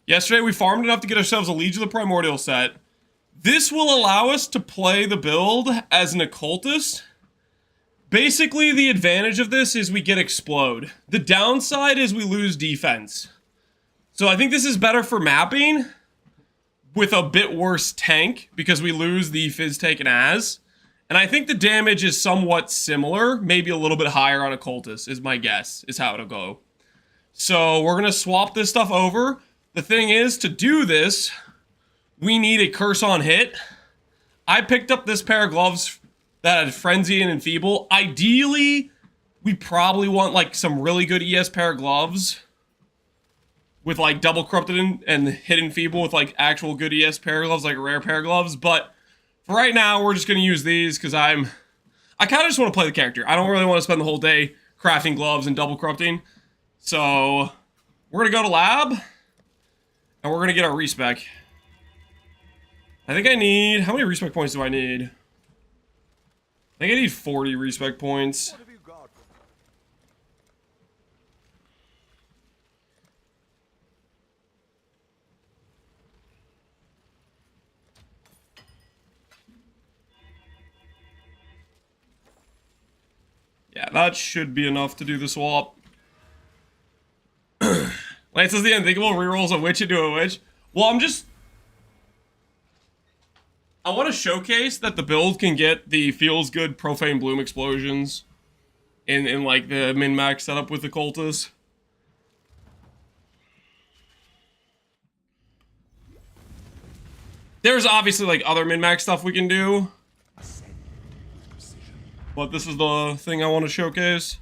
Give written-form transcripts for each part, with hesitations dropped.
Yesterday we farmed enough to get ourselves a Legion of the Primordial set. This will allow us to play the build as an occultist. Basically, the advantage of this is we get explode. The downside is we lose defense. So I think this is better for mapping with a bit worse tank because we lose the Fizz taken as. And I think the damage is somewhat similar, maybe a little bit higher on occultist is my guess, is how it'll go. So we're gonna swap this stuff over. The thing is, to do this, we need a curse on hit. I picked up this pair of gloves that had Frenzy and Enfeeble. Ideally, we probably want like some really good ES pair of gloves with like double corrupted and hidden feeble with like actual good ES pair of gloves, like rare pair of gloves. But for right now, we're just gonna use these because I kind of just want to play the character. I don't really want to spend the whole day crafting gloves and double corrupting. So we're gonna go to lab and we're gonna get our respec. I think I need, how many respec points do I need? I think I need 40 respec points. Yeah, that should be enough to do the swap. Lance says the unthinkable rerolls a witch into a witch. Well, I want to showcase that the build can get the feels good profane bloom explosions in like the min-max setup with the cultists. There's obviously like other min-max stuff we can do, but this is the thing I want to showcase.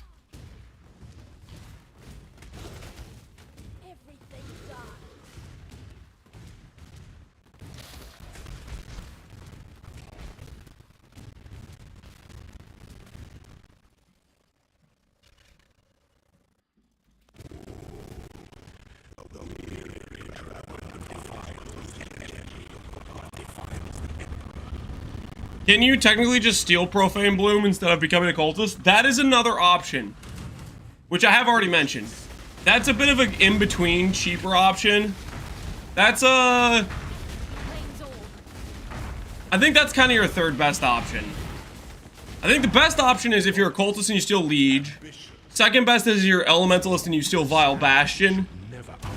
Can you technically just steal Profane Bloom instead of becoming a cultist? That is another option, which I have already mentioned. That's a bit of an in-between, cheaper option. That's I think that's kind of your third best option. I think the best option is if you're a cultist and you steal Liege. Second best is you're Elementalist and you steal Vile Bastion.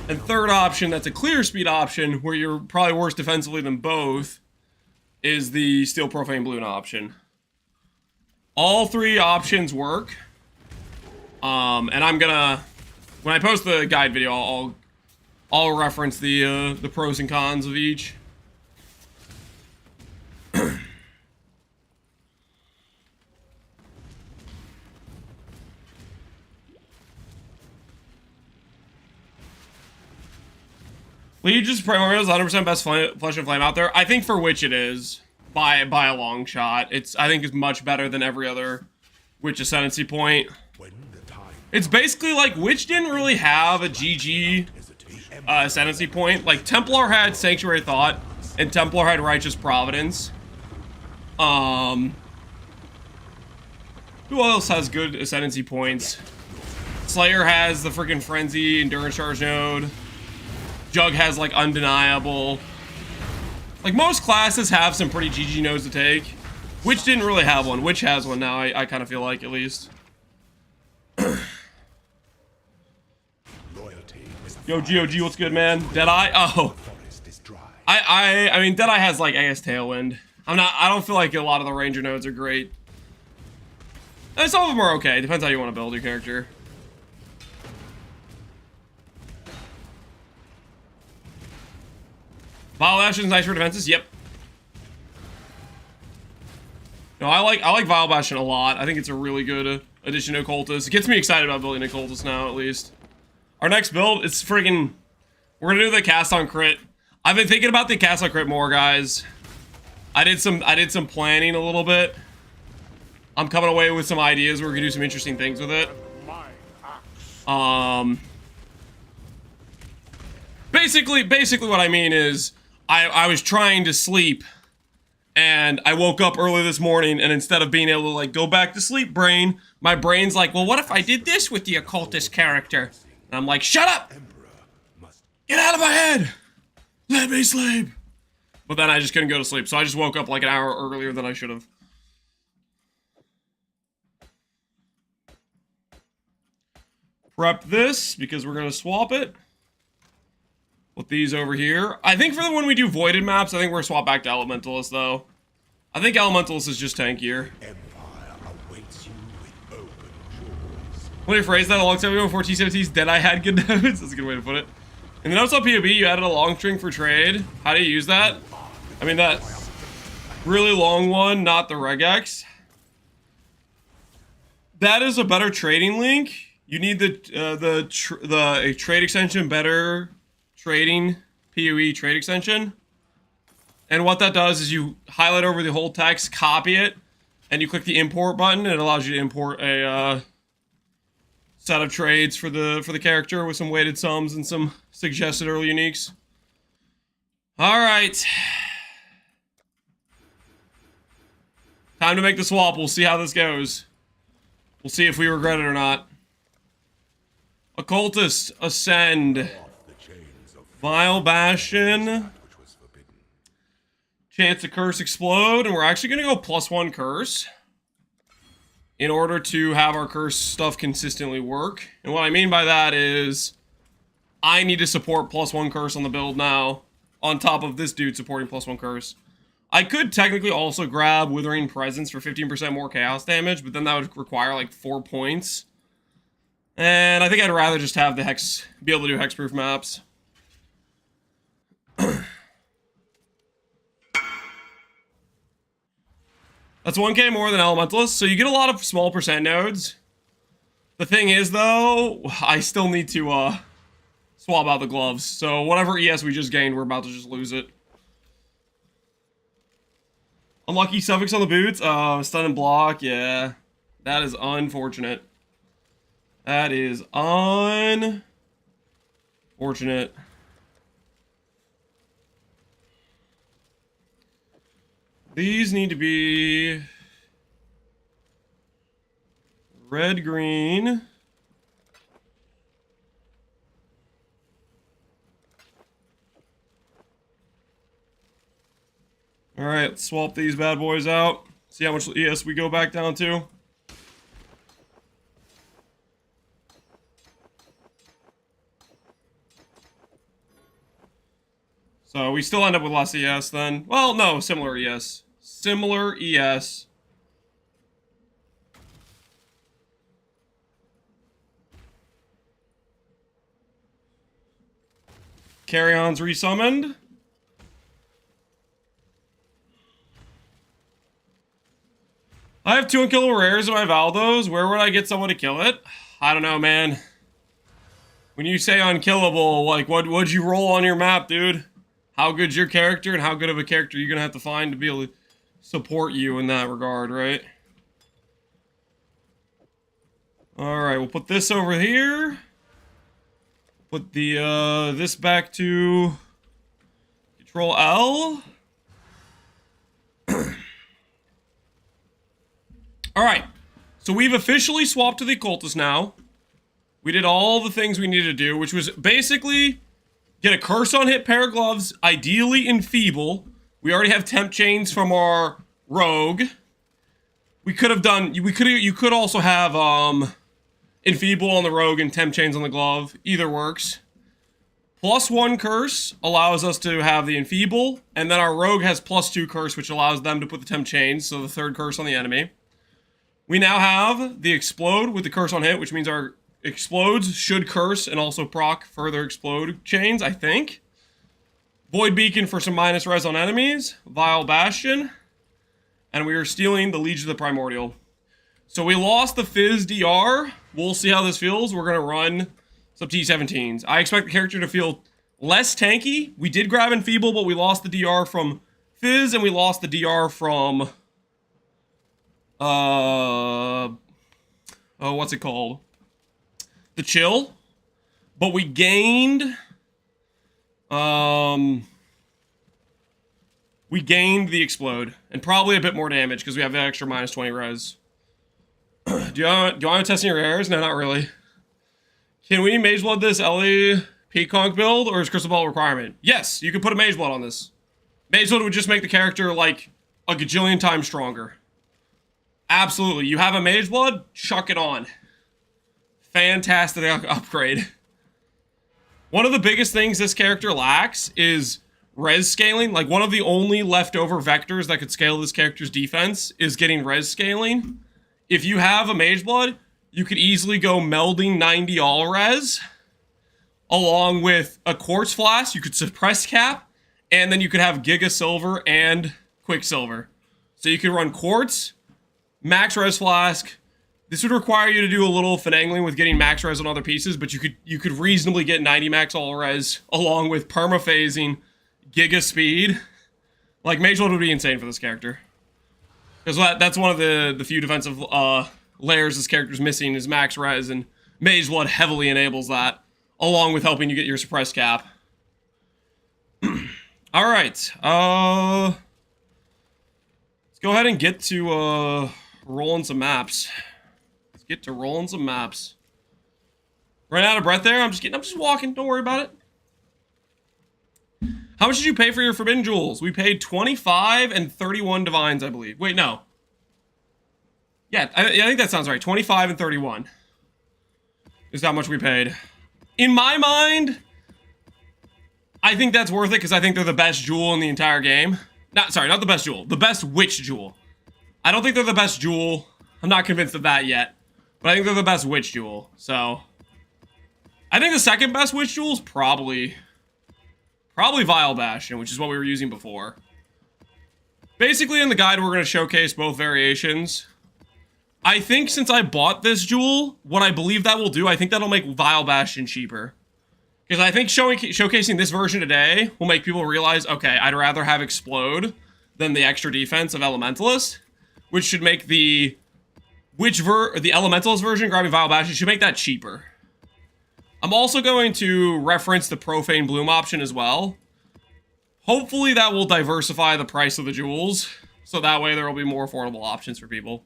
And third option, that's a clear speed option, where you're probably worse defensively than both, is the Steel Profane Bloom option. All three options work. And I'm gonna, when I post the guide video, I'll reference the pros and cons of each. Legion's Primordial is 100% best Flesh and Flame out there. I think for Witch it is, by a long shot. I think it's much better than every other Witch Ascendancy point. It's basically like Witch didn't really have a GG Ascendancy point. Like Templar had Sanctuary Thought, and Templar had Righteous Providence. Who else has good Ascendancy points? Slayer has the freaking Frenzy, Endurance Charge node. Jug has like Undeniable. Like most classes have some pretty GG nodes to take. Witch didn't really have one. Witch has one now, I kind of feel like, at least. Yo, GOG, what's good, man? Deadeye? Oh. I mean, Deadeye has like AS Tailwind. I don't feel like a lot of the Ranger nodes are great. And some of them are okay. Depends how you want to build your character. Vile Bastion is nice for defenses. Yep. No, I like Vile Bastion a lot. I think it's a really good addition to Occultist. It gets me excited about building Occultist now, at least. Our next build, it's friggin'... We're gonna do the cast on crit. I've been thinking about the cast on crit more, guys. I did some planning a little bit. I'm coming away with some ideas. We're gonna do some interesting things with it. Basically what I mean is I was trying to sleep and I woke up early this morning, and instead of being able to like go back to sleep my brain's like, well, what if I did this with the occultist character? And I'm like, shut up! Get out of my head! Let me sleep! But then I just couldn't go to sleep, so I just woke up like an hour earlier than I should have. Prep this, because we're going to swap it. Put these over here. I think for when we do voided maps, I think we're going to swap back to Elementalist, though. I think Elementalist is just tankier. When you phrase that a long time ago before T17's dead, I had good notes. That's a good way to put it. In the notes on POB, you added a long string for trade. How do you use that? I mean, that really long one, not the regex. That is a better trading link. You need the trade extension, better trading PoE trade extension. And what that does is you highlight over the whole text, copy it, and you click the import button, and it allows you to import a set of trades for the character with some weighted sums and some suggested early uniques. All right. Time to make the swap. We'll see how this goes. We'll see if we regret it or not. Occultist, Ascend. Vile Bastion. Chance to curse explode. And we're actually going to go +1 curse in order to have our curse stuff consistently work. And what I mean by that is I need to support +1 curse on the build now, on top of this dude supporting +1 curse. I could technically also grab Withering Presence for 15% more chaos damage, but then that would require like 4 points. And I think I'd rather just have the hex, be able to do hexproof maps. That's 1k more than Elementalist, so you get a lot of small percent nodes. The thing is, though, I still need to swap out the gloves. So whatever ES we just gained, we're about to just lose it. Unlucky suffix on the boots. Stun and block, yeah. That is unfortunate. That is unfortunate. These need to be red, green. All right, let's swap these bad boys out. See how much ES we go back down to. So we still end up with less ES then. Well, no, similar ES. Similar ES. Carry-on's resummoned. I have 2 unkillable rares in my Valdos. Where would I get someone to kill it? I don't know, man. When you say unkillable, like, what'd you roll on your map, dude? How good's your character, and how good of a character you're gonna have to find to be able to support you in that regard, right? Alright, we'll put this over here. Put the, this back to Control L. Alright, so we've officially swapped to the Occultist now. We did all the things we needed to do, which was basically get a curse on hit pair of gloves, ideally enfeeble. We already have temp chains from our rogue. We could have done, you could also have enfeeble on the rogue and temp chains on the glove. Either works. +1 curse allows us to have the enfeeble, and then our rogue has +2 curse, which allows them to put the temp chains, so the 3rd curse on the enemy. We now have the explode with the curse on hit, which means our explodes should curse and also proc further explode chains, I think. Void Beacon for some minus res on enemies. Vile Bastion. And we are stealing the Legion of the Primordial. So we lost the Fizz DR. We'll see how this feels. We're going to run some T17s. I expect the character to feel less tanky. We did grab Enfeeble, but we lost the DR from Fizz, and we lost the DR from... oh, what's it called? The Chill. But we gained... we gained the Explode. And probably a bit more damage, because we have the extra minus 20 res. do you want to test any rares? No, not really. Can we Mage Blood this Ellie Pconc build, or is Crystal Ball a requirement? Yes, you can put a Mage Blood on this. Mage Blood would just make the character, like, a gajillion times stronger. Absolutely. You have a Mage Blood, chuck it on. Fantastic upgrade. One of the biggest things this character lacks is res scaling. Like, one of the only leftover vectors that could scale this character's defense is getting res scaling. If you have a Mage Blood, you could easily go melding 90 all res, along with a Quartz Flask. You could suppress cap, and then you could have Giga Silver and Quicksilver. So you could run Quartz, max res Flask. This would require you to do a little finagling with getting max res on other pieces, but you could reasonably get 90 max all res, along with permaphasing, Giga Speed. Like, Mage Blood would be insane for this character. Because that's one of the few defensive layers this character's missing is max res, and Mage Blood heavily enables that, along with helping you get your suppressed cap. Alright, let's go ahead and get to rolling some maps. Let's get to rolling some maps. Ran out of breath there? I'm just walking, don't worry about it. How much did you pay for your Forbidden Jewels? We paid 25 and 31 Divines, I believe. Wait, no. Yeah, I think that sounds right. 25 and 31 is how much we paid. In my mind, I think that's worth it because I think they're the best jewel in the entire game. Not the best jewel. The best witch jewel. I don't think they're the best jewel. I'm not convinced of that yet. But I think they're the best witch jewel. So, I think the second best witch jewel is probably Vile Bastion, which is what we were using before. Basically, in the guide, we're going to showcase both variations. I think since I bought this jewel, what I believe that will do, I think that'll make Vile Bastion cheaper. Because I think showcasing this version today will make people realize, okay, I'd rather have Explode than the extra defense of Elementalist, which should make the Elementalist version, grabbing Vile Bastion, should make that cheaper. I'm also going to reference the Profane Bloom option as well. Hopefully that will diversify the price of the jewels, so that way there will be more affordable options for people.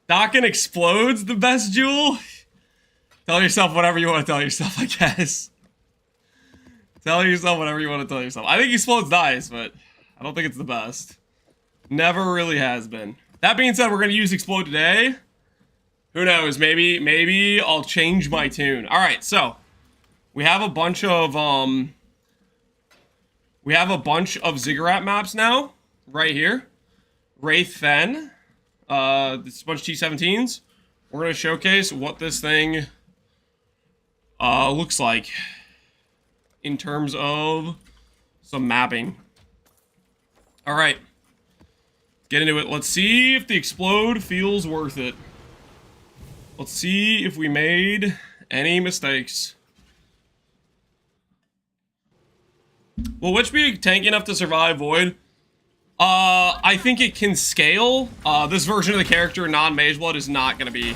Dokken Explodes the best jewel? Tell yourself whatever you want to tell yourself, I guess. Tell yourself whatever you want to tell yourself. I think Explode's nice, but I don't think it's the best. Never really has been. That being said, we're going to use Explode today. Who knows? Maybe I'll change my tune. Alright, so we have a bunch of Ziggurat maps now, right here. Wraith Fen. This is a bunch of T17s. We're going to showcase what this thing looks like in terms of some mapping. Alright. Get into it. Let's see if the Explode feels worth it. Let's see if we made any mistakes. Will Witch be tanky enough to survive Void? I think it can scale. This version of the character, non-Mage Blood, is not gonna be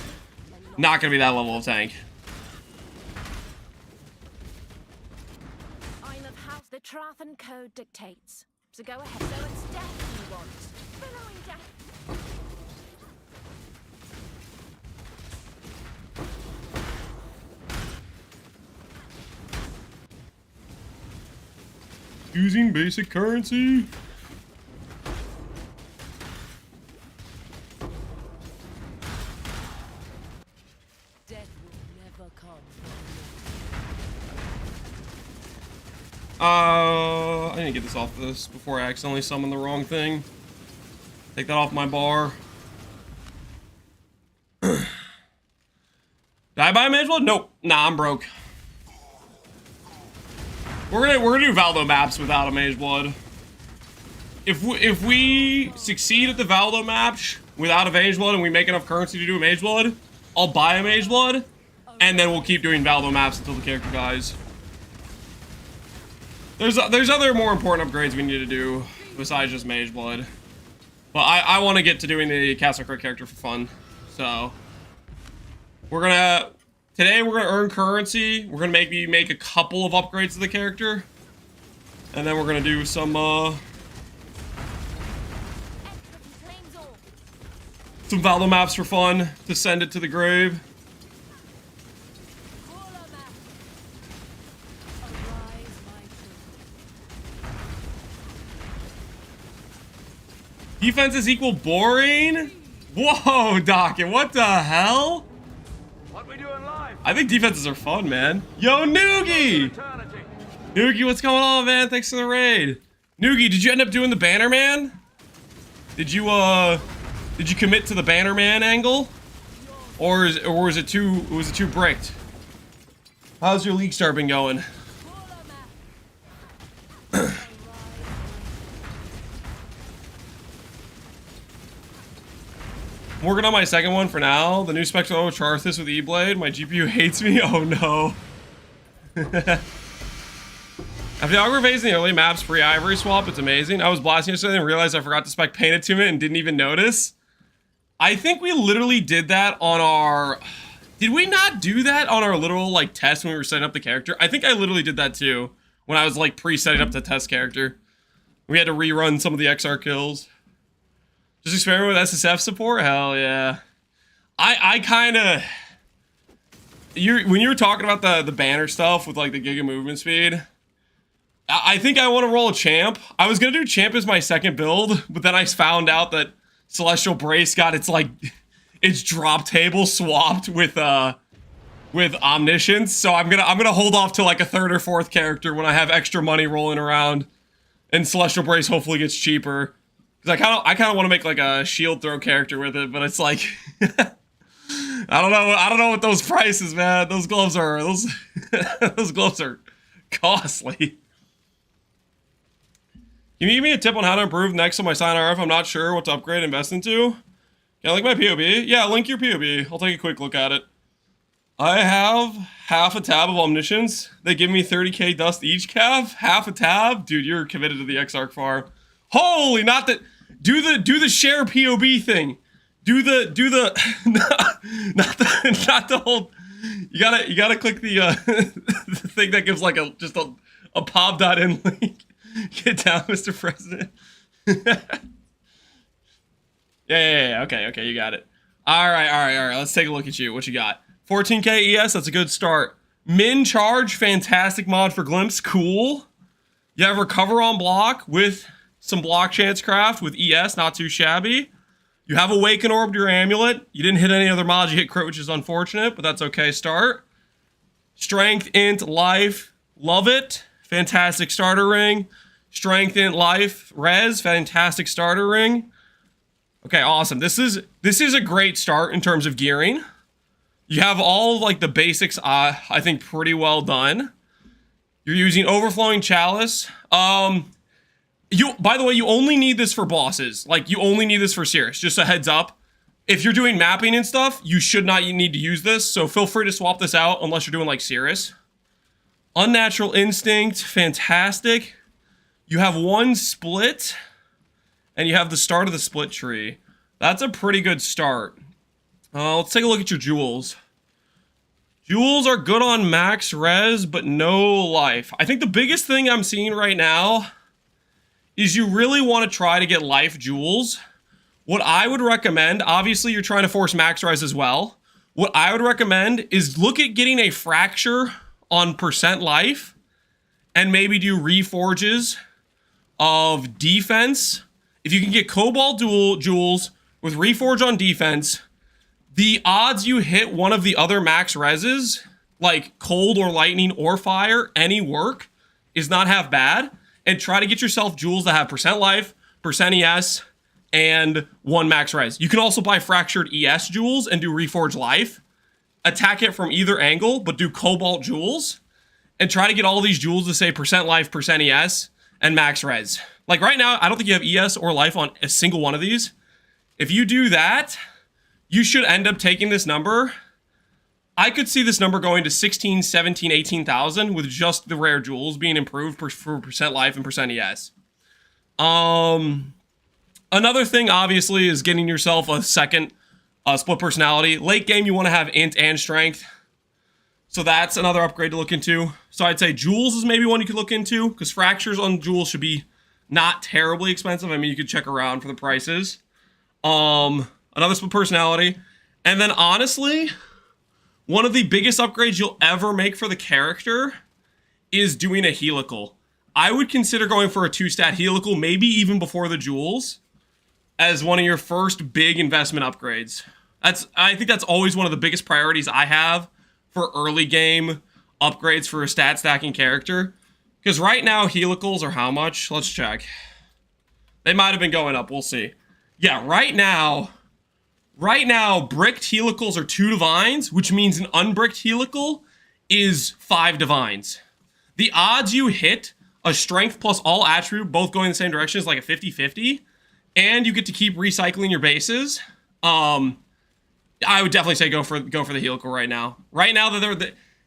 that level of tank. I'm of house the Trathan Code dictates. So go ahead. So it's death you want. Following death. Using basic currency. Death will never come. I need to get this off this before I accidentally summon the wrong thing. Take that off my bar. Did I buy a Mage Blood? Nope. Nah, I'm broke. We're gonna do Valdo maps without a Mage Blood. If we succeed at the Valdo match without a Mage Blood and we make enough currency to do a Mage Blood, I'll buy a Mage Blood, and then we'll keep doing Valdo maps until the character dies. There's other more important upgrades we need to do besides just Mage Blood. But I want to get to doing the Castle Crit character for fun. So today we're gonna earn currency. We're gonna maybe make a couple of upgrades to the character. And then we're gonna do some Some valdo maps for fun to send it to the grave. Defenses equal boring? Whoa, Docket, what the hell? What we doing live? I think defenses are fun, man. Yo, Noogie! Noogie, what's going on, man? Thanks for the raid. Noogie, did you end up doing the Banner Man? Did you commit to the Banner Man angle? Or was it too bricked? How's your league start been going? I'm working on my second one for now. The new Spectral Charthus with E-Blade. My GPU hates me. Oh no. After the Augur phase in the early maps pre-Ivory swap, it's amazing. I was blasting yesterday and realized I forgot to spec Paint Attunement and didn't even notice. I think we literally did that on our... Did we not do that on our literal, like, test when we were setting up the character? I think I literally did that too, when I was, like, pre-setting up the test character. We had to rerun some of the XR kills. Just experiment with SSF support? Hell yeah. I kind of... When you were talking about the banner stuff with, like, the Giga movement speed... I think I want to roll a champ. I was going to do champ as my second build, but then I found out that Celestial Brace got its, like, its drop table swapped with Omniscience. So I'm gonna hold off to, like, a third or fourth character when I have extra money rolling around, and Celestial Brace hopefully gets cheaper. Because I kind of want to make, like, a shield throw character with it, but it's like... I don't know what those prices, man. Those gloves are... Those gloves are costly. Can you give me a tip on how to improve next on my sign RF? I'm not sure what to upgrade and invest into. Can I link my POB? Yeah, link your POB. I'll take a quick look at it. I have half a tab of Omniscience. They give me 30k dust each, Cav. Half a tab? Dude, you're committed to the X-Arc far. Holy, not that... Do the share POB thing. Do the not the whole... You gotta click the the thing that gives like just a pop.in link. Get down, Mr. President. yeah. Okay, you got it. All right. Let's take a look at you. What you got? 14k ES, that's a good start. Min Charge, fantastic mod for Glimpse, cool. You have Recover on block with some block chance craft with ES, not too shabby. You have Awaken Orb to your amulet. You didn't hit any other mods, you hit crit, which is unfortunate, but that's okay start. Strength, Int, Life, love it. Fantastic starter ring. Strength, Int, Life, Res, fantastic starter ring. Okay, awesome. This is a great start in terms of gearing. You have all like the basics, I think, pretty well done. You're using Overflowing Chalice. By the way, you only need this for bosses. Like, you only need this for Cirrus. Just a heads up. If you're doing mapping and stuff, you should not need to use this. So feel free to swap this out unless you're doing like Cirrus. Unnatural Instinct, fantastic. You have one split, and you have the start of the split tree. That's a pretty good start. Let's take a look at your jewels. Jewels are good on max res, but no life. I think the biggest thing I'm seeing right now is you really want to try to get life jewels. What I would recommend, obviously you're trying to force max res as well. What I would recommend is look at getting a fracture on percent life and maybe do reforges of defense. If you can get Cobalt jewels with reforge on defense, the odds you hit one of the other max reses, like cold or lightning or fire, any work, is not half bad. And try to get yourself jewels that have percent life, percent ES, and one max res. You can also buy fractured ES jewels and do reforge life. Attack it from either angle, but do Cobalt jewels. And try to get all these jewels to say percent life, percent ES, and max res. Like right now, I don't think you have ES or life on a single one of these. If you do that, you should end up taking this number. I could see this number going to 16, 17, 18,000 with just the rare jewels being improved for percent life and percent ES. Another thing, obviously, is getting yourself a second split personality. Late game, you want to have int and strength. So that's another upgrade to look into. So I'd say jewels is maybe one you could look into, because fractures on jewels should be not terribly expensive. I mean, you could check around for the prices. Another split personality. And then honestly, one of the biggest upgrades you'll ever make for the character is doing a helical. I would consider going for a 2-stat helical, maybe even before the jewels, as one of your first big investment upgrades. I think that's always one of the biggest priorities I have for early game upgrades for a stat stacking character. Because right now, helicals are how much? Let's check. They might have been going up, we'll see. Yeah, right now, bricked helicals are 2 divines, which means an unbricked helical is 5 divines. The odds you hit a strength plus all attribute both going in the same direction is like a 50-50, and you get to keep recycling your bases. I would definitely say go for the helical right now. Right now,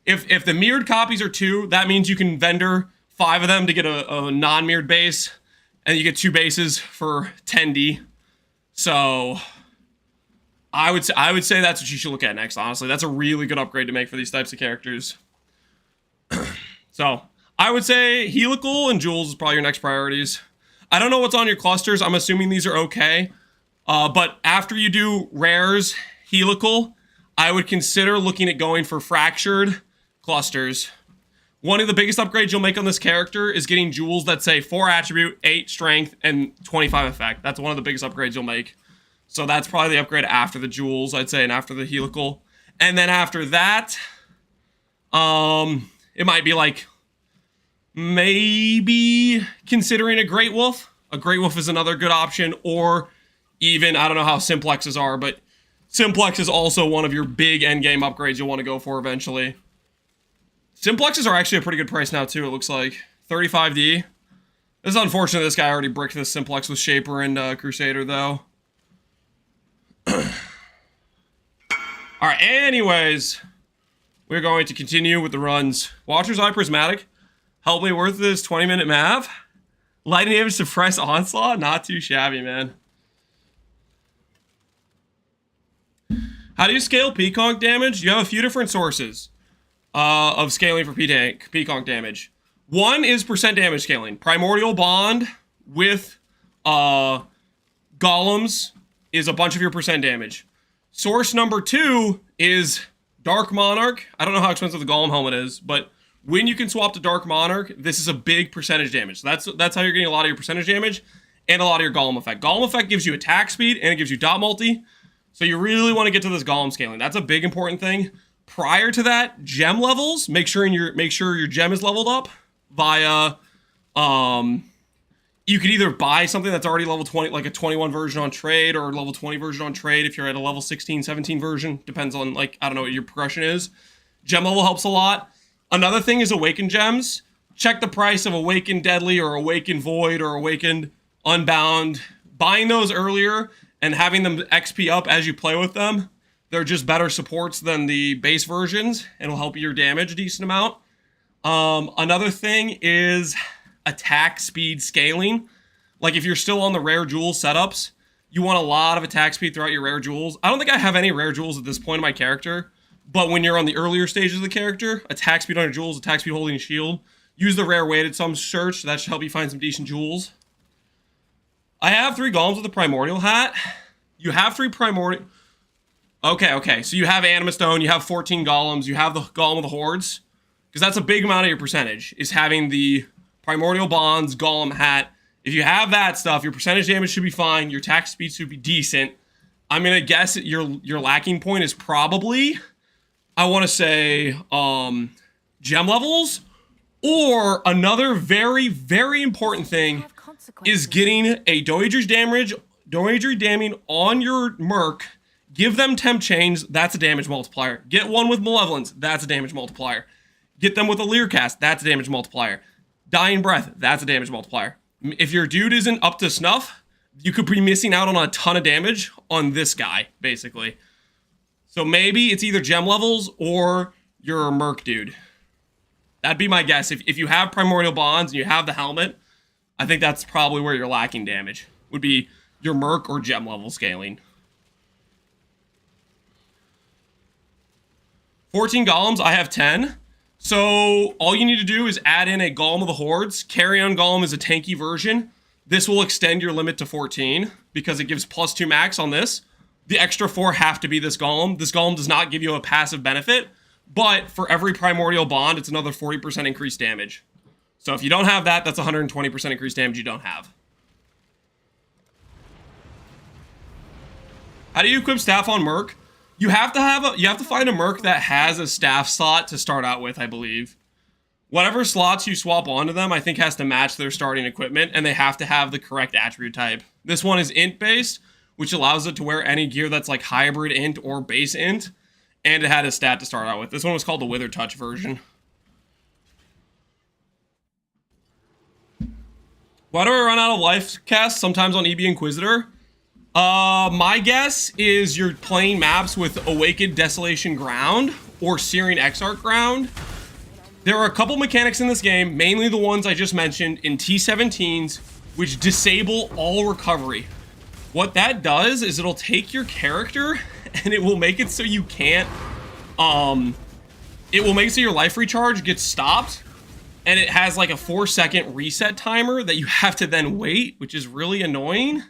if the mirrored copies are 2, that means you can vendor 5 of them to get a non-mirrored base, and you get 2 bases for 10D. So I would say that's what you should look at next, honestly. That's a really good upgrade to make for these types of characters. So I would say helical and jewels is probably your next priorities. I don't know what's on your clusters. I'm assuming these are okay. But after you do rares, helical, I would consider looking at going for fractured clusters. One of the biggest upgrades you'll make on this character is getting jewels that say 4 attribute, 8 strength, and 25 effect. That's one of the biggest upgrades you'll make. So that's probably the upgrade after the jewels, I'd say, and after the helical. And then after that, it might be like maybe considering a Great Wolf. A Great Wolf is another good option, or even, I don't know how Simplexes are, but Simplex is also one of your big endgame upgrades you'll want to go for eventually. Simplexes are actually a pretty good price now too, it looks like. 35D. It's unfortunate this guy already bricked this Simplex with Shaper and Crusader though. Alright, anyways, we're going to continue with the runs. Watcher's Eye Prismatic. Help me worth this 20-minute mav. Lightning damage suppress onslaught. Not too shabby, man. How do you scale Pconc damage? You have a few different sources of scaling for Pconc damage. One is percent damage scaling. Primordial Bond with golems is a bunch of your percent damage. Source number 2 is Dark Monarch. I don't know how expensive the Golem helmet is, but when you can swap to Dark Monarch, this is a big percentage damage. So that's how you're getting a lot of your percentage damage and a lot of your Golem effect. Golem effect gives you attack speed and it gives you dot multi. So you really want to get to this Golem scaling. That's a big important thing. Prior to that, gem levels, make sure your gem is leveled up via you could either buy something that's already level 20, like a 21 version on trade, or level 20 version on trade if you're at a level 16, 17 version. Depends on, like, I don't know what your progression is. Gem level helps a lot. Another thing is Awakened Gems. Check the price of Awakened Deadly or Awakened Void or Awakened Unbound. Buying those earlier and having them XP up as you play with them, they're just better supports than the base versions, and will help your damage a decent amount. Another thing is attack speed scaling. Like if you're still on the rare jewel setups, you want a lot of attack speed throughout your rare jewels. I don't think I have any rare jewels at this point in my character, but when you're on the earlier stages of the character, attack speed on your jewels, attack speed holding a shield. Use the rare weighted some search. That should help you find some decent jewels. I have 3 golems with a primordial hat. You have 3 primordial. Okay. So you have Anima Stone, you have 14 golems, you have the golem of the hordes. Because that's a big amount of your percentage, is having the primordial bonds, golem hat. If you have that stuff, your percentage damage should be fine. Your attack speed should be decent. I'm going to guess that your lacking point is probably, I want to say, gem levels. Or another very, very important thing is getting a Dowager's damage on your Merc. Give them temp chains, that's a damage multiplier. Get one with Malevolence, that's a damage multiplier. Get them with a Leer Cast, that's a damage multiplier. Dying Breath, that's a damage multiplier. If your dude isn't up to snuff, you could be missing out on a ton of damage on this guy, basically. So maybe it's either gem levels or your Merc dude. That'd be my guess. If you have Primordial Bonds and you have the helmet, I think that's probably where you're lacking damage. Would be your Merc or gem level scaling. 14 golems, I have 10. So all you need to do is add in a Golem of the Hordes. Carrion Golem is a tanky version. This will extend your limit to 14 because it gives +2 max on this. The extra 4 have to be this golem. This golem does not give you a passive benefit, but for every primordial bond, it's another 40% increased damage. So if you don't have that, that's 120% increased damage you don't have. How do you equip staff on Merc? You have to find a Merc that has a staff slot to start out with, I believe. Whatever slots you swap onto them, I think has to match their starting equipment, and they have to have the correct attribute type. This one is int based, which allows it to wear any gear that's like hybrid int or base int, and it had a stat to start out with. This one was called the Wither Touch version. Why do I run out of life cast sometimes on EB Inquisitor? My guess is you're playing maps with Awakened Desolation Ground or Searing Exarch Ground. There are a couple mechanics in this game, mainly the ones I just mentioned in T17s, which disable all recovery. What that does is it'll take your character and it will make it so you can't, it will make it so your life recharge gets stopped, and it has like a 4-second reset timer that you have to then wait, which is really annoying.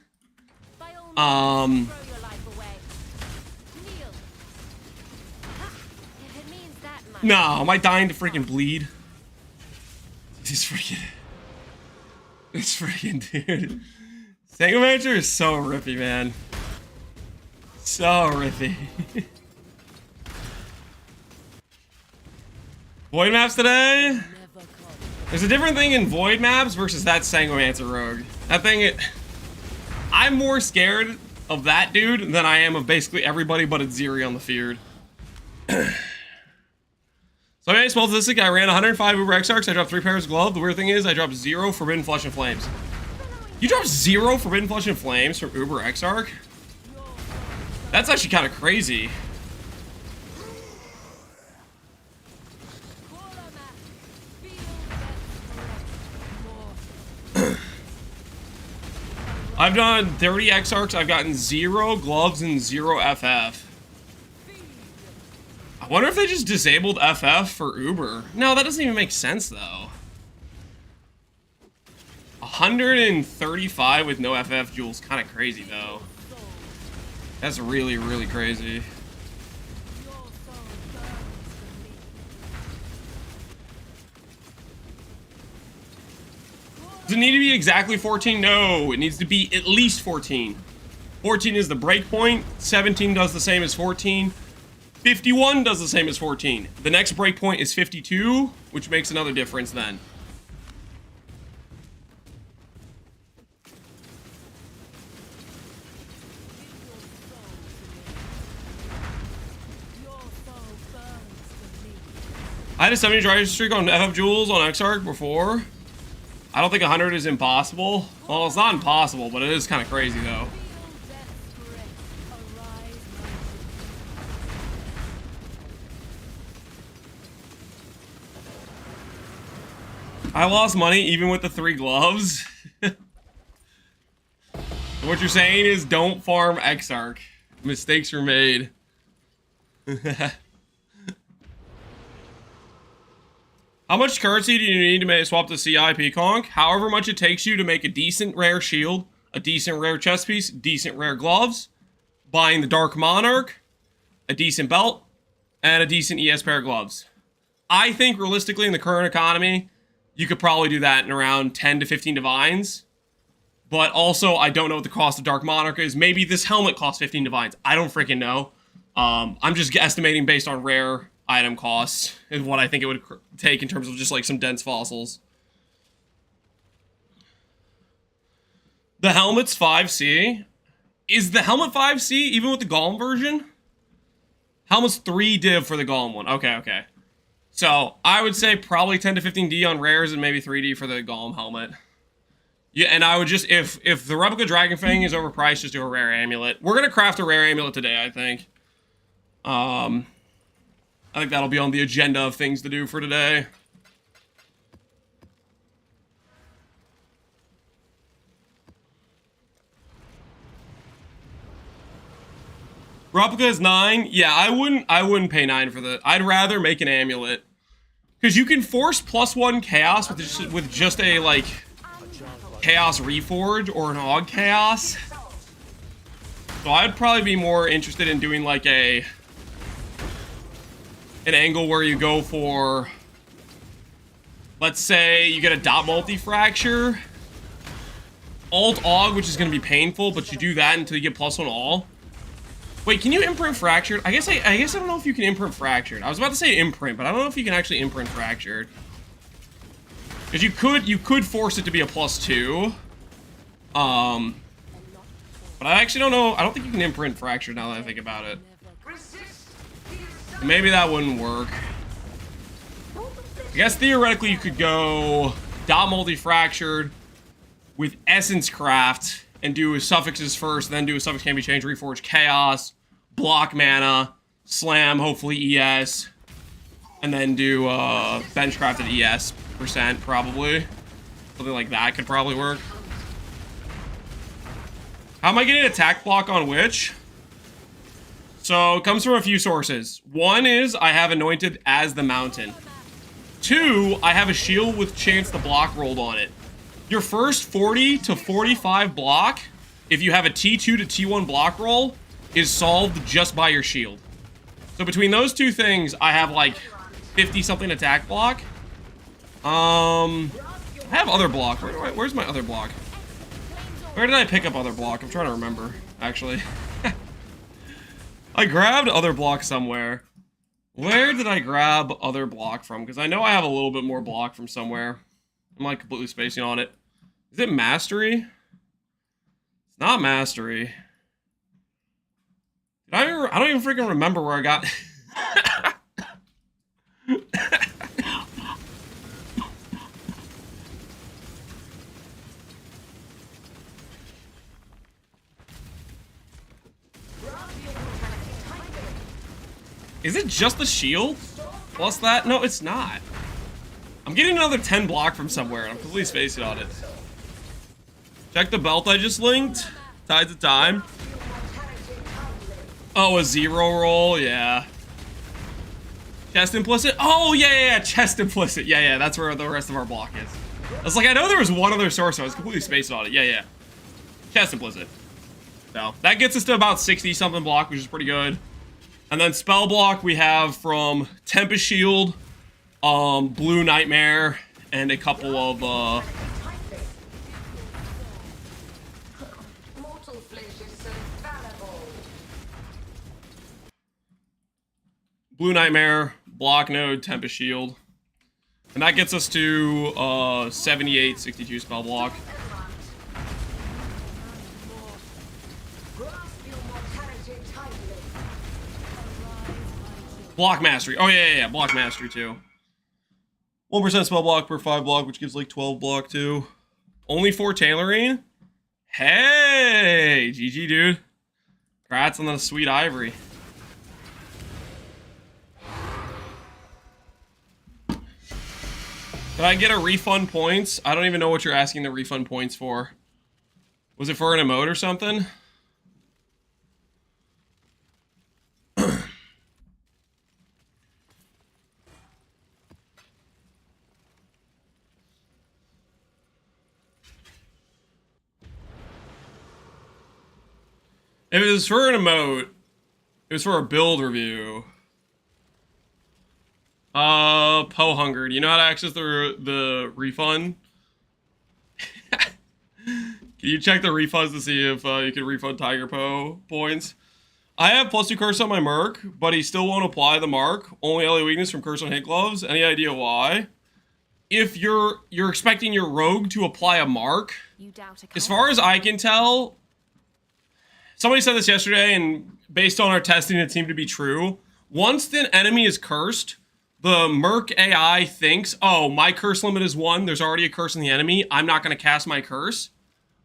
No, am I dying to freaking bleed? It's freaking, dude. Sangomancer is so rippy, man. So rippy. Void maps today? There's a different thing in Void maps versus that Sangomancer rogue. That thing, I'm more scared of that dude than I am of basically everybody but Aziri on the field. So I made a small statistic. I ran 105 Uber Exarchs. I dropped 3 pairs of gloves. The weird thing is I dropped 0 Forbidden Flesh and Flames. You dropped 0 Forbidden Flesh and Flames from Uber Exarch? That's actually kind of crazy. I've done 30 Exarchs. I've gotten 0 gloves and 0 FF. I wonder if they just disabled FF for Uber. No, that doesn't even make sense, though. 135 with no FF jewels, kind of crazy, though. That's really, really crazy. Does it need to be exactly 14? No, it needs to be at least 14. 14 is the break point. 17 does the same as 14. 51 does the same as 14. The next breakpoint is 52, which makes another difference then. I had a 70 drive streak on FF Jewels on Exarch before. I don't think 100 is impossible. Well, it's not impossible, but it is kind of crazy though. I lost money even with the 3 gloves. What you're saying is don't farm Exarch. Mistakes were made. How much currency do you need to swap to CI Pconc? However much it takes you to make a decent rare shield, a decent rare chest piece, decent rare gloves, buying the Dark Monarch, a decent belt, and a decent ES pair of gloves. I think realistically in the current economy, you could probably do that in around 10 to 15 divines. But also, I don't know what the cost of Dark Monarch is. Maybe this helmet costs 15 divines. I don't freaking know. I'm just estimating based on rare item costs and what I think it would take in terms of just like some dense fossils. The helmet's 5C. Is the helmet 5C even with the Golem version? Helmet's 3 div for the Golem one. Okay. So, I would say probably 10 to 15D on rares and maybe 3D for the Golem helmet. Yeah, and I would just, if the Replica Dragonfang is overpriced, just do a rare amulet. We're going to craft a rare amulet today, I think. I think that'll be on the agenda of things to do for today. Replica is 9. Yeah, I wouldn't pay 9 for the. I'd rather make an amulet. Because you can force +1 chaos with just a, like, chaos reforge or an aug chaos. So I'd probably be more interested in doing like an angle where you go for, let's say you get a dot multi-fracture, alt aug, which is going to be painful, but you do that until you get +1 all. Wait, can you imprint fractured? I guess I don't know if you can imprint fractured. I was about to say imprint, but I don't know if you can actually imprint fractured. Because you could force it to be a +2. But I actually don't know. I don't think you can imprint fractured now that I think about it. Maybe that wouldn't work. I guess theoretically you could go dot multi-fractured with Essence Craft and do suffixes first, then do a suffix can be changed, reforge chaos, block mana, slam hopefully ES, and then do bench crafted ES % probably. Something like that could probably work. How am I getting attack block on which? So it comes from a few sources. One is I have anointed as the mountain. 2, I have a shield with chance to block rolled on it. Your first 40 to 45 block, if you have a T2 to T1 block roll, is solved just by your shield. So between those two things, I have like 50 something attack block. I have other block. Where's my other block? Where did I pick up other block? I'm trying to remember, actually. I grabbed other block somewhere. Where did I grab other block from? Because I know I have a little bit more block from somewhere. I'm like completely spacing on it. Is it mastery? It's not mastery. I don't even freaking remember where I got. Is it just the shield? Plus that? No, it's not. I'm getting another 10 block from somewhere, and I'm completely spacing on it. Check the belt I just linked. Tied to time. Oh, a 0 roll? Yeah. Chest implicit? Oh, yeah, chest implicit. Yeah, that's where the rest of our block is. I was like, I know there was one other source, so I was completely spacing on it. Yeah. Chest implicit. So, that gets us to about 60-something block, which is pretty good. And then spell block we have from Tempest Shield, Blue Nightmare, and a couple of Blue Nightmare, Block Node, Tempest Shield. And that gets us to 78, 62 spell block. Block Mastery. Oh, yeah, Block Mastery, too. 1% spell block per 5 block, which gives, like, 12 block, too. Only 4 tailoring? Hey! GG, dude. Congrats on the sweet ivory. Did I get a refund points? I don't even know what you're asking the refund points for. Was it for an emote or something? If it was for an emote, it was for a build review. Poe Hunger. Do you know how to access the refund? Can you check the refunds to see if you can refund Tiger Poe points? I have +2 curse on my Merc, but he still won't apply the mark. Only LA weakness from curse on hit gloves. Any idea why? If you're expecting your rogue to apply a mark, as far as I can tell, somebody said this yesterday, and based on our testing, it seemed to be true. Once the enemy is cursed, the Merc AI thinks, oh, my curse limit is 1. There's already a curse in the enemy. I'm not going to cast my curse.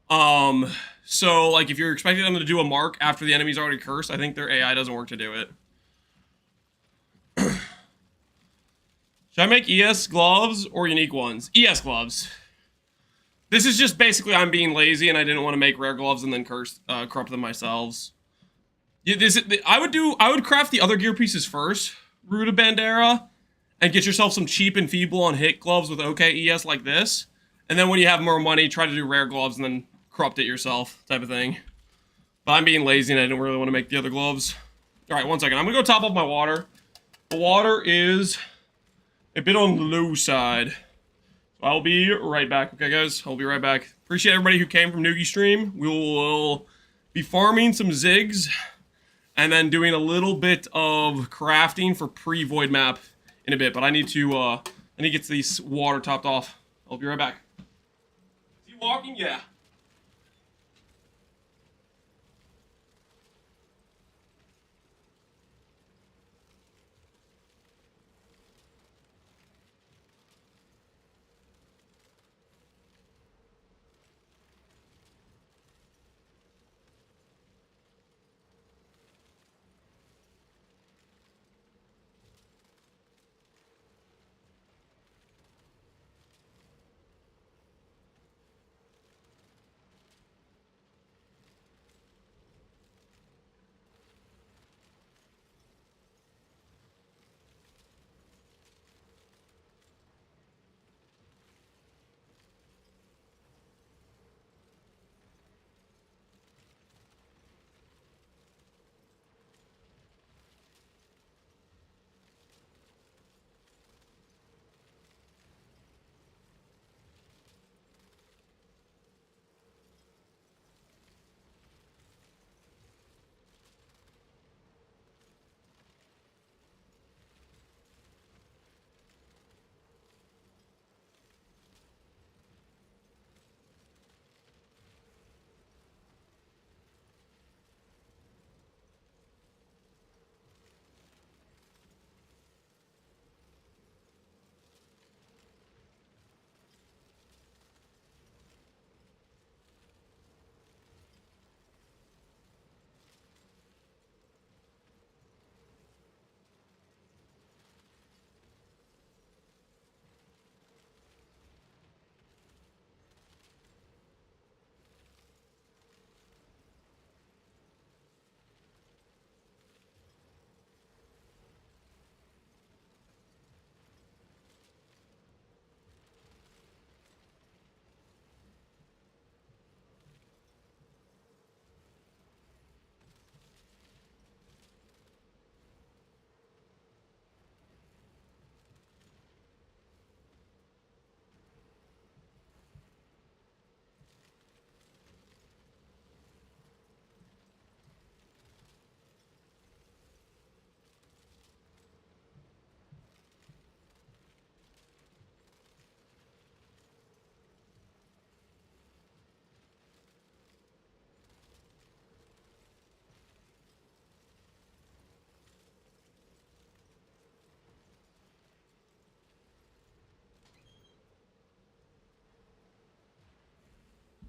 So, like, if you're expecting them to do a mark after the enemy's already cursed, I think their AI doesn't work to do it. Should I make ES gloves or unique ones? ES gloves. This is just basically I'm being lazy and I didn't want to make rare gloves and then corrupt them myself. I would craft the other gear pieces first, Ruta Bandera, and get yourself some cheap and feeble on hit gloves with OK ES like this. And then when you have more money, try to do rare gloves and then corrupt it yourself type of thing. But I'm being lazy and I didn't really want to make the other gloves. Alright, one second. I'm gonna go top up my water. The water is a bit on the low side. So I'll be right back. Okay, guys? I'll be right back. Appreciate everybody who came from Noogie Stream. We will be farming some zigs and then doing a little bit of crafting for pre-void map in a bit. But I need to get these water topped off. I'll be right back. Is he walking? Yeah.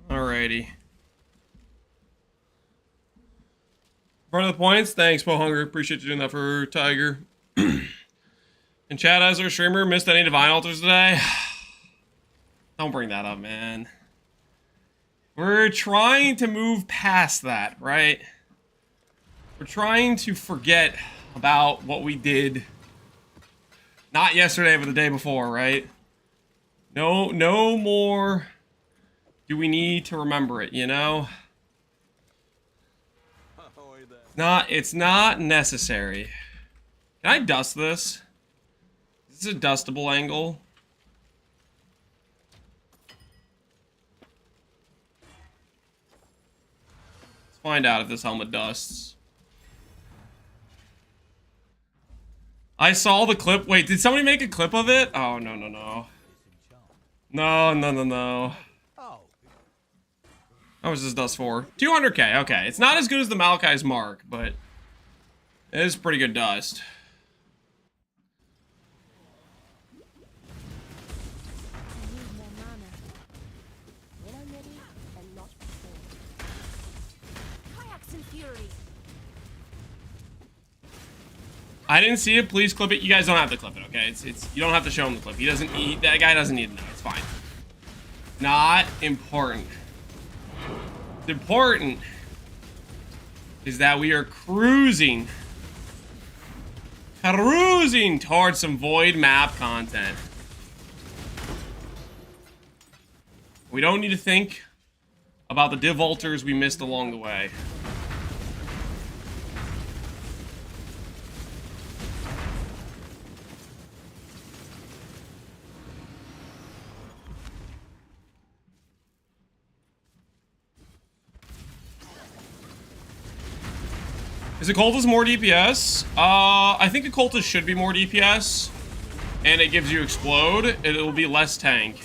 Alrighty. Front of the points. Thanks, Bo Hunger. Appreciate you doing that for Tiger. And chat, as our streamer, missed any divine altars today? Don't bring that up, man. We're trying to move past that, right? We're trying to forget about what we did. Not yesterday, but the day before, right? No more do we need to remember it, you know? It's not necessary. Can I dust this? Is this a dustable angle? Let's find out if this helmet dusts. I saw the clip. Wait, did somebody make a clip of it? Oh, no. No. How much does this dust for? 200k, okay. It's not as good as the Malachi's Mark, but it is pretty good dust. I didn't see it. Please clip it. You guys don't have to clip it, okay? It's you don't have to show him the clip. He doesn't need. That guy doesn't need to know. It's fine. Not important. What's important is that we are cruising towards some void map content. We don't need to think about the div altars we missed along the way. Is Occultist more DPS? I think Occultist should be more DPS. And it gives you Explode. It'll be less tank.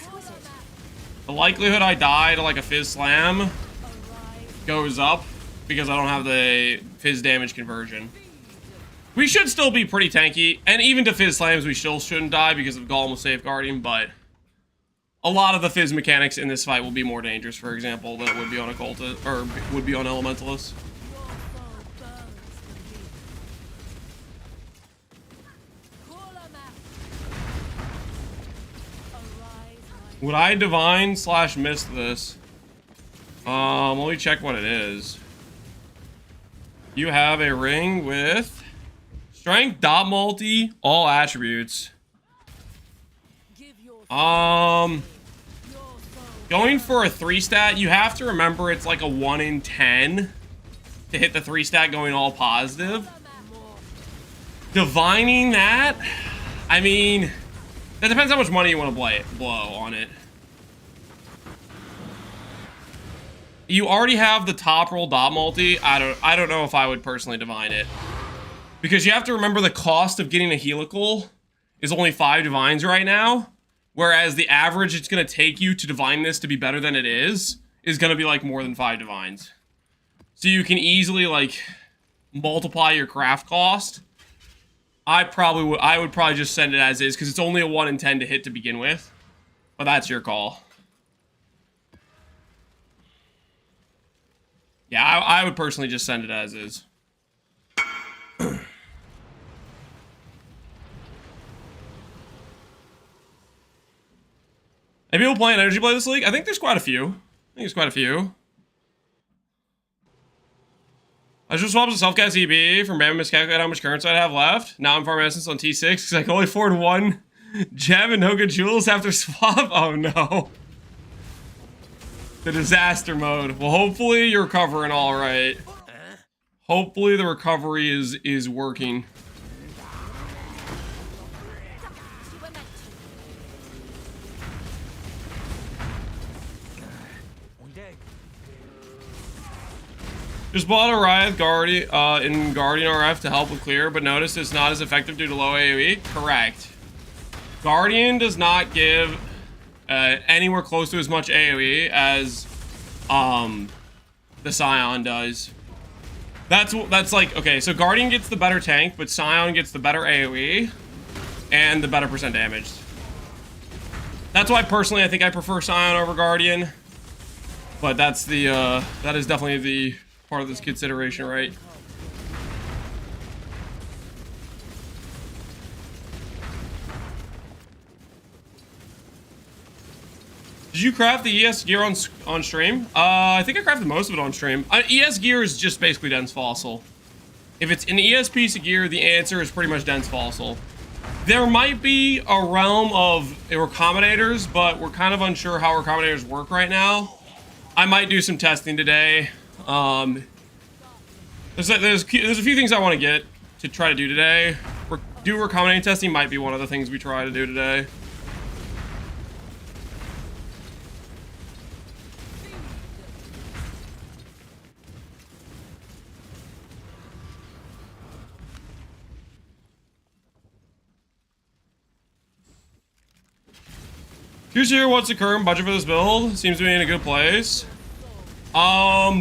The likelihood I die to like a Fizz Slam goes up because I don't have the Fizz damage conversion. We should still be pretty tanky. And even to Fizz Slams, we still shouldn't die because of Golem with Safeguarding, but a lot of the Fizz mechanics in this fight will be more dangerous, for example, than it would be on Occultist, or would be on Elementalist. Would I divine / miss this? Let me check what it is. You have a ring with strength, dot multi, all attributes. Going for a 3 stat, you have to remember it's like a 1 in 10 to hit the 3 stat going all positive. Divining that, I mean, that depends how much money you want to blow on it. You already have the top roll dot multi. I don't know if I would personally divine it. Because you have to remember the cost of getting a helical is only 5 divines right now. Whereas the average it's going to take you to divine this to be better than it is going to be like more than 5 divines. So you can easily like multiply your craft cost. I would probably just send it as is because it's only a 1 in 10 to hit to begin with. But that's your call. Yeah, I would personally just send it as is. Any people playing Energy Play this league? I think there's quite a few. I just swapped to self-cast EB from Bama miscalculated how much currency I have left. Now I'm farming Essence on T6 because I can only afford 1 gem and no good jewels after swap. Oh no. The disaster mode. Well, hopefully you're recovering all right. Hopefully the recovery is working. Just bought a Riot Guardian in Guardian RF to help with clear, but notice it's not as effective due to low AoE. Correct. Guardian does not give anywhere close to as much AoE as the Scion does. That's like, okay, so Guardian gets the better tank, but Scion gets the better AoE and the better percent damage. That's why personally I think I prefer Scion over Guardian. But that's the that is definitely the part of this consideration, right? Did you craft the ES gear on stream? I think I crafted most of it on stream. ES gear is just basically dense fossil. If it's an ES piece of gear, the answer is pretty much dense fossil. There might be a realm of recombinators, but we're kind of unsure how recombinators work right now. I might do some testing today. There's a few things I want to get to try to do today. Do recombinating testing might be one of the things we try to do today. Here's what's the current budget for this build. Seems to be in a good place.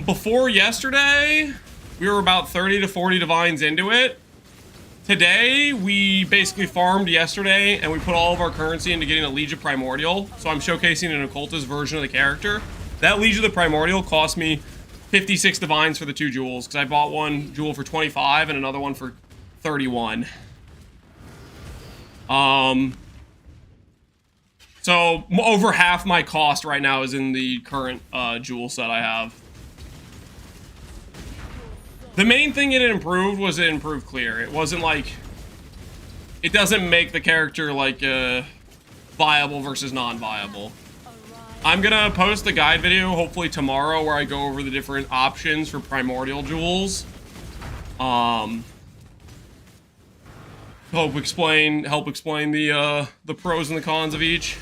Before yesterday, we were about 30 to 40 divines into it. Today, we basically farmed yesterday, and we put all of our currency into getting a Liege of Primordial. So I'm showcasing an occultist version of the character. That Liege of the Primordial cost me 56 divines for the 2 jewels, because I bought one jewel for 25 and another one for 31. So over half my cost right now is in the current jewel set I have. The main thing it improved was it improved clear. It wasn't like, it doesn't make the character like viable versus non-viable. I'm gonna post the guide video hopefully tomorrow where I go over the different options for primordial jewels. Help explain the pros and the cons of each.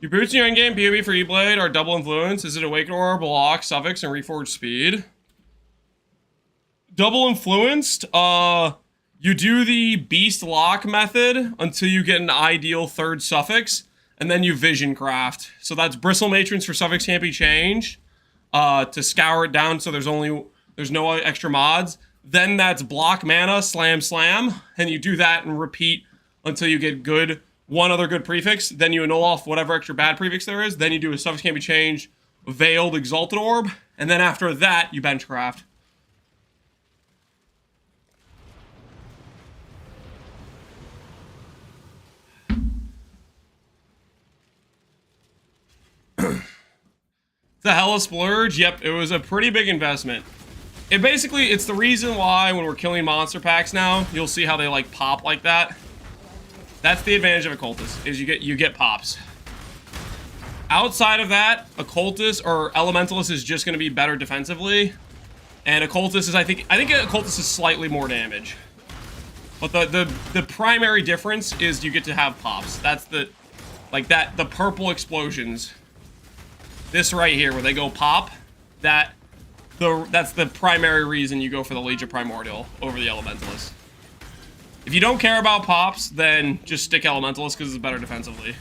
Your boots in your endgame PoE for E-Blade are double influence. Is it Awaken Orb, Block, Suffix, and Reforged Speed? Double influenced, you do the Beast Lock method until you get an ideal third suffix, and then you Vision Craft. So that's Bristle Matrons for suffix can't be changed, to scour it down so there's no extra mods. Then that's Block Mana, Slam Slam, and you do that and repeat until you get one other good prefix. Then you annul off whatever extra bad prefix there is. Then you do a suffix can't be changed, Veiled Exalted Orb, and then after that you Benchcraft. The Hella Splurge, yep, it was a pretty big investment. It's the reason why when we're killing monster packs now, you'll see how they like pop like that. That's the advantage of Occultist, is you get pops. Outside of that, Occultist or Elementalist is just going to be better defensively, and Occultist is I think Occultist is slightly more damage. But the primary difference is you get to have pops. That's the purple explosions. This right here, where they go pop, that's the primary reason you go for the Legion Primordial over the Elementalist. If you don't care about pops, then just stick Elementalist because it's better defensively.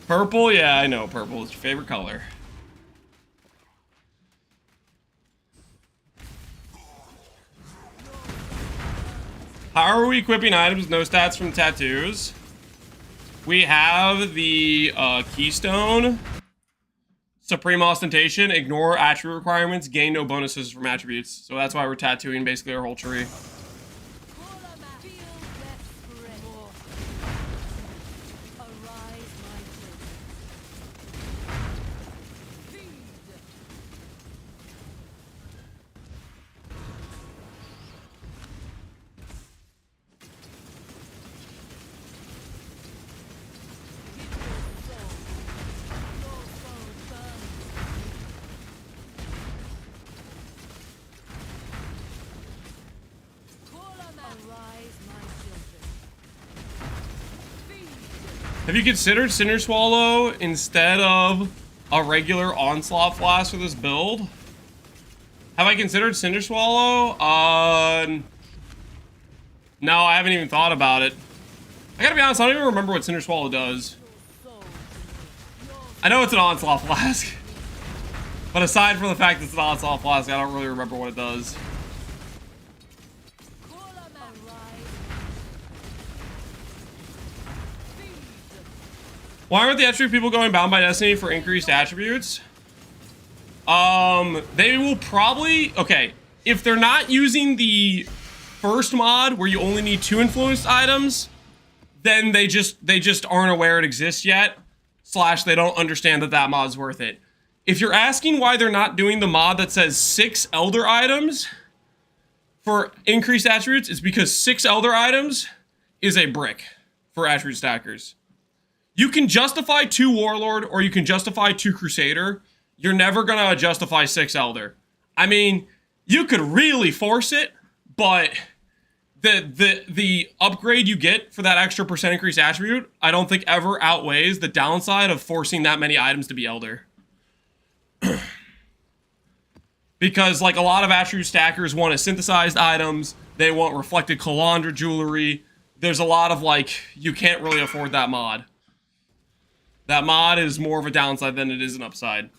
Purple? Yeah, I know. Purple is your favorite color. How are we equipping items with no stats from tattoos? We have the Keystone, Supreme Ostentation, ignore attribute requirements, gain no bonuses from attributes. So that's why we're tattooing basically our whole tree. Have you considered Cinder Swallow instead of a regular Onslaught Flask for this build? Have I considered Cinder Swallow? No, I haven't even thought about it. I gotta be honest, I don't even remember what Cinder Swallow does. I know it's an Onslaught Flask. But aside from the fact that it's an Onslaught Flask, I don't really remember what it does. Why aren't the attribute people going bound by destiny for increased attributes? They will probably... Okay, if they're not using the first mod where you only need 2 influenced items, then they just aren't aware it exists yet. / they don't understand that mod's worth it. If you're asking why they're not doing the mod that says 6 Elder items for increased attributes, it's because 6 Elder items is a brick for attribute stackers. You can justify 2 Warlord or you can justify 2 Crusader. You're never gonna justify 6 Elder. I mean, you could really force it, but the upgrade you get for that extra % increased attribute, I don't think ever outweighs the downside of forcing that many items to be Elder. Because like a lot of attribute stackers want synthesized items, they want reflected Calandra jewelry. There's a lot of like, you can't really afford that mod. That mod is more of a downside than it is an upside.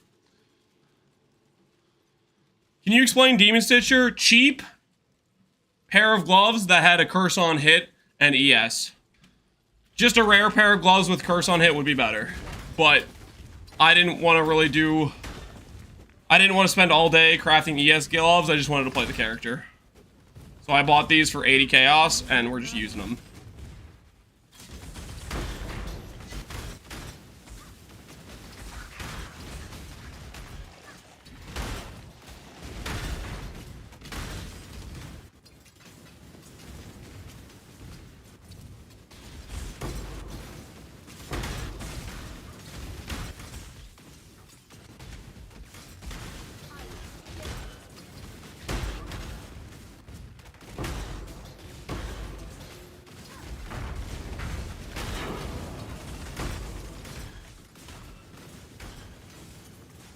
Can you explain Demon Stitcher? Cheap pair of gloves that had a curse on hit and ES. Just a rare pair of gloves with curse on hit would be better. But I didn't want to spend all day crafting ES gloves. I just wanted to play the character. So I bought these for 80 chaos and we're just using them.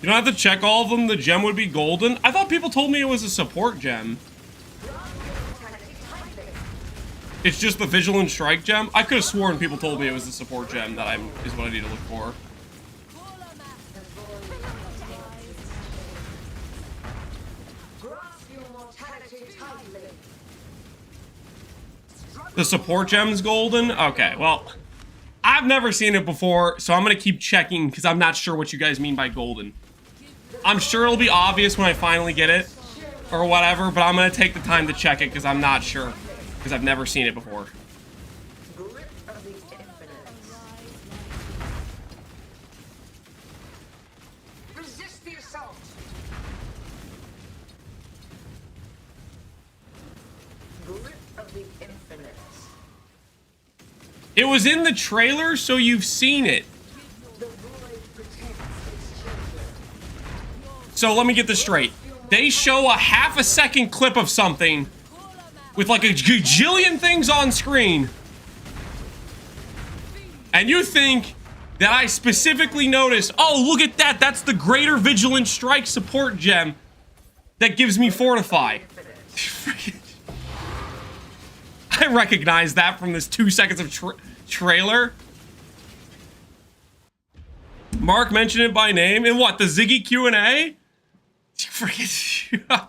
You don't have to check all of them. The gem would be golden. I thought people told me it was a support gem. It's just the Vigilant Strike gem? I could have sworn people told me it was the support gem that is what I need to look for. The support gem's golden? Okay, well, I've never seen it before, so I'm going to keep checking because I'm not sure what you guys mean by golden. I'm sure it'll be obvious when I finally get it or whatever, but I'm going to take the time to check it because I'm not sure because I've never seen it before. Resist the assault. Grip of the infinite. It was in the trailer, so you've seen it. The void protects its children. So let me get this straight. They show a half-a-second clip of something with like a gajillion things on screen. And you think that I specifically noticed, oh, look at that. That's the Greater Vigilant Strike support gem that gives me Fortify. I recognize that from this 2 seconds of trailer. Mark mentioned it by name in what, the Ziggy Q&A? Freaking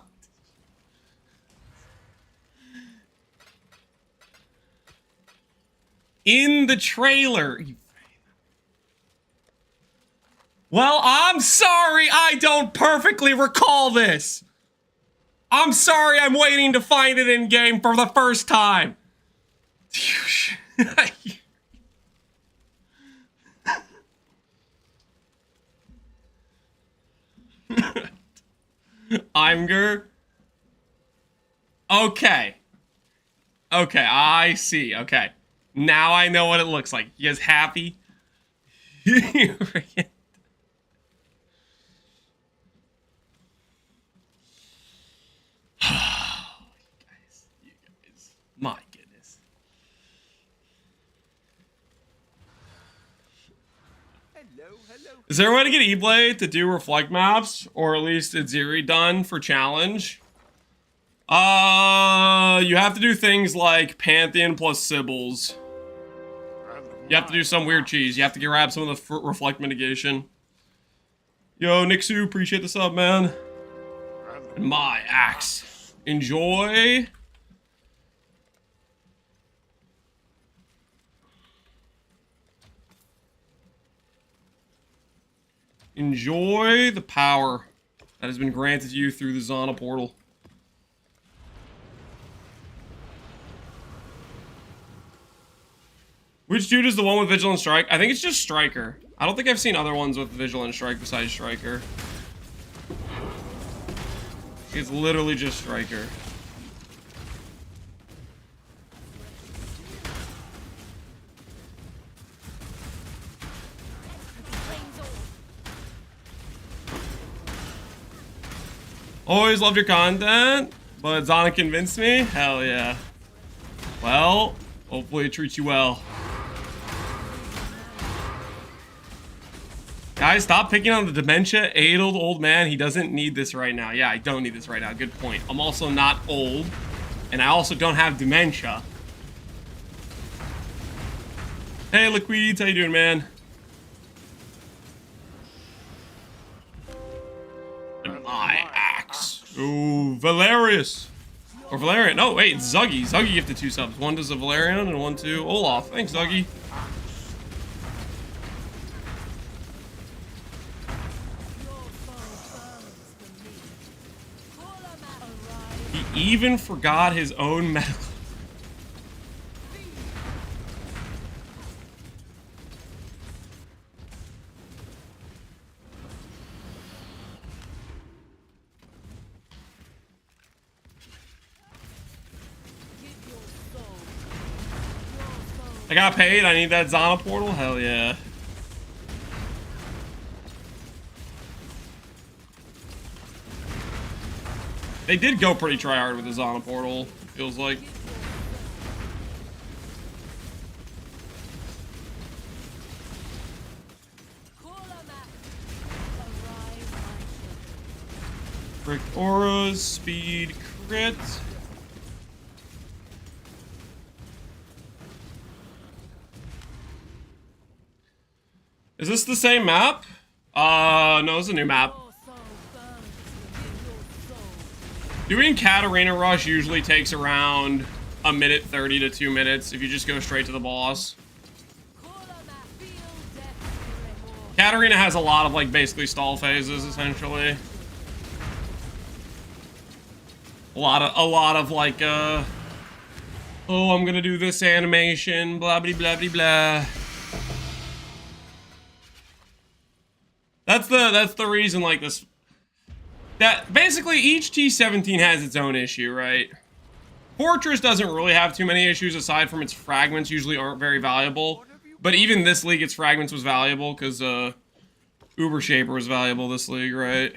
in the trailer. Well, I'm sorry I don't perfectly recall this. I'm sorry I'm waiting to find it in game for the first time. Imgur. Okay. Okay, I see. Okay. Now I know what it looks like. You guys happy? You guys. My goodness. Is there a way to get E-Blade to do reflect maps? Or at least Itziri done for challenge? You have to do things like Pantheon plus Sybils. You have to do some weird cheese. You have to grab some of the reflect mitigation. Yo, Nixu, appreciate the sub, man. And my axe. Enjoy. Enjoy the power that has been granted to you through the Zana portal. Which dude is the one with Vigilant Strike? I think it's just Striker. I don't think I've seen other ones with Vigilant Strike besides Striker. It's literally just Striker. Always loved your content, but Zana convinced me? Hell yeah. Well, hopefully it treats you well. Guys, stop picking on the dementia-addled old man. He doesn't need this right now. Yeah, I don't need this right now. Good point. I'm also not old, and I also don't have dementia. Hey, Liquids, how you doing, man? And my axe. Ooh, Valerius. Or Valerian. No, wait, it's Zuggy. Zuggy gifted 2 subs. One to Valerian and one to Olaf. Thanks, Zuggy. He even forgot his own medical. I got paid. I need that Zana portal. Hell yeah. They did go pretty tryhard with the Zana portal, it feels like. Perfect auras, speed, crit. Is this the same map? No, it's a new map. Your soul burns within your soul. Doing Katarina Rush usually takes around 1:30 to 2 minutes if you just go straight to the boss. Katarina has a lot of, like, basically stall phases, essentially. A lot of like, oh, I'm gonna do this animation, blah, blah, blah, blah, blah. That's the reason, like, this... That, basically, each T-17 has its own issue, right? Fortress doesn't really have too many issues, aside from its fragments usually aren't very valuable. But even this league, its fragments was valuable, because, Uber Shaper was valuable this league, right?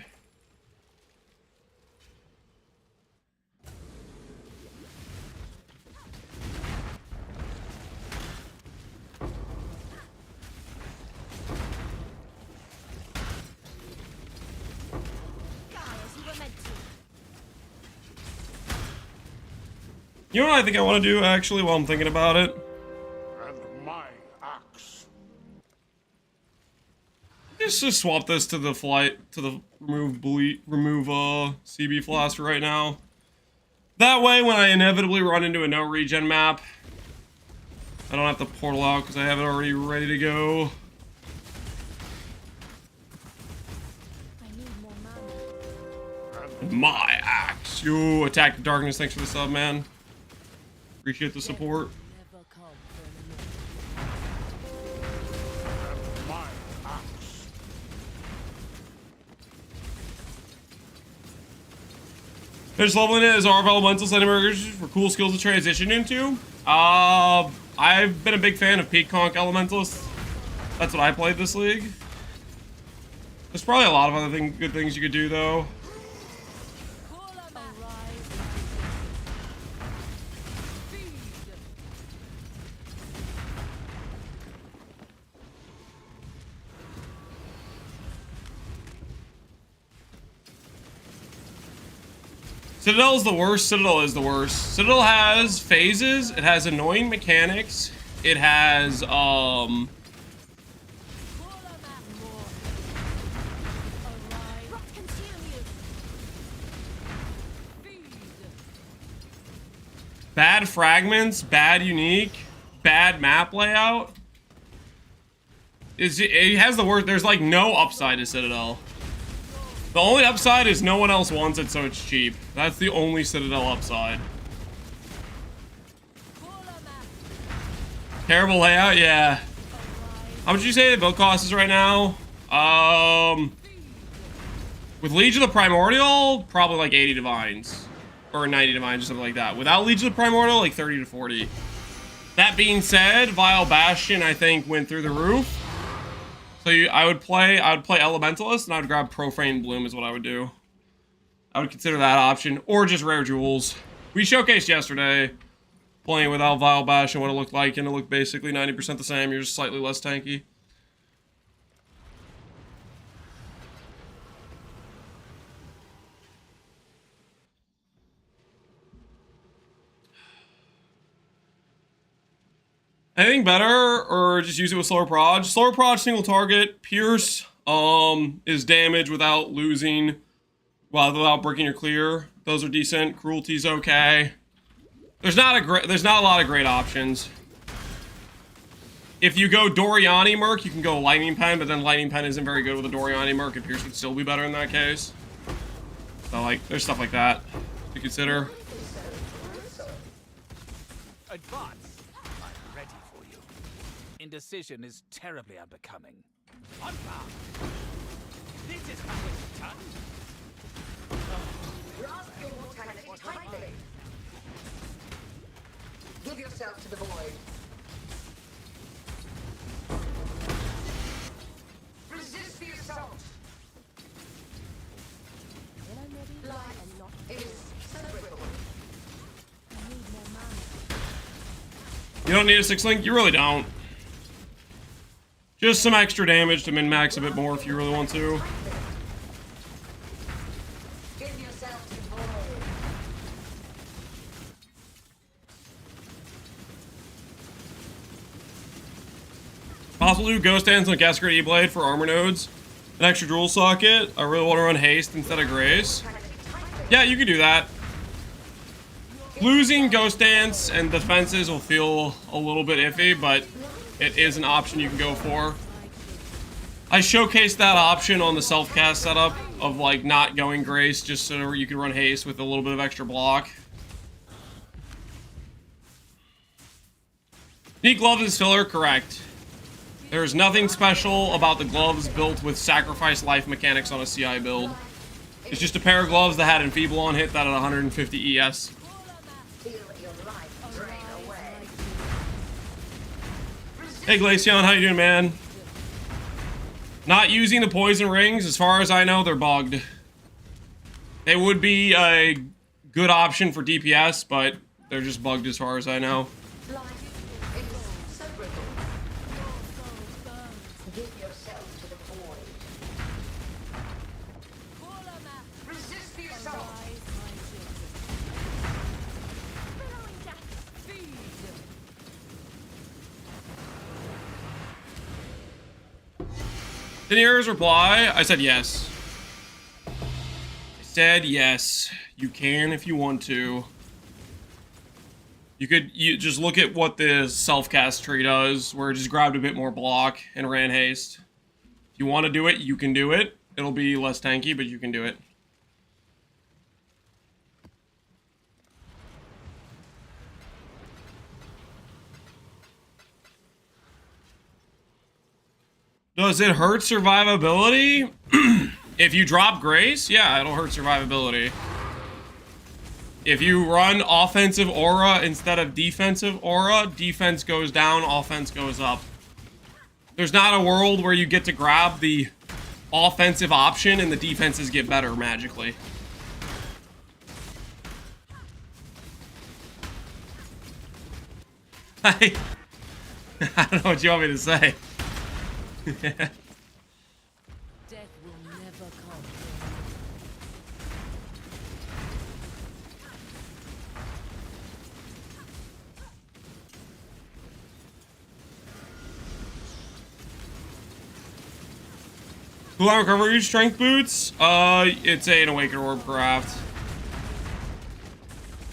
You know what I think I want to do, actually, while I'm thinking about it? And my axe. Just swap this to the remove CB flask right now. That way, when I inevitably run into a no regen map, I don't have to portal out because I have it already ready to go. I need more mana. My axe. You attack the darkness. Thanks for the sub, man. Appreciate the support. Never come for an My axe. Fish leveling it as RF Elemental setting burgers for cool skills to transition into. I've been a big fan of Pconc Elementalist. That's what I played this league. There's probably a lot of other good things you could do, though. Citadel is the worst. Citadel is the worst. Citadel has phases. It has annoying mechanics. It has, bad fragments, bad unique, bad map layout. It has the worst. There's like no upside to Citadel. The only upside is no one else wants it, so it's cheap. That's the only Citadel upside. Terrible layout, yeah. How much would you say the build cost is right now? With Legion of the Primordial, probably like 80 divines. Or 90 divines or something like that. Without Legion of the Primordial, like 30 to 40. That being said, Vile Bastion, I think, went through the roof. So I would play Elementalist, and I would grab Profane Bloom is what I would do. I would consider that option. Or just Rare Jewels. We showcased yesterday playing without Vile Bastion what it looked like, and it looked basically 90% the same. You're just slightly less tanky. Anything better, or just use it with slower proj? Slower proj, single target. Pierce is damage without losing, without breaking your clear. Those are decent. Cruelty's okay. There's not a lot of great options. If you go Doriani Merc, you can go Lightning Pen, but then Lightning Pen isn't very good with a Doriani Merc, and Pierce would still be better in that case. So, like, there's stuff like that to consider. Advance. I'm ready for you. Indecision is terribly unbecoming. On guard. This is how it's done. Grasp your mortality tightly. Give yourself to the void. Resist the assault. Life is celebrable. I need more mana. You don't need a 6-link? You really don't. Just some extra damage to min-max a bit more if you really want to. Give yourself Possible to do ghost hands on Cascade E-Blade for armor nodes. An extra dual socket. I really want to run haste instead of grace. Yeah, you could do that. Losing ghost dance and defenses will feel a little bit iffy, but it is an option you can go for. I showcased that option on the self-cast setup of like not going grace just so you can run haste with a little bit of extra block. Need gloves as filler, correct. There's nothing special about the gloves built with sacrifice life mechanics on a CI build. It's just a pair of gloves that had Enfeeble on hit that at 150 ES. Feel your life drain away. Hey Glaceon, how you doing, man? Not using the poison rings, as far as I know, they're bugged. They would be a good option for DPS, but they're just bugged as far as I know. Life is so brittle. Give yourself to the void. Resist the assault. Didn't hear his reply. I said yes. I said yes. You can if you want to. You just look at what the self-cast tree does, where it just grabbed a bit more block and ran haste. If you want to do it, you can do it. It'll be less tanky, but you can do it. Does it hurt survivability? If you drop Grace, yeah, it'll hurt survivability. If you run offensive aura instead of defensive aura, defense goes down, offense goes up. There's not a world where you get to grab the offensive option and the defenses get better magically. I don't know what you want me to say. Death will never come. Cooldown recovery strength boots? It's an Awakened Orb craft.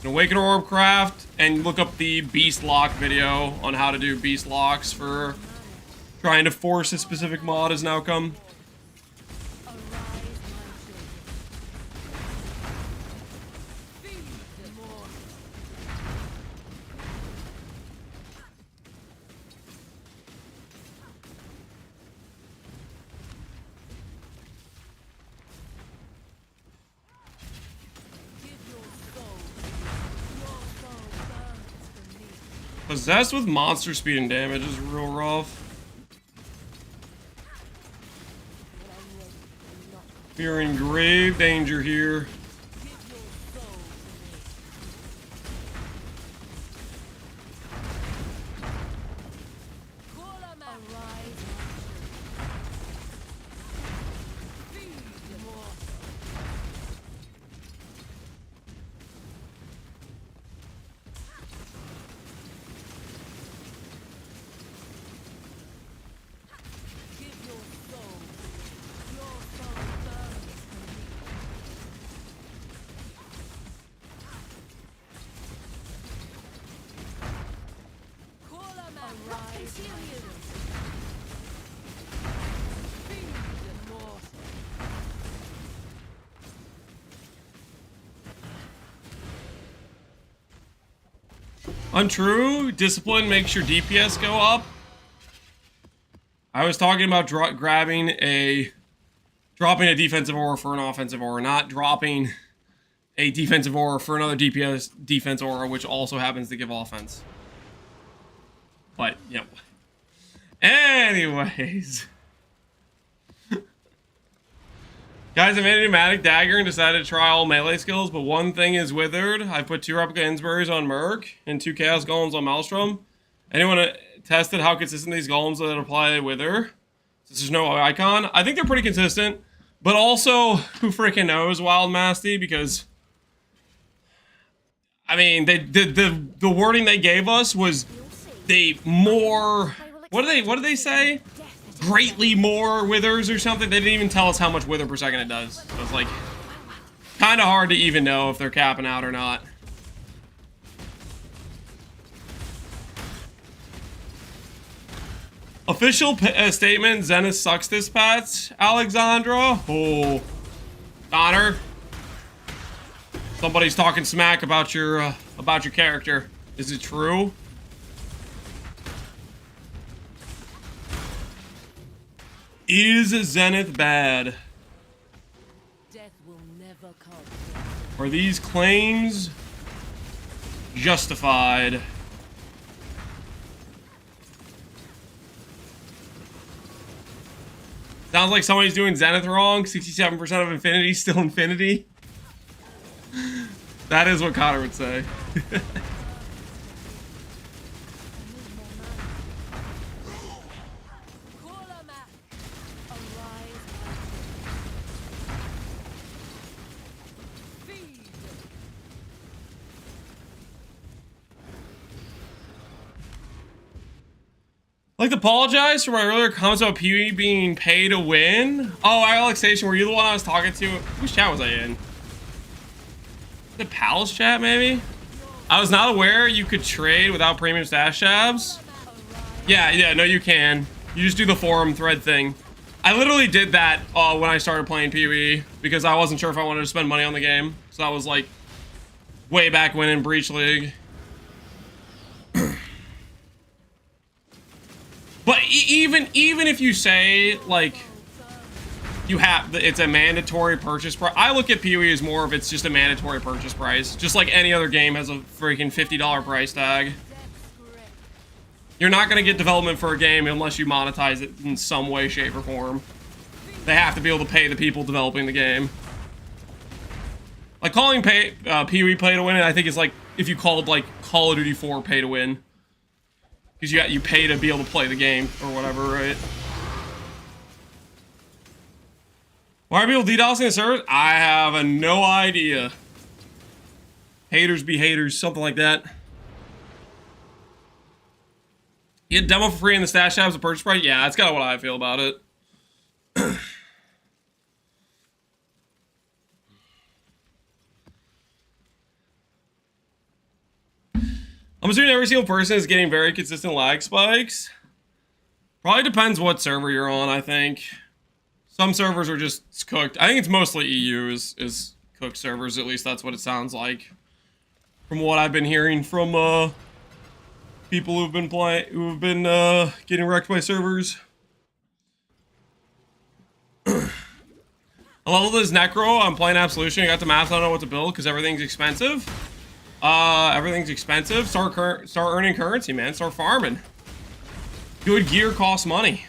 An Awakened Orb craft, and look up the Beast Lock video on how to do Beast Locks for trying to force a specific mod as an outcome. Possessed with monster speed and damage is real rough. You're in grave danger here. Untrue, discipline makes your DPS go up. I was talking about dropping a defensive aura for an offensive aura, not dropping a defensive aura for another DPS defense aura, which also happens to give offense. But, yep. Anyways. Guys, I made a pneumatic dagger and decided to try all melee skills, but one thing is withered. I put 2 replica Innsbury's on Merc and 2 Chaos Golems on Maelstrom. Anyone tested how consistent these golems that apply wither? Since there's no icon. I think they're pretty consistent, but also, who freaking knows, Wild Masty, because I mean, the wording they gave us was the more What do they say? Death at Greatly more withers or something. They didn't even tell us how much wither per second it does. So it's like kind of hard to even know if they're capping out or not. Official statement: Zenith sucks this patch. Alexandra. Oh, Connor. Somebody's talking smack about your character. Is it true? Is Zenith bad? Death will never come. Are these claims justified? Sounds like somebody's doing Zenith wrong. 67% of Infinity still Infinity. That is what Connor would say. I'd like to apologize for my earlier comments about Pee-wee being pay to win. Oh, Alex Station, were you the one I was talking to? Whose chat was I in? The Palace chat, maybe? I was not aware you could trade without premium stash tabs. Yeah, no, you can. You just do the forum thread thing. I literally did that when I started playing Pee-wee because I wasn't sure if I wanted to spend money on the game. So that was like way back when in Breach League. But even if you say like you have it's a mandatory purchase price, I look at PoE as more of it's just a mandatory purchase price, just like any other game has a freaking $50 price tag. You're not gonna get development for a game unless you monetize it in some way, shape, or form. They have to be able to pay the people developing the game. Like calling PoE pay to win, I think is like if you called like Call of Duty 4 pay to win. Because you pay to be able to play the game or whatever, right? Why are people DDoSing the servers? I have no idea. Haters be haters, something like that. You get demo for free in the stash tabs, a purchase price? Yeah, that's kind of what I feel about it. I'm assuming every single person is getting very consistent lag spikes. Probably depends what server you're on, I think. Some servers are just cooked. I think it's mostly EU is cooked servers, at least that's what it sounds like. From what I've been hearing from people who've been getting wrecked by servers. I leveled this Necro, I'm playing Absolution, I got the math, I don't know what to build because everything's expensive. Everything's expensive. Start earning currency, man. Start farming. Good gear costs money.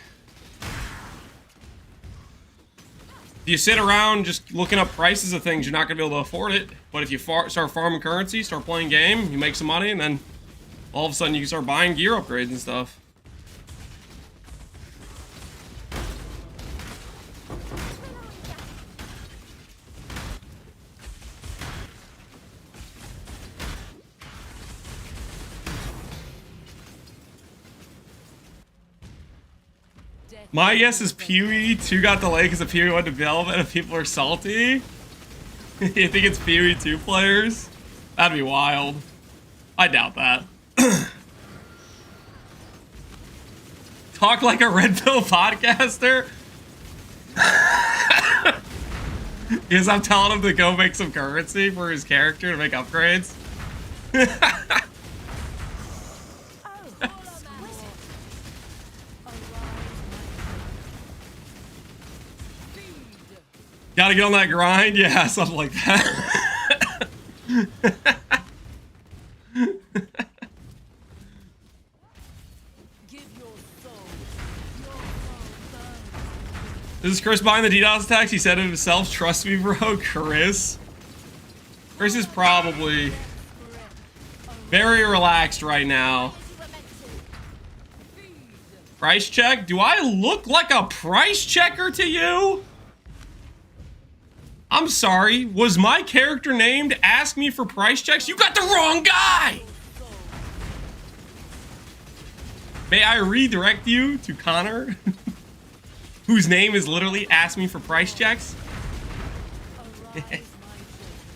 If you sit around just looking up prices of things, you're not gonna be able to afford it. But if you start farming currency, start playing game, you make some money, and then all of a sudden you can start buying gear upgrades and stuff. My guess is Pee-wee 2 got delayed because the Pee-wee went to development and people are salty. You think it's Pee-wee 2 players? That'd be wild. I doubt that. Talk like a red pill podcaster? Because I'm telling him to go make some currency for his character to make upgrades. Gotta get on that grind? Yeah, something like that. This is Chris buying the DDoS attacks. He said it himself. Trust me, bro. Chris is probably very relaxed right now. Price check? Do I look like a price checker to you? I'm sorry, was my character named Ask Me for Price Checks? You got the wrong guy! May I redirect you to Connor, whose name is literally ask me for price checks?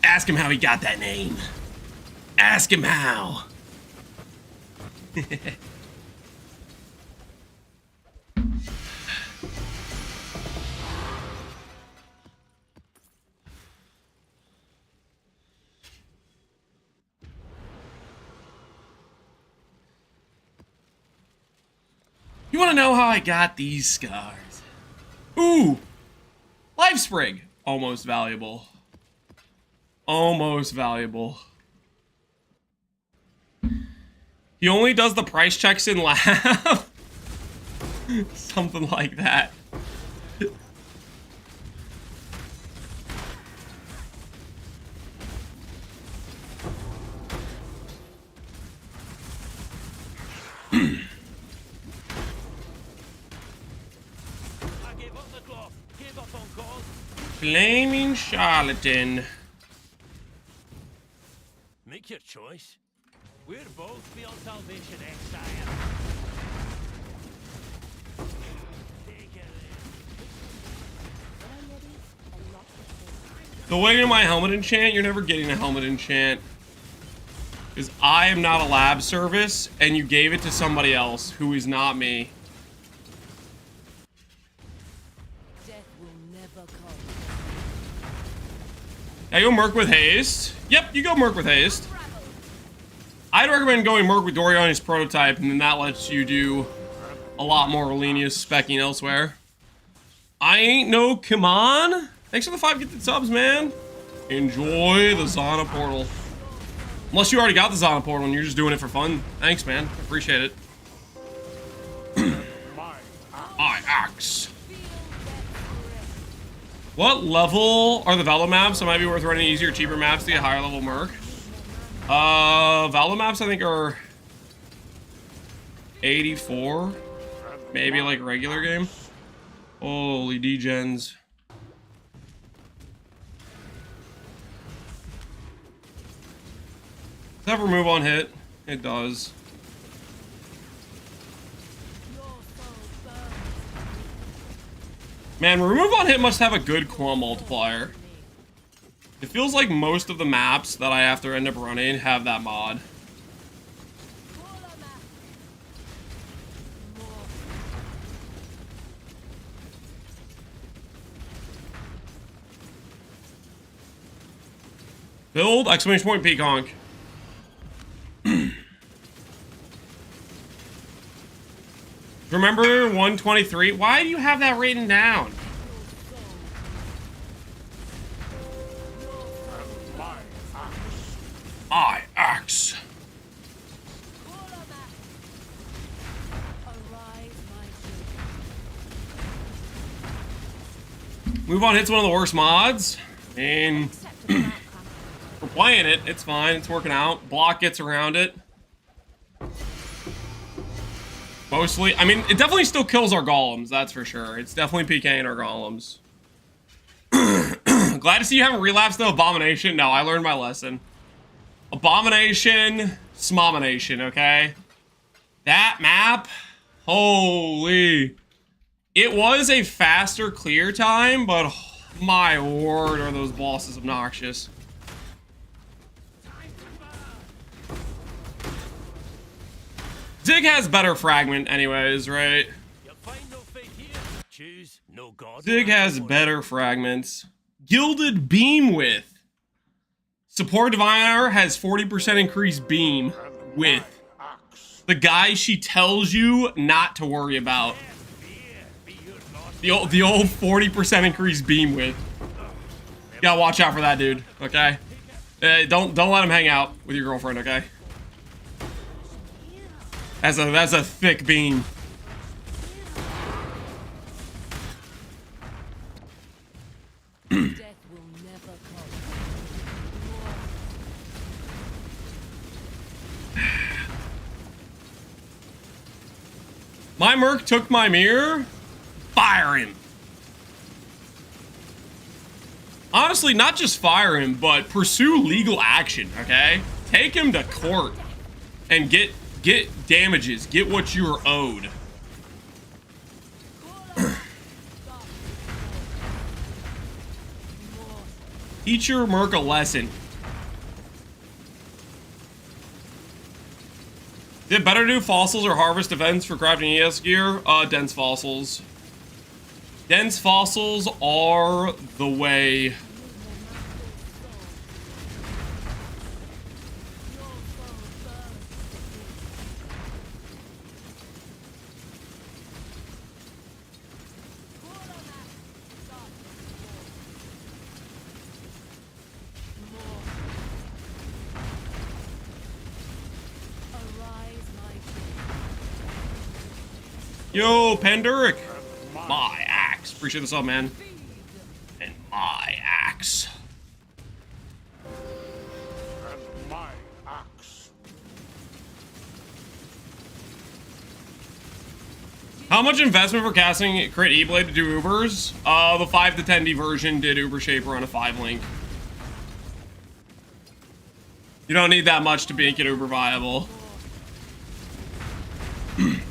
Ask him how he got that name. Ask him how. You want to know how I got these scars? Ooh! Life Sprig! Almost valuable. Almost valuable. He only does the price checks in lab? Something like that. Flaming charlatan. Make your choice. We're both beyond salvation, Exile. Take it in. The way to my helmet enchant, you're never getting a helmet enchant. Because I am not a lab service, and you gave it to somebody else who is not me. Death will never come. Now you go Merc with haste. Yep, you go Merc with haste. I'd recommend going Merc with Doriani's prototype, and then that lets you do a lot more lenient specking elsewhere. I ain't no come on. Thanks for the 5 gifted subs, man. Enjoy the Zana portal. Unless you already got the Zana portal and you're just doing it for fun. Thanks, man. Appreciate it. I axe. What level are the Valdo maps? It might be worth running easier, cheaper maps to get higher level Merc. Valdo maps I think are 84. Maybe like regular game. Holy degens. Does that remove on hit? It does. Man, remove on hit must have a good quam multiplier. It feels like most of the maps that I have to end up running have that mod. Build! Exclamation point Pconc. Remember 123? Why do you have that written down? I axe. Move on hits one of the worst mods. And we're playing it. It's fine. It's working out. Block gets around it. Mostly. I mean, it definitely still kills our golems. That's for sure. It's definitely PKing our golems. Glad to see you haven't relapsed the Abomination. No, I learned my lesson. Abomination, Smomination, okay? That map, holy. It was a faster clear time, but oh, my word, are those bosses obnoxious. Zig has better fragment anyways, right? Zig has better fragments. Gilded Beam Width. Support Diviner has 40% increased beam width. The guy she tells you not to worry about. The old 40% increased beam width. You gotta watch out for that dude, okay? Don't let him hang out with your girlfriend, okay? That's a thick beam. My Merc took my mirror. Fire him. Honestly, not just fire him, but pursue legal action, okay? Take him to court and get Get damages. Get what you're owed. Teach your merc a lesson. Is it better to do fossils or harvest events for crafting ES gear? Dense fossils. Dense fossils are the way. Yo, Panduric! My axe. Appreciate this up, man. And my axe. And my axe. How much investment for casting crit E-Blade to do Ubers? The 5 to 10D version did Uber Shaper on a 5 link. You don't need that much to make it Uber viable.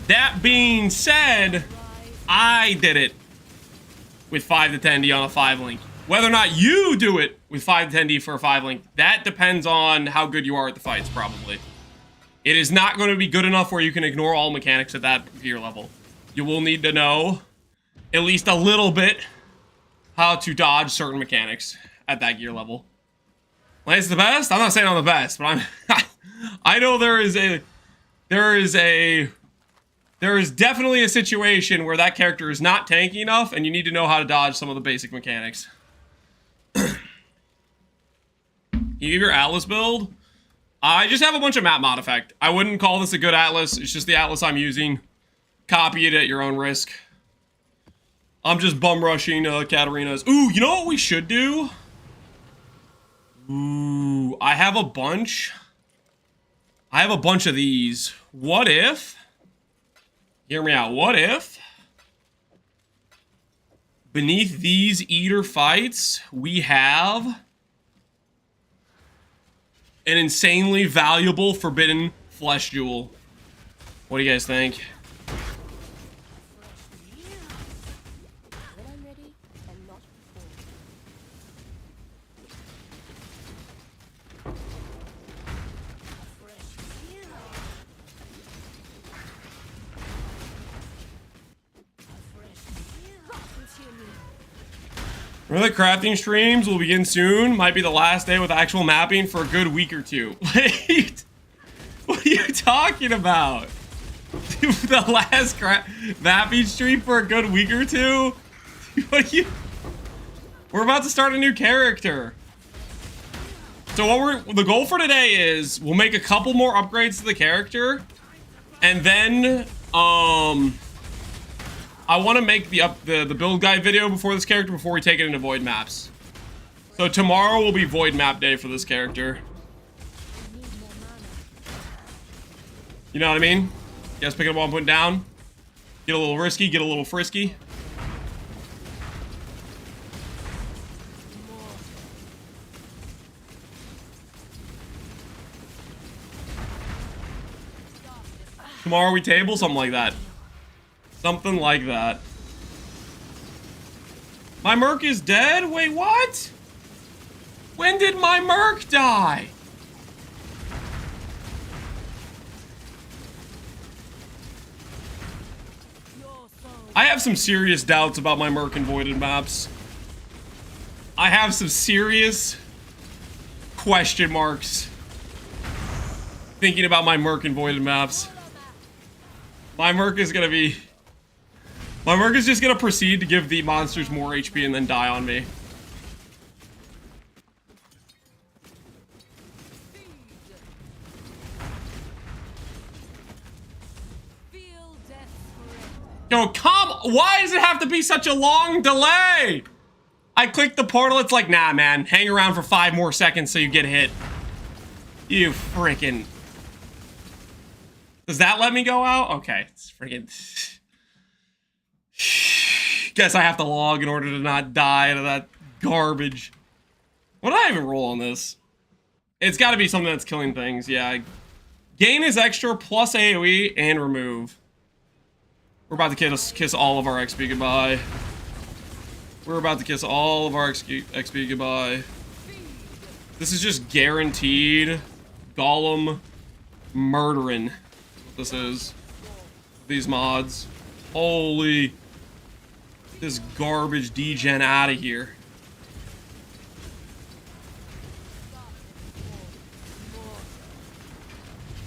That being said, I did it with 5 to 10D on a 5 link. Whether or not you do it with 5 to 10D for a 5 link, that depends on how good you are at the fights, probably. It is not going to be good enough where you can ignore all mechanics at that gear level. You will need to know at least a little bit how to dodge certain mechanics at that gear level. Lance the best? I'm not saying I'm the best, but I know there is definitely a situation where that character is not tanky enough and you need to know how to dodge some of the basic mechanics. You give your Atlas build? I just have a bunch of map mod effect. I wouldn't call this a good Atlas. It's just the Atlas I'm using. Copy it at your own risk. I'm just bum rushing Katarina's. Ooh, you know what we should do? Ooh, I have a bunch. I have a bunch of these. What if? Hear me out. What if beneath these eater fights, we have an insanely valuable forbidden flesh jewel? What do you guys think? When I'm ready, and not before. Remember the crafting streams will begin soon. Might be the last day with actual mapping for a good week or two. Wait, what are you talking about? The last mapping stream for a good week or two? What are you? We're about to start a new character. So the goal for today is we'll make a couple more upgrades to the character, and then I want to make the build guide video before this character before we take it into void maps. So tomorrow will be void map day for this character. You know what I mean? You guys picking up what I'm putting down? Get a little risky, get a little frisky. Tomorrow we table, something like that. Something like that. My merc is dead? Wait, what? When did my merc die? I have some serious doubts about my merc in voided maps. I have some serious question marks thinking about my merc in voided maps. My merc is gonna be... My merc is just gonna proceed to give the monsters more HP and then die on me. Yo, why does it have to be such a long delay? I click the portal, it's like, nah, man. Hang around for 5 more seconds so you get hit. You freaking... Does that let me go out? Okay, it's freaking... Guess I have to log in order to not die to that garbage. What did I even roll on this? It's got to be something that's killing things. Yeah, Gain is extra plus AoE and remove. We're about to kiss all of our XP goodbye. We're about to kiss all of our XP goodbye. This is just guaranteed golem murdering. What this is. These mods. Holy. This garbage degen out of here.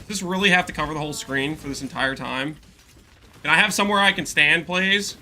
Does this really have to cover the whole screen for this entire time? Can I have somewhere I can stand, please?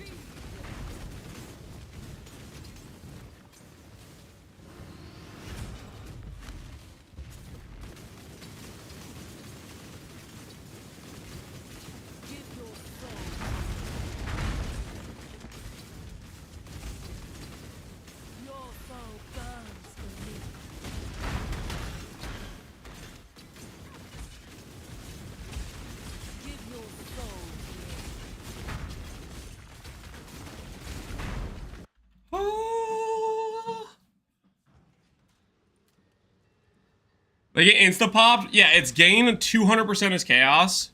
They get insta-popped? Yeah, it's gain 200% as chaos.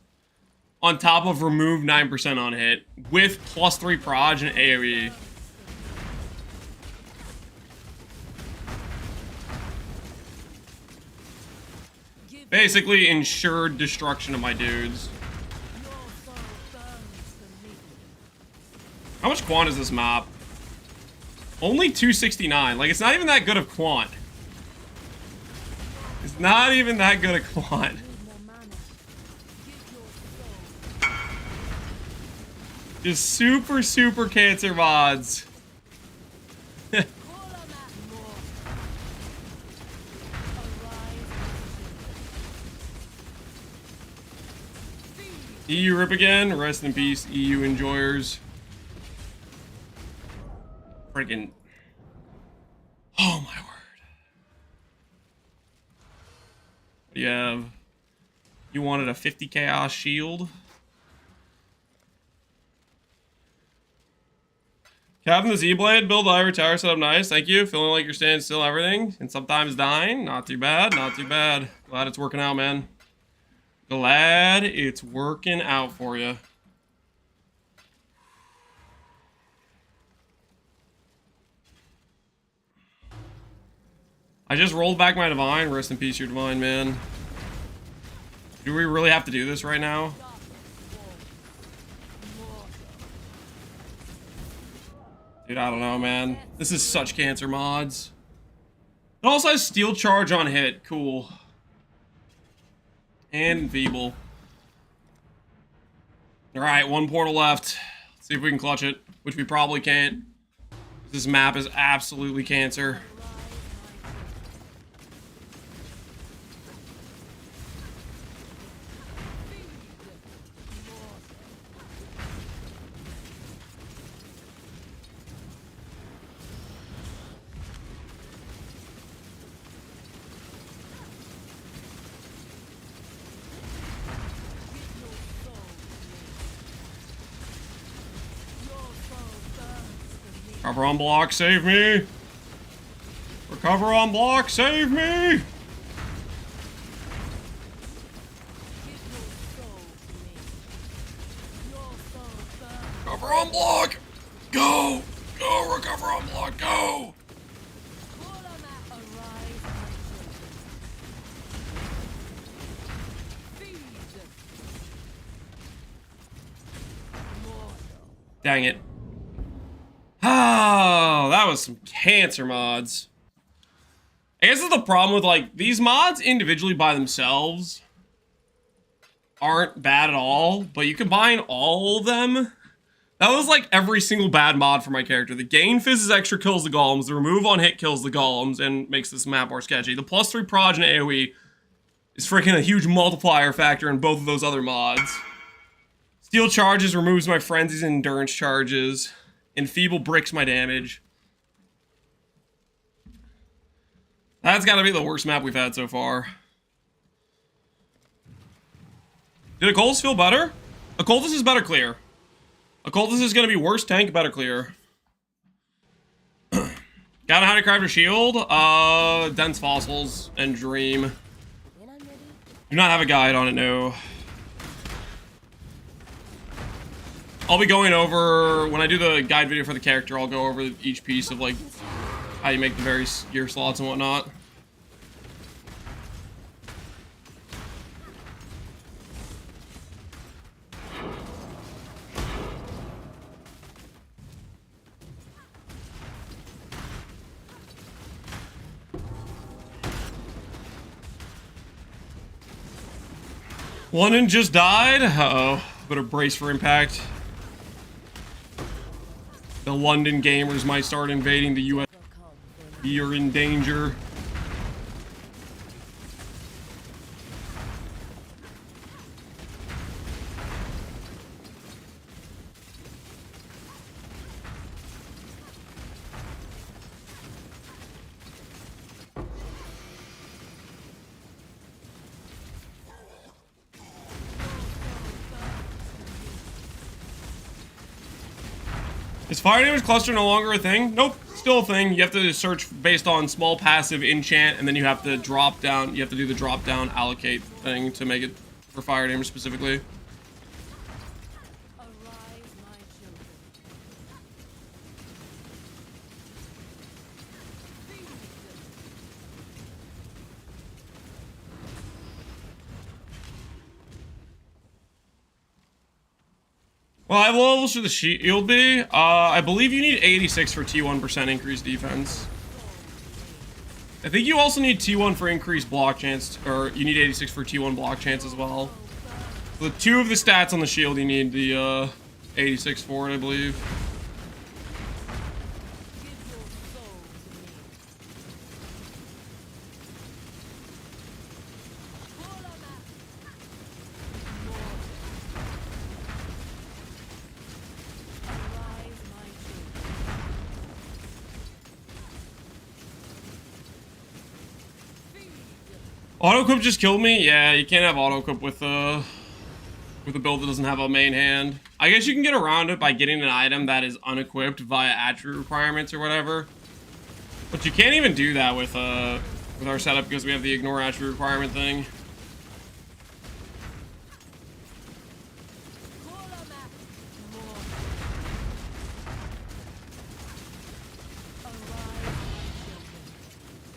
On top of remove 9% on hit. With +3 proj and AoE. Basically ensured destruction of my dudes. How much quant is this map? Only 269. Like, it's not even that good of quant. It's not even that good of quant. Just super, super cancer mods. EU rip again. Rest in peace, EU enjoyers. Freaking. Oh my word. What do you have? You wanted a 50 chaos shield? Captain the Z-Blade, build Ivory Tower setup nice, thank you. Feeling like you're standing still everything, and sometimes dying. Not too bad, not too bad. Glad it's working out, man. Glad it's working out for you. I just rolled back my Divine. Rest in peace, your Divine, man. Do we really have to do this right now? Dude, I don't know, man. This is such cancer mods. It also has Steel Charge on hit. Cool. And Enfeeble. Alright, one portal left. Let's see if we can clutch it. Which we probably can't. This map is absolutely cancer. Recover on block, save me! Recover on block, save me! Recover on block! Go! Go, recover on block, go! Dang it. Oh, that was some cancer mods. I guess that's the problem with, like, these mods individually by themselves aren't bad at all, but you combine all of them. That was, like, every single bad mod for my character. The gain fizzes extra kills the golems, the remove on hit kills the golems, and makes this map more sketchy. The +3 proj and AoE is freaking a huge multiplier factor in both of those other mods. Steel charges removes my frenzies and endurance charges. Enfeeble bricks my damage. That's gotta be the worst map we've had so far. Did Occultist feel better? Occultist is better clear. Occultist is gonna be worse tank, better clear. Gotta how to craft a shield? Dense fossils and dream. Do not have a guide on it, no. I'll be going over, when I do the guide video for the character, I'll go over each piece of, like, how you make the various gear slots and whatnot. London just died? Uh-oh. Better brace for impact. The London gamers might start invading the US. You're in danger. Is fire damage cluster no longer a thing? Nope, still a thing. You have to search based on small passive enchant, and then you have to drop down. You have to do the drop down allocate thing to make it for fire damage specifically. Well, I have levels should the shield be. I believe you need 86 for T1% increased defense. I think you also need T1 for increased block chance, or you need 86 for T1 block chance as well. The two of the stats on the shield you need the 86 for it, I believe. Auto-equip just killed me? Yeah, you can't have auto-equip with a build that doesn't have a main hand. I guess you can get around it by getting an item that is unequipped via attribute requirements or whatever. But you can't even do that with our setup because we have the ignore attribute requirement thing.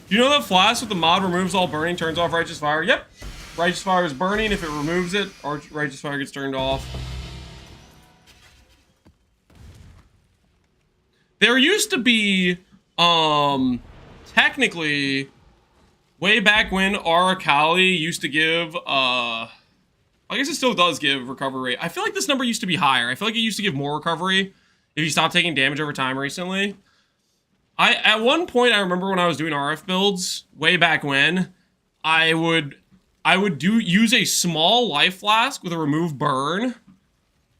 Do you know that flask with the mod removes all burning, turns off righteous fire? Yep. Righteous fire is burning. If it removes it, or righteous fire gets turned off. There used to be, technically, way back when Aracali used to give, I guess it still does give recovery rate. I feel like this number used to be higher. I feel like it used to give more recovery if you stop taking damage over time recently. At one point, I remember when I was doing RF builds, way back when, I would use a small life flask with a remove burn,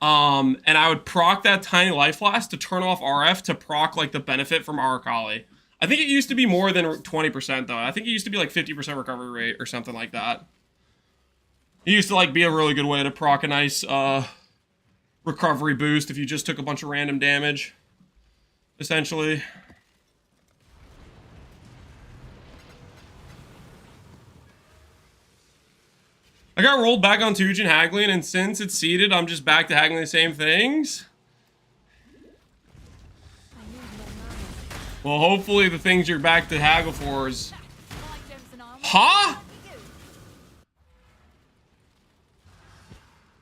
and I would proc that tiny life flask to turn off RF to proc, like, the benefit from Aracali. I think it used to be more than 20%, though. I think it used to be, like, 50% recovery rate or something like that. It used to, like, be a really good way to proc a nice, recovery boost if you just took a bunch of random damage, essentially. I got rolled back on Tujin haggling, and since it's seeded, I'm just back to haggling the same things. Well, hopefully the things you're back to haggle for is... Huh?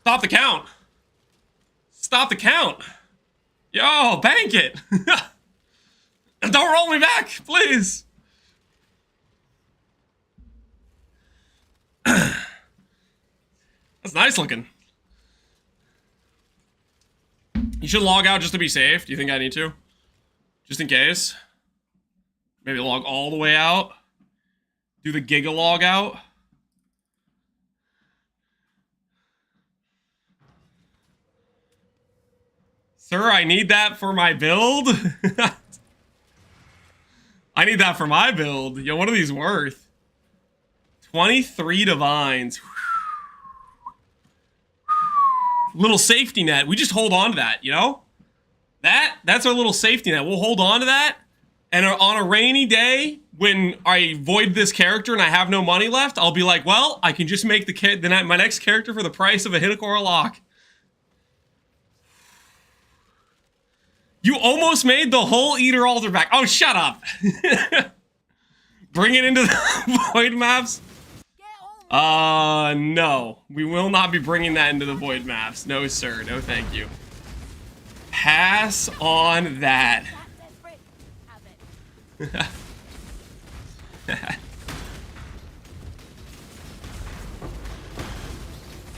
Stop the count. Stop the count. Yo, bank it. Don't roll me back, please. That's nice looking. You should log out just to be safe. Do you think I need to? Just in case. Maybe log all the way out. Do the giga log out. Sir, I need that for my build. I need that for my build. Yo, what are these worth? 23 divines. Little safety net. We just hold on to that, you know? That's our little safety net. We'll hold on to that. And on a rainy day, when I void this character and I have no money left, I'll be like, well, I can just make my next character for the price of a Hinokora lock. You almost made the whole Eater altar back. Oh, shut up. Bring it into the void maps. No. We will not be bringing that into the void maps. No, sir. No, thank you. Pass on that. Is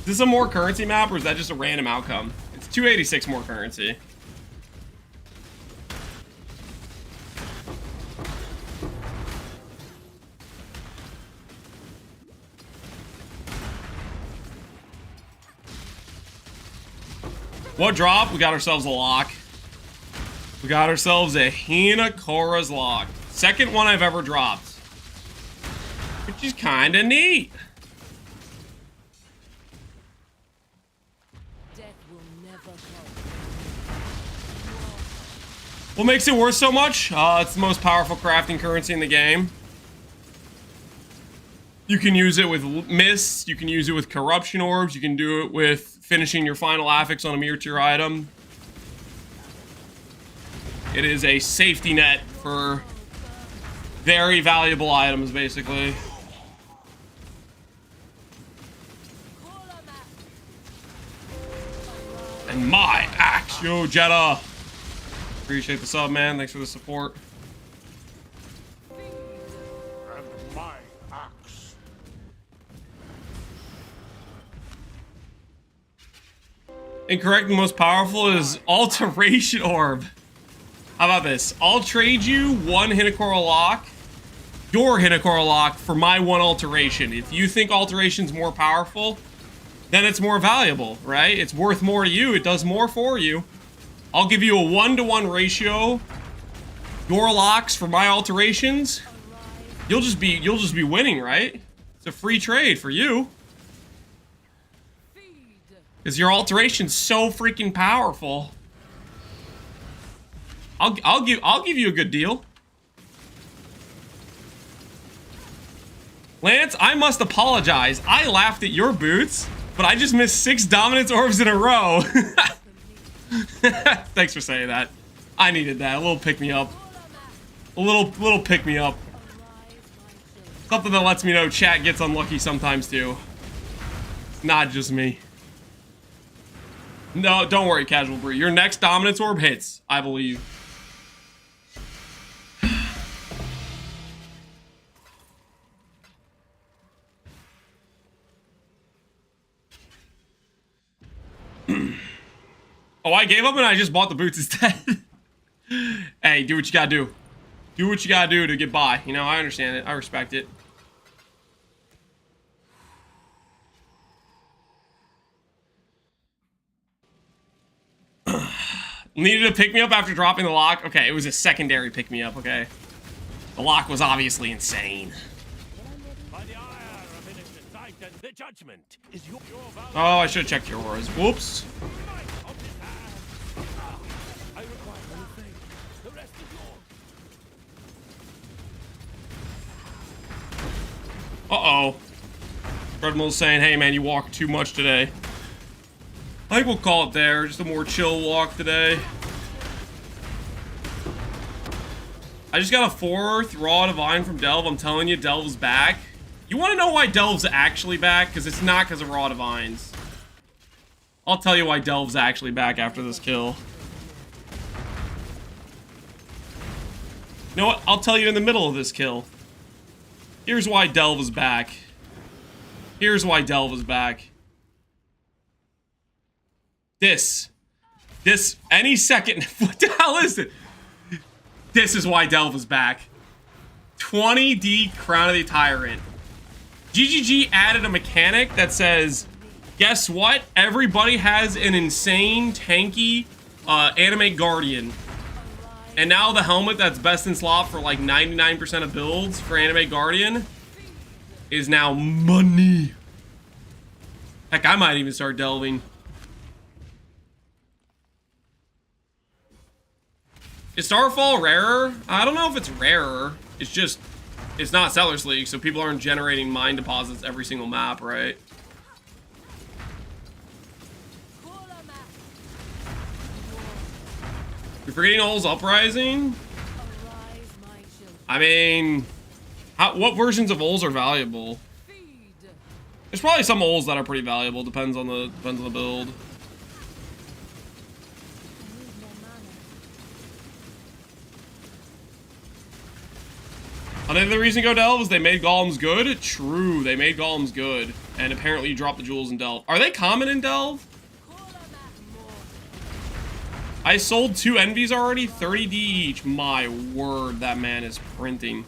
this a more currency map, or is that just a random outcome? It's 286 more currency. What drop? We got ourselves a lock. We got ourselves a Hinokora's lock. Second one I've ever dropped. Which is kinda neat. Death will never come. What makes it worth so much? It's the most powerful crafting currency in the game. You can use it with mists, you can use it with corruption orbs, you can do it with finishing your final affix on a mirror tier item. It is a safety net for very valuable items, basically. And my axe, yo, Jetta. Appreciate the sub, man. Thanks for the support. And my axe. Incorrect, the most powerful is Alteration Orb. How about this? I'll trade you one Hinokora lock, your Hinokora lock, for my one alteration. If you think alteration's more powerful, then it's more valuable, right? It's worth more to you. It does more for you. I'll give you a 1-to-1 ratio. Your locks for my alterations. You'll just be winning, right? It's a free trade for you. Because your alteration's so freaking powerful. I'll give you a good deal. Lance, I must apologize. I laughed at your boots, but I just missed 6 dominance orbs in a row. Thanks for saying that. I needed that. A little pick me up. A little pick me up. Something that lets me know chat gets unlucky sometimes too. Not just me. No, don't worry, Casual Bree. Your next dominance orb hits, I believe. Oh, I gave up and I just bought the boots instead. Hey, do what you gotta do. Do what you gotta do to get by. You know, I understand it. I respect it. Needed a pick-me-up after dropping the lock? Okay, it was a secondary pick-me-up, okay? The lock was obviously insane. By the ire of innocent sight and the judgment is your valor. Oh, I should have checked your auras. Whoops. I require no thing. The rest is yours. Uh-oh. Treadmill's saying, hey man, you walked too much today. I think we'll call it there. Just a more chill walk today. I just got a 4th Raw Divine from Delve. I'm telling you, Delve's back. You want to know why Delve's actually back? Because it's not because of Raw Divines. I'll tell you why Delve's actually back after this kill. You know what? I'll tell you in the middle of this kill. Here's why Delve is back. Here's why Delve is back. This, any second, what the hell is it? This is why Delve is back. 20D Crown of the Tyrant. GGG added a mechanic that says, guess what? Everybody has an insane, tanky, Animate Guardian. And now the helmet that's best in slot for like 99% of builds for Animate Guardian is now money. Heck, I might even start delving. Is Starfall rarer? I don't know if it's rarer. It's just, it's not Sellers League, so people aren't generating mine deposits every single map, right? You're forgetting Ols Uprising? I mean, what versions of Ols are valuable? There's probably some Ols that are pretty valuable. Depends on the build. Another reason to go Delve is they made Golems good. True, they made Golems good. And apparently you drop the jewels in Delve. Are they common in Delve? I sold 2 Envies already, 30D each. My word, that man is printing.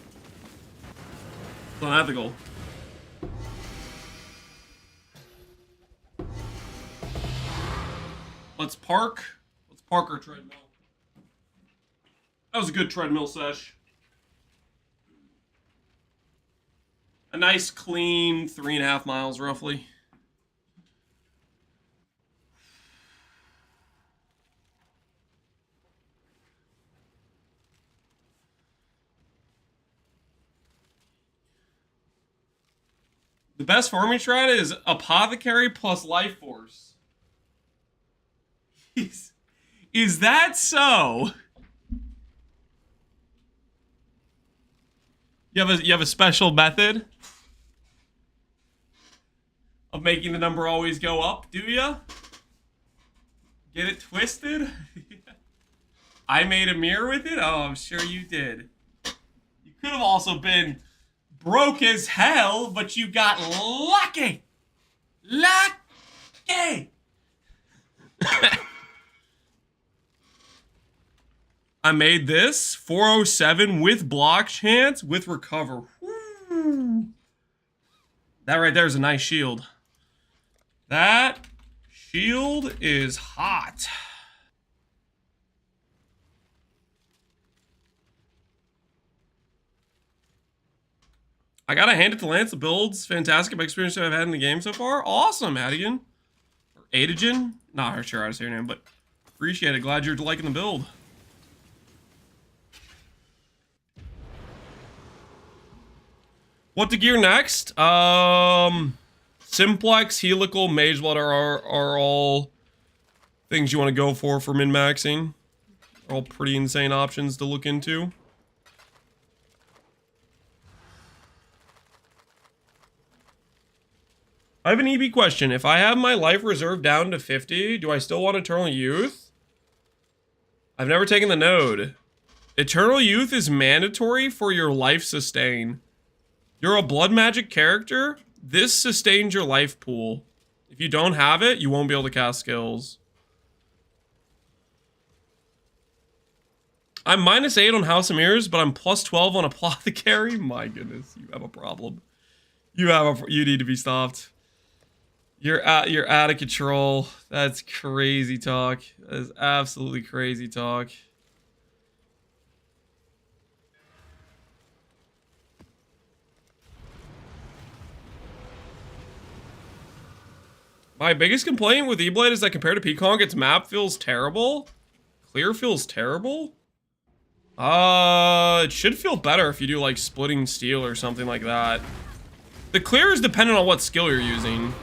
It's unethical. Let's park our treadmill. That was a good treadmill sesh. A nice clean 3.5 miles roughly. The best farming strat is Apothecary plus Life Force. Is that so? You have a special method of making the number always go up, do ya? Get it twisted? I made a mirror with it? Oh, I'm sure you did. You could have also been broke as hell, but you got lucky. Lucky. I made this 407 with block chance with recover. Woo. That right there is a nice shield. That shield is hot. I gotta hand it to Lance. The build's fantastic. My experience I've had in the game so far. Awesome, Adigan. Or Adigen. Not sure how to say your name, but appreciate it. Glad you're liking the build. What to gear next? Simplex, Helical, Mage Blood are all things you want to go for min-maxing. All pretty insane options to look into. I have an EB question. If I have my life reserve down to 50, do I still want Eternal Youth? I've never taken the node. Eternal Youth is mandatory for your life sustain. You're a blood magic character. This sustains your life pool. If you don't have it, you won't be able to cast skills. I'm -8 on House of Mirrors, but I'm +12 on Apothecary. My goodness, you have a problem. You need to be stopped. You're out of control. That's crazy talk. That is absolutely crazy talk. My biggest complaint with E-Blade is that compared to Pconc, its map feels terrible. Clear feels terrible. It should feel better if you do like splitting steel or something like that. The clear is dependent on what skill you're using,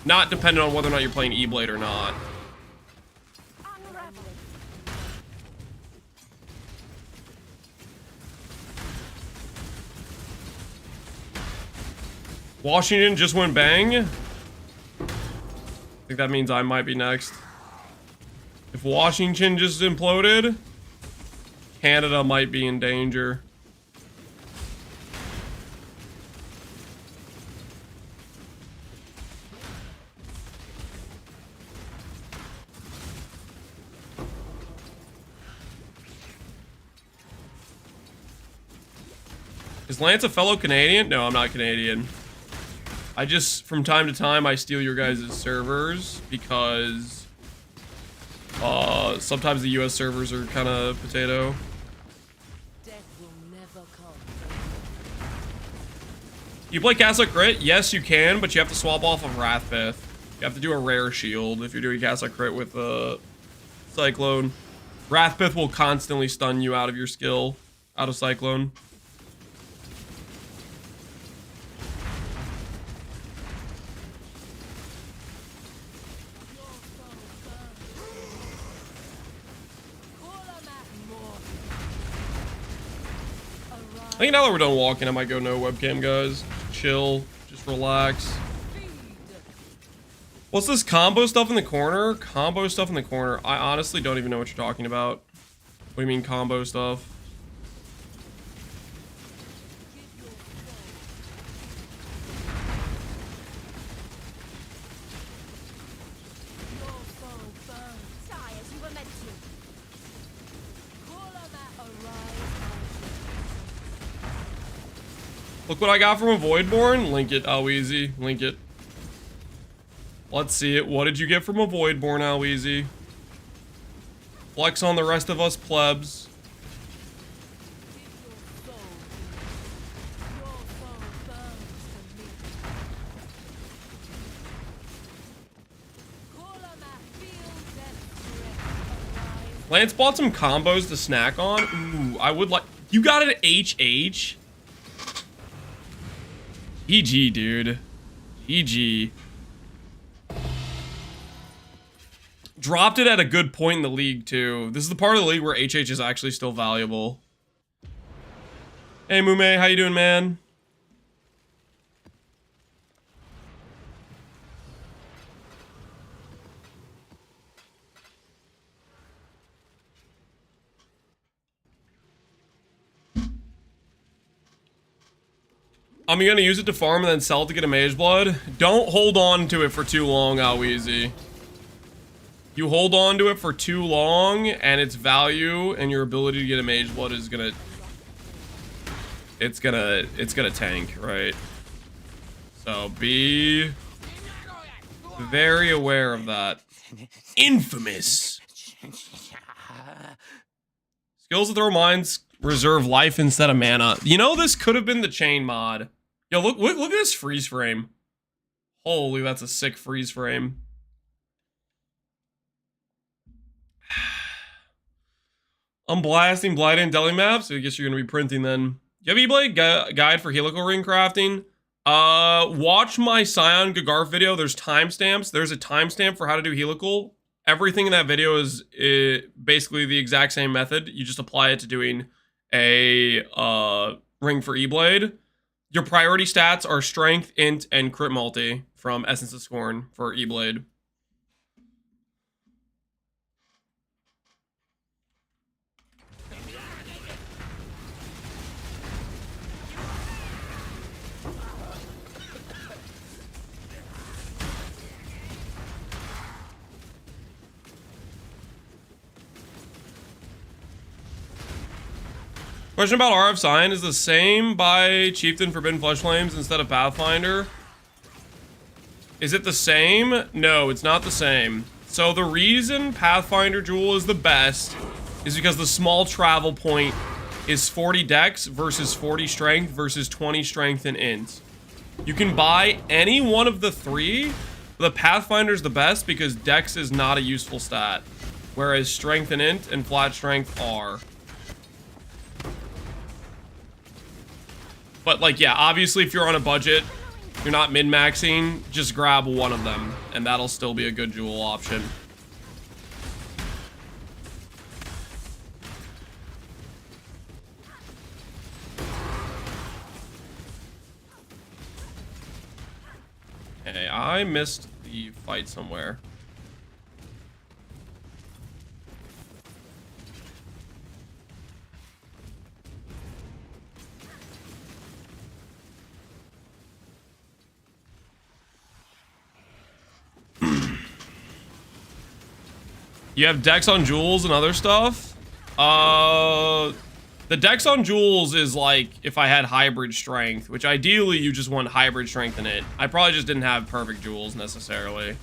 not dependent on whether or not you're playing E-Blade or not. Washington just went bang. I think that means I might be next. If Washington just imploded, Canada might be in danger. Is Lance a fellow Canadian? No, I'm not Canadian. I just, from time to time, I steal your guys' servers because sometimes the US servers are kind of potato. Death will never come. You play Castle Crit? Yes, you can, but you have to swap off of Wrathfith. You have to do a rare shield if you're doing Castle Crit with Cyclone. Wrathpith will constantly stun you out of your skill, out of Cyclone. I think now that we're done walking, I might go no webcam, guys. Chill, just relax. What's this combo stuff in the corner? Combo stuff in the corner. I honestly don't even know what you're talking about. What do you mean combo stuff? Die as you were meant to. Look what I got from a Voidborn. Link it, Alweezy. Link it. Let's see it. What did you get from a Voidborn, Alweezy? Flex on the rest of us plebs. Lance bought some combos to snack on. Ooh, I would like... You got an HH? GG, dude. GG. Dropped it at a good point in the league, too. This is the part of the league where HH is actually still valuable. Hey, Mume, how you doing, man? I'm gonna use it to farm and then sell it to get a Mage Blood. Don't hold on to it for too long, Alweezy. You hold on to it for too long, and its value and your ability to get a Mage Blood is gonna... It's gonna tank, right? So be very aware of that. Infamous! Skills that throw mines reserve life instead of mana. You know, this could have been the chain mod. Yo, look at this freeze frame. Holy, that's a sick freeze frame. I'm blasting Blight and Deli Maps. So I guess you're gonna be printing then. You have E-Blade guide for helical ring crafting? Watch my Scion Gagarth video. There's timestamps. There's a timestamp for how to do helical. Everything in that video is basically the exact same method. You just apply it to doing a ring for E-Blade. Your priority stats are Strength, Int, and Crit Multi from Essence of Scorn for E-Blade. Question about RF Sign, is the same by Chieftain Forbidden Flesh Flames instead of Pathfinder? Is it the same? No, it's not the same. So the reason Pathfinder Jewel is the best is because the small travel point is 40 Dex versus 40 Strength versus 20 Strength and Int. You can buy any one of the three, but the Pathfinder's the best because Dex is not a useful stat, whereas Strength and Int and Flat Strength are. But, like, yeah, obviously, if you're on a budget, you're not min-maxing, just grab one of them, and that'll still be a good jewel option. Okay, I missed the fight somewhere. You have Dex on Jewels and other stuff? The Dex on Jewels is like if I had Hybrid Strength, which ideally you just want Hybrid Strength in it. I probably just didn't have perfect Jewels necessarily.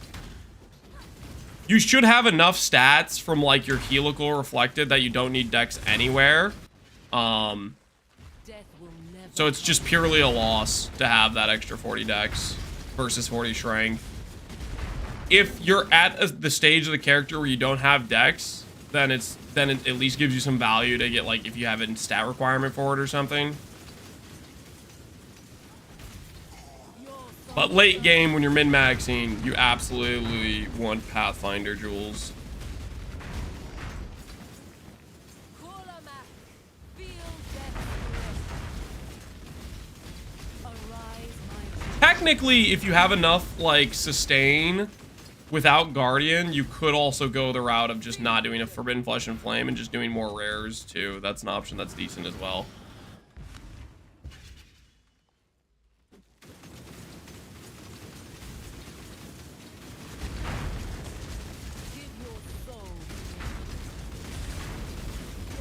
You should have enough stats from like your helical reflected that you don't need Dex anywhere. So it's just purely a loss to have that extra 40 Dex versus 40 Strength. If you're at the stage of the character where you don't have Dex, then it at least gives you some value to get, like, if you have a stat requirement for it or something. But late game, when you're min-maxing, you absolutely want Pathfinder jewels. Technically, if you have enough, like, sustain without Guardian, you could also go the route of just not doing a Forbidden Flesh and Flame and just doing more rares, too. That's an option that's decent as well.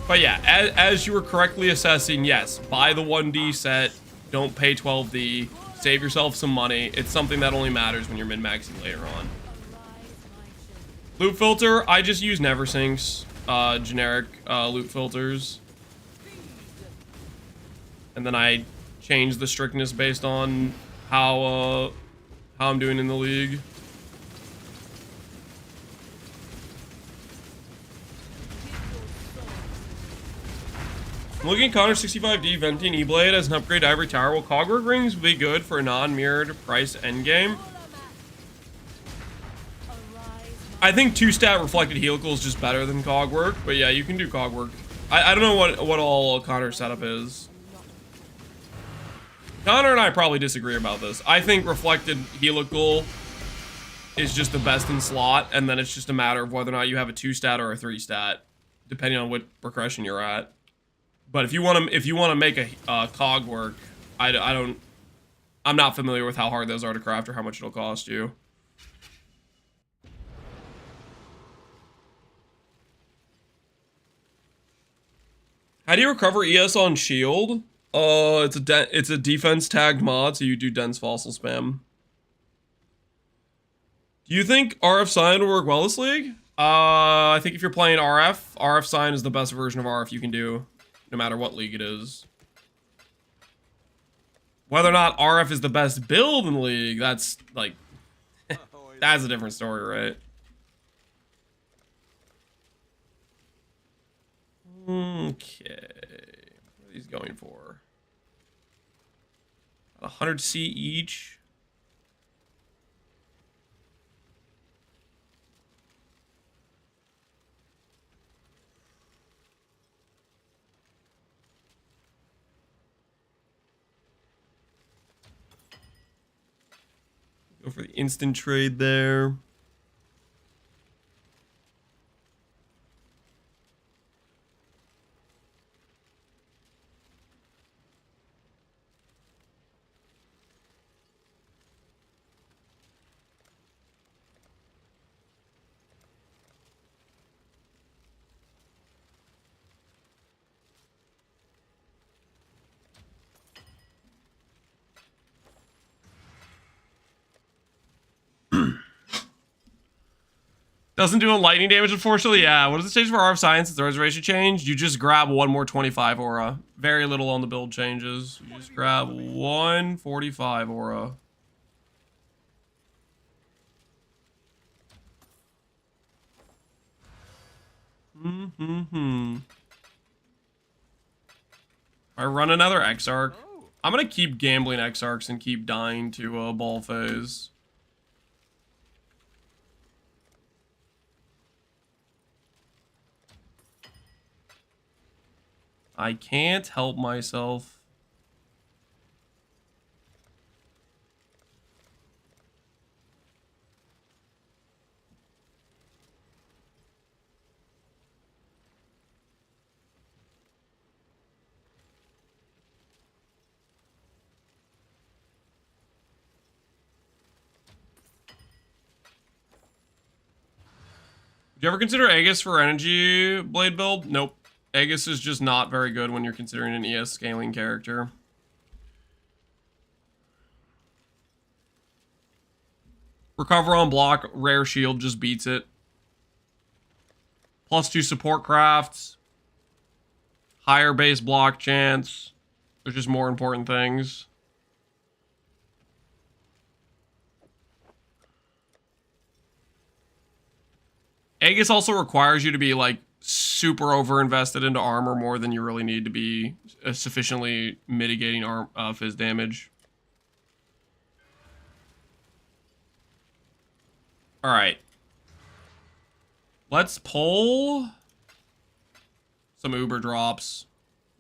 But yeah, as you were correctly assessing, yes, buy the 1D set, don't pay 12D, save yourself some money. It's something that only matters when you're min-maxing later on. Loot filter, I just use Neversink's generic loot filters. And then I change the strictness based on how I'm doing in the league. I'm looking at Connor 65D venting E-Blade as an upgrade to Ivory Tower. Will Cogwork Rings be good for a non-mirrored price endgame? I think 2-stat Reflected Helical is just better than Cogwork, but yeah, you can do Cogwork. I don't know what all Connor's setup is. Connor and I probably disagree about this. I think Reflected Helical is just the best in slot, and then it's just a matter of whether or not you have a 2-stat or a 3-stat, depending on what progression you're at. But if you want to make a Cogwork, I'm not familiar with how hard those are to craft or how much it'll cost you. How do you recover ES on shield? It's a defense tagged mod, so you do dense fossil spam. Do you think RF Sign will work well this league? I think if you're playing RF Sign is the best version of RF you can do, no matter what league it is. Whether or not RF is the best build in the league, that's like, that's a different story, right? Okay. What are these going for? 100C each. Go for the instant trade there. Doesn't do a lightning damage, unfortunately. Yeah, what does it change for RF Science? Is the reservation change? You just grab one more 25 aura. Very little on the build changes. You just grab 145 aura. I run another X-Arc. I'm gonna keep gambling X-Arcs and keep dying to ball phase. I can't help myself. Did you ever consider Aegis for energy blade build? Nope. Aegis is just not very good when you're considering an ES scaling character. Recover on block, rare shield just beats it. +2 support crafts. Higher base block chance. There's just more important things. Aegis also requires you to be like super over invested into armor more than you really need to be sufficiently mitigating his damage. All right. Let's pull some Uber drops.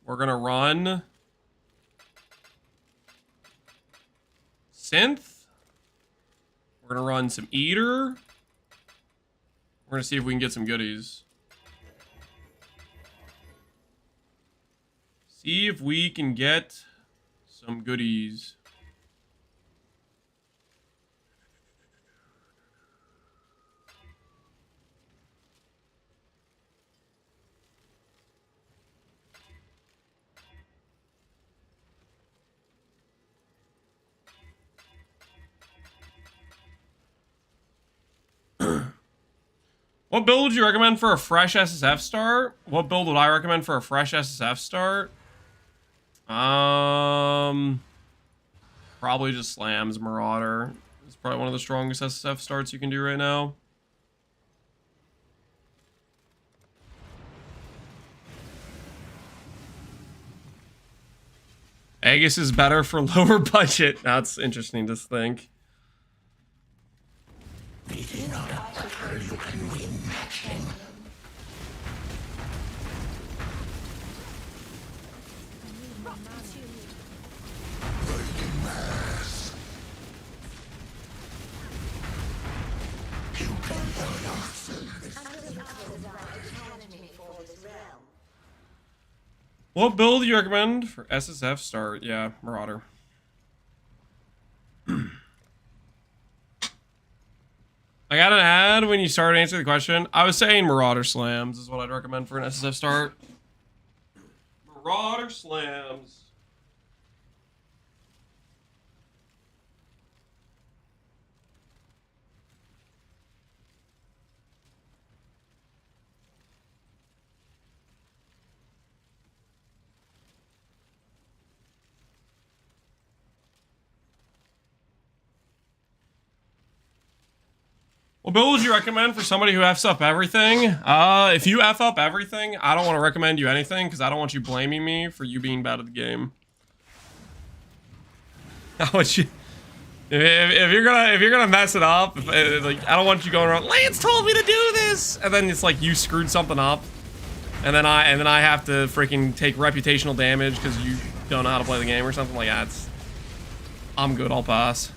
We're gonna run Synth. We're gonna run some Eater. We're gonna see if we can get some goodies. See if we can get some goodies. What build would you recommend for a fresh SSF start? What build would I recommend for a fresh SSF start? Probably just Slams Marauder. It's probably one of the strongest SSF starts you can do right now. Aegis is better for lower budget. That's interesting to think. What build do you recommend for SSF start? Yeah, Marauder. I got an ad when you started answering the question. I was saying Marauder Slams is what I'd recommend for an SSF start. Marauder Slams. What build would you recommend for somebody who F's up everything? If you F up everything, I don't want to recommend you anything because I don't want you blaming me for you being bad at the game. I want you, if you're gonna mess it up, like I don't want you going around. Lance told me to do this, and then it's like you screwed something up, and then I have to freaking take reputational damage because you don't know how to play the game or something like that. I'm good. I'll pass.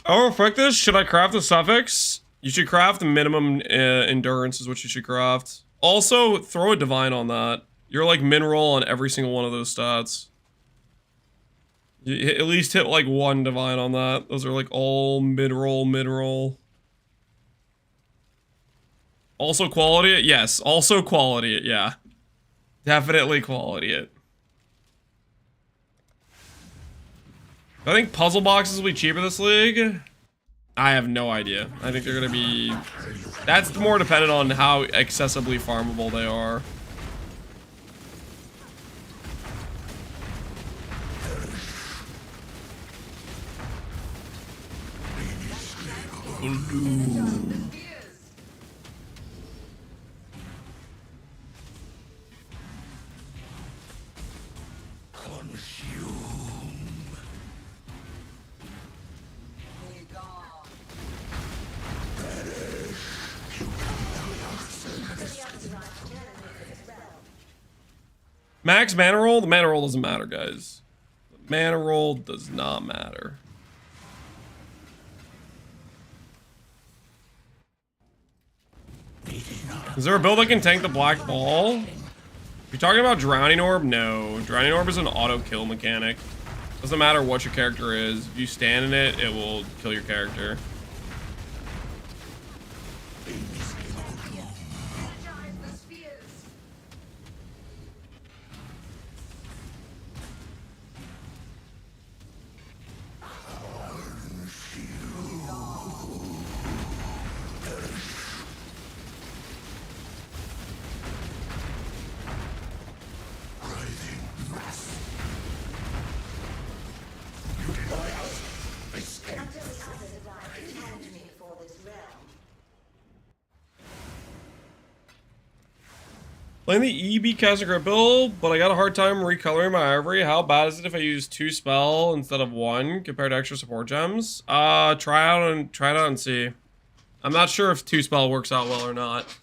Oh, fuck this. Should I craft the suffix? You should craft the minimum endurance is what you should craft. Also, throw a divine on that. You're like min roll on every single one of those stats. You at least hit like one divine on that. Those are like all mid roll. Also quality it? Yes. Also quality it, yeah. Definitely quality it. I think puzzle boxes will be cheaper this league. I have no idea. I think they're gonna be... That's more dependent on how accessibly farmable they are. Max mana roll? The mana roll doesn't matter, guys. The mana roll does not matter. Is there a build that can tank the black ball? You're talking about Drowning Orb? No. Drowning Orb is an auto kill mechanic. Doesn't matter what your character is. If you stand in it, it will kill your character. Playing the EB Castle build, but I got a hard time recoloring my ivory. How bad is it if I use 2 spell instead of 1 compared to extra support gems? Try it out and see. I'm not sure if 2 spell works out well or not.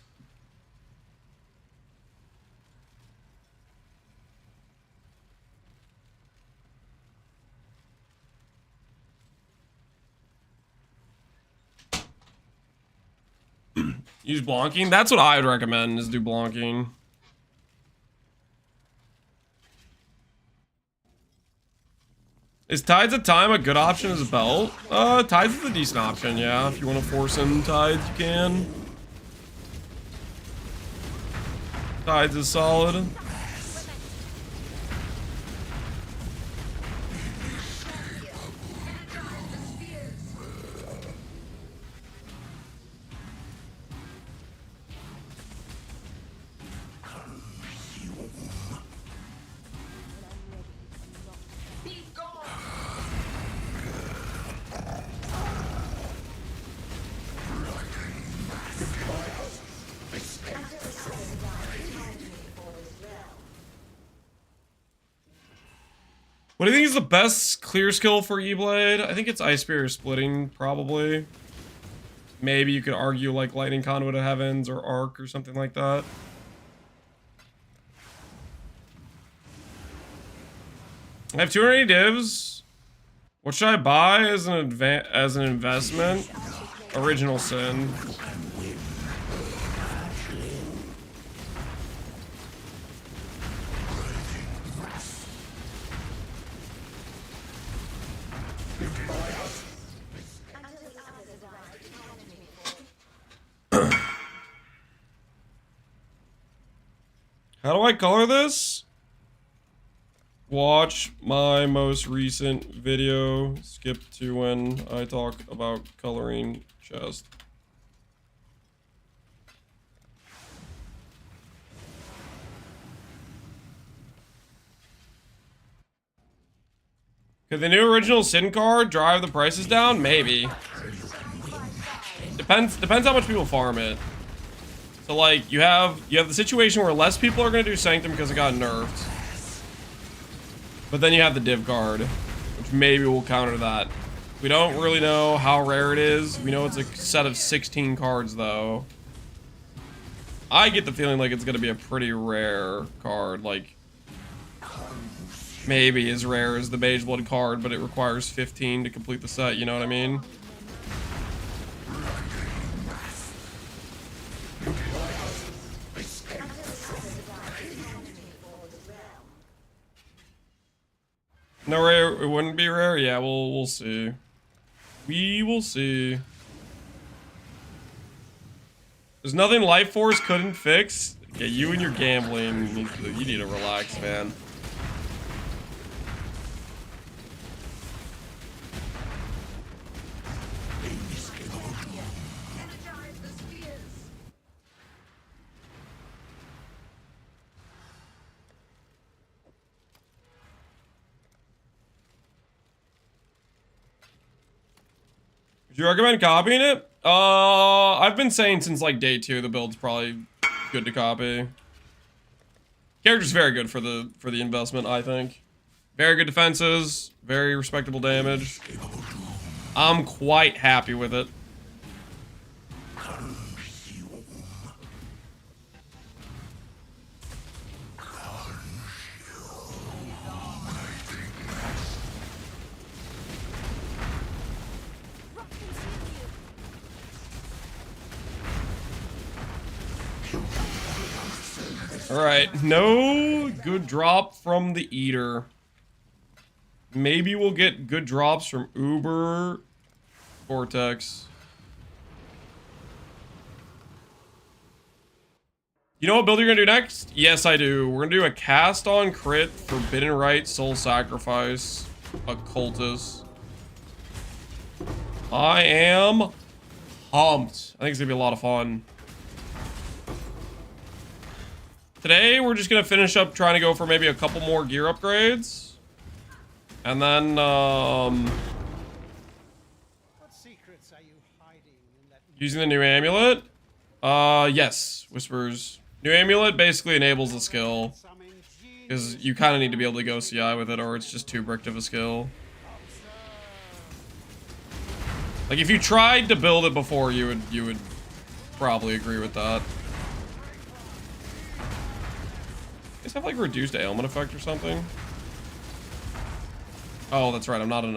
Use blonking? That's what I would recommend, is do blonking. Is Tides of Time a good option as a belt? Tides is a decent option, yeah. If you want to force in Tides, you can. Tides is solid. What do you think is the best clear skill for E-Blade? I think it's Ice Spear Splitting, probably. Maybe you could argue like Lightning Conduit of Heavens or Arc or something like that. I have 280 divs. What should I buy as an investment? Original Sin. How do I color this? Watch my most recent video. Skip to when I talk about coloring chest. Could the new original Sin card drive the prices down? Maybe. Depends how much people farm it. So like you have the situation where less people are gonna do Sanctum because it got nerfed. But then you have the div card, which maybe will counter that. We don't really know how rare it is. We know it's a set of 16 cards though. I get the feeling like it's gonna be a pretty rare card, like maybe as rare as the Mage Blood card, but it requires 15 to complete the set, you know what I mean? No rare, it wouldn't be rare? Yeah, we'll see. We will see. There's nothing Life Force couldn't fix. Okay, you and your gambling, you need to relax, man. Would you recommend copying it? I've been saying since like day 2 the build's probably good to copy. Character's very good for the investment, I think. Very good defenses, very respectable damage. I'm quite happy with it. Alright, no good drop from the Eater. Maybe we'll get good drops from Uber Vortex. You know what build you're gonna do next? Yes, I do. We're gonna do a cast on crit, Forbidden Rite, Soul Sacrifice, Occultist. I am pumped. I think it's gonna be a lot of fun. Today, we're just gonna finish up trying to go for maybe a couple more gear upgrades. And then, What secrets are you hiding in that? using the new amulet. Yes, Whispers. New amulet basically enables the skill. Because you kind of need to be able to go CI with it, or it's just too bricked of a skill. Like, if you tried to build it before, you would probably agree with that. You guys have, like, reduced ailment effect or something? Oh, that's right, I'm not an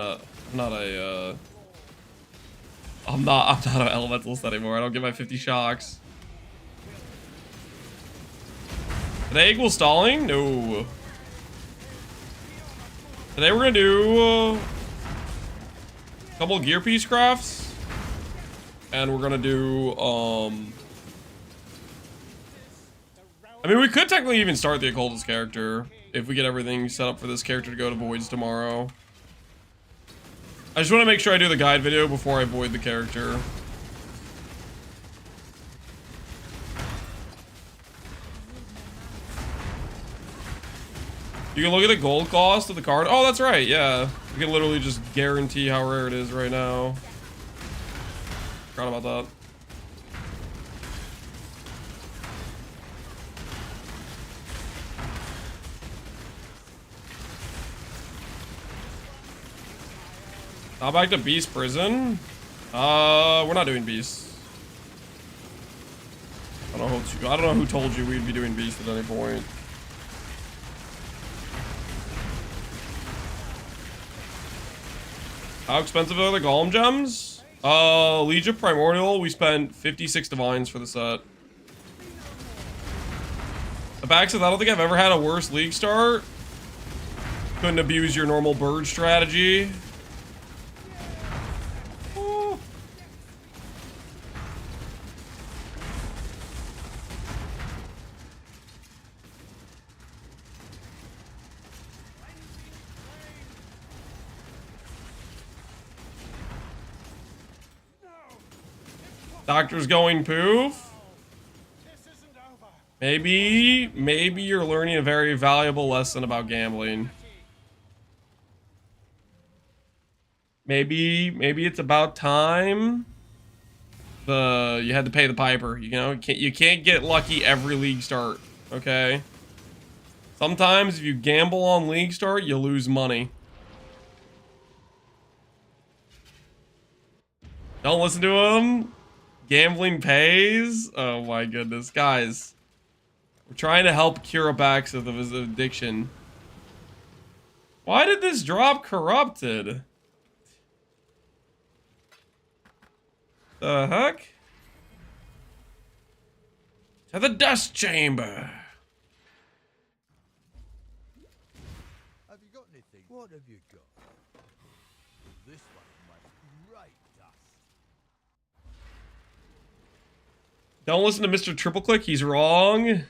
elementalist anymore. I don't get my 50 shocks. Today equals stalling? No. Today we're gonna do a couple gear piece crafts. And we're gonna do, I mean, we could technically even start the occultist character if we get everything set up for this character to go to Voids tomorrow. I just want to make sure I do the guide video before I void the character. You can look at the gold cost of the card. Oh, that's right. Yeah. We can literally just guarantee how rare it is right now. Forgot about that. Now back to Beast Prison. We're not doing Beast. I don't know who told you we'd be doing Beast at any point. How expensive are the Golem gems? Legion Primordial, we spent 56 divines for the set. The back says, I don't think I've ever had a worse league start. Couldn't abuse your normal bird strategy. Ooh. Doctor's going poof. Maybe you're learning a very valuable lesson about gambling. Maybe it's about time. You had to pay the piper. You know, you can't get lucky every league start. Okay. Sometimes if you gamble on league start, you lose money. Don't listen to him. Gambling pays? Oh my goodness. Guys, we're trying to help cure Abax of his addiction. Why did this drop corrupted? The heck? To the dust chamber. Have you got anything? What have you got? This one makes great dust. Don't listen to Mr. Triple Click, he's wrong.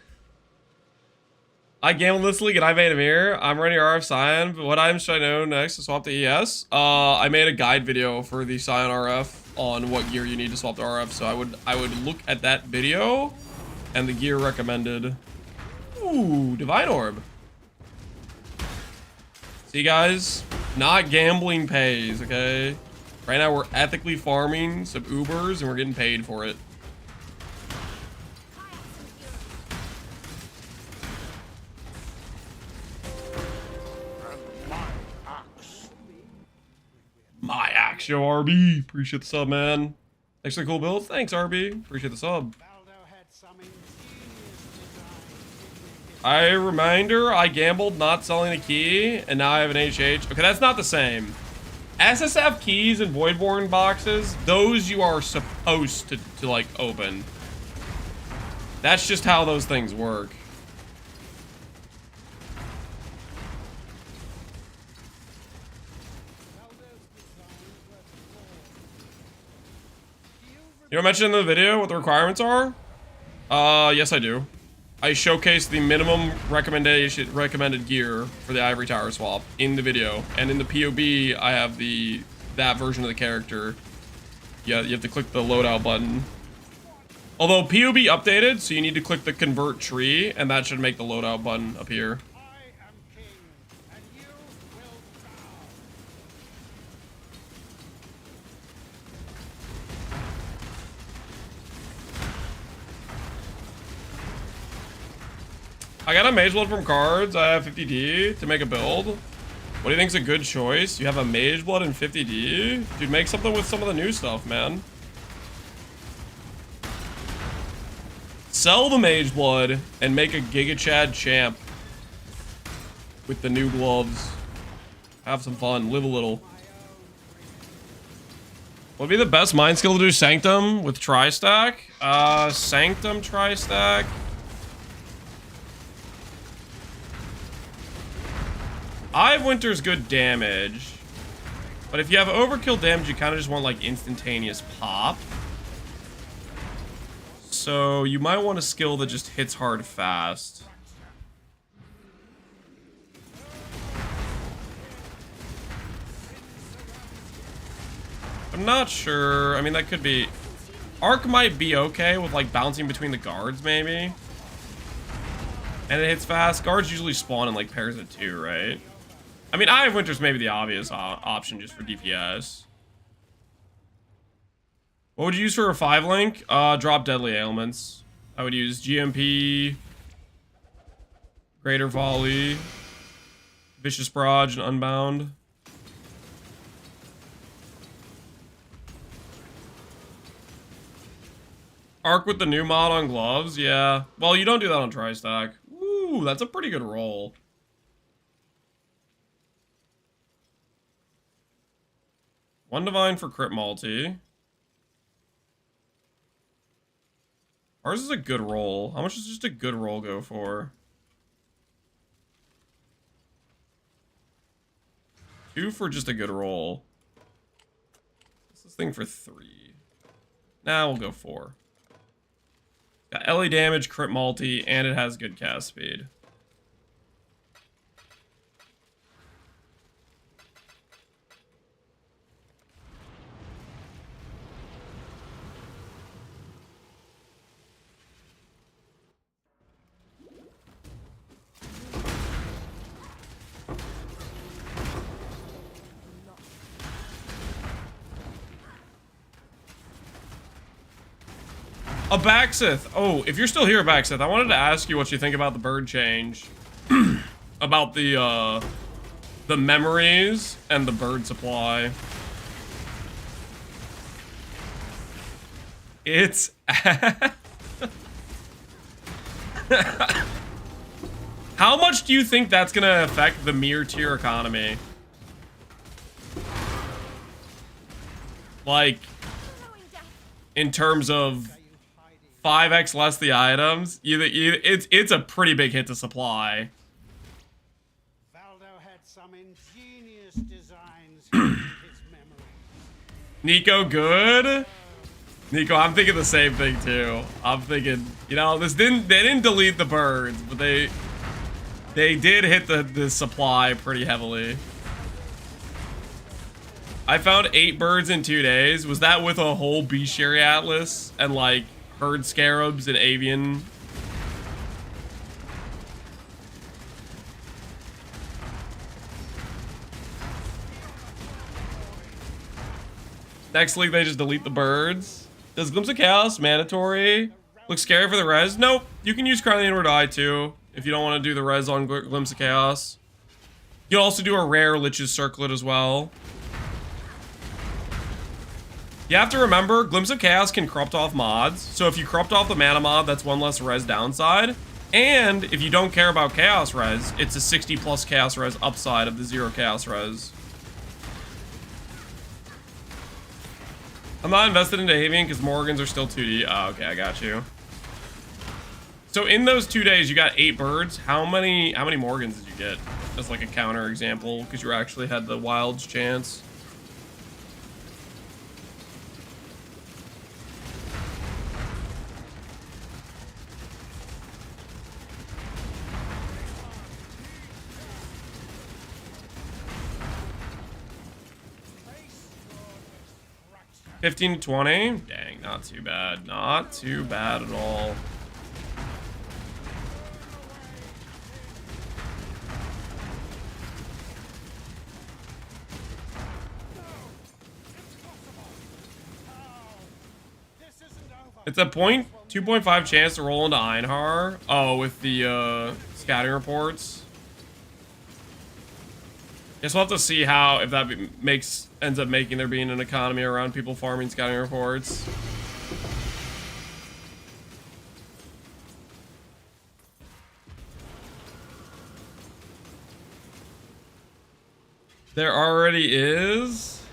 I gambled this league and I made a mirror. I'm running RF Scion, but what items should I know next to swap to ES? I made a guide video for the Scion RF on what gear you need to swap to RF, so I would look at that video and the gear recommended. Ooh, Divine Orb. See guys, not gambling pays, okay? Right now we're ethically farming some Ubers and we're getting paid for it. My axe, yo, RB. Appreciate the sub, man. Thanks for the cool build. Thanks, RB. Appreciate the sub. Reminder, I gambled not selling a key, and now I have an HH. Okay, that's not the same. SSF keys and Voidborn boxes, those you are supposed to like, open. That's just how those things work. You know, mention in the video what the requirements are? Yes I do. I showcase the minimum recommended gear for the Ivory Tower swap in the video, and in the POB I have that version of the character. Yeah, you have to click the loadout button. Although POB updated, so you need to click the convert tree, and that should make the loadout button appear. I got a Mage Blood from cards. I have 50D to make a build. What do you think's a good choice? You have a Mage Blood and 50D? Dude, make something with some of the new stuff, man. Sell the Mage Blood and make a Giga Chad champ with the new gloves. Have some fun. Live a little. What would be the best mind skill to do Sanctum with Tri-Stack? Sanctum Tri-Stack. Eye of Winter's good damage. But if you have overkill damage, you kind of just want like instantaneous pop. So you might want a skill that just hits hard fast. I'm not sure. I mean, that could be... Arc might be okay with, like, bouncing between the guards, maybe. And it hits fast. Guards usually spawn in, like, pairs of 2, right? I mean, Eye of Winter's maybe the obvious option just for DPS. What would you use for a 5-link? Drop Deadly Ailments. I would use GMP, Greater Volley, Vicious Barrage, and Unbound. Arc with the new mod on gloves? Yeah. Well, you don't do that on Tri-Stack. Ooh, that's a pretty good roll. One Divine for crit multi. Ours is a good roll. How much does just a good roll go for? 2 for just a good roll. What's this thing for 3? Nah, we'll go 4. Got LA damage, crit multi, and it has good cast speed. Abaxith. Oh, if you're still here, Abaxith, I wanted to ask you what you think about the bird change. About the memories and the bird supply. It's... How much do you think that's gonna affect the Mir tier economy? Like, in terms of 5x less the items, it's a pretty big hit to supply. Valdo had some ingenious designs in his memory. Nico, good? Nico, I'm thinking the same thing too. I'm thinking, you know, they didn't delete the birds, but they did hit the supply pretty heavily. I found 8 birds in 2 days. Was that with a whole Bestiary Atlas and like herd scarabs and avian? Next league, they just delete the birds. Does Glimpse of Chaos mandatory? Looks scary for the res? Nope. You can use Crown of the Inward Eye too, if you don't want to do the res on Glimpse of Chaos. You can also do a rare Lich's Circlet as well. You have to remember, Glimpse of Chaos can corrupt off mods. So if you corrupt off the mana mod, that's 1 less res downside. And if you don't care about Chaos res, it's a 60 plus Chaos res upside of the 0 Chaos res. I'm not invested into Avian because Morgans are still 2D. Oh, okay, I got you. So in those 2 days, you got 8 birds. How many Morgans did you get? As like a counter example, because you actually had the Wild's chance. $15 to $20? Dang, not too bad. Not too bad at all. It's a point 2.5 chance to roll into Einhar. Oh, with the scouting reports. Guess we'll have to see how, if that ends up making there being an economy around people farming scouting reports. There already is.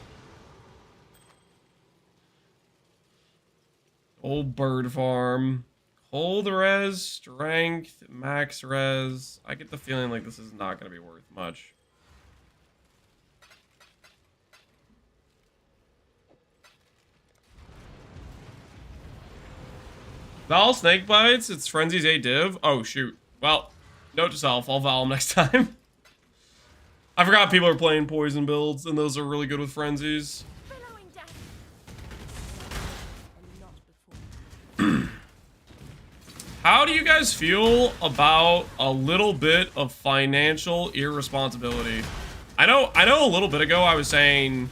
Old bird farm. Cold res, strength, max res. I get the feeling like this is not going to be worth much. Val snake bites. It's Frenzy's 8 div. Oh, shoot. Well, note to self. I'll Val him next time. I forgot people are playing poison builds, and those are really good with frenzies. Billowing death. How do you guys feel about a little bit of financial irresponsibility? I know a little bit ago I was saying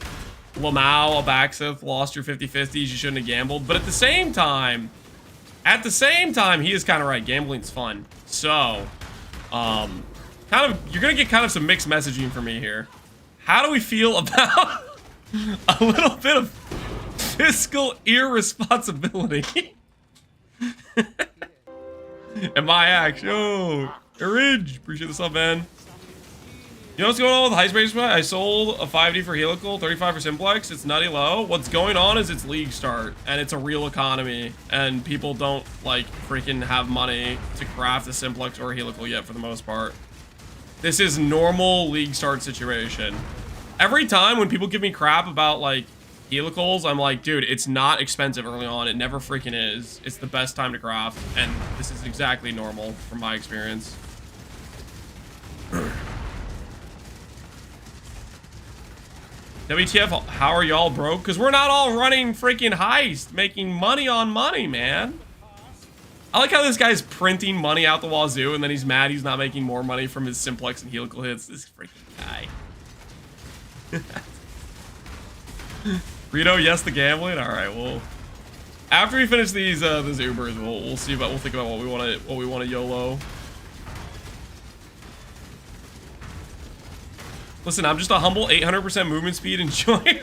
Lamau, Abaxith, lost your 50-50s, you shouldn't have gambled, but at the same time, he is kind of right. Gambling's fun. So, you're gonna get kind of some mixed messaging from me here. How do we feel about a little bit of fiscal irresponsibility? And my axe, yo, Ridge, appreciate the sub, man. You know what's going on with Heist Base? I sold a 5D for Helical, 35 for Simplex. It's nutty low. What's going on is it's League Start, and it's a real economy, and people don't, like, freaking have money to craft a Simplex or a Helical yet for the most part. This is normal League Start situation. Every time when people give me crap about, like, Helicals, I'm like, dude, it's not expensive early on. It never freaking is. It's the best time to craft, and this is exactly normal from my experience. WTF, how are y'all broke? Because we're not all running freaking Heist, making money on money, man. I like how this guy's printing money out the wazoo, and then he's mad he's not making more money from his Simplex and Helical hits. This freaking guy. Rito, yes, the gambling. All right, well, after we finish these Ubers, we'll see about, we'll think about what we want to YOLO. Listen, I'm just a humble 800% movement speed enjoyer.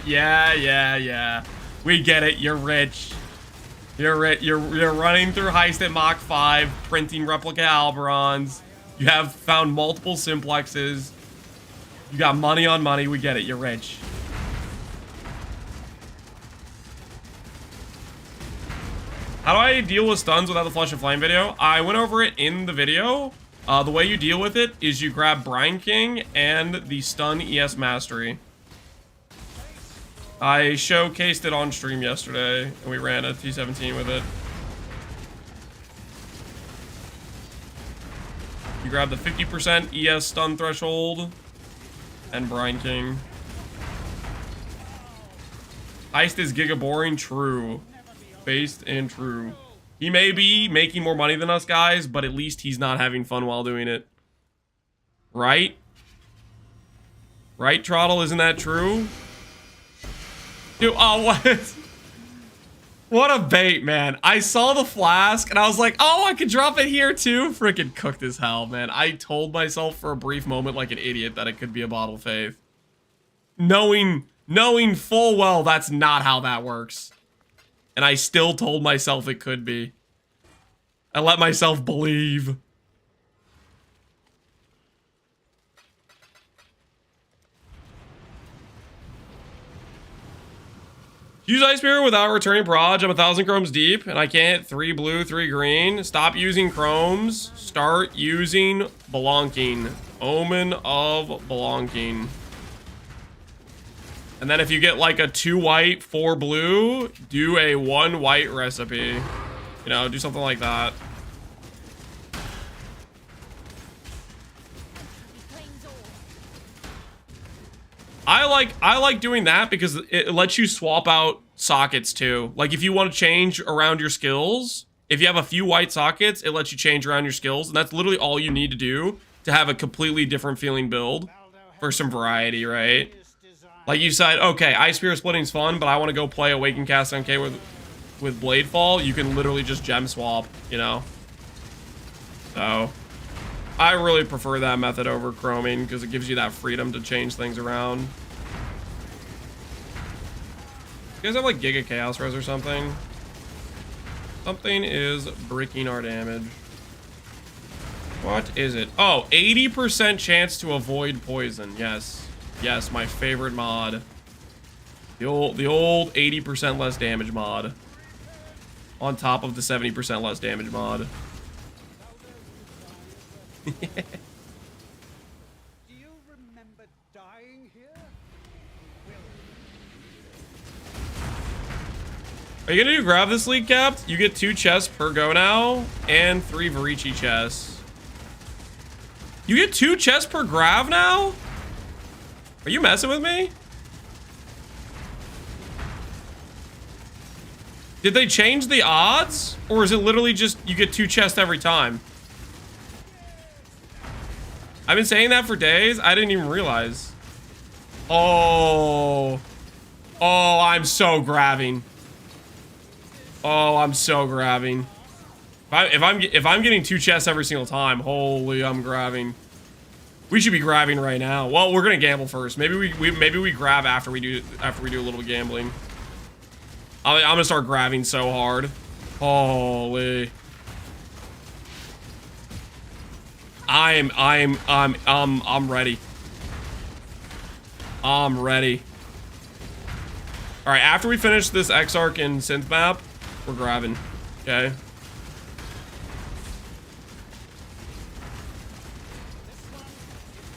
Yeah. We get it. You're rich. You're running through Heist at Mach 5, printing replica Alberons. You have found multiple Simplexes. You got money on money. We get it. You're rich. How do I deal with stuns without the Flush of Flame video? I went over it in the video. The way you deal with it is you grab Brine King and the Stun ES Mastery. I showcased it on stream yesterday, and we ran a T17 with it. You grab the 50% ES stun threshold and Brine King. Heist is giga boring, true. Based and true. He may be making more money than us guys, but at least he's not having fun while doing it. Right? Right, Trottle? Isn't that true? Dude, oh, what? What a bait, man. I saw the flask, and I was like, oh, I could drop it here, too? Freaking cooked as hell, man. I told myself for a brief moment like an idiot that it could be a Bottle of Faith. Knowing full well that's not how that works. And I still told myself it could be. I let myself believe. Use Ice Mirror without returning Proj. I'm 1,000 chromes deep, and I can't hit 3 blue, 3 green. Stop using chromes. Start using Belonking. Omen of Belonking. And then if you get like a 2 white, 4 blue, do a 1 white recipe. You know, do something like that. I like doing that because it lets you swap out sockets too. Like if you want to change around your skills, if you have a few white sockets, it lets you change around your skills. And that's literally all you need to do to have a completely different feeling build for some variety, right? Like you said, okay, Ice Spear splitting's fun, but I want to go play Awaken Cast on K with with Bladefall, you can literally just gem swap, you know? So, I really prefer that method over chroming because it gives you that freedom to change things around. You guys have like Giga Chaos Res or something? Something is breaking our damage. What is it? Oh, 80% chance to avoid poison. Yes. Yes, my favorite mod. The old 80% less damage mod. On top of the 70% less damage mod. Do you remember dying here? Are you gonna do grab this league, Capt? You get 2 chests per go now, and 3 Varici chests. You get 2 chests per grab now? Are you messing with me? Did they change the odds? Or is it literally just you get 2 chests every time? I've been saying that for days. I didn't even realize. Oh. Oh, I'm so grabbing. Oh, I'm so grabbing. If I'm getting 2 chests every single time, holy, I'm grabbing. We should be grabbing right now. Well, we're gonna gamble first. Maybe we grab after we do a little gambling. I'm gonna start grabbing so hard. Holy. I'm ready. I'm ready. All right, after we finish this Exarch and Synth map, we're grabbing. Okay.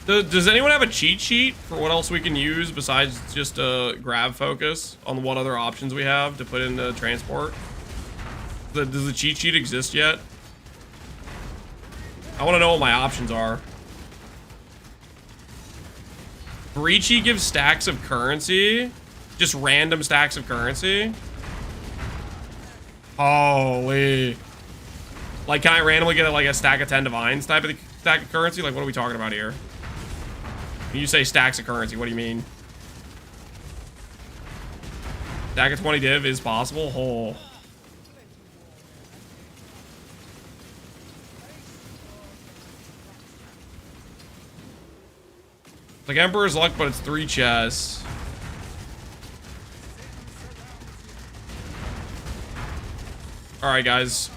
Does anyone have a cheat sheet for what else we can use besides just a grab focus on what other options we have to put into transport? Does the cheat sheet exist yet? I want to know what my options are. Varici gives stacks of currency. Just random stacks of currency. Holy. Like, can I randomly get like a stack of 10 divines type of stack of currency? Like, what are we talking about here? When you say stacks of currency, what do you mean? Stack of 20 div is possible? Oh. Like Emperor's Luck, but it's 3 chests. Alright, guys.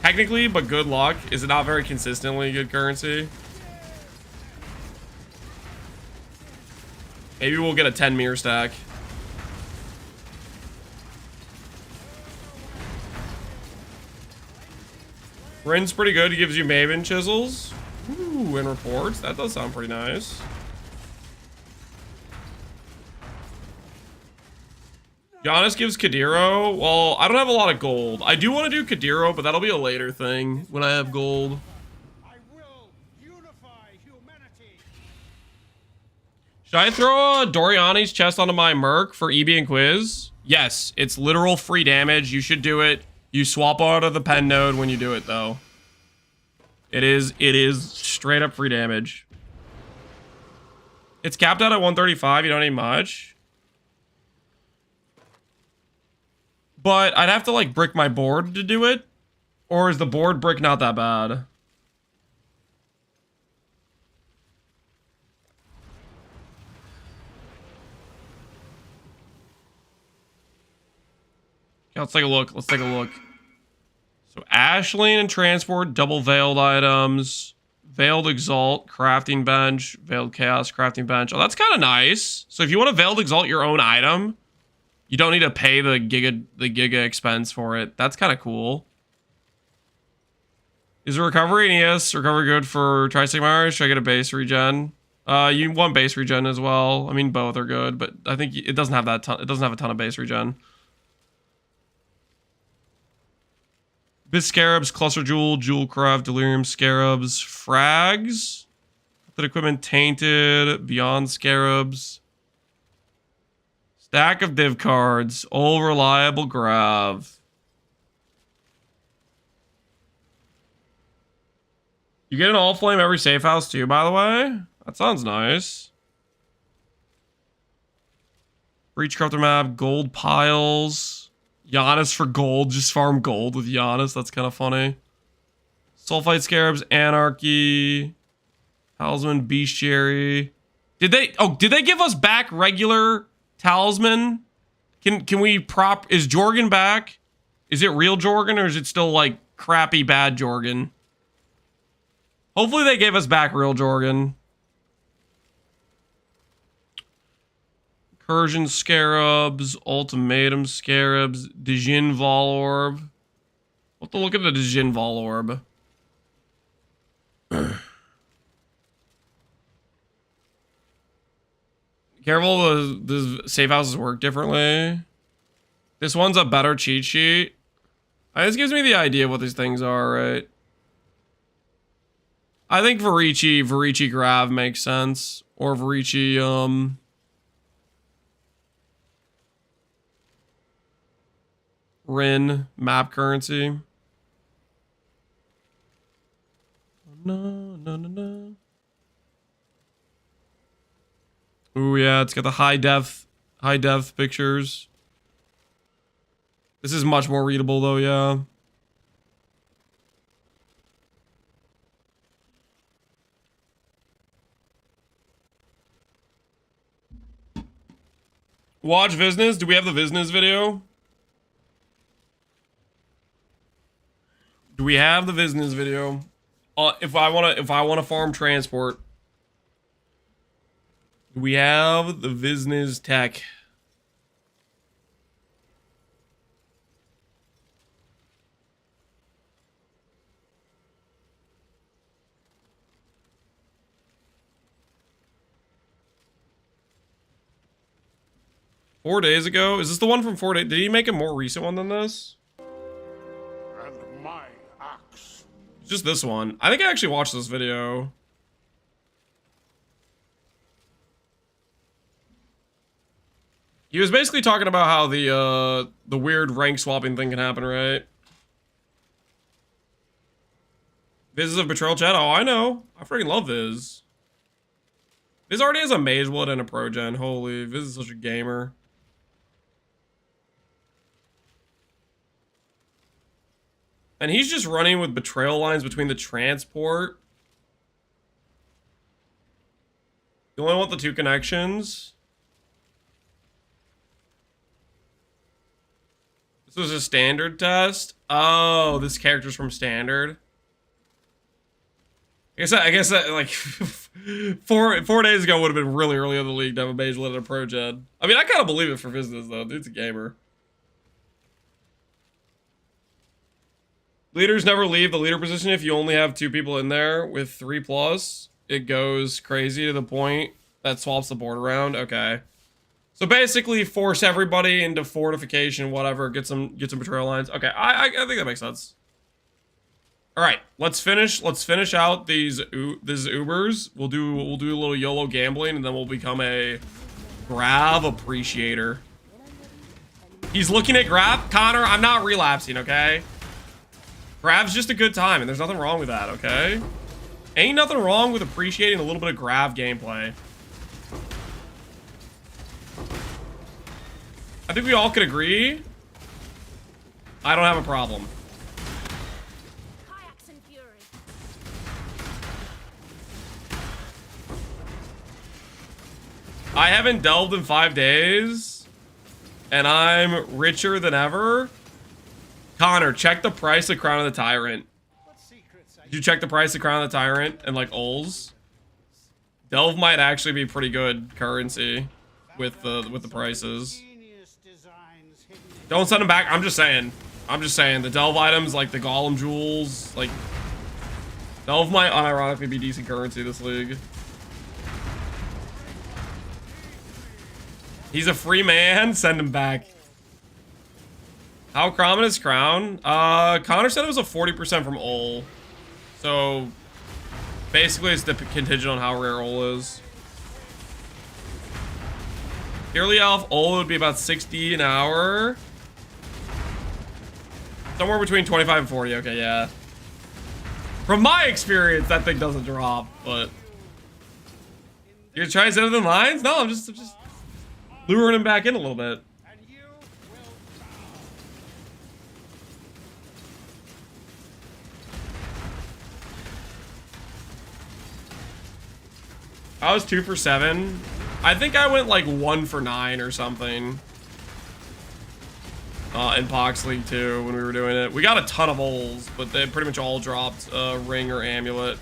Technically, but good luck. Is it not very consistently good currency? Maybe we'll get a 10 mirror stack. Rin's pretty good. He gives you Maven chisels. Ooh, and reports. That does sound pretty nice. Giannis gives Kadiro. Well, I don't have a lot of gold. I do want to do Kadiro, but that'll be a later thing when I have gold. I will unify humanity. Should I throw a Doriani's chest onto my Merc for EB and Quiz? Yes, it's literal free damage. You should do it. You swap out of the pen node when you do it, though. It is straight up free damage. It's capped out at 135. You don't need much. But I'd have to, like, brick my board to do it. Or is the board brick not that bad? Okay, let's take a look. Let's take a look. So Ashling and Transport, double Veiled items. Veiled Exalt, Crafting Bench. Veiled Chaos, Crafting Bench. Oh, that's kind of nice. So if you want to Veiled Exalt your own item, you don't need to pay the giga expense for it. That's kind of cool. Is the recovery and ES recovery good for Tri-Sigma? Should I get a base regen? You want base regen as well. I mean, both are good, but I think it doesn't have that ton. It doesn't have a ton of base regen. Bit Scarabs, Cluster Jewel, Jewel Craft, Delirium Scarabs, Frags. That equipment tainted, Beyond Scarabs. Stack of div cards, all reliable grav. You get an all flame every safe house too, by the way? That sounds nice. Breach crafter map, gold piles. Giannis for gold, just farm gold with Giannis. That's kind of funny. Sulfite scarabs, anarchy, talisman, bestiary. Did they give us back regular talisman? Can we prop? Is Jorgen back? Is it real Jorgen or is it still like crappy bad Jorgen? Hopefully they gave us back real Jorgen. Incursion scarabs, ultimatum scarabs, Dijin Vol orb. What the look at the Dijin Vol orb? Careful, the safe houses work differently. This one's a better cheat sheet. This gives me the idea of what these things are, right? I think Varici Grav makes sense. Or Varici, Rin, map currency. No. Ooh, yeah, it's got the high def pictures. This is much more readable though, yeah. Watch Visness. Do we have the Visness video? Do we have the Visness video? If I wanna farm transport. We have the Visness tech. Four days ago? Is this the one from 4 days? Did he make a more recent one than this? And my axe. Just this one. I think I actually watched this video. He was basically talking about how the weird rank swapping thing can happen, right? Viz is a Betrayal chat? Oh, I know. I freaking love Viz. Viz already has a Mage Blood and a Pro Gen. Holy, Viz is such a gamer. And he's just running with betrayal lines between the transport. You only want the 2 connections. This was a standard test. Oh, this character's from standard. I guess that like 4 days ago would have been really early in the league to have a Mage Blood and a Pro Gen. I mean, I kind of believe it for business though. Dude's a gamer. Leaders never leave the leader position if you only have 2 people in there with 3+. It goes crazy to the point that swaps the board around. Okay. So basically force everybody into fortification, whatever, get some betrayal lines. Okay, I think that makes sense. Alright, let's finish out these Ubers. We'll do a little YOLO gambling and then we'll become a Grav appreciator. He's looking at Grav. Connor, I'm not relapsing, okay? Grav's just a good time, and there's nothing wrong with that, okay? Ain't nothing wrong with appreciating a little bit of Grav gameplay. I think we all could agree. I don't have a problem. Kayaks and fury. I haven't delved in 5 days, and I'm richer than ever. Connor, check the price of Crown of the Tyrant. Did you check the price of Crown of the Tyrant and like Ols? Delve might actually be pretty good currency with the prices. Don't send them back. I'm just saying the Delve items like the Golem jewels, like Delve might unironically be decent currency this league. He's a free man. Send him back. How common is Crown? Connor said it was a 40% from Ol. So basically it's contingent on how rare Ol is. Purely Elf Ol would be about 60 an hour. Somewhere between 25 and 40. Okay, yeah. From my experience, that thing doesn't drop, but you're trying to set it in lines? No, I'm just luring him back in a little bit. And you will bow. I was 2 for 7. I think I went like 1 for 9 or something. In Pox League too, when we were doing it. We got a ton of holes, but they pretty much all dropped ring or amulet.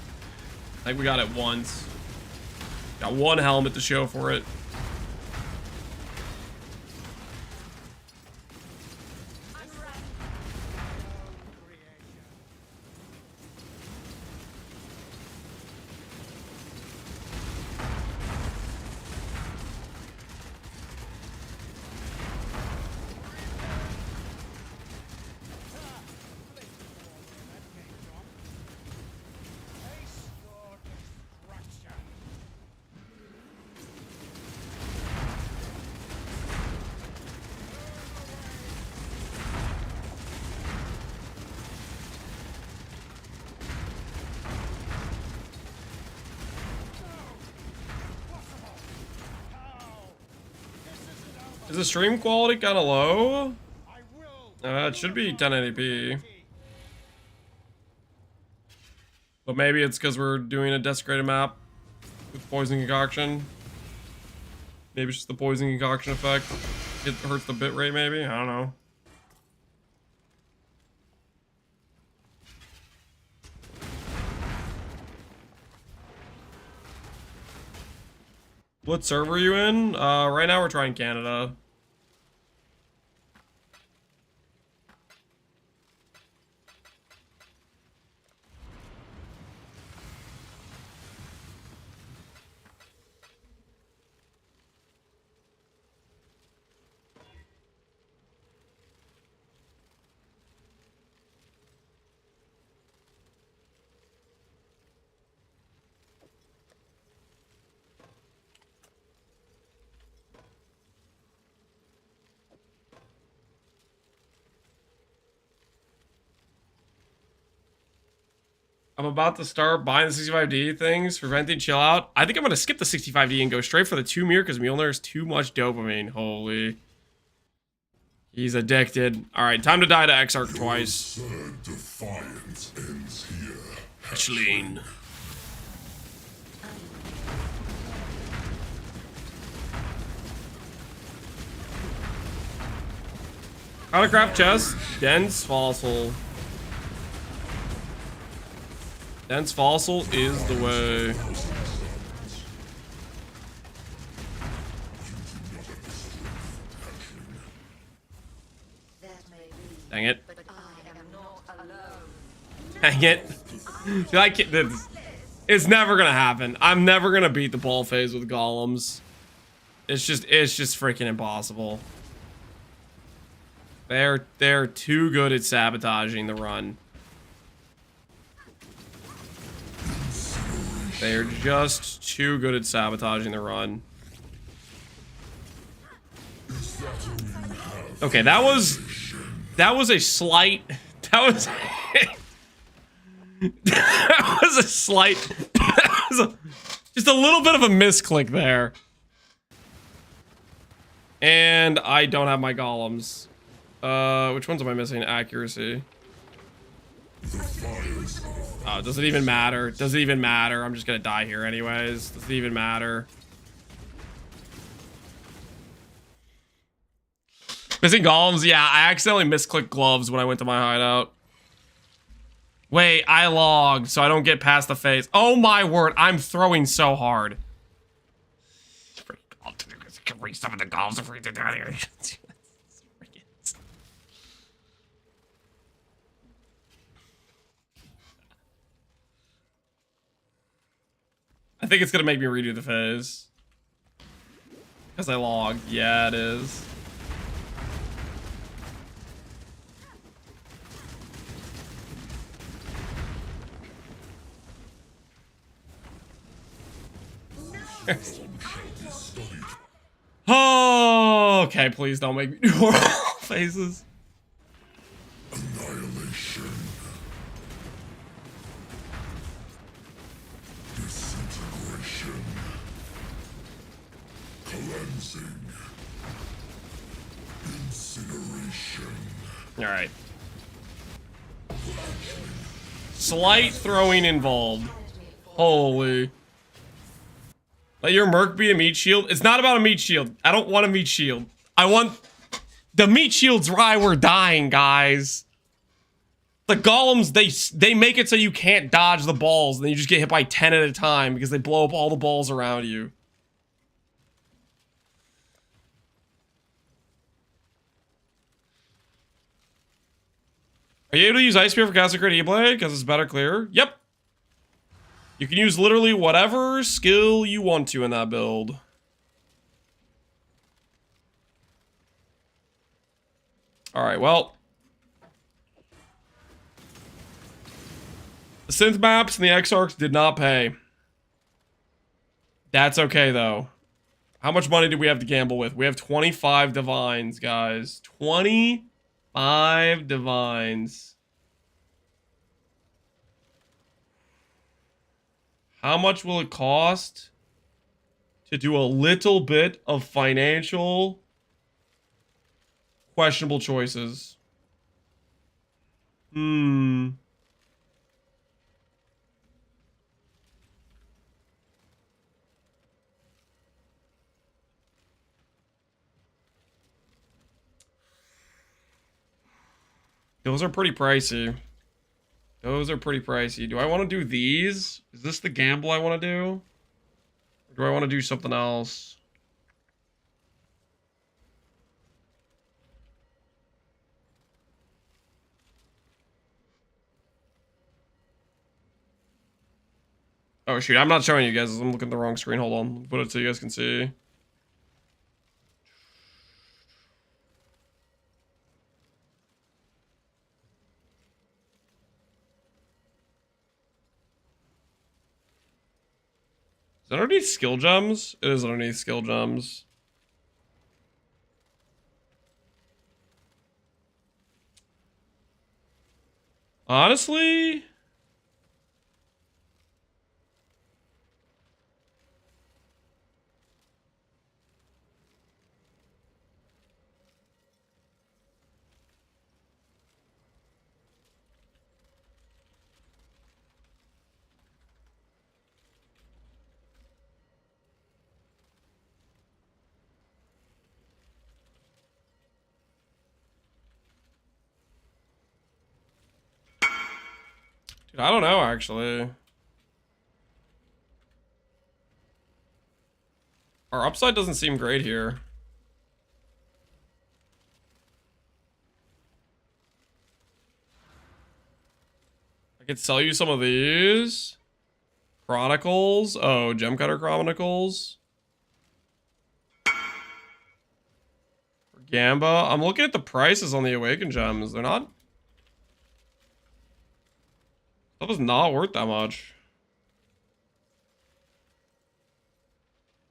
I think we got it once. Got 1 helmet to show for it. Is the stream quality kind of low? It should be 1080p. But maybe it's because we're doing a desecrated map with poison concoction. Maybe it's just the poison concoction effect. It hurts the bitrate maybe? I don't know. What server are you in? Right now we're trying Canada. I'm about to start buying the 65D things for venting chill out. I think I'm gonna skip the 65D and go straight for the 2 mirror because Mjolnir's too much dopamine. Holy. He's addicted. Alright, time to die to X-Arc twice. Defiance ends here. Hatchling. How to craft chest? Dense fossil. Dense fossil is the way. Dang it. Dang it. It's never gonna happen. I'm never gonna beat the ball phase with golems. It's just freaking impossible. They're too good at sabotaging the run. They're just too good at sabotaging the run. Okay, that was a slight. That was a slight. Just a little bit of a misclick there. And I don't have my golems. Which ones am I missing? Accuracy. Oh, does it even matter? Does it even matter? I'm just gonna die here anyways. Does it even matter? Missing golems? Yeah, I accidentally misclicked gloves when I went to my hideout. Wait, I logged, so I don't get past the phase. Oh my word, I'm throwing so hard. Can reach some of the golems before you get down here. I think it's gonna make me redo the phase. Because I logged. Yeah, it is. Oh, okay, please don't make me do more phases. Annihilation. Disintegration. Cleansing. Alright. Slight throwing involved. Holy. Let your merc be a meat shield. It's not about a meat shield. I don't want a meat shield. I want... The meat shield's why we're dying, guys. The golems, they make it so you can't dodge the balls, and then you just get hit by 10 at a time because they blow up all the balls around you. Are you able to use Ice Spear for casting crit E-Blade because it's better clear? Yep. You can use literally whatever skill you want to in that build. Alright, well. The synth maps and the X-Arcs did not pay. That's okay, though. How much money do we have to gamble with? We have 25 divines, guys. 25 divines. How much will it cost to do a little bit of financial questionable choices? Those are pretty pricey. Those are pretty pricey. Do I want to do these? Is this the gamble I want to do? Or do I want to do something else? Oh shoot, I'm not showing you guys. I'm looking at the wrong screen. Hold on. Put it so you guys can see. Is it underneath skill gems? It is underneath skill gems. Honestly... Dude, I don't know, actually. Our upside doesn't seem great here. I could sell you some of these. Chronicles. Oh, Gem Cutter Chronicles. For Gamba. I'm looking at the prices on the Awakened Gems. They're not... That was not worth that much.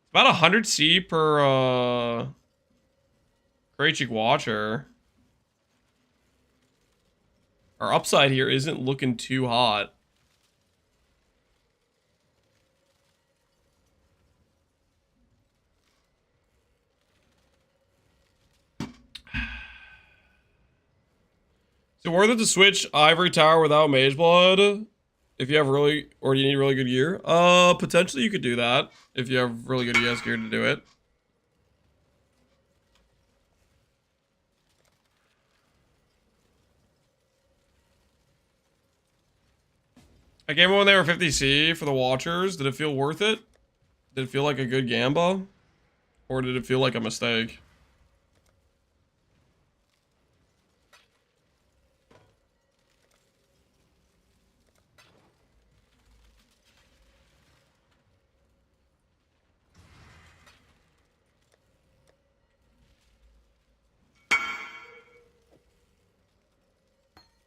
It's about 100 C per Kraychik Watcher. Our upside here isn't looking too hot. Is it worth it to switch Ivory Tower without Mage Blood? If you have really, or do you need really good gear? Potentially you could do that. If you have really good ES gear to do it. I gave them when they were 50C for the Watchers. Did it feel worth it? Did it feel like a good Gamba? Or did it feel like a mistake?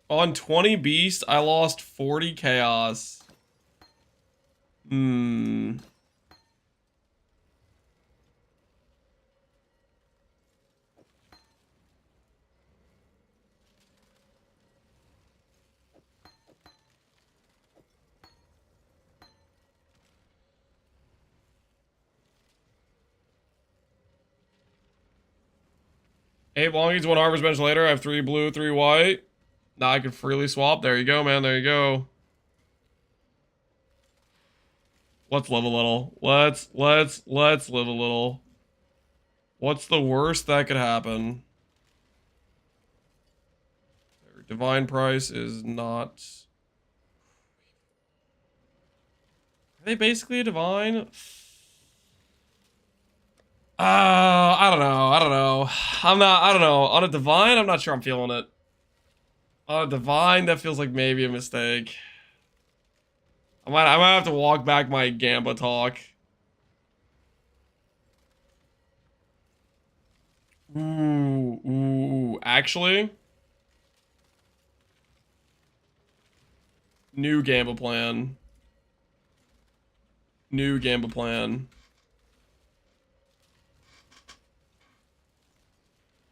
On 20 Beast, I lost 40 Chaos. 8 longies, 1 harvest bench later. I have 3 blue, 3 white. Now I can freely swap. There you go, man. There you go. Let's live a little. Let's live a little. What's the worst that could happen? Divine price is not. Are they basically a divine? I don't know. I don't know. I don't know. On a divine, I'm not sure I'm feeling it. On a divine, that feels like maybe a mistake. I might have to walk back my Gamba talk. Ooh. Actually, new Gamba plan. New Gamba plan.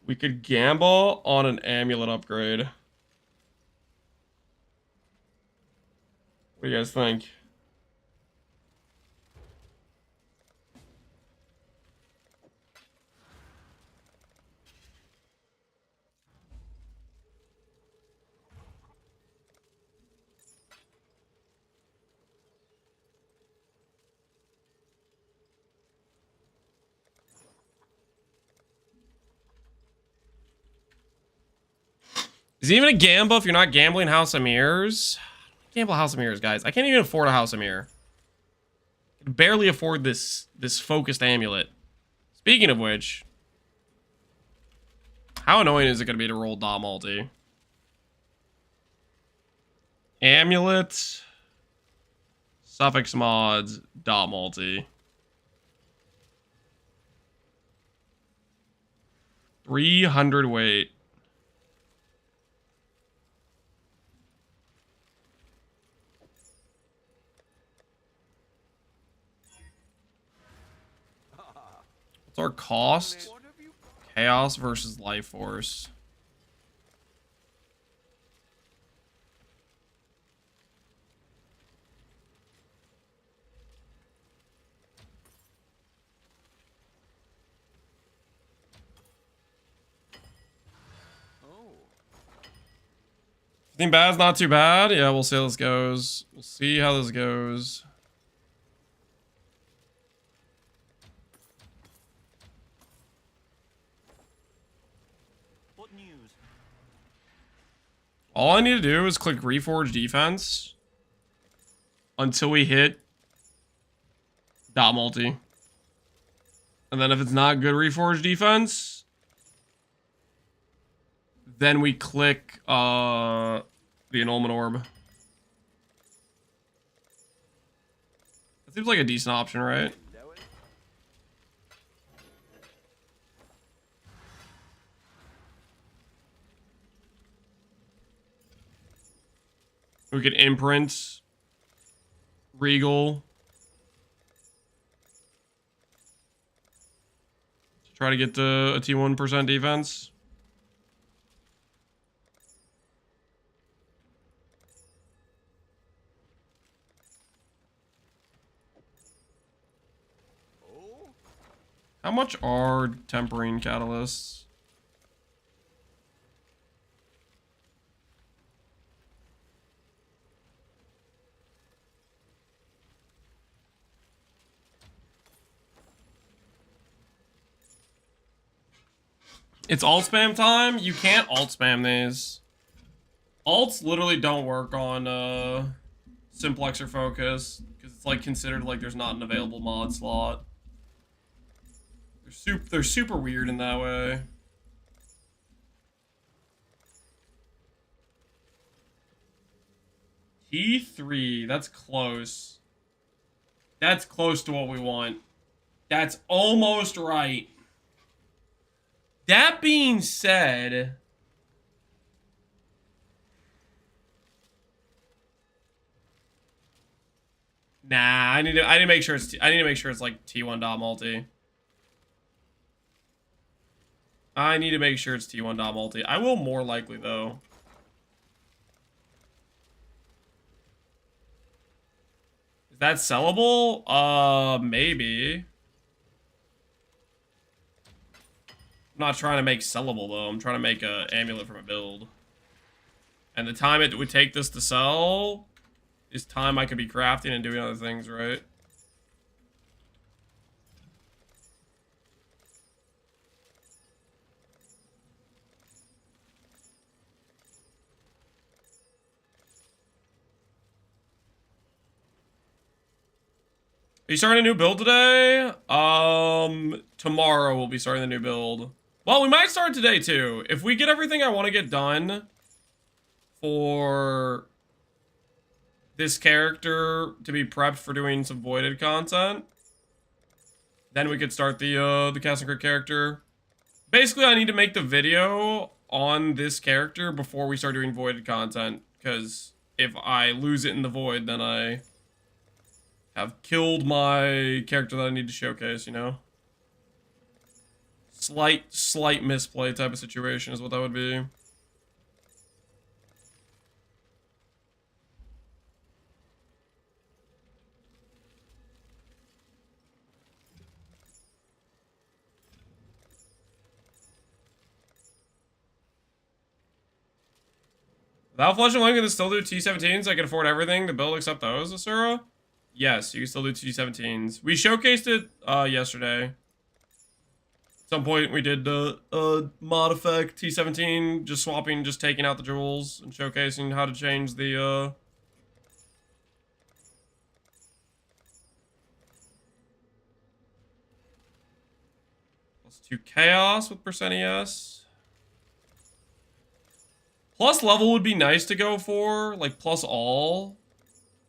We could gamble on an amulet upgrade. What do you guys think? Is it even a gamble if you're not gambling House of Mirrors? Gamble House of Mirrors, guys. I can't even afford a House of Mirror. I can barely afford this focused amulet. Speaking of which, how annoying is it going to be to roll dot multi? Amulet, suffix mods, dot multi. 300 weight. What's our cost? Chaos versus Life Force. Think bad's not too bad. Yeah, we'll see how this goes. We'll see how this goes. What news? All I need to do is click Reforge Defense until we hit dot multi. And then if it's not good Reforge Defense, then we click the Annulment Orb. That seems like a decent option, right? We could imprint Regal. Try to get to a T1% defense. How much are tempering catalysts? It's alt spam time? You can't alt spam these. Alts literally don't work on Simplex or Focus because it's like considered like there's not an available mod slot. They're super weird in that way. T3, that's close. That's close to what we want. That's almost right. That being said, nah, I need to make sure it's like T1 dot multi. I need to make sure it's T1 dot multi. I will more likely though. Is that sellable? Maybe. I'm not trying to make sellable, though. I'm trying to make a amulet from a build. And the time it would take this to sell is time I could be crafting and doing other things, right? Are you starting a new build today? Tomorrow we'll be starting the new build. Well, we might start today too. If we get everything I want to get done for this character to be prepped for doing some voided content, then we could start the Casting Crit character. Basically, I need to make the video on this character before we start doing voided content, because if I lose it in the void, then I have killed my character that I need to showcase, you know? Slight misplay type of situation is what that would be. Without Flesh and Link, can still do T17s? I can afford everything to build except those, Asura? Yes, you can still do T17s. We showcased it yesterday. At some point, we did mod effect T17, just swapping, just taking out the jewels and showcasing how to change the +2 chaos with percent ES. Plus level would be nice to go for, like plus all.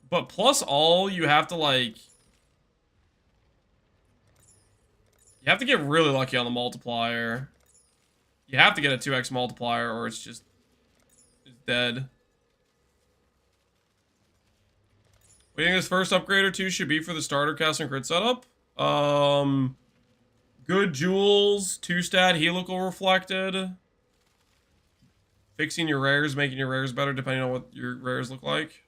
But plus all, you have to like... You have to get really lucky on the multiplier. You have to get a 2x multiplier or it's just... It's dead. What do you think this first upgrade or two should be for the starter Casting Crit setup? Good jewels, 2-stat helical reflected. Fixing your rares, making your rares better depending on what your rares look like.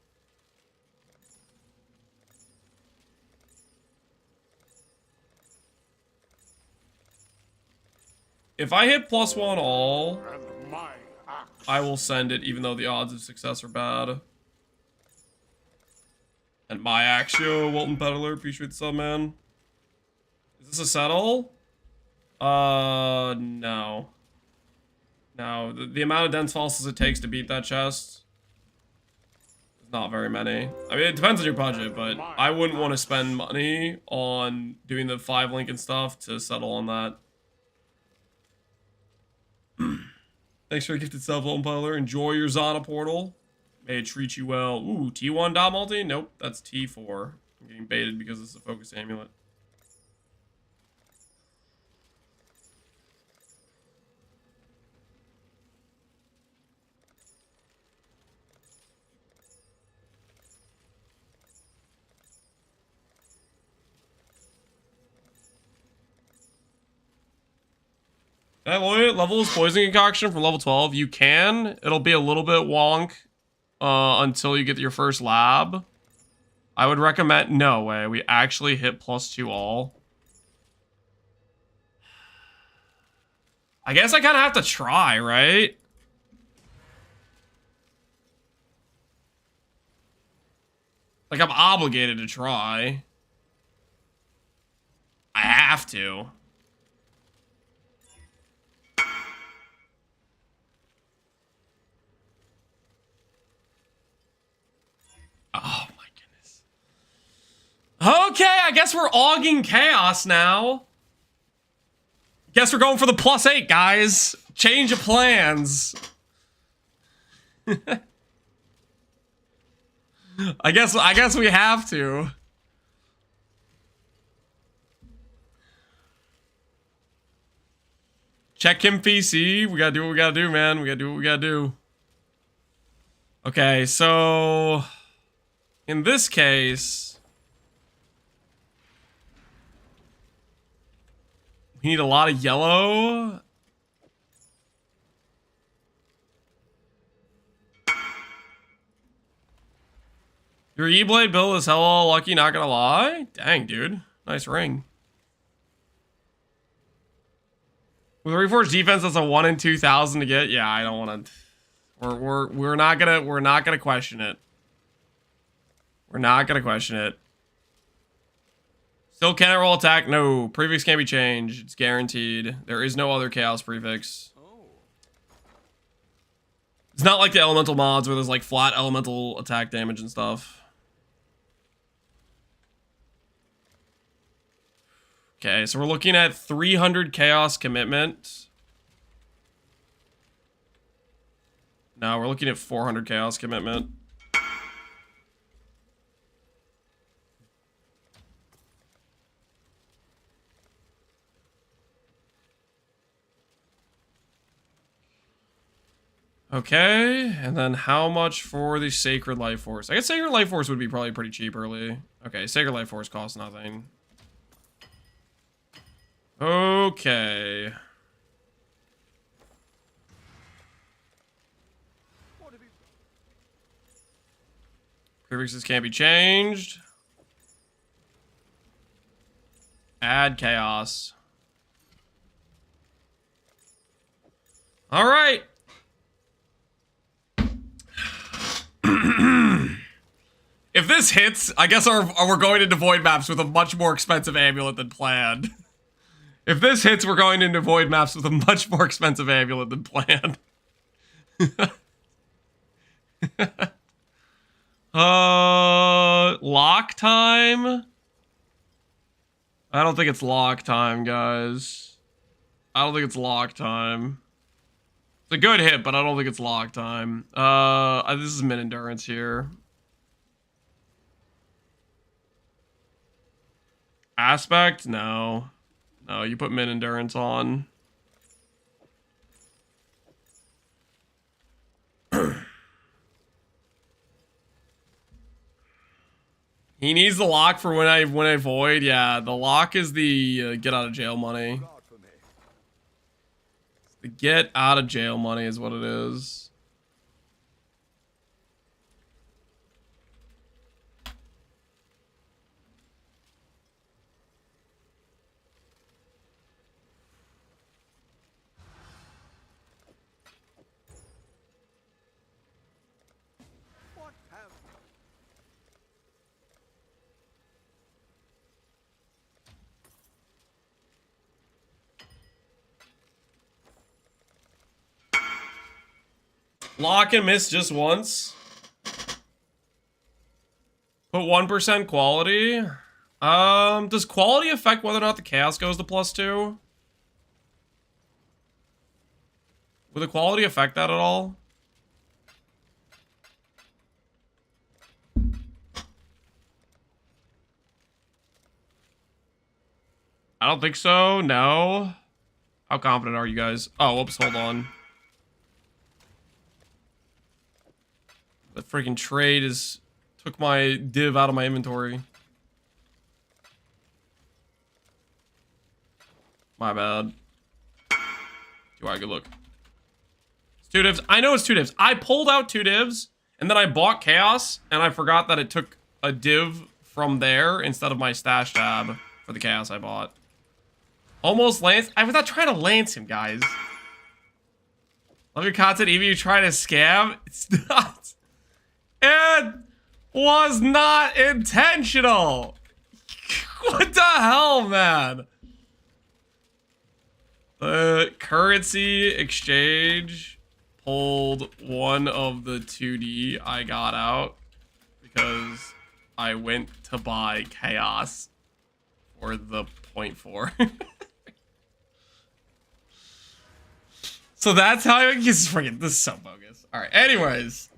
If I hit +1 all, I will send it even though the odds of success are bad. And my Axio, Walton Peddler, appreciate the sub, man. Is this a settle? No. No, the amount of dense fossils it takes to beat that chest is not very many. I mean, it depends on your budget, but I wouldn't want to spend money on doing the 5 Lincoln stuff to settle on that. Thanks for the gifted self, Lone Piler. Enjoy your Zana portal. May it treat you well. Ooh, T1 dot multi? Nope, that's T4. I'm getting baited because it's a focus amulet. That level is poison concoction from level 12. You can. It'll be a little bit wonk until you get your first lab. I would recommend... No way. We actually hit +2 all. I guess I kind of have to try, right? Like, I'm obligated to try. I have to. Oh my goodness. Okay, I guess we're auging chaos now. Guess we're going for the +8, guys. Change of plans. I guess we have to. Check him PC. We gotta do what we gotta do, man. We gotta do what we gotta do. Okay, so in this case, we need a lot of yellow. Your E-Blade build is hella lucky, not gonna lie. Dang, dude. Nice ring. With a reforged defense, that's a 1 in 2,000 to get. Yeah, I don't want to. We're not gonna question it. We're not gonna question it. Still cannot roll attack. No, prefix can't be changed. It's guaranteed. There is no other chaos prefix. It's not like the elemental mods where there's like flat elemental attack damage and stuff. Okay, so we're looking at 300 chaos commitment. No, we're looking at 400 chaos commitment. Okay, and then how much for the Sacred Life Force? I guess Sacred Life Force would be probably pretty cheap early. Okay, Sacred Life Force costs nothing. Okay. Prefixes can't be changed. Add chaos. All right. If this hits, I guess we're going into void maps with a much more expensive amulet than planned. If this hits, we're going into void maps with a much more expensive amulet than planned. Lock time? I don't think it's lock time, guys. I don't think it's lock time. It's a good hit, but I don't think it's lock time. This is mid endurance here. Aspect? No. No, you put mid endurance on. He needs the lock for when I void. Yeah, the lock is the get out of jail money. The get out of jail money is what it is. Lock and miss just once. Put 1% quality. Does quality affect whether or not the chaos goes to +2? Would the quality affect that at all? I don't think so. No. How confident are you guys? Oh, whoops, hold on. The freaking trade took my div out of my inventory. My bad. Do I good look? It's 2 divs. I know it's 2 divs. I pulled out 2 divs and then I bought chaos and I forgot that it took a div from there instead of my stash tab for the chaos I bought. Almost lance. I was not trying to lance him, guys. Love your content, even you try to scam. It's not. It was not intentional. What the hell, man? The currency exchange pulled one of the 2D I got out because I went to buy chaos for the 0.4. So that's how I guess freaking this is so bogus. All right. Anyways,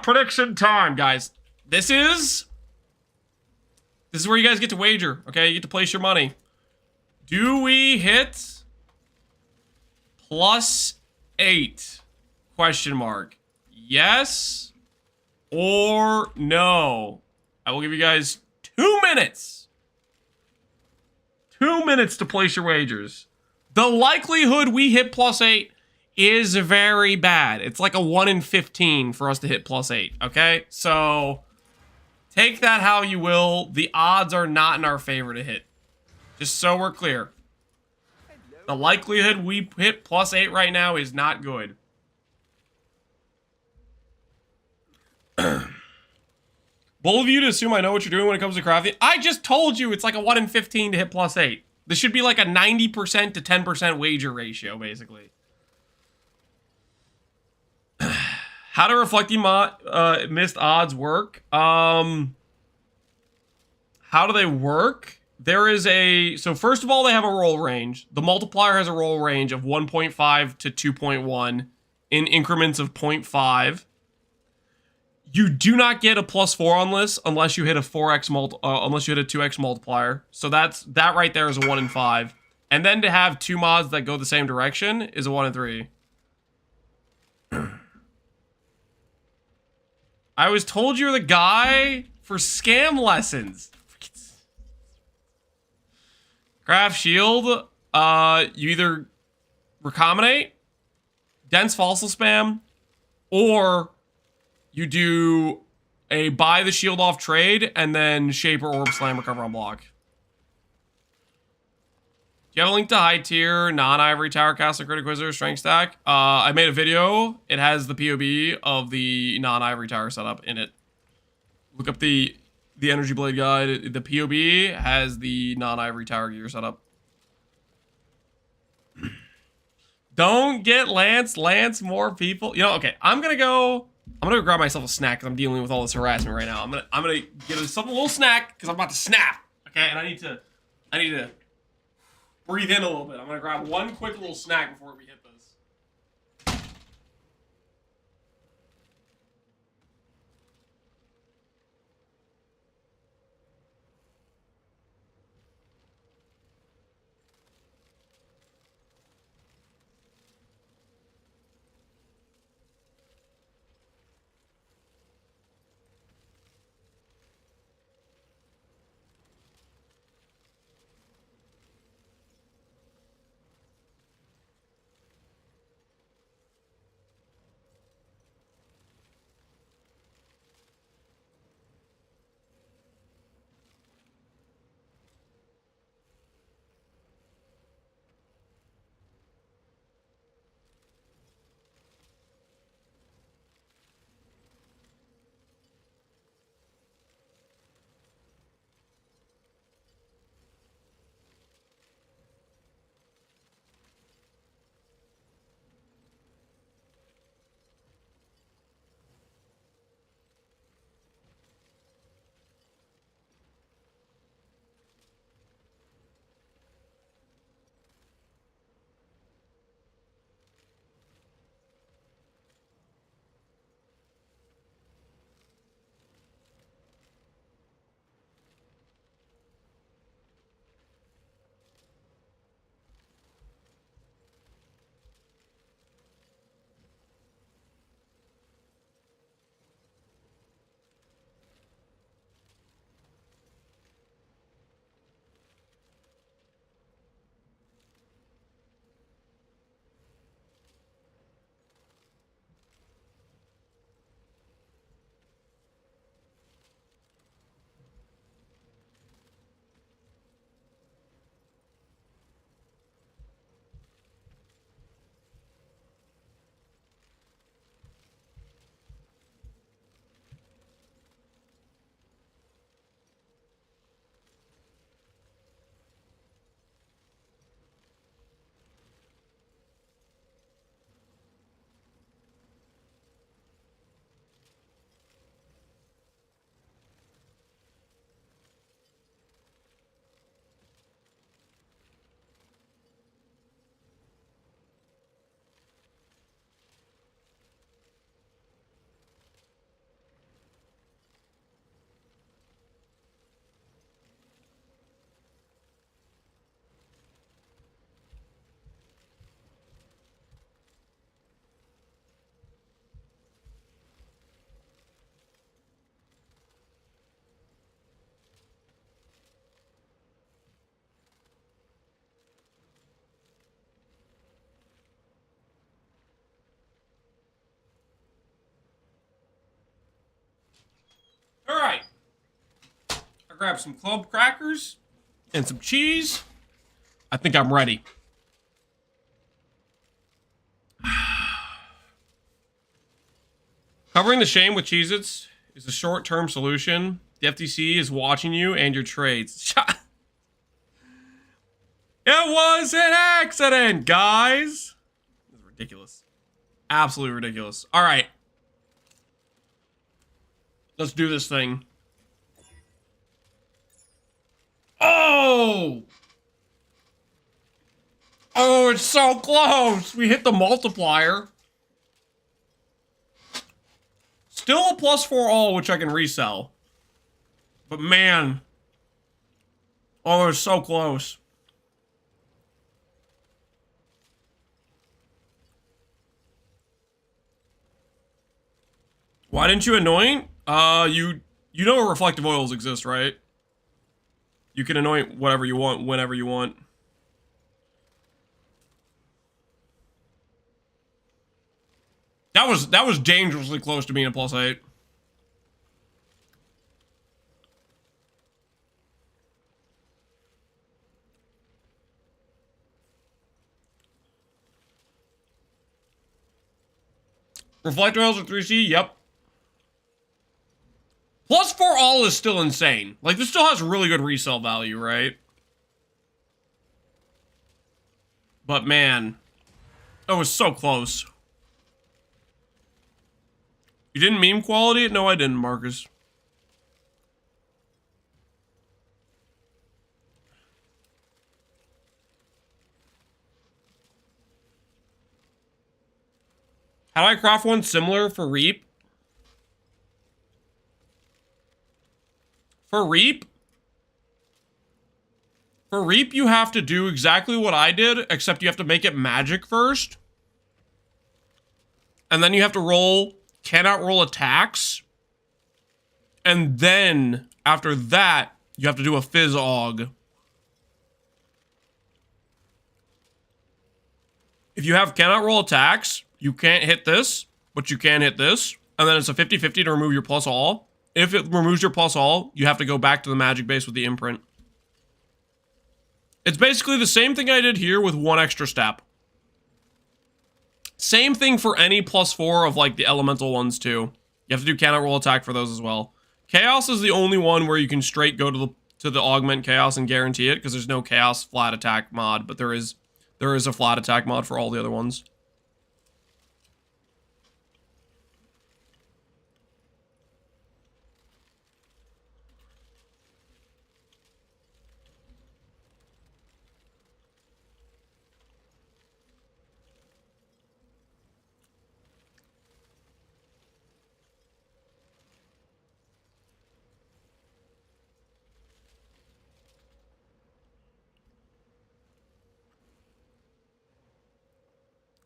prediction time, guys. This is where you guys get to wager. Okay, you get to place your money. Do we hit +8? Question mark. Yes or no? I will give you guys 2 minutes. 2 minutes to place your wagers. The likelihood we hit +8 is very bad. It's like a 1 in 15 for us to hit +8, okay? So, take that how you will. The odds are not in our favor to hit. Just so we're clear. The likelihood we hit +8 right now is not good. Bold of you to assume I know what you're doing when it comes to crafting. I just told you it's like a 1 in 15 to hit +8. This should be like a 90% to 10% wager ratio, basically. How do reflecting missed odds work? How do they work? There is a... So first of all, they have a roll range. The multiplier has a roll range of 1.5 to 2.1 in increments of 0.5. You do not get a +4 on this unless you hit a 2x multiplier. So that right there is a 1 in 5. And then to have 2 mods that go the same direction is a 1 in 3. I was told you're the guy for scam lessons. Craft shield. You either recombinate, dense fossil spam, or you do a buy the shield off trade and then shape or orb slam recover on block. Do you have a link to high tier non-ivory tower castle critic wizard strength stack? I made a video. It has the POB of the non-ivory tower setup in it. Look up the energy blade guide. The POB has the non-ivory tower gear setup. Don't get Lance more people. You know, okay, I'm gonna go grab myself a snack because I'm dealing with all this harassment right now. I'm gonna get myself a little snack because I'm about to snap. Okay, and I need to breathe in a little bit. I'm gonna grab one quick little snack before we hit this. All right. I grabbed some club crackers and some cheese. I think I'm ready. Covering the shame with Cheez-Its is a short-term solution. The FTC is watching you and your trades. It was an accident, guys. This is ridiculous. Absolutely ridiculous. All right. Let's do this thing. Oh! Oh, it's so close. We hit the multiplier. Still a +4 all, which I can resell. But man. Oh, it's so close. Why didn't you anoint? You know reflective oils exist, right? You can anoint whatever you want, whenever you want. That was dangerously close to being a +8. Reflector oils are 3C, yep. +4 all is still insane. Like, this still has really good resale value, right? But man, that was so close. You didn't meme quality it? No, I didn't, Marcus. How do I craft one similar for Reap? For Reap, you have to do exactly what I did, except you have to make it magic first. And then you have to roll, cannot roll attacks. And then, after that, you have to do a Fizz Aug. If you have cannot roll attacks, you can't hit this, but you can hit this. And then it's a 50-50 to remove your plus all. If it removes your plus all, you have to go back to the magic base with the imprint. It's basically the same thing I did here with one extra step. Same thing for any +4 of like the elemental ones too. You have to do cannot roll attack for those as well. Chaos is the only one where you can straight go to the augment chaos and guarantee it, because there's no chaos flat attack mod, but there is a flat attack mod for all the other ones.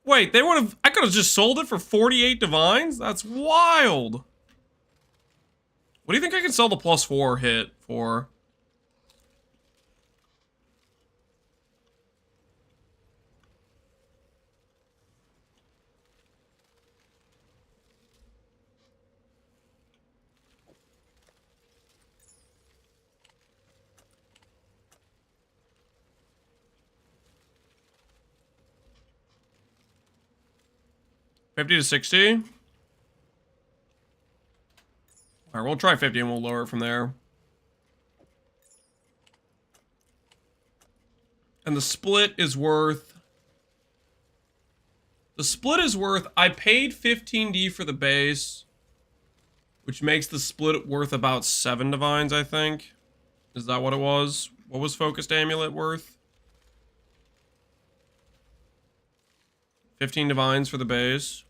Wait, I could have just sold it for 48 divines? That's wild. What do you think I can sell the +4 hit for? $50 to $60. All right, we'll try 50 and we'll lower it from there. And the split is worth... I paid 15D for the base, which makes the split worth about 7 divines, I think. Is that what it was? What was Focused Amulet worth? 15 divines for the base.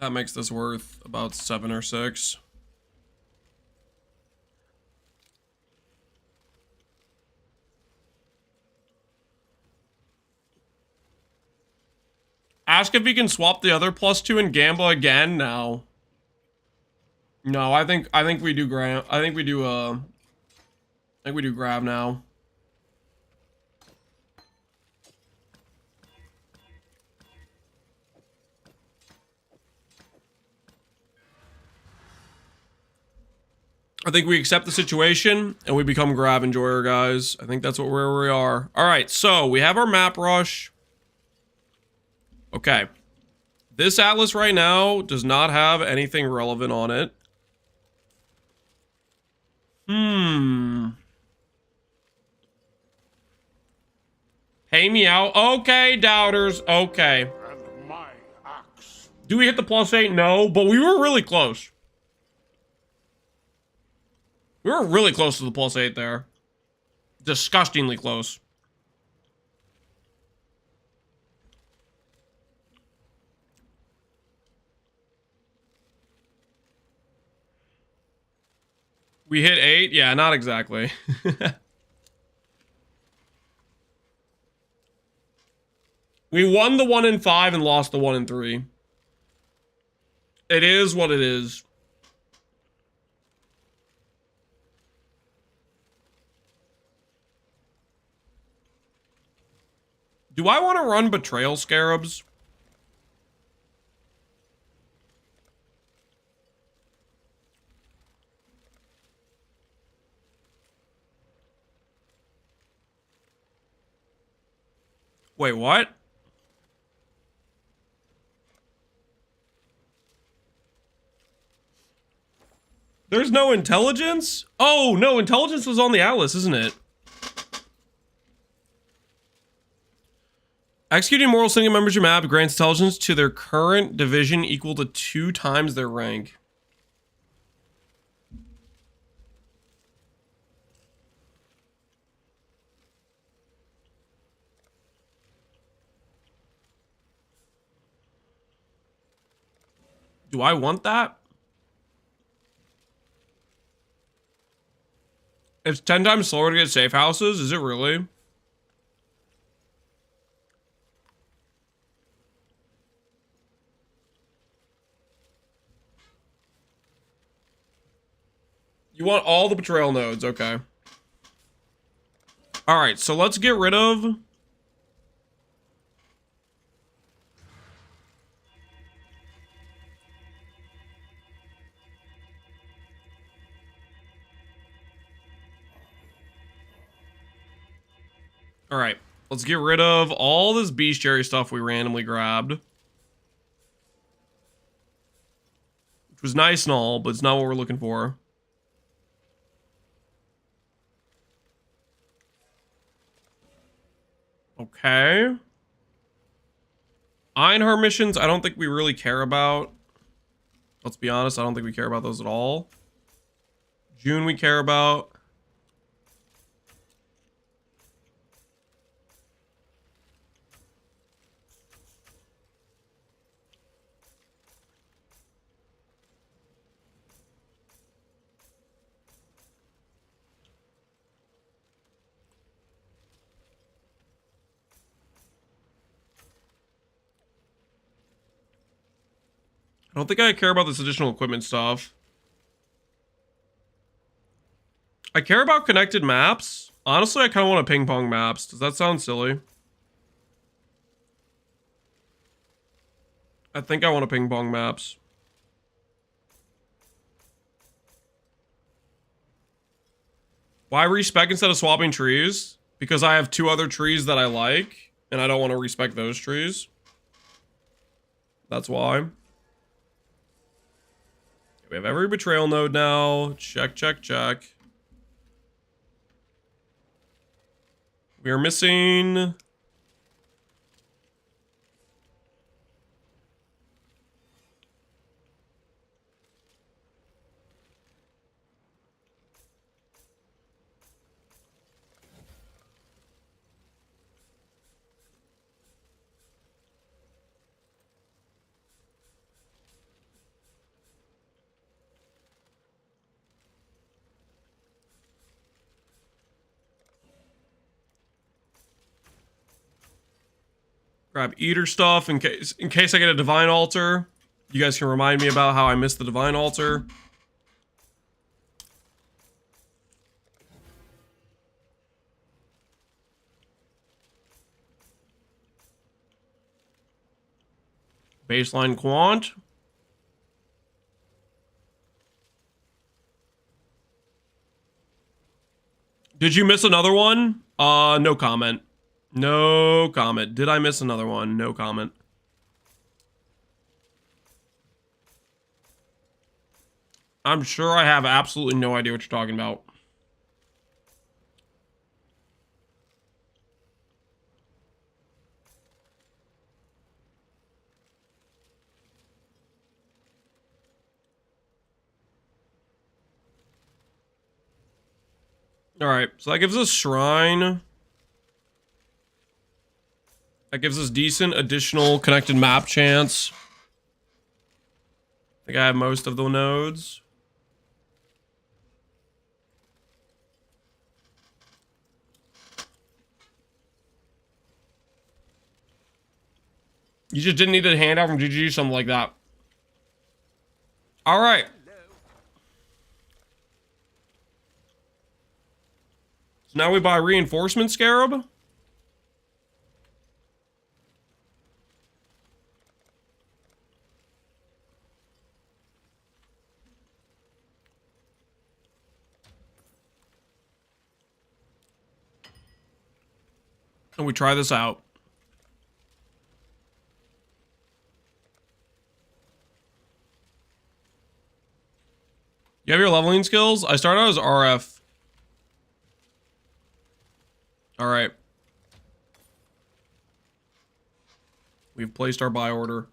That makes this worth about 7 or 6. Ask if he can swap the other +2 and gamble again. No. No, I think we do grab. I think we do grab now. I think we accept the situation and we become grab enjoyer, guys. I think that's where we are. All right, so we have our map rush. Okay. This atlas right now does not have anything relevant on it. Pay me out. Okay, doubters. Okay. And my axe. Do we hit the +8? No, but we were really close. We were really close to the +8 there. Disgustingly close. We hit 8? Yeah, not exactly. We won the 1 in 5 and lost the 1 in 3. It is what it is. Do I want to run Betrayal Scarabs? Wait, what? There's no intelligence? Oh, no, intelligence was on the Atlas, isn't it? Executing moral single members of your map grants intelligence to their current division equal to 2 times their rank. Do I want that? It's 10 times slower to get safe houses? Is it really? You want all the betrayal nodes, okay. Alright, so let's get rid of... Alright, let's get rid of all this bestiary stuff we randomly grabbed. Which was nice and all, but it's not what we're looking for. Okay. Einhar missions, I don't think we really care about. Let's be honest, I don't think we care about those at all. June we care about. I don't think I care about this additional equipment stuff. I care about connected maps. Honestly, I kind of want a ping pong maps. Does that sound silly? I think I want a ping pong maps. Why respec instead of swapping trees? Because I have 2 other trees that I like, and I don't want to respec those trees. That's why. We have every betrayal node now. Check, check, check. We are missing... Grab eater stuff in case I get a divine altar. You guys can remind me about how I missed the divine altar. Baseline quant. Did you miss another one? No comment. No comment. Did I miss another one? No comment. I'm sure I have absolutely no idea what you're talking about. Alright, so that gives us Shrine. That gives us decent additional connected map chance. I think I have most of the nodes. You just didn't need a handout from GG, something like that. Alright. So now we buy Reinforcement Scarab. And we try this out. You have your leveling skills? I started out as RF. Alright. We've placed our buy order.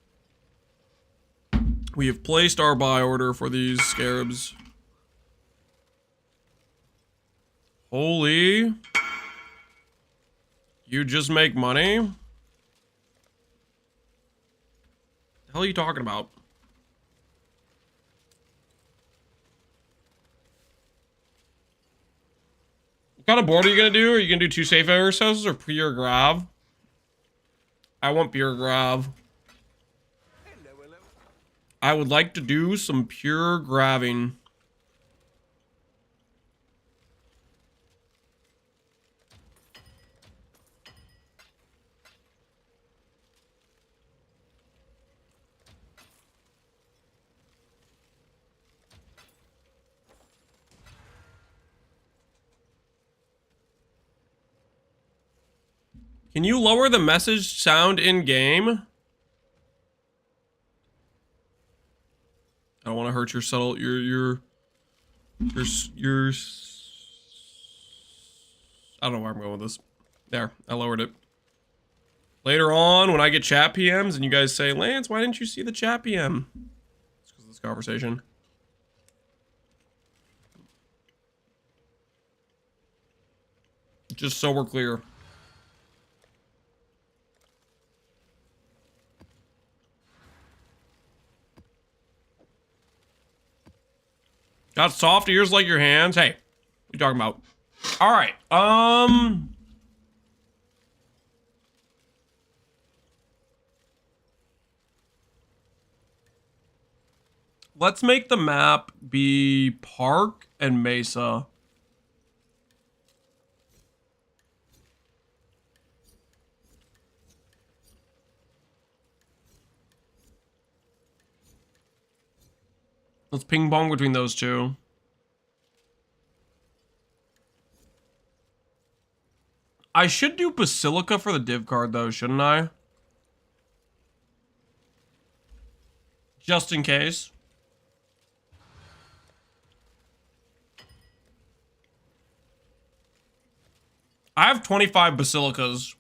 We have placed our buy order for these scarabs. Holy. You just make money? The hell are you talking about? What kind of board are you gonna do? Are you gonna do 2 safe exercises or pure grav? I want pure grav. I would like to do some pure graving. Can you lower the message sound in game? I don't want to hurt your subtle, your I don't know where I'm going with this. There, I lowered it. Later on, when I get chat PMs and you guys say, Lance, why didn't you see the chat PM? It's because of this conversation. Just so we're clear. Got soft ears like your hands? Hey, what are you talking about? All right, let's make the map be Park and Mesa. Let's ping pong between those two. I should do Basilica for the div card though, shouldn't I? Just in case. I have 25 Basilicas.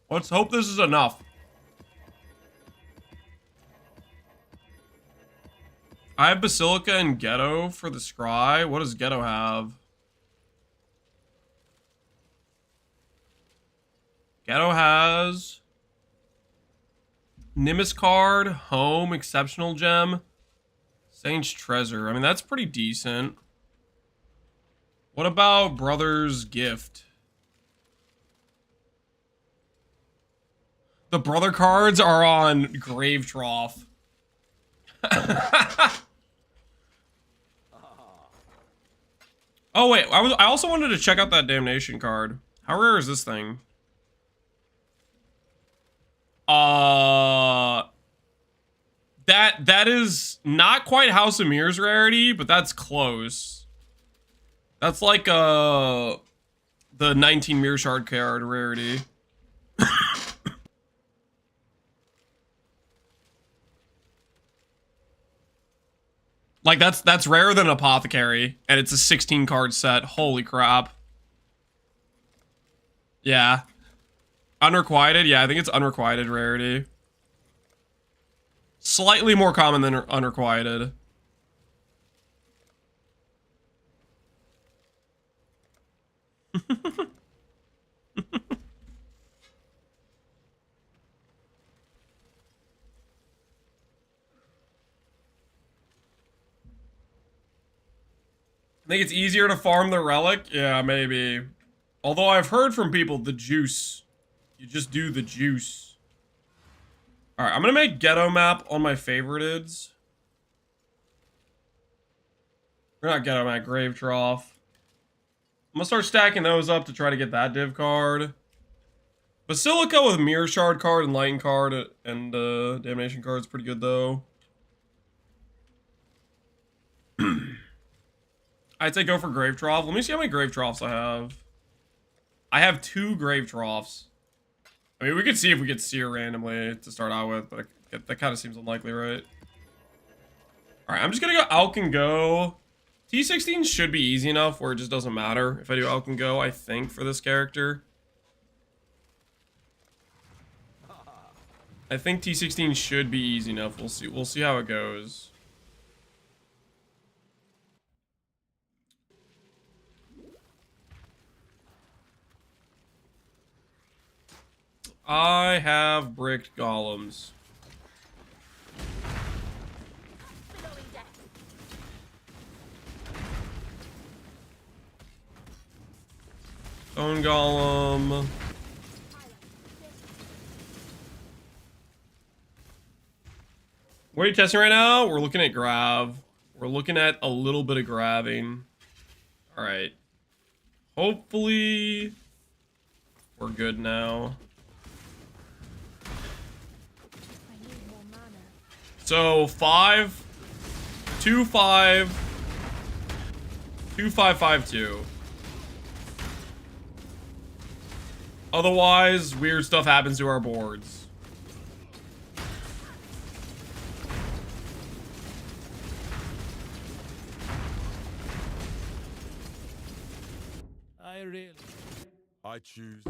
Let's hope this is enough. I have Basilica and Ghetto for the Scry. What does Ghetto have? Ghetto has Nimbus card, Home, Exceptional Gem, Saint's Treasure. I mean, that's pretty decent. What about Brother's Gift? The brother cards are on Grave Trough. Oh wait, I also wanted to check out that Damnation card. How rare is this thing? That is not quite House of Mirrors rarity, but that's close. That's like the 19 Mirror Shard card rarity. Like that's rarer than an Apothecary, and it's a 16 card set. Holy crap. Yeah. Unrequited? Yeah, I think it's unrequited rarity. Slightly more common than unrequited. I think it's easier to farm the relic? Yeah, maybe. Although I've heard from people, the juice. You just do the juice. Alright, I'm gonna make ghetto map on my favoriteds. Or not ghetto map, grave trough. I'm gonna start stacking those up to try to get that div card. Basilica with Mirror Shard card and Lighten card and Damnation card is pretty good though. I'd say go for Grave Trough. Let me see how many Grave Troughs I have. I have 2 Grave Troughs. I mean, we could see if we get Seer randomly to start out with, but that kind of seems unlikely, right? Alright, I'm just gonna go Alk and Go. T16 should be easy enough where it just doesn't matter if I do Alk and Go, I think, for this character. I think T16 should be easy enough. We'll see how it goes. I have bricked golems. Stone golem. What are you testing right now? We're looking at grav. We're looking at a little bit of grabbing. Alright. Hopefully we're good now. So 5, 2, 5, 2, 5, 5, 2. Otherwise, weird stuff happens to our boards. I choose.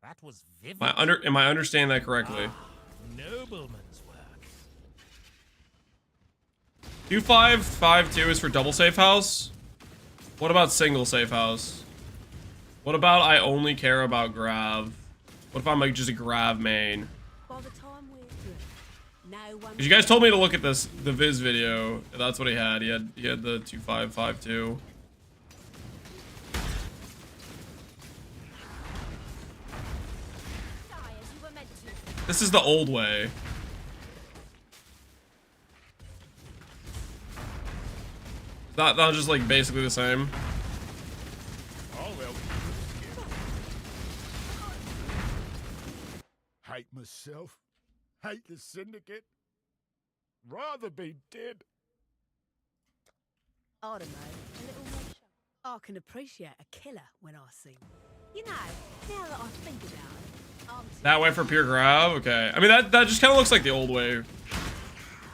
That was vivid. Am I understanding that correctly? Nobleman's work. 2, 5, 5, 2 is for double safe house. What about single safe house? What about I only care about grav? What if I'm like just a grav main? By the time we're through, no one. 'Cause you guys told me to look at the Viz video. That's what he had. He had the 2, 5, 5, 2. This is the old way. That was just like basically the same. Oh well. Hate myself. Hate the syndicate. Rather be dead. I don't know, a little more show. I can appreciate a killer when I see one. You know, now that I think about it. That way for pure grav? Okay. I mean, that just kind of looks like the old way.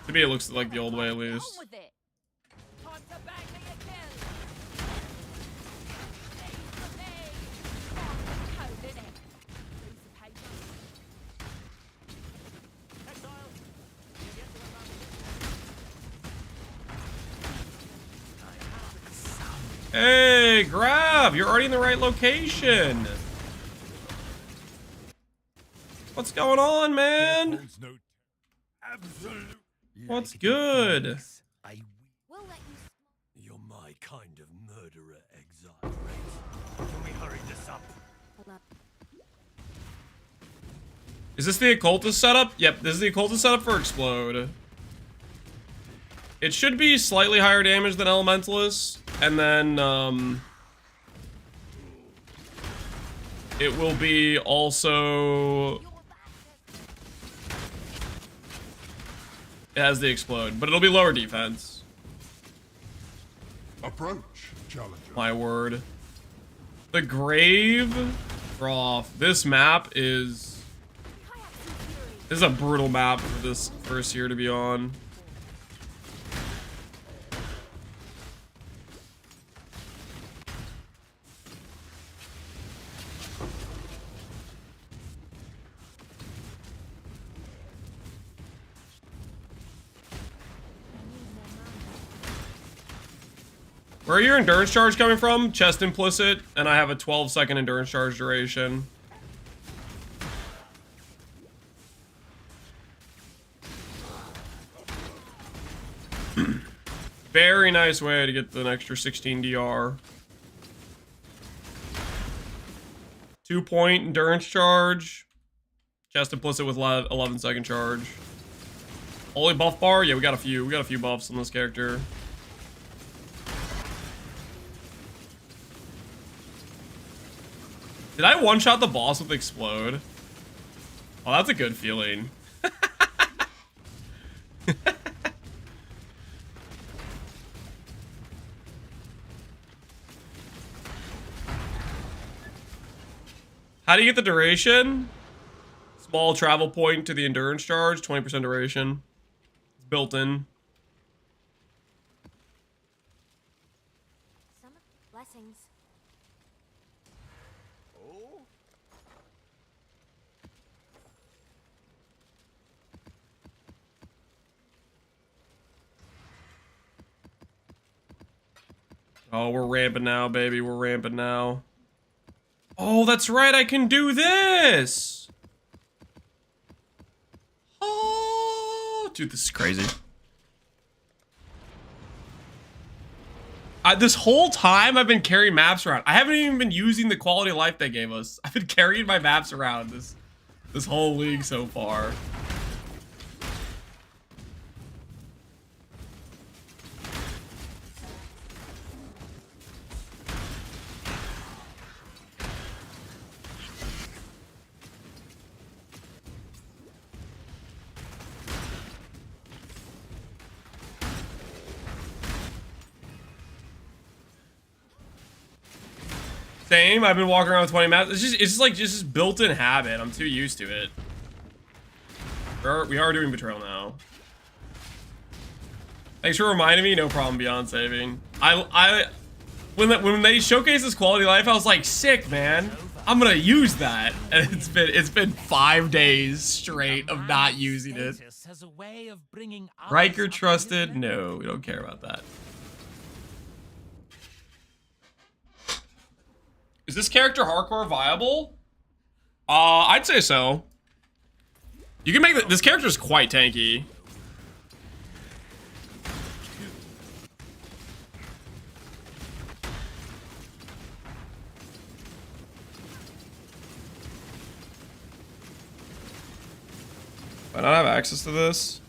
To me, it looks like the old way at least. Hey, grav! You're already in the right location. What's going on, man? What's good? You're my kind of murderer, Exile. Can we hurry this up? Is this the occultist setup? Yep, this is the occultist setup for Explode. It should be slightly higher damage than Elementalist, and then it will be also. It has the Explode, but it'll be lower defense. Approach, challenger. My word. The Grave Trough. This map is... This is a brutal map for this first year to be on. Where are your endurance charge coming from? Chest implicit, and I have a 12-second endurance charge duration. Very nice way to get an extra 16 DR. 2-point endurance charge. Chest implicit with 11-second charge. Holy buff bar? Yeah, we got a few. We got a few buffs on this character. Did I one-shot the boss with Explode? Oh, that's a good feeling. How do you get the duration? Small travel point to the endurance charge, 20% duration. It's built in. Some blessings. Oh, we're ramping now, baby. We're ramping now. Oh, that's right. I can do this. Oh, dude, this is crazy. This whole time I've been carrying maps around. I haven't even been using the quality of life they gave us. I've been carrying my maps around this whole league so far. Same. I've been walking around with 20 maps. It's just like this built-in habit. I'm too used to it. We are doing Betrayal now. Thanks for reminding me. No problem. Beyond saving. When they showcase this quality of life, I was like, sick, man. I'm gonna use that, and it's been 5 days straight of not using it. Riker trusted? No, we don't care about that. Is this character hardcore viable? I'd say so. You can make this character is quite tanky. Do I not have access to this?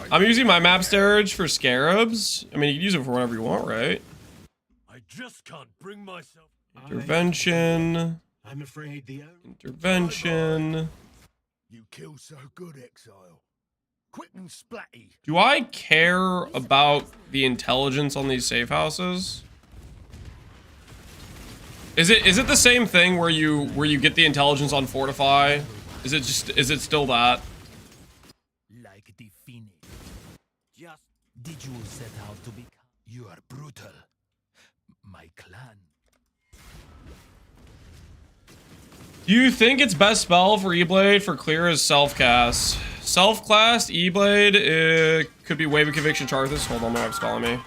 I'm using my map storage for scarabs. I mean, you can use it for whatever you want, right? I just can't bring myself. Intervention. I'm afraid the Intervention. You kill so good, Exile. Quick and splatty. Do I care about the intelligence on these safe houses? Is it the same thing where you get the intelligence on Fortify? Is it still that? Like the Phoenix. Just did you set out to become? You are brutal. My clan. Do you think it's best spell for E-Blade for clear as self-cast? Self-classed E-Blade could be Wave of Conviction Charthus. Hold on, my wife's calling me.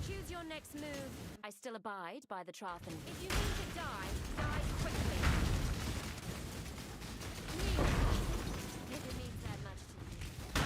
Choose your next move. I still abide by the Trothan. If you need to die, die quickly. If it means that much to you.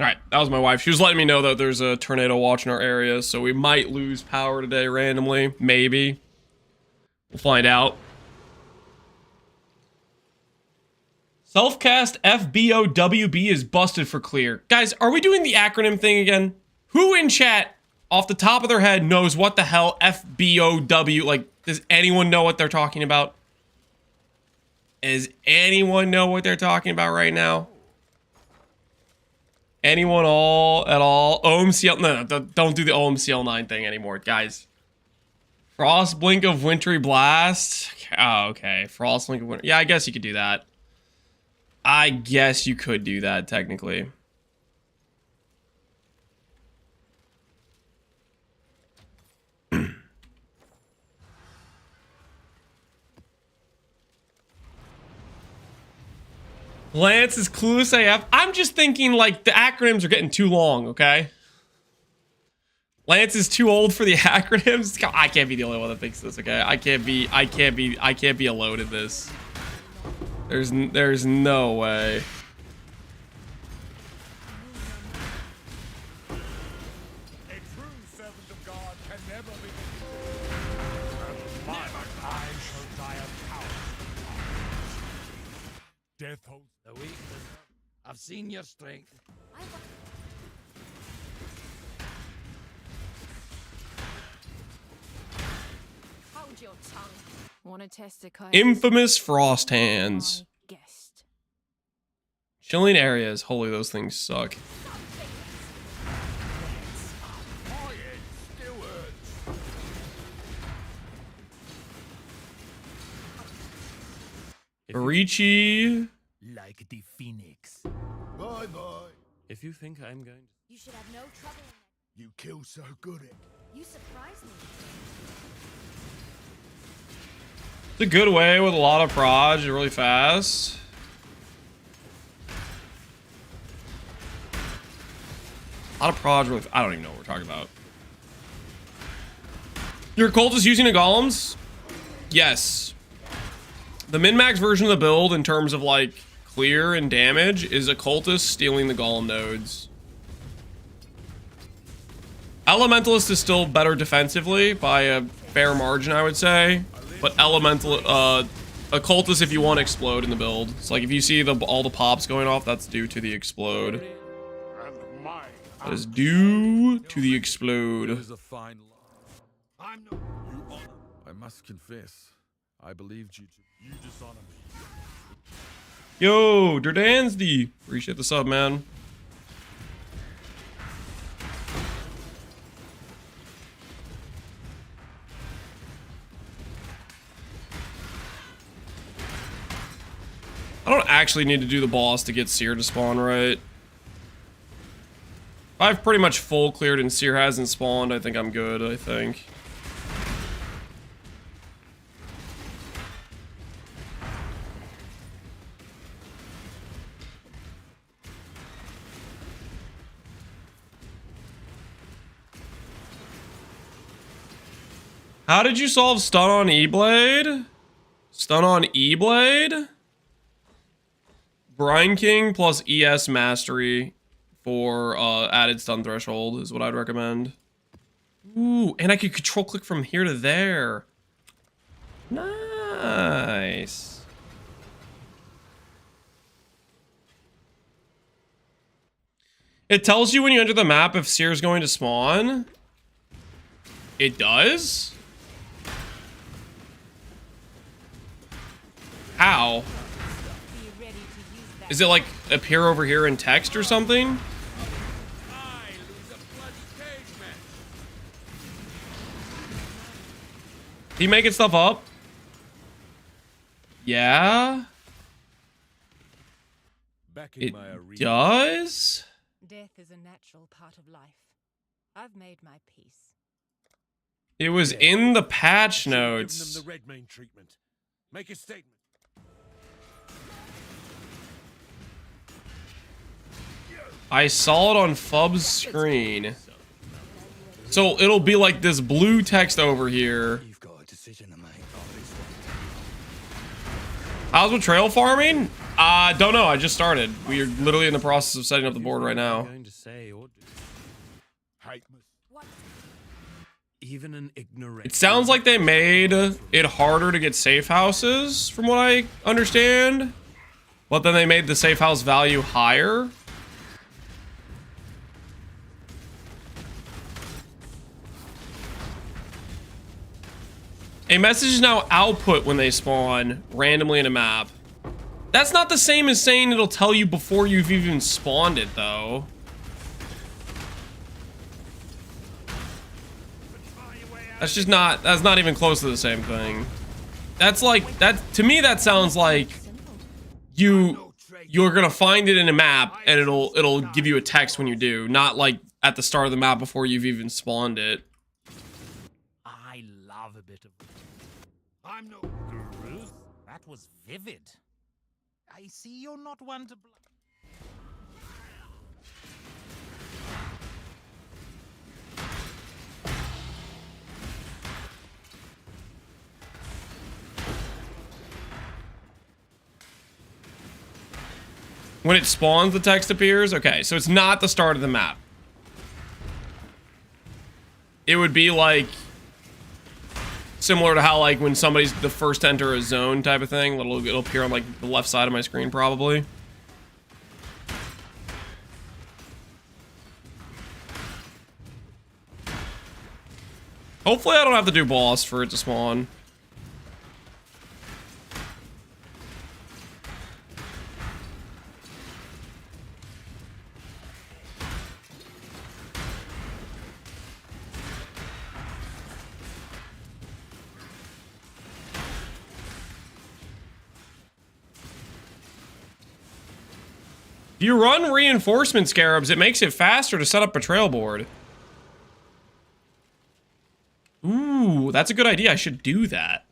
Alright, that was my wife. She was letting me know that there's a tornado watch in our area, so we might lose power today randomly. Maybe. We'll find out. Self-cast FBOWB is busted for clear. Guys, are we doing the acronym thing again? Who in chat, off the top of their head, knows what the hell FBOW, like, does anyone know what they're talking about? Does anyone know what they're talking about right now? Anyone at all? OMCL, no, don't do the OMCL9 thing anymore, guys. Frost Blink of Wintry Blast. Oh, okay. Frost Blink of Winter. Yeah, I guess you could do that. I guess you could do that, technically. Lance is clueless AF. I'm just thinking, like, the acronyms are getting too long, okay? Lance is too old for the acronyms. I can't be the only one that thinks this, okay? I can't be alone in this. There's no way. A true servant of God can never be defeated. My I shall die of cowardice. Death holds The weakness. I've seen your strength. Hold your tongue. Want to test a Infamous Frost Hands. Guest. Chilling areas. Holy, those things suck. Barichi. Like the phoenix. bye bye. If you think I'm going to... You should have no trouble in it. You kill so good at. You surprise me. It's a good way with a lot of proj, really fast. A lot of proj, really. I don't even know what we're talking about. Your cultist using a golems? Yes. The min-max version of the build, in terms of like clear and damage, is a cultist stealing the golem nodes. Elementalist is still better defensively by a fair margin, I would say. But occultist, if you want to explode in the build. It's like if you see all the pops going off, that's due to the explode. And my That is due to the explode. It is a fine lie. I'm no you honor. I must confess, I believed you to. You dishonor me. Yo, Durdansdy. Appreciate the sub, man. I don't actually need to do the boss to get Seer to spawn right. If I've pretty much full cleared and Seer hasn't spawned, I think I'm good, I think. How did you solve stun on E-Blade? Stun on E-Blade? Brine King plus ES Mastery for added stun threshold is what I'd recommend. Ooh, and I could control click from here to there. Nice. It tells you when you enter the map if Seer's going to spawn. It does? How? Is it like appear over here in text or something? He making stuff up? Yeah? It does? Death is a natural part of life. I've made my peace. It was in the patch Give them notes. the red main treatment. Make a statement. I saw it on Fub's screen. So it'll be like this blue text over here. You've got a decision to make. How's with trail farming? Don't know. I just started. We are literally in the process of setting up the board right now. Going to say or do. Hate Even an ignorant. It sounds like they made it harder to get safe houses, from what I understand. But then they made the safe house value higher. A message is now output when they spawn randomly in a map. That's not the same as saying it'll tell you before you've even spawned it, though. That's just not, that's not even close to the same thing. That's like, that, to me that sounds like you're gonna find it in a map and it'll give you a text when you do, not like at the start of the map before you've even spawned it. I love a bit of. I'm no Ruth, that was vivid. I see you're not one to blame. When it spawns, the text appears? Okay, so it's not the start of the map. It would be like similar to how like when somebody's the first to enter a zone type of thing. It'll appear on like the left side of my screen probably. Hopefully I don't have to do boss for it to spawn. If you run reinforcement scarabs, it makes it faster to set up a trail board. Ooh, that's a good idea. I should do that.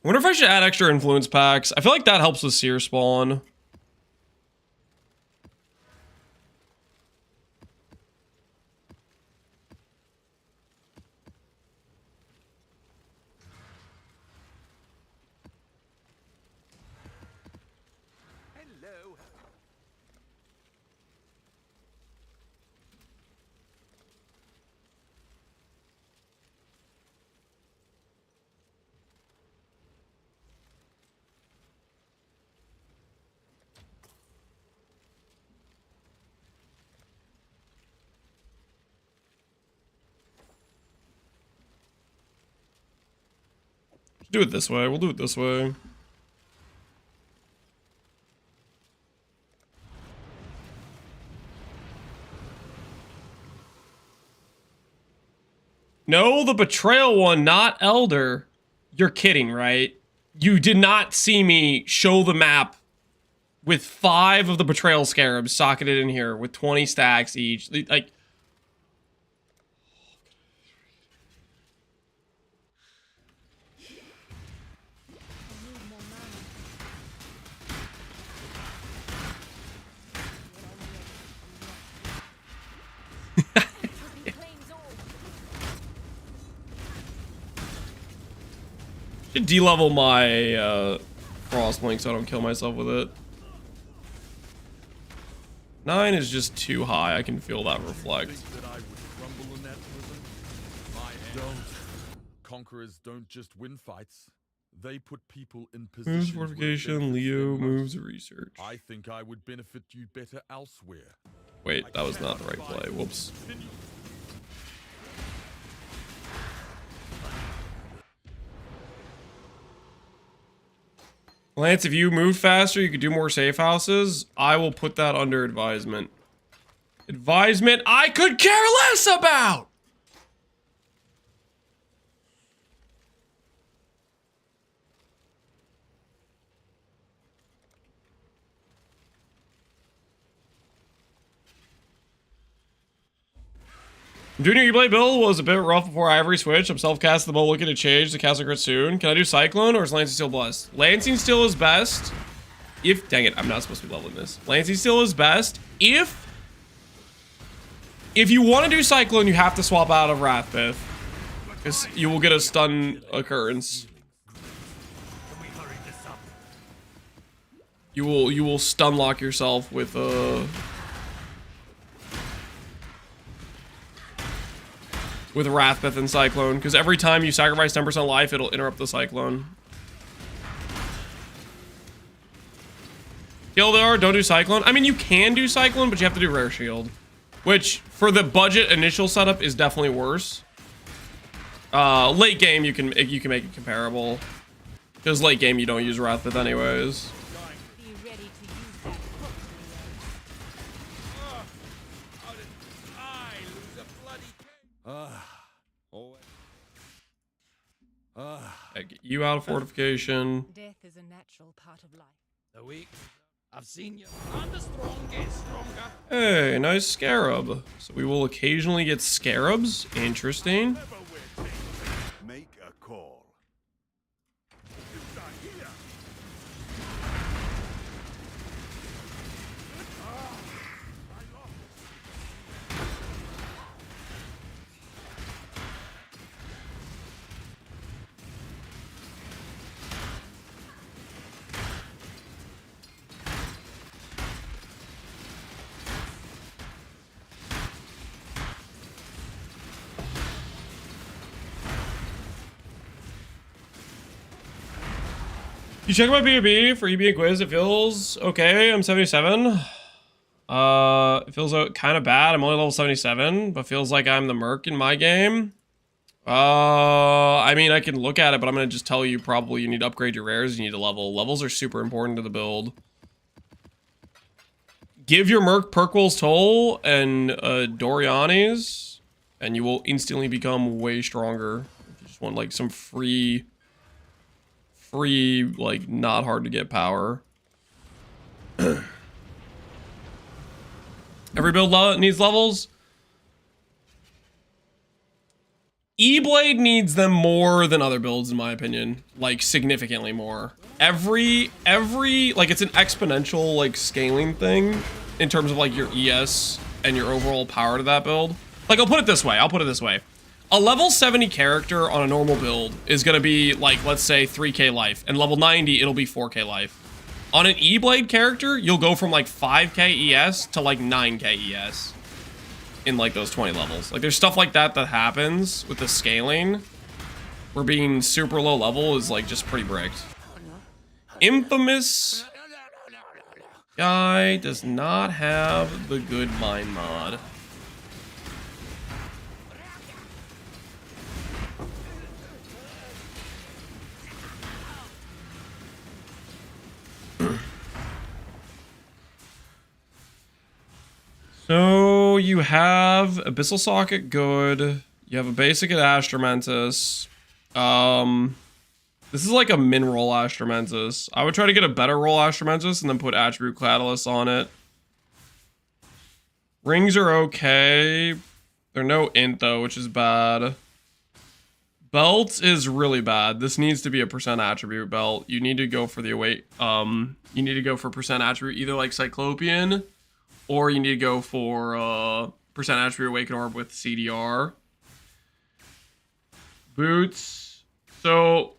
I wonder if I should add extra influence packs. I feel like that helps with seer spawn. Hello. Do it this way. We'll do it this way. No, the betrayal one, not Elder. You're kidding, right? You did not see me show the map with 5 of the betrayal scarabs socketed in here with 20 stacks each. Like, should de-level my cross-link so I don't kill myself with it. 9 is just too high. I can feel that reflect. Think that I would crumble in that prison? Don't. Conquerors don't just win fights. They put people in Moves positions where it fortification, benefits Leo, them moves most. research. I think I would benefit you better elsewhere. Wait, that was not the right play. Whoops. Lance, if you move faster, you could do more safe houses. I will put that under advisement. Advisement I could care less about! Doing your E-Blade build was a bit rough before Ivory switched. I'm self-cast the build, looking to change the castle crit soon. Can I do Cyclone or is Lancing Steel blessed? Lancing Steel is best. Dang it, I'm not supposed to be leveling this. Lancing Steel is best. If you want to do Cyclone, you have to swap out of Wrathbith. Because you will get a stun occurrence. You will stun lock yourself with Wrathbith and Cyclone, because every time you sacrifice 10% life, it'll interrupt the Cyclone. Gildor, don't do Cyclone. I mean, you can do Cyclone, but you have to do Rare Shield, which for the budget initial setup is definitely worse. Late game you can make it comparable, because late game you don't use Wrathbith anyways. Get you out of fortification. Death is a natural part of life. The weak, I've seen you. And the strong get stronger. Hey, nice scarab. So we will occasionally get scarabs. Interesting. Make a call. You check my B2B for EB and quiz. It feels okay. I'm 77. It feels kind of bad. I'm only level 77, but feels like I'm the merc in my game. I mean, I can look at it, but I'm going to just tell you probably you need to upgrade your rares. You need to level. Levels are super important to the build. Give your merc Perkwell's Toll and Doriani's, and you will instantly become way stronger. If you just want like some free, like, not hard to get power. Every build needs levels. E-Blade needs them more than other builds, in my opinion. Like, significantly more. Every, like, it's an exponential, like, scaling thing in terms of, like, your ES and your overall power to that build. Like, I'll put it this way. A level 70 character on a normal build is going to be, like, let's say 3k life. And level 90, it'll be 4k life. On an E-Blade character, you'll go from, like, 5k ES to, like, 9k ES. In, like, those 20 levels. Like, there's stuff like that that happens with the scaling. Where being super low level is, like, just pretty bricked. Infamous guy does not have the good mind mod. So you have Abyssal Socket good. You have a basic at Astromentus. This is like a min roll Astromentus. I would try to get a better roll Astromentus and then put Attribute Catalyst on it. Rings are okay. They're no int though, which is bad. Belt is really bad. This needs to be a percent attribute belt. You need to go for the await. You need to go for percent attribute, either like Cyclopean, or you need to go for percent attribute Awaken Orb with CDR. Boots. So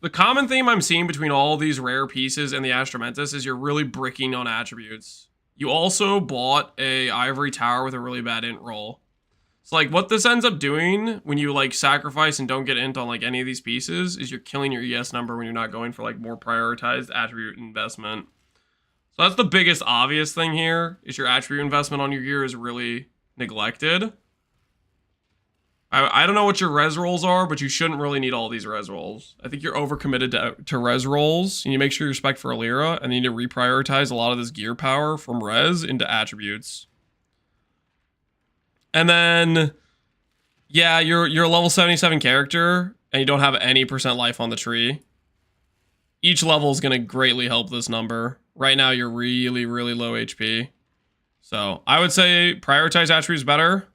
the common theme I'm seeing between all these rare pieces and the Astromentus is you're really bricking on attributes. You also bought a Ivory Tower with a really bad int roll. So like what this ends up doing when you like sacrifice and don't get int on like any of these pieces is you're killing your ES number when you're not going for like more prioritized attribute investment. So that's the biggest obvious thing here, is your attribute investment on your gear is really neglected. I don't know what your res rolls are, but you shouldn't really need all these res rolls. I think you're overcommitted to res rolls. You need to make sure you spec for Alira, and you need to reprioritize a lot of this gear power from res into attributes. And then, yeah, you're a level 77 character, and you don't have any percent life on the tree. Each level is going to greatly help this number. Right now, you're really, really low HP. So I would say prioritize attributes better.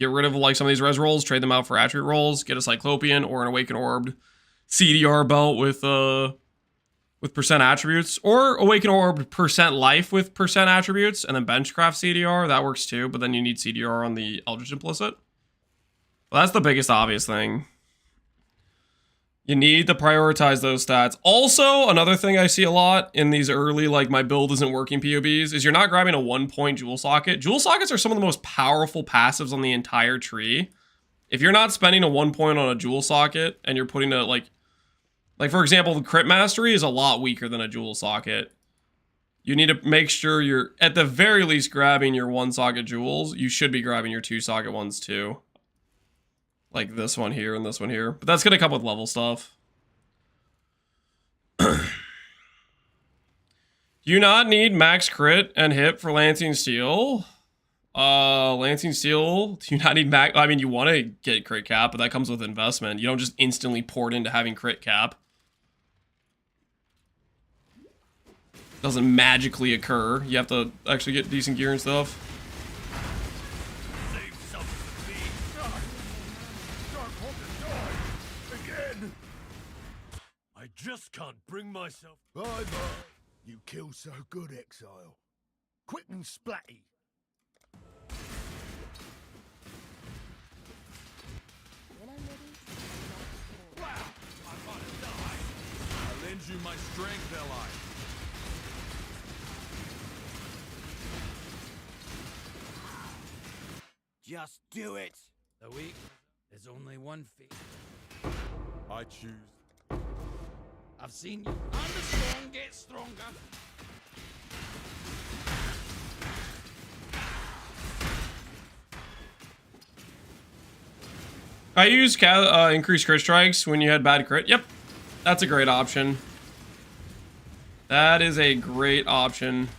Get rid of like some of these res rolls, trade them out for attribute rolls, get a Cyclopean or an Awakened Orbed CDR belt with percent attributes, or Awakened Orb percent life with percent attributes, and then Benchcraft CDR. That works too, but then you need CDR on the Eldritch Implicit. Well, that's the biggest obvious thing. You need to prioritize those stats. Also, another thing I see a lot in these early, like, my build isn't working POBs, is you're not grabbing a 1-point Jewel Socket. Jewel Sockets are some of the most powerful passives on the entire tree. If you're not spending a 1 point on a Jewel Socket, and you're putting a, like, for example, the Crit Mastery is a lot weaker than a Jewel Socket. You need to make sure you're, at the very least, grabbing your 1-socket jewels. You should be grabbing your 2-socket ones, too. Like this one here and this one here. But that's going to come with level stuff. Do you not need max crit and hit for Lancing Steel? Lancing Steel, do you not need max? I mean, you want to get crit cap, but that comes with investment. You don't just instantly port into having crit cap. Doesn't magically occur. You have to actually get decent gear and stuff. I just can't bring myself. Bye-bye. You kill so good, Exile. Quick and splatty. Wow, I'm gonna die. I lend you my strength, ally. Just do it. The weak, there's only one fate. I choose. I've seen you. And the strong get stronger. I use increased crit strikes when you had bad crit. Yep, that's a great option. That is a great option.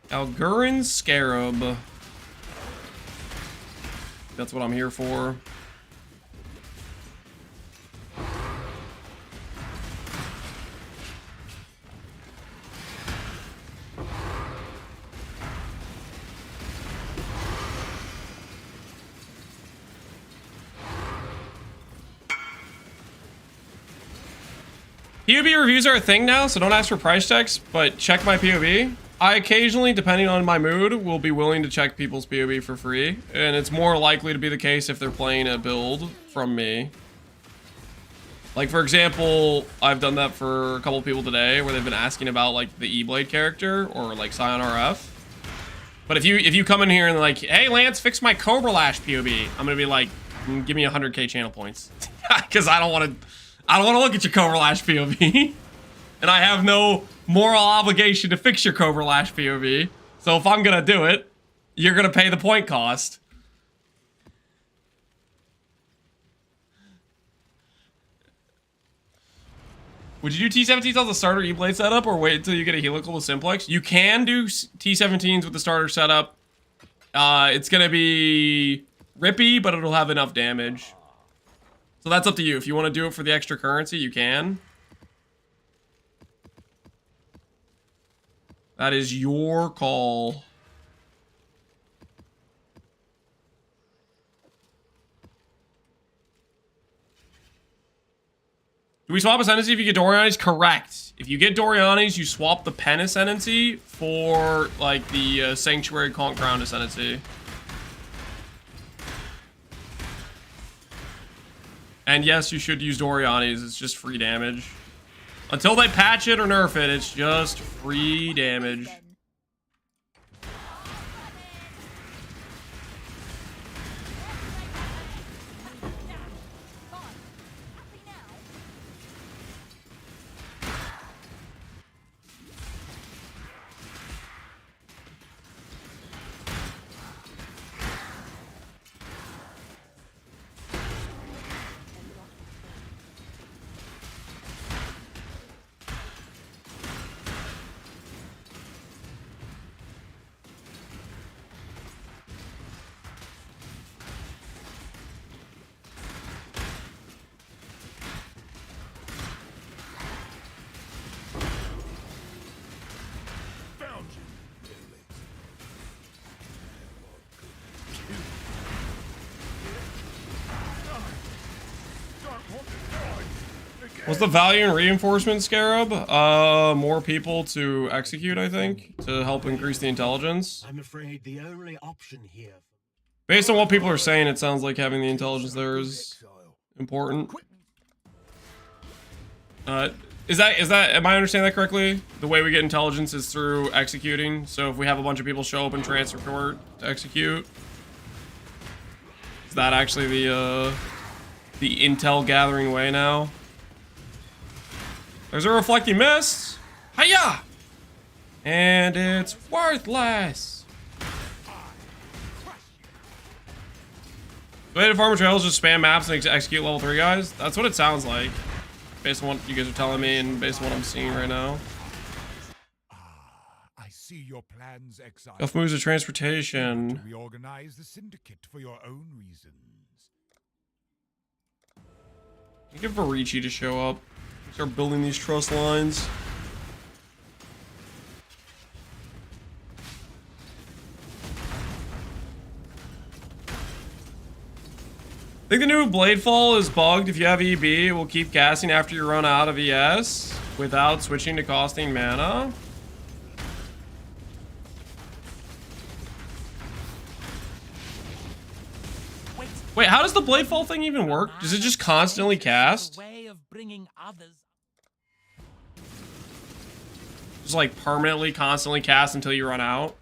Algurin Scarab. That's what I'm here for. POB reviews are a thing now, so don't ask for price checks, but check my POB. I occasionally, depending on my mood, will be willing to check people's POB for free, and it's more likely to be the case if they're playing a build from me. Like, for example, I've done that for a couple of people today, where they've been asking about, like, the E-Blade character, or, like, Scion RF. But if you come in here and like, hey, Lance, fix my Cobra Lash POB, I'm gonna be like, give me 100k channel points. Because I don't want to look at your Cobra Lash POV. And I have no moral obligation to fix your Cobra Lash POV. So if I'm going to do it, you're going to pay the point cost. Would you do T17s on the starter E-Blade setup or wait until you get a helical with Simplex? You can do T17s with the starter setup. It's going to be rippy, but it'll have enough damage. So that's up to you. If you want to do it for the extra currency, you can. That is your call. Do we swap Ascendancy if you get Doriani's? Correct. If you get Doriani's, you swap the Pen Ascendancy for, like, the Sanctuary Conch Ground Ascendancy. And yes, you should use Doriani's. It's just free damage. Until they patch it or nerf it, it's just free damage. What's the value in reinforcement, Scarab? More people to execute, I think, to help increase the intelligence. I'm afraid the only option here. Based on what people are saying, it sounds like having the intelligence there is important. Am I understanding that correctly? The way we get intelligence is through executing. So if we have a bunch of people show up in transport to execute, is that actually the intel gathering way now? There's a reflecting mist. Hiya! And it's worthless. Related farmer trails just spam maps and execute level 3 guys. That's what it sounds like, based on what you guys are telling me and based on what I'm seeing right now. I see your plans, Exile. Enough moves of transportation. To reorganize the syndicate for your own reasons. Get Varici to show up. Start building these truss lines. I think the new Bladefall is bugged. If you have EB, it will keep casting after you run out of ES without switching to costing mana. Wait, how does the Bladefall thing even work? Does it just constantly cast? Just like permanently, constantly cast until you run out?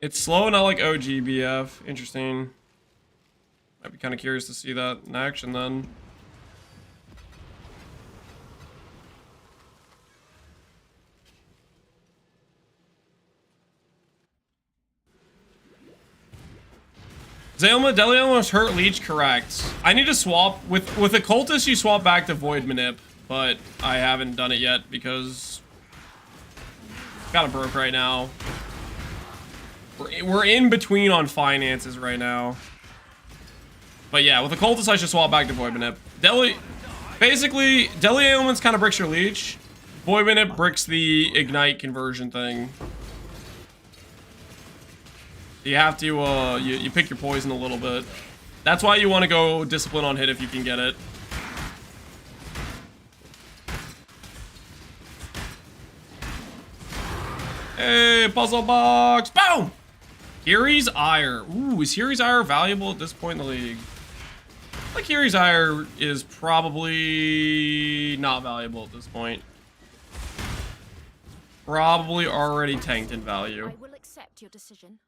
It's slow, not like OGBF. Interesting. I'd be kind of curious to see that in action then. Delielma's hurt leech, correct. I need to swap with Occultist. You swap back to Void Manip, but I haven't done it yet because kind of broke right now. We're in between on finances right now. But yeah, with Occultist, I should swap back to Void Manip. Basically, Deli Ailments kind of bricks your leech. Void Manip bricks the ignite conversion thing. You have to, you pick your poison a little bit. That's why you want to go Discipline on hit if you can get it. Hey, puzzle box! Boom! Hiri's Ire. Ooh, is Hiri's Ire valuable at this point in the league? I feel like Hiri's Ire is probably not valuable at this point. Probably already tanked in value. I will accept your decision.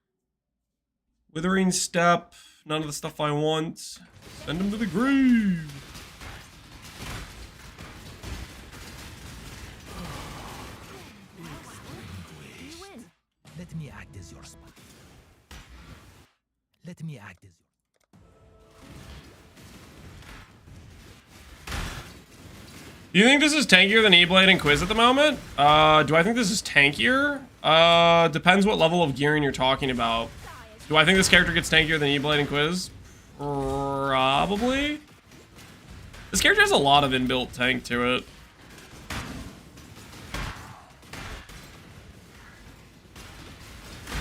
Withering Step. None of the stuff I want. Send him to the grave. You win. Let me act as your spy. Let me act as Do you think this is tankier than E-Blade and Quiz at the moment? Do I think this is tankier? Depends what level of gearing you're talking about. Do I think this character gets tankier than E-Blade and Quiz? Probably. This character has a lot of inbuilt tank to it.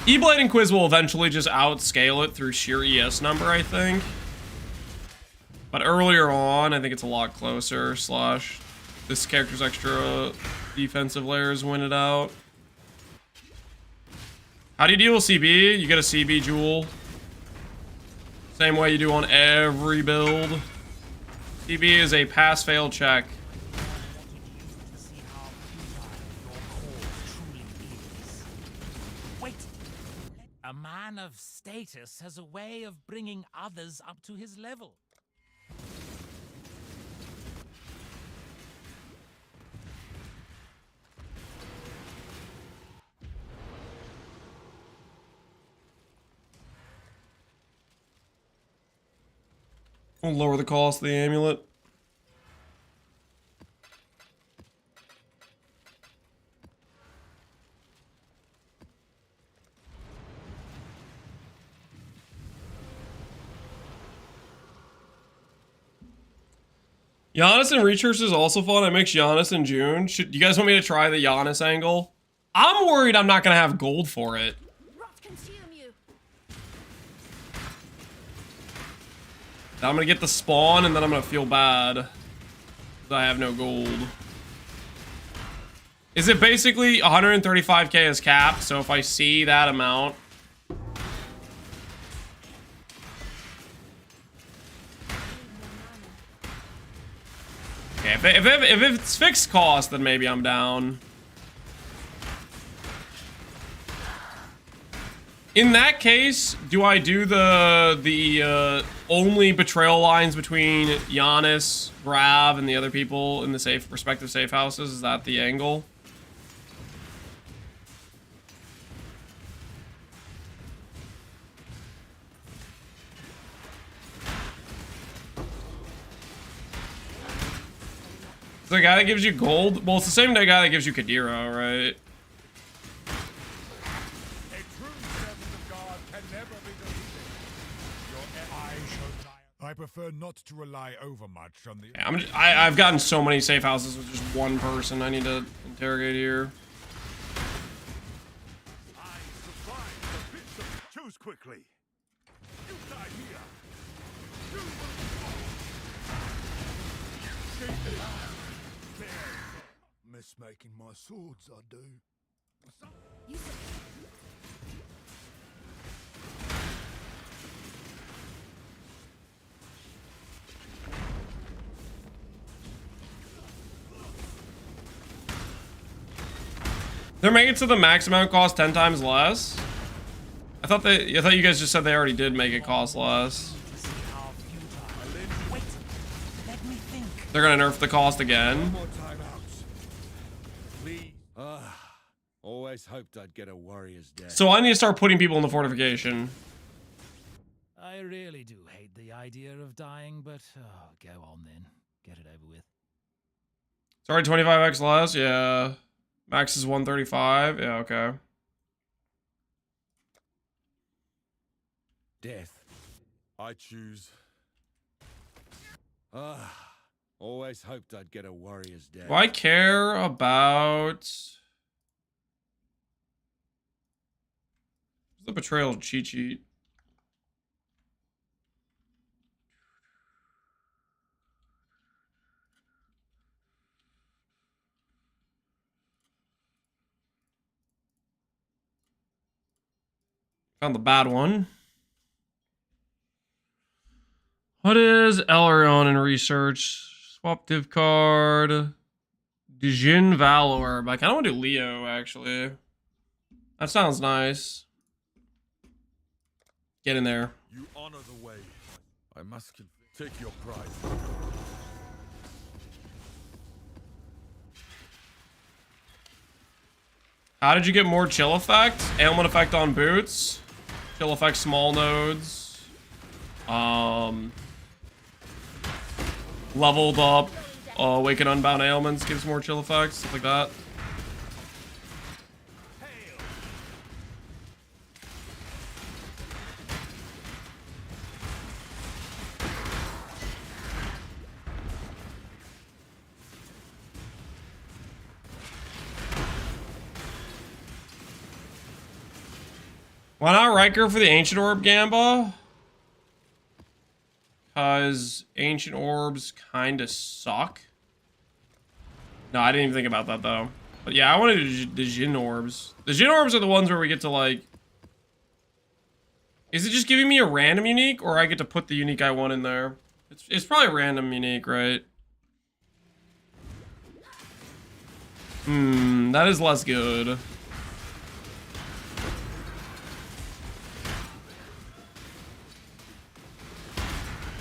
E-Blade and Quiz will eventually just outscale it through sheer ES number, I think. But earlier on, I think it's a lot closer, slash this character's extra defensive layers win it out. How do you deal with CB? You get a CB jewel. Same way you do on every build. CB is a pass-fail check. A man of status has a way of bringing others up to his level. We'll lower the cost of the amulet. Giannis and Research is also fun. I mix Giannis in June. Should you guys want me to try the Giannis angle? I'm worried I'm not gonna have gold for it. Rot consume you. I'm gonna get the spawn and then I'm gonna feel bad 'cause I have no gold. Is it basically 135k is capped? So if I see that amount. Okay, if it's fixed cost, then maybe I'm down. In that case, do I do the only betrayal lines between Giannis, Grav, and the other people in the respective safe houses? Is that the angle? It's the guy that gives you gold? Well, it's the same guy that gives you Kadira, right? A true servant of God can never be defeated. I prefer not to rely over much on the. Yeah, I've gotten so many safe houses with just one person I need to interrogate here. I supply the bits of. Choose quickly. You die here. You will fall. Miss making my swords, I do. You said They're making it so the max amount costs 10 times less. I thought you guys just said they already did make it cost less. Wait, let me think. They're gonna nerf the cost again. More timeouts. Please. Always hoped I'd get a warrior's death. So I need to start putting people in the fortification. I really do hate the idea of dying, but go on then. Get it over with. Sorry, 25x less. Yeah. Max is 135. Yeah, okay. Death. I choose. Always hoped I'd get a warrior's death. Do I care about the betrayal cheat sheet? Found the bad one. What is Elrond in research? Swap div card. Dijin Valor. But I kind of want to do Leo, actually. That sounds nice. Get in there. You honor the way. I must take your pride. How did you get more chill effect? Ailment effect on boots. Chill effect small nodes. Leveled up. Awaken unbound ailments gives more chill effects. Stuff like that. Why not Riker for the Ancient Orb Gamba? Because Ancient Orbs kind of suck. No, I didn't even think about that, though. But yeah, I wanted the Jin Orbs. The Jin Orbs are the ones where we get to, like... Is it just giving me a random unique, or I get to put the unique I want in there? It's probably random unique, right? That is less good.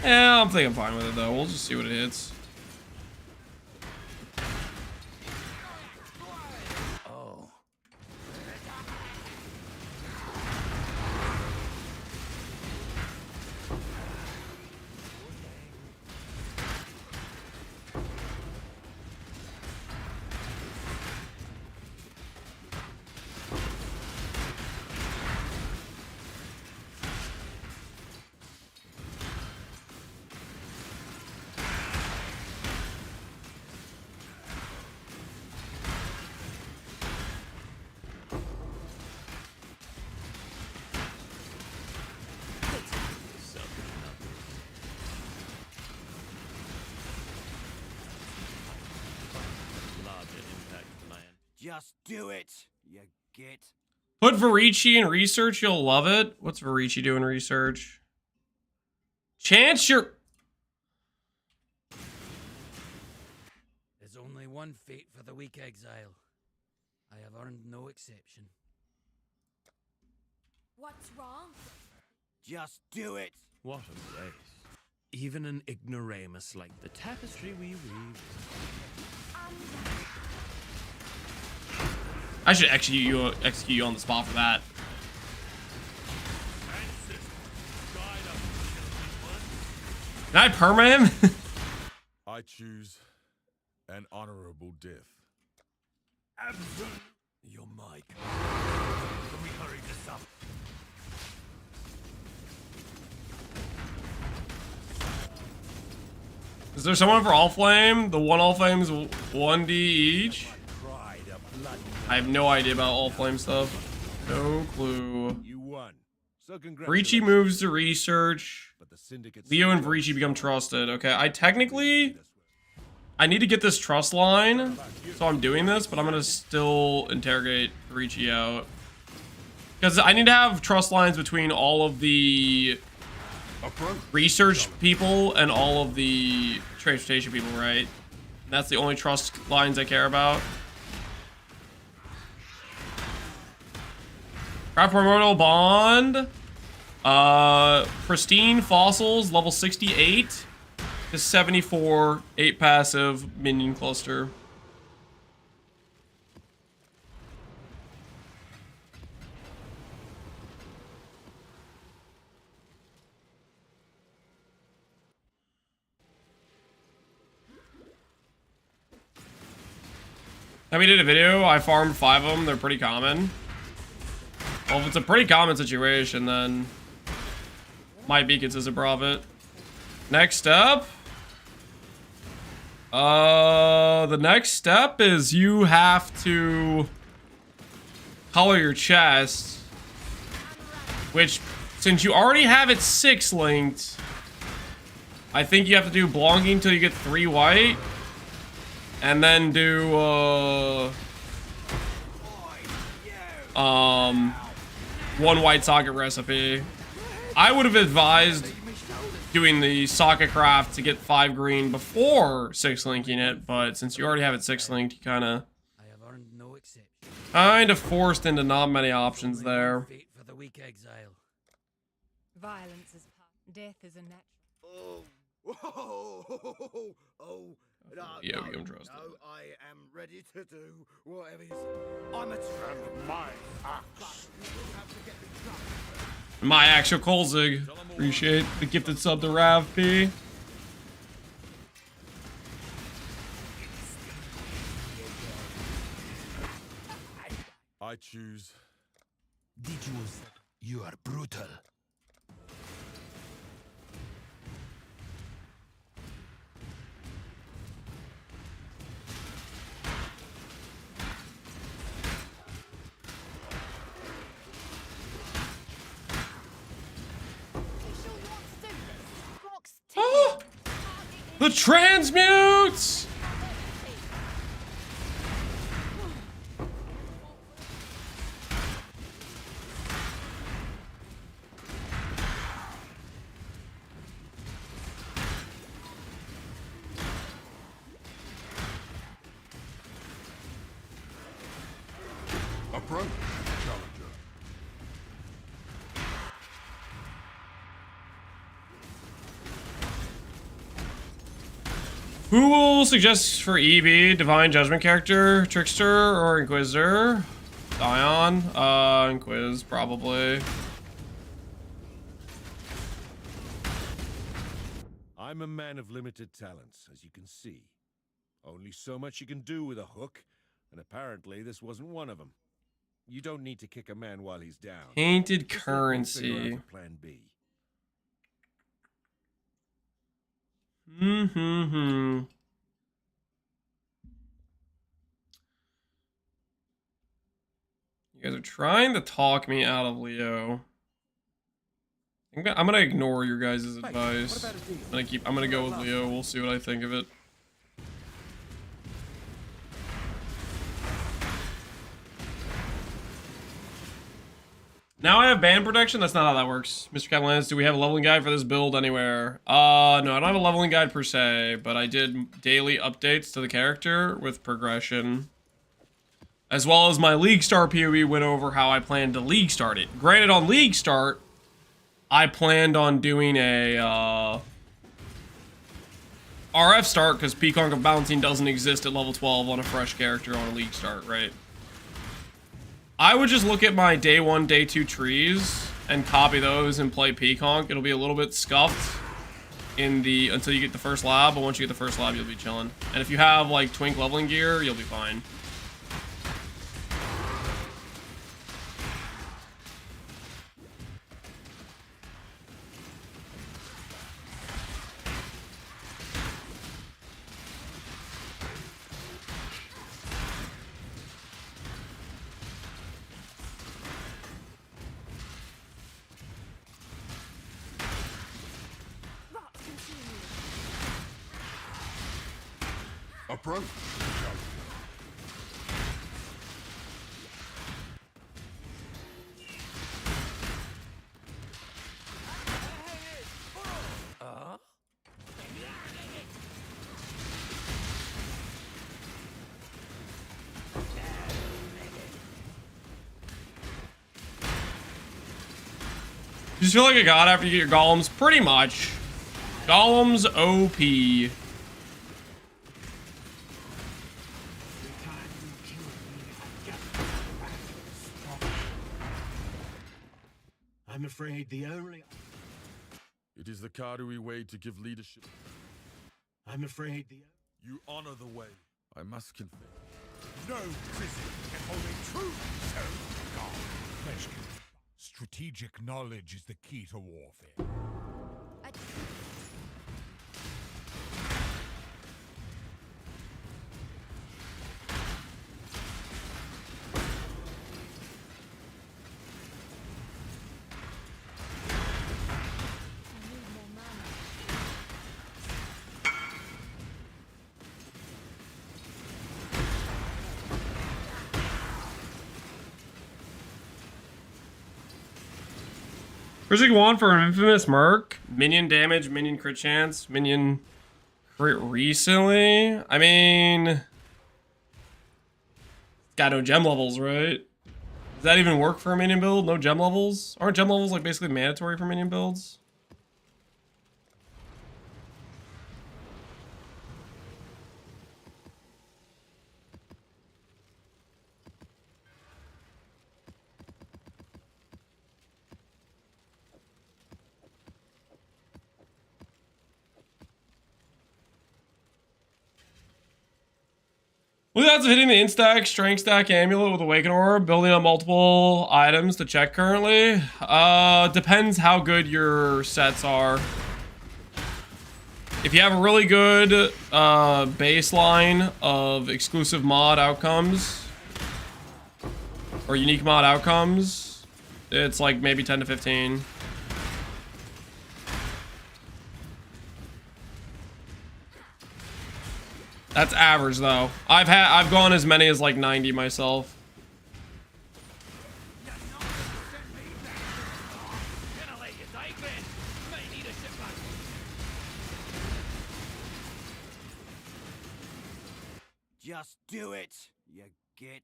Yeah, I'm thinking fine with it though. We'll just see what it hits. Oh. Just do it, you git. Put Varici in research, you'll love it. What's Varici doing research? Chance your... There's only one fate for the weak, Exile. I have earned no exception. What's wrong? Just do it. What a race. Even an ignoramus like the tapestry we weave. I should execute you on the spot for that. Can I perma him? I choose an honorable death. Absolutely. Your mic. Can we hurry this up? Is there someone for all flame? The one all flame is 1D each. I have no idea about all flame stuff. No clue. You won. So Varici moves to research. But the syndicate Leo and Varici become trusted. Okay, I need to get this trust line, so I'm doing this, but I'm gonna still interrogate Varici out. Because I need to have trust lines between all of the research people and all of the transportation people, right? That's the only trust lines I care about. Craft Primordial Bond. Pristine Fossils, level 68 to 74, 8 passive, minion cluster. We did a video, I farmed 5 of them, they're pretty common. Well, if it's a pretty common situation, then might be consistent profit. Next up. The next step is you have to color your chest. Which, since you already have it 6 linked, I think you have to do blonking till you get 3 white. And then do, 1 white socket recipe. I would have advised doing the socket craft to get 5 green before 6 linking it, but since you already have it 6 linked, you kind of forced into not many options there. Violence is part, death is a natural. Yeah, we can trust no, I am ready to do whatever you say. I'm a trend. My axe. My actual Kolzig. Appreciate the gifted sub to Rav P. I choose. You are brutal. The transmutes! Approach, challenger. Who will suggest for EB? Divine Judgment character, Trickster, or Inquisitor? Dion? Inquis, probably. I'm a man of limited talents, as you can see. Only so much you can do with a hook, and apparently this wasn't one of them. You don't need to kick a man while he's down. Painted Just let me figure currency. out a plan B. You guys are trying to talk me out of Leo. I'm gonna ignore your guys' advice. I'm gonna go with Leo. We'll see what I think of it. Now I have band protection? That's not how that works. Mr. Catalans, do we have a leveling guide for this build anywhere? No, I don't have a leveling guide per se, but I did daily updates to the character with progression. As well as my League Start PoE went over how I plan to League Start it. Granted, on League Start, I planned on doing a RF start because Pconc of Balancing doesn't exist at level 12 on a fresh character on a League Start, right? I would just look at my day 1, day 2 trees and copy those and play Pconc. It'll be a little bit scuffed in the until you get the first lab, but once you get the first lab, you'll be chilling. And if you have like Twink leveling gear, you'll be fine. Approach. You just feel like a god after you get your golems? Pretty much. Golems OP. I'm afraid the only... It is the Karui way to give leadership. I'm afraid the... You honor the way. I must confess. No prison can hold a true servant of God. Peshkin, strategic knowledge is the key to warfare. Where's you want for an infamous merc? Minion damage, minion crit chance, minion crit recently? I mean... Got no gem levels, right? Does that even work for a minion build? No gem levels? Aren't gem levels like basically mandatory for minion builds? With odds of hitting the instack, strength stack amulet with Awaken Orb, building on multiple items to check currently. Depends how good your sets are. If you have a really good baseline of exclusive mod outcomes or unique mod outcomes, it's like maybe 10 to 15. That's average though. I've gone as many as like 90 myself. Just do it, you git.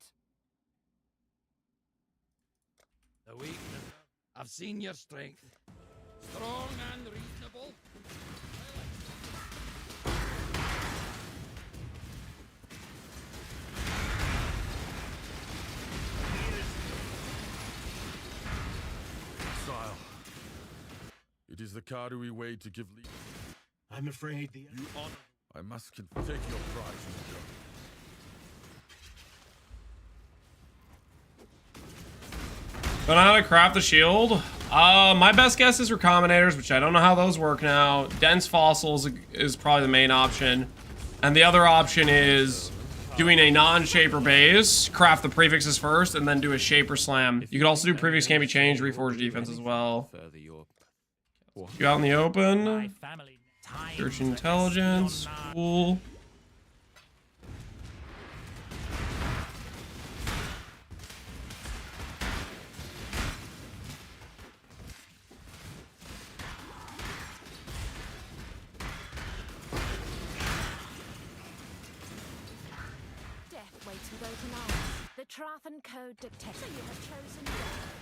The weakness. I've seen your strength. Strong and reasonable. Exile. It is the Karui way to give lead. I'm afraid the... You honor. I must take your prize in the job. Don't know how to craft the shield. My best guess is recombinators, which I don't know how those work now. Dense fossils is probably the main option. And the other option is doing a non-shaper base, craft the prefixes first, and then do a shaper slam. You could also do prefix can't be changed, reforge defense as well. You out in the open. Search intelligence. Cool. broken arms. The Trathan Code dictates that you have chosen death.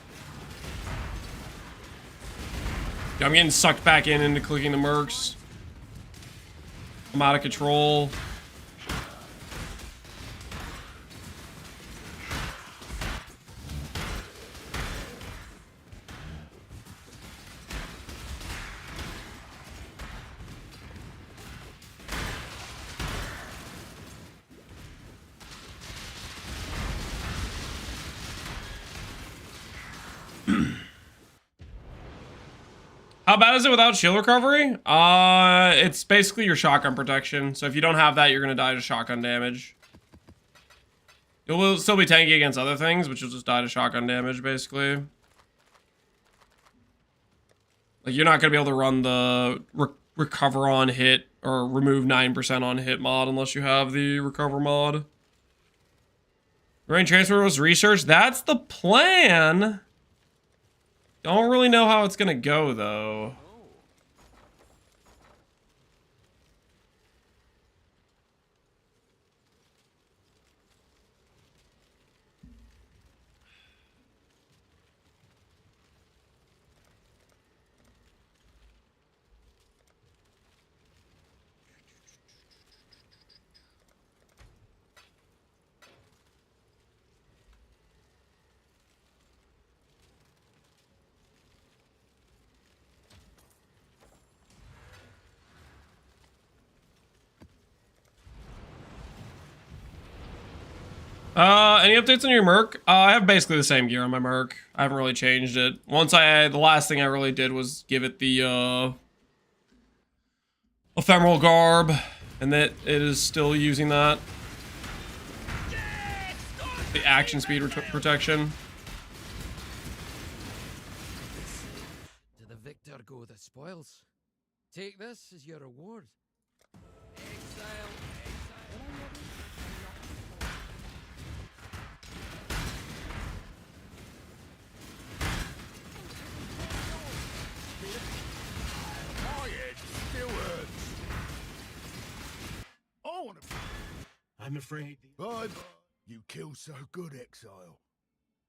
I'm getting sucked back into clicking the mercs. I'm out of control. How bad is it without shield recovery? It's basically your shotgun protection. So if you don't have that, you're gonna die to shotgun damage. It will still be tanky against other things, but you'll just die to shotgun damage, basically. Like, you're not gonna be able to run the recover on hit or remove 9% on hit mod unless you have the recover mod. Range transfer was research. That's the plan. Don't really know how it's gonna go, though. Any updates on your merc? I have basically the same gear on my merc. I haven't really changed it. The last thing I really did was give it the, ephemeral garb, and that it is still using that. The action speed protection. To the victor go the spoils. Take this as your reward. Exile. I'm afraid. Bye. You kill so good, Exile.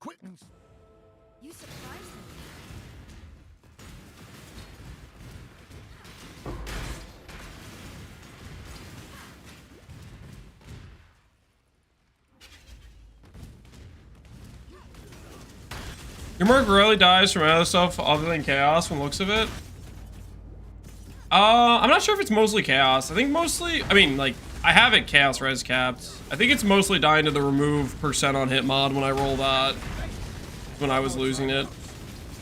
Quick and... You surprised me. Your merc rarely dies from other stuff other than chaos from the looks of it. I'm not sure if it's mostly chaos. I think mostly, I mean, like, I have it chaos res capped. I think it's mostly dying to the remove % on hit mod when I roll that. When I was losing it.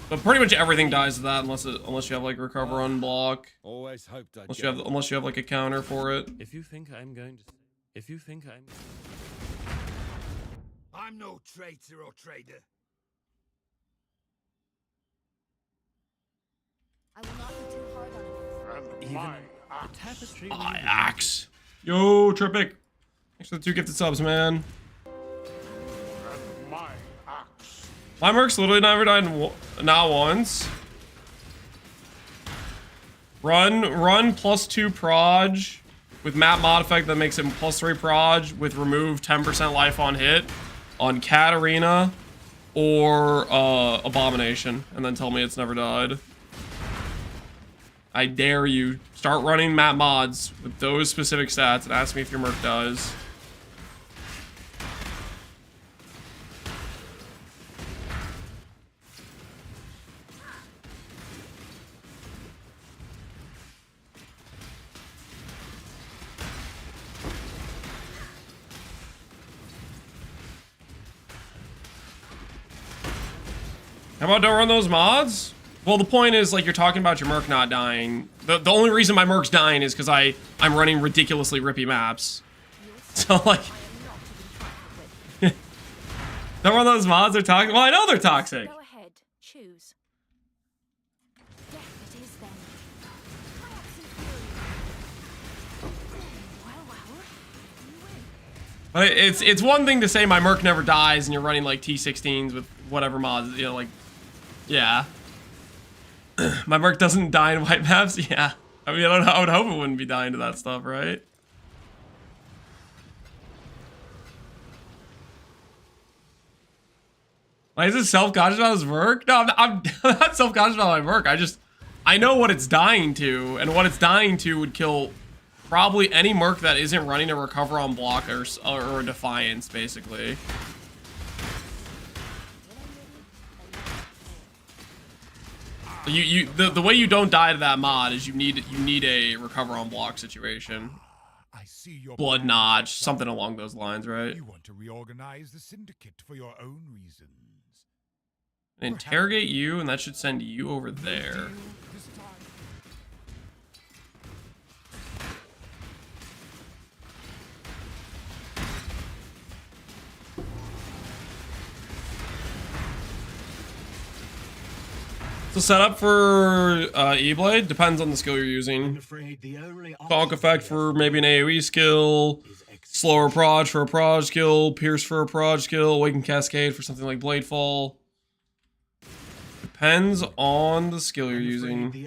But pretty much everything dies to that unless you have like recover on block. Always hoped I'd Unless you have like a counter for it. If you think I'm I'm no traitor or trader. I will not be too hard on him. even tapestry. My axe. Yo, Tripic. Thanks for the 2 gifted subs, man. My merc's literally never died not once. Run +2 proj with map mod effect that makes it +3 proj with remove 10% life on hit on Katarina or Abomination, and then tell me it's never died. I dare you. Start running map mods with those specific stats and ask me if your merc dies. How about don't run those mods? Well, the point is, like, you're talking about your merc not dying. The only reason my merc's dying is because I'm running ridiculously rippy maps. So, like... don't run those mods, they're toxic. Well, I know they're toxic. Go ahead, choose. Death it is then. Well, you win. It's one thing to say my merc never dies and you're running, like, T16s with whatever mods, you know, like... Yeah. My merc doesn't die in white maps? Yeah. I mean, I would hope it wouldn't be dying to that stuff, right? Why is it self-conscious about his work? No, I'm not self-conscious about my work. I know what it's dying to, and what it's dying to would kill probably any merc that isn't running a recover on block or a defiance, basically. The way you don't die to that mod is you need a recover on block situation. I see your Blood notch, something along those lines, right? You want to reorganize the syndicate for your own reasons. Interrogate you, and that should send you over there. This time. So setup for E-Blade depends on the skill you're using. Pconc effect for maybe an AoE skill, slower proj for a proj skill, pierce for a proj skill, awaken cascade for something like Bladefall. Depends on the skill you're using. Did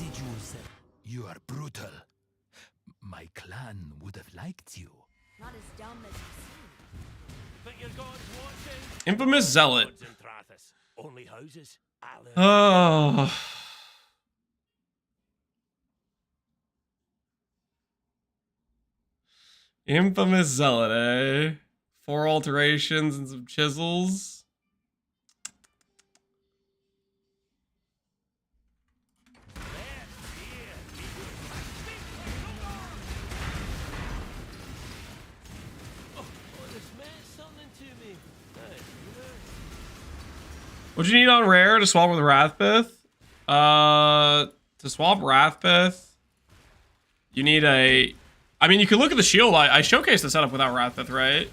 you say you are brutal? My clan would have liked you. Not as dumb as you seem. But your god's watching. Infamous Zealot. Only houses. Oh. Infamous Zealot, eh? 4 alterations and some chisels. What'd you need on rare to swap with Wrathpith? To swap Wrathpith, you need a... I mean, you can look at the shield. I showcased the setup without Wrathpith, right?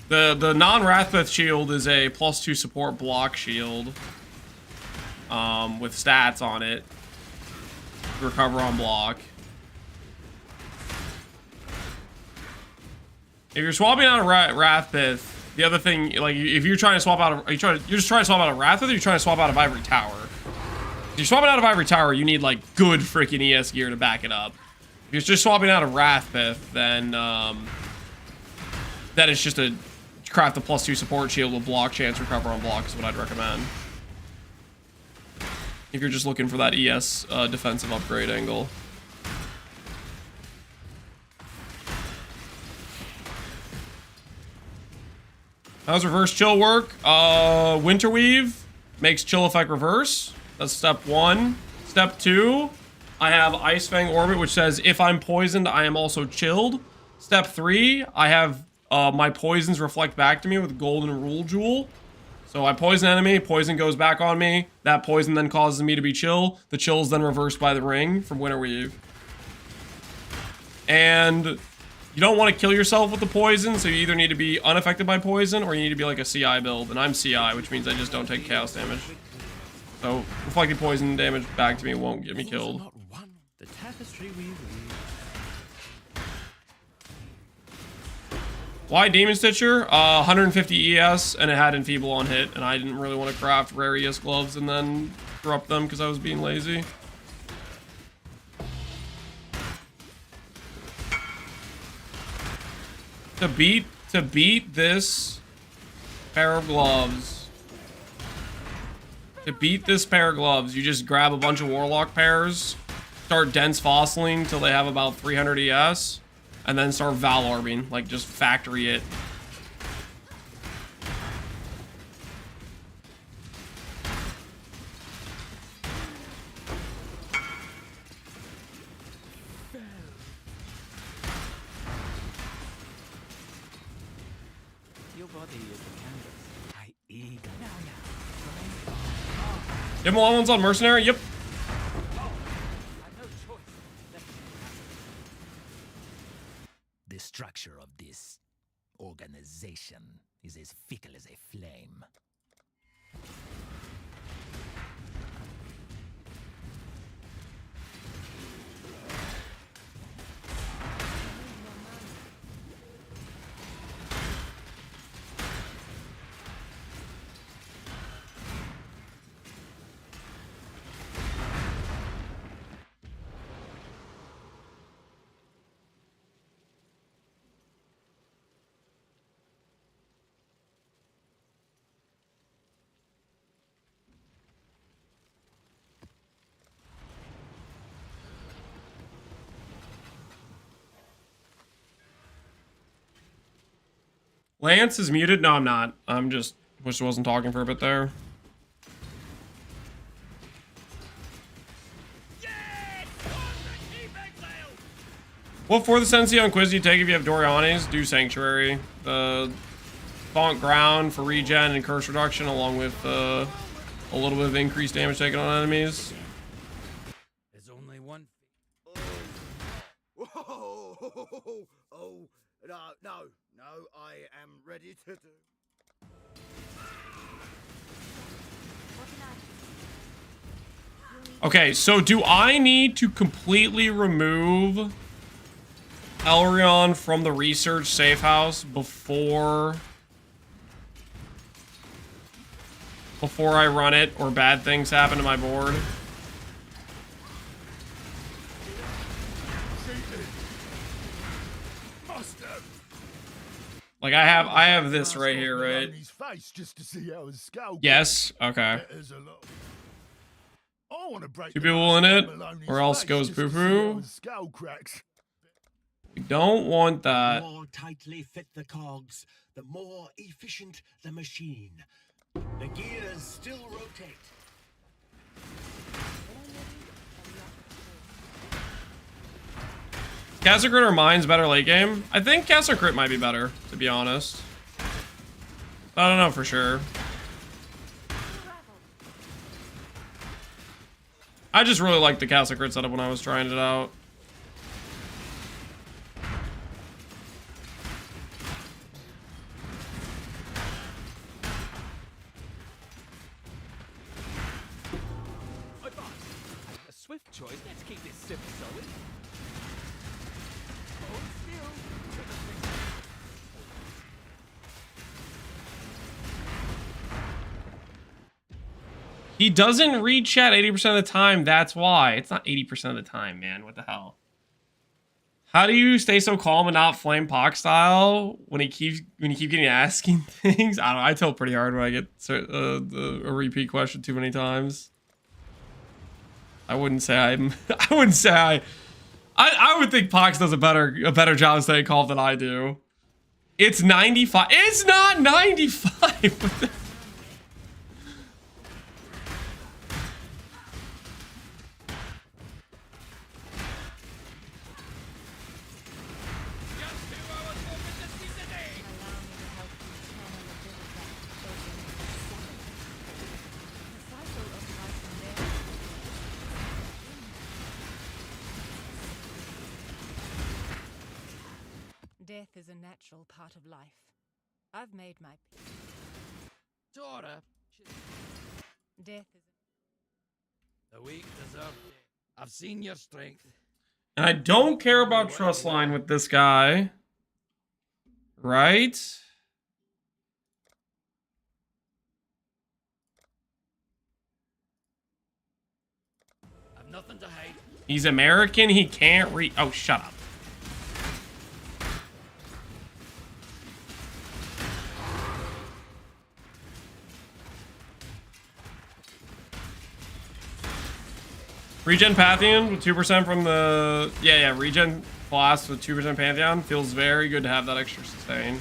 The non-Wrathpith shield is a +2 support block shield. With stats on it. Recover on block. If you're swapping out a Wrathpith, the other thing, like, if you're trying to swap out, you're just trying to swap out a Wrathpith, or you're trying to swap out of Ivory Tower. If you're swapping out of Ivory Tower, you need like good freaking ES gear to back it up. If you're just swapping out of Wrathpith, then that is just a craft a +2 support shield with block chance recover on block is what I'd recommend. If you're just looking for that ES defensive upgrade angle. How's reverse chill work? Winterweave makes chill effect reverse. That's step 1. Step 2, I have Ice Fang Orbit, which says if I'm poisoned, I am also chilled. Step 3, I have my poisons reflect back to me with Golden Rule Jewel. So I poison enemy, poison goes back on me. That poison then causes me to be chill. The chill is then reversed by the ring from Winterweave. And you don't want to kill yourself with the poison, so you either need to be unaffected by poison or you need to be like a CI build. And I'm CI, which means I just don't take chaos damage. So reflecting poison damage back to me won't get me killed. The tapestry we weave. Why Demon Stitcher? 150 ES, and it had Enfeeble on hit, and I didn't really want to craft rare ES gloves and then corrupt them because I was being lazy. To beat this pair of gloves. To beat this pair of gloves, you just grab a bunch of Warlock pairs, start Dense Fossiling till they have about 300 ES, and then start Val Orbing, like just factory it. Your body is the canvas. I eager. Give him all ones on Mercenary? Yep. The structure of this organization is as fickle as a flame. Lance is muted? No, I'm not. I'm just wish I wasn't talking for a bit there. What for the Sensi on quiz do you take if you have Dorianes? Do Sanctuary. Bonk Ground for regen and curse reduction, along with a little bit of increased damage taken on enemies. There's only one. Whoa! Oh, no, I am ready to do. Okay, so do I need to completely remove Elrion from the research safe house before I run it, or bad things happen to my board? Like I have this right here, right? Yes. Okay. Two people in it, or else goes poo poo. We don't want that. The more tightly fit the cogs, the more efficient the machine. The gears still rotate. Castle Crit or Mine's better late game? I think Castle Crit might be better, to be honest. I don't know for sure. I just really liked the Castle Crit setup when I was trying it out. A swift choice. Let's keep this simple, solid. He doesn't read chat 80% of the time, that's why. It's not 80% of the time, man. What the hell? How do you stay so calm and not flame Poc style when you keep getting asking things? I don't know. I tell pretty hard when I get a repeat question too many times. I wouldn't say I'm. I wouldn't say I would think Pox does a better job of staying calm than I do. It's 95. It's not 95. Death is a natural part of life. I've made my peace. Dora. Death is The weak deserve it. I've seen your strength. And I don't care about trust line with this guy. Right? I've nothing to hide. He's American, he can't read. Oh, shut up. Regen Pantheon with 2% from the... Yeah, Regen Blast with 2% Pantheon. Feels very good to have that extra sustain.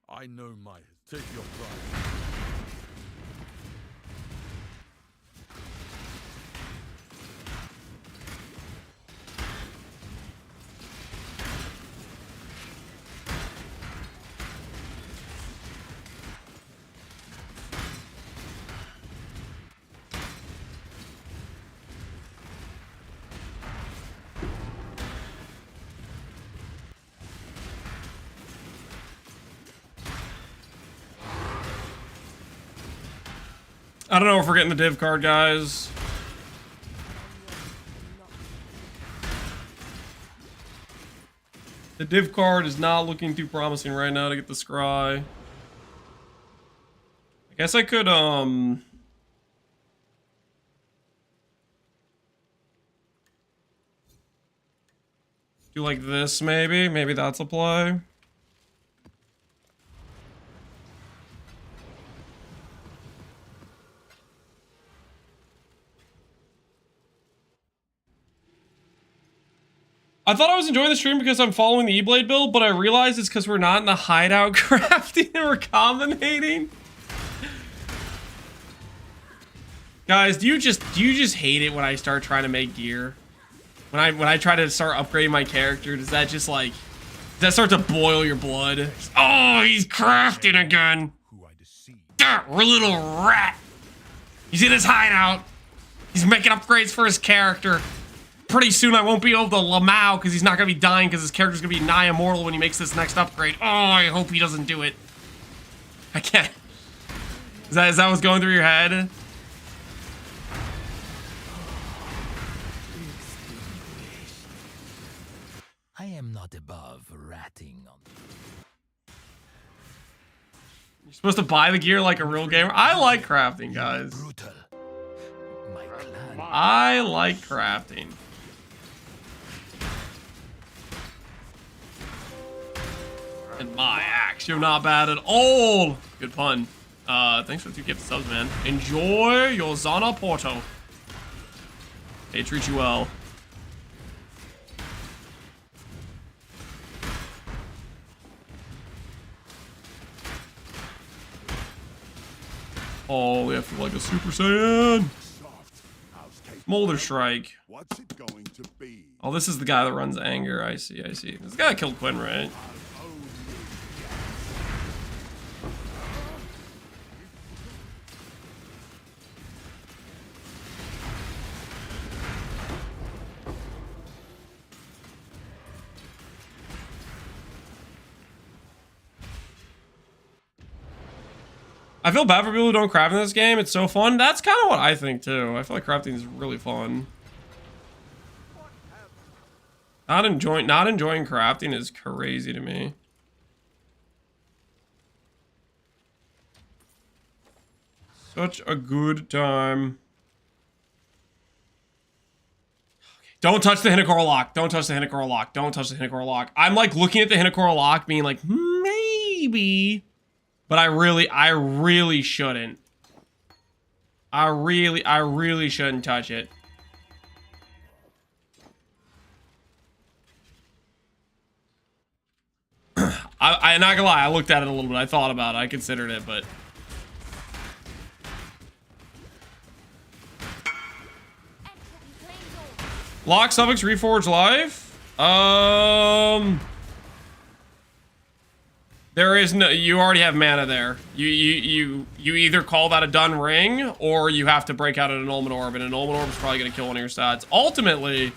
I know my... Take your pride. I don't know if we're getting the div card, guys. The div card is not looking too promising right now to get the scry. I guess I could, do like this, maybe? Maybe that's a play. I thought I was enjoying the stream because I'm following the E-Blade build, but I realized it's because we're not in the hideout crafting and we're combinating. Guys, do you just hate it when I start trying to make gear? When I try to start upgrading my character, does that just like, does that start to boil your blood? Oh, he's crafting again. We're a little rat. He's in his hideout. He's making upgrades for his character. Pretty soon I won't be able to Lamau because he's not going to be dying because his character's going to be nigh immortal when he makes this next upgrade. Oh, I hope he doesn't do it. I can't. Is that what's going through your head? I am not above ratting on. You're supposed to buy the gear like a real gamer. I like crafting, guys. Brutal. My clan. I like crafting. And my axe, you're not bad at all. Good pun. Thanks for the 2 gifted subs, man. Enjoy your Zana Porto. They treat you well. Oh, we have to like a Super Saiyan. Molder Strike. What's it going to be? Oh, this is the guy that runs Anger. I see, I see. This guy killed Quinn, right? I feel bad for people who don't craft in this game. It's so fun. That's kind of what I think too. I feel like crafting is really fun. Not enjoying crafting is crazy to me. Such a good time. Don't touch the Hinekora lock. Don't touch the Hinekora lock. Don't touch the Hinekora lock. I'm like looking at the Hinekora lock being like, maybe. But I really shouldn't. I really shouldn't touch it. I'm not gonna lie, I looked at it a little bit. I thought about it. I considered it, but lock suffix reforge live. There is no. You already have mana there. You either call that a done ring or you have to break out an annulment orb, and an annulment orb is probably gonna kill one of your stats. Ultimately,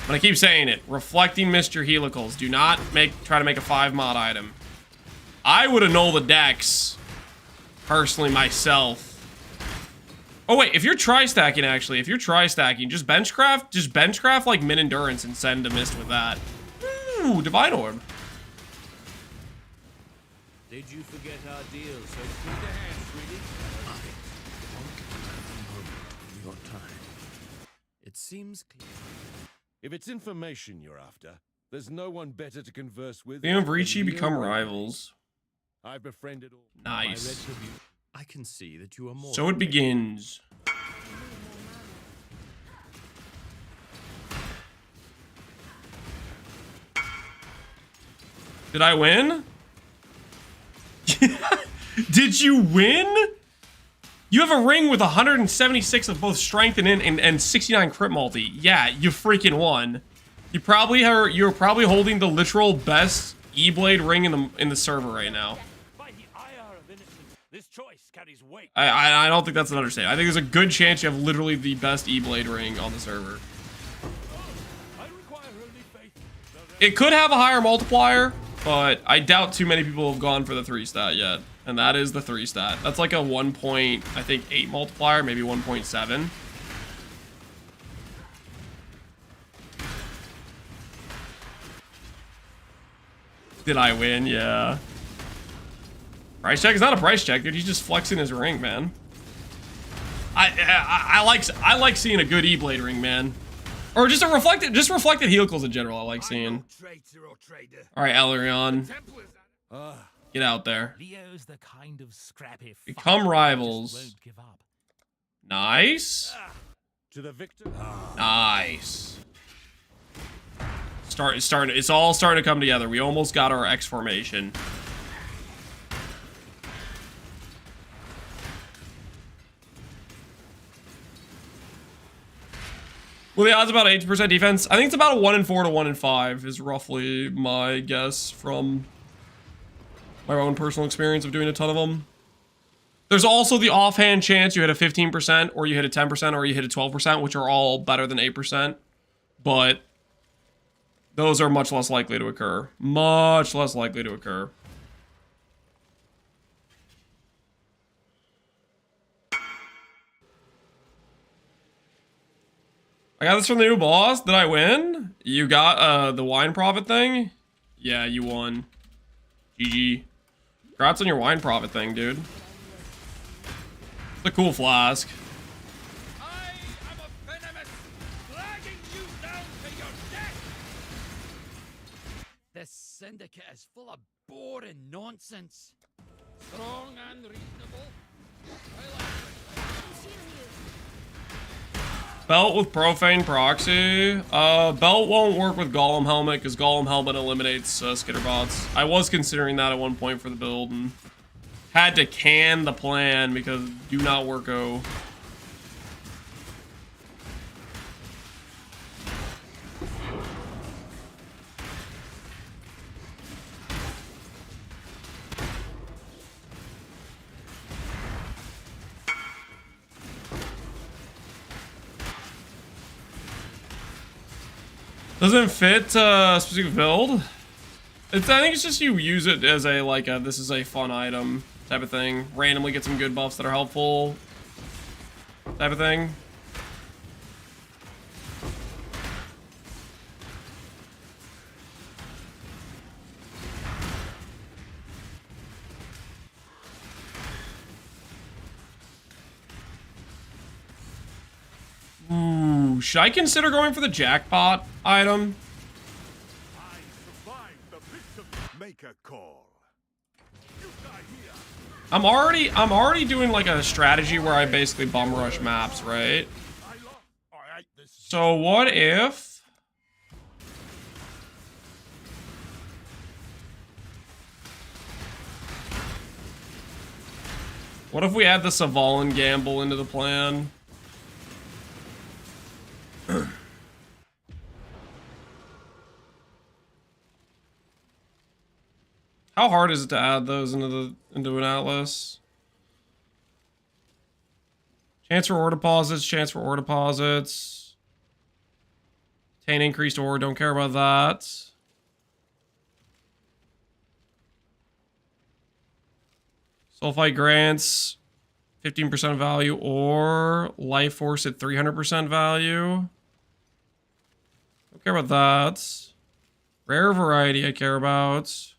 but I keep saying it, reflecting Mr. Helicals. Do not try to make a 5 mod item. I would annul the dex personally myself. Oh wait, if you're tri-stacking actually, if you're tri-stacking, just benchcraft like min endurance and send a mist with that. Ooh, divine orb. Did you forget our deal? So through the hands, sweetie. Your time. It seems clear. If it's information you're after, there's no one better to converse with. Liam and Ricci become rivals. I've befriended all. Nice. I can see that you are more. So it begins. Did I win? Did you win? You have a ring with 176 of both strength and 69 crit multi. Yeah, you freaking won. You're probably holding the literal best E-Blade ring in the server right now. This choice carries weight. I don't think that's an understatement. I think there's a good chance you have literally the best E-Blade ring on the server. It could have a higher multiplier, but I doubt too many people have gone for the 3 stat yet. And that is the 3 stat. That's like a 1.8 multiplier, maybe 1.7. Did I win? Yeah. Price check is not a price check, dude. He's just flexing his ring, man. I like seeing a good E-Blade ring, man. Or just reflected helicals in general. I like seeing. All right, Elerion, get out there. Leo's the kind of scrappy Become rivals. Nice. To the victor. Nice. It's all starting to come together. We almost got our X formation. Well, the odds about 80% defense. I think it's about a 1 in 4 to 1 in 5 is roughly my guess from my own personal experience of doing a ton of them. There's also the offhand chance you hit a 15% or you hit a 10% or you hit a 12%, which are all better than 8%. But those are much less likely to occur. Much less likely to occur. I got this from the new boss. Did I win? You got the wine profit thing? Yeah, you won. GG. Congrats on your wine profit thing, dude. It's a cool flask. I am a venomous, dragging you down to your death! This syndicate is full of boring nonsense. Strong and reasonable. I like it. Belt with Profane Proxy. Belt won't work with Golem Helmet because Golem Helmet eliminates Skitterbots. I was considering that at one point for the build and had to can the plan because do not worko. Doesn't fit a specific build. I think it's just you use it as a like a this is a fun item type of thing. Randomly get some good buffs that are helpful type of thing. Ooh, should I consider going for the jackpot item? I survived the victim. Make a call. You die here. I'm already doing like a strategy where I basically bum rush maps, right? Alright, this So what if we add the Savalan gamble into the plan? How hard is it to add those into an atlas? Chance for ore deposits, chance for ore deposits. Obtain increased ore, don't care about that. Sulfite grants, 15% value, or life force at 300% value. Don't care about that. Rare variety I care about.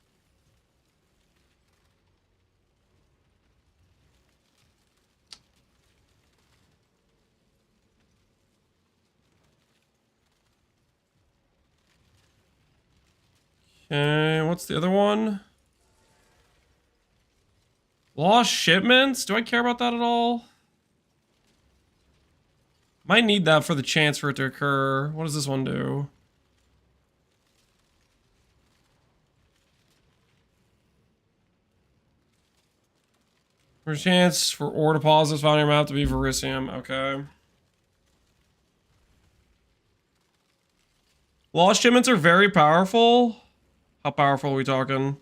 Okay, what's the other one? Lost shipments? Do I care about that at all? Might need that for the chance for it to occur. What does this one do? For chance for ore deposits found on your map to be Verisium. Okay. Lost shipments are very powerful. How powerful are we talking?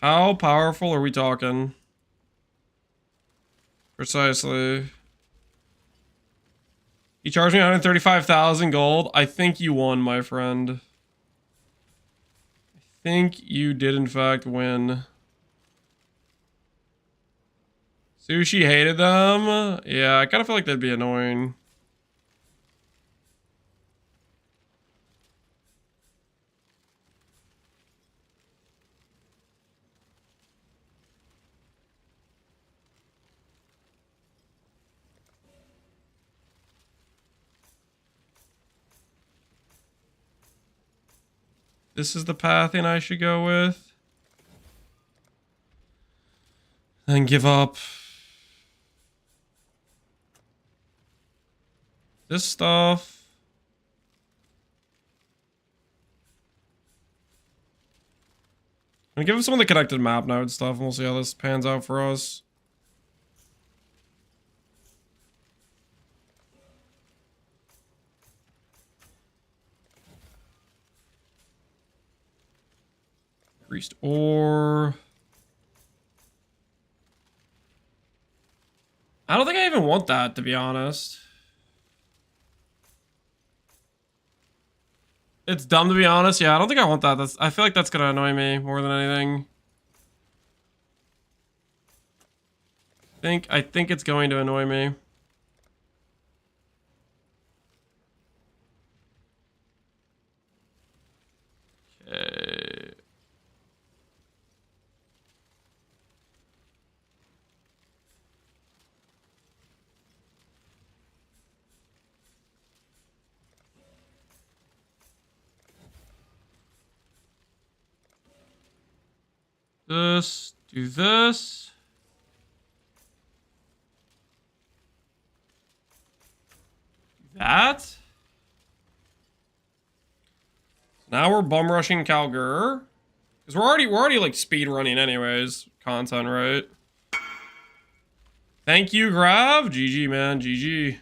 How powerful are we talking? Precisely. You charged me 135,000 gold. I think you won, my friend. I think you did in fact win. Sushi hated them? Yeah, I kind of feel like that'd be annoying. This is the pathing I should go with. Then give up this stuff. And give him some of the connected map node stuff, and we'll see how this pans out for us. Increased ore. I don't think I even want that, to be honest. It's dumb, to be honest. Yeah, I don't think I want that. I feel like that's gonna annoy me more than anything. I think it's going to annoy me. Okay. This, do this. Do that. Now we're bum rushing Calgur. Because we're already like speed running anyways. Content, right? Thank you, Grav. GG, man. GG.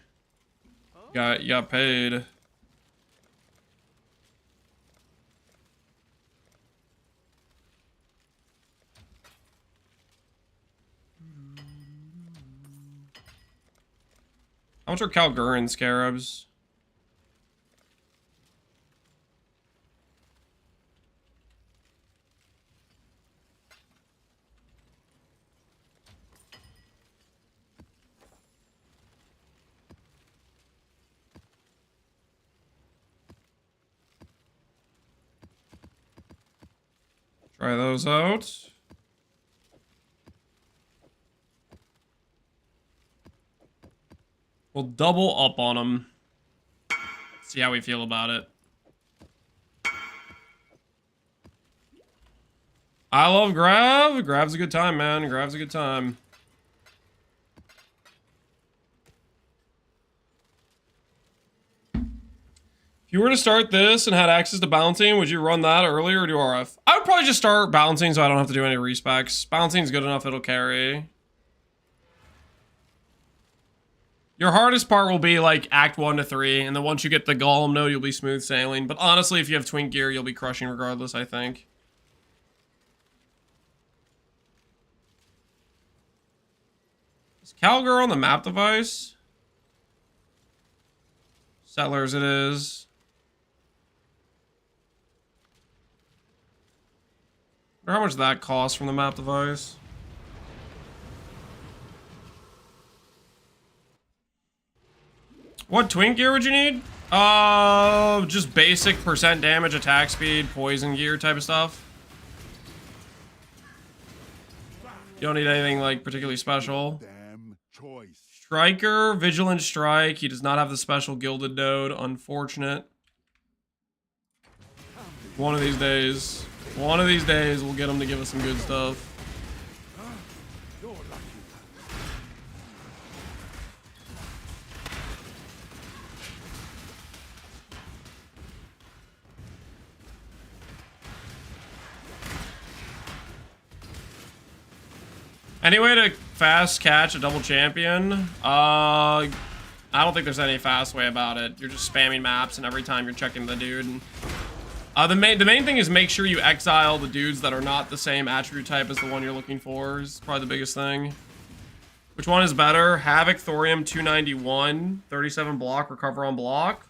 You got paid. How much are Calguran scarabs? Try those out. We'll double up on them. See how we feel about it. I love Grav. Grav's a good time, man. Grav's a good time. If you were to start this and had access to balancing, would you run that earlier or do RF? I would probably just start balancing so I don't have to do any respecs. Balancing's good enough, it'll carry. Your hardest part will be like Act 1 to 3, and then once you get the Golem node, you'll be smooth sailing. But honestly, if you have Twink gear, you'll be crushing regardless, I think. Is Calgur on the map device? Settlers it is. I wonder how much that costs from the map device. What Twink gear would you need? Just basic percent damage, attack speed, poison gear type of stuff. You don't need anything like particularly special. Striker, Vigilant Strike. He does not have the special gilded node. Unfortunate. One of these days we'll get him to give us some good stuff. Any way to fast catch a double champion? I don't think there's any fast way about it. You're just spamming maps, and every time you're checking the dude. And, the main thing is make sure you exile the dudes that are not the same attribute type as the one you're looking for. Is probably the biggest thing. Which one is better? Havoc Thorium 291, 37 block, recover on block,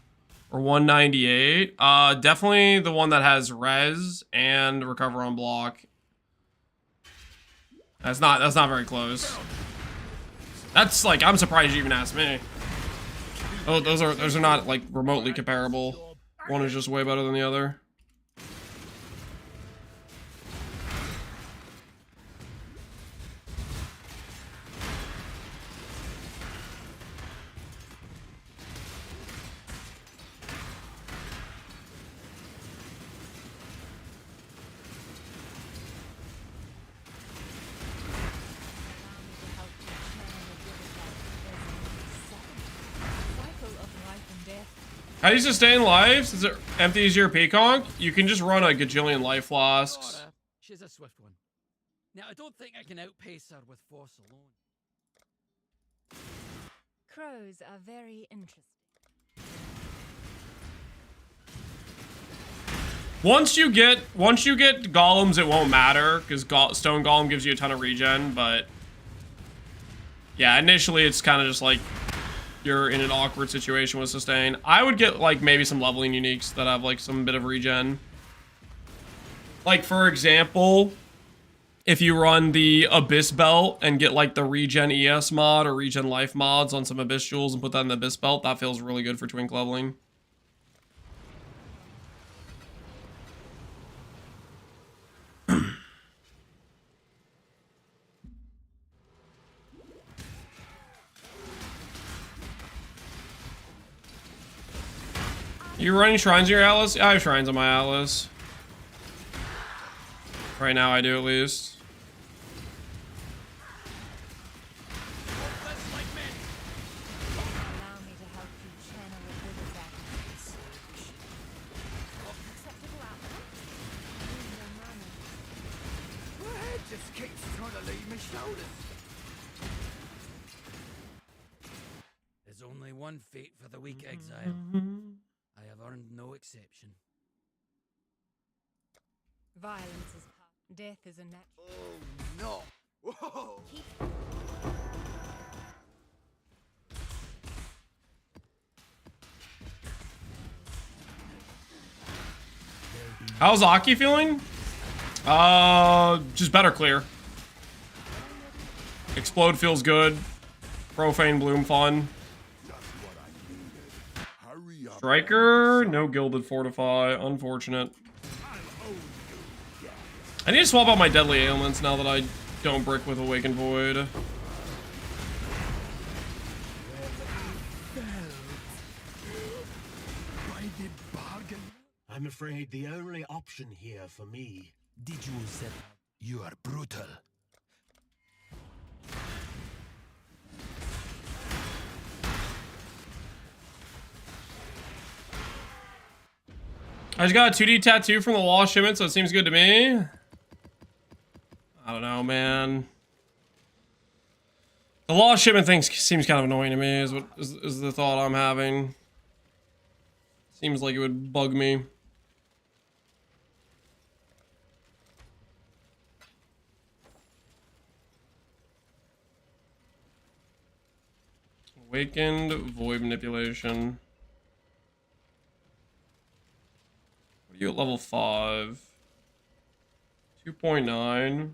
or 198? Definitely the one that has res and recover on block. That's not very close. That's like, I'm surprised you even asked me. Oh, those are not like remotely comparable. One is just way better than the other. How do you sustain life? Since it empties your Pconc, you can just run a gajillion life flasks. she's a swift one. Now, I don't think I can outpace her with force alone. Crows are very interesting. Once you get golems, it won't matter because stone golem gives you a ton of regen. But yeah, initially it's kind of just like you're in an awkward situation with sustain. I would get like maybe some leveling uniques that have like some bit of regen. Like for example, if you run the Abyss Belt and get like the regen ES mod or regen life mods on some Abyss jewels and put that in the Abyss Belt, that feels really good for twink leveling. You running shrines in your Atlas? I have shrines on my Atlas. Right now I do at least. Allow me to help you channel a bit of that surge. Acceptable outcome? Use your mana. My head just keeps trying to leave my shoulders. There's only one fate for the weak, Exile. I have earned no exception. Violence is part. Death is a natural. Oh no! Whoa! How's Aki feeling? Just better clear. Explode feels good. Profane Bloom fun. Striker, no Gilded Fortify, unfortunate. I need to swap out my deadly ailments now that I don't brick with Awakened Void. I'm afraid the only option here for me. Did you set out? You are brutal. I just got a 2D tattoo from the wall shipment, so it seems good to me. I don't know, man. The law shipment thing seems kind of annoying to me, is the thought I'm having. Seems like it would bug me. Awakened Void Manipulation. What are you at level 5? 2.9.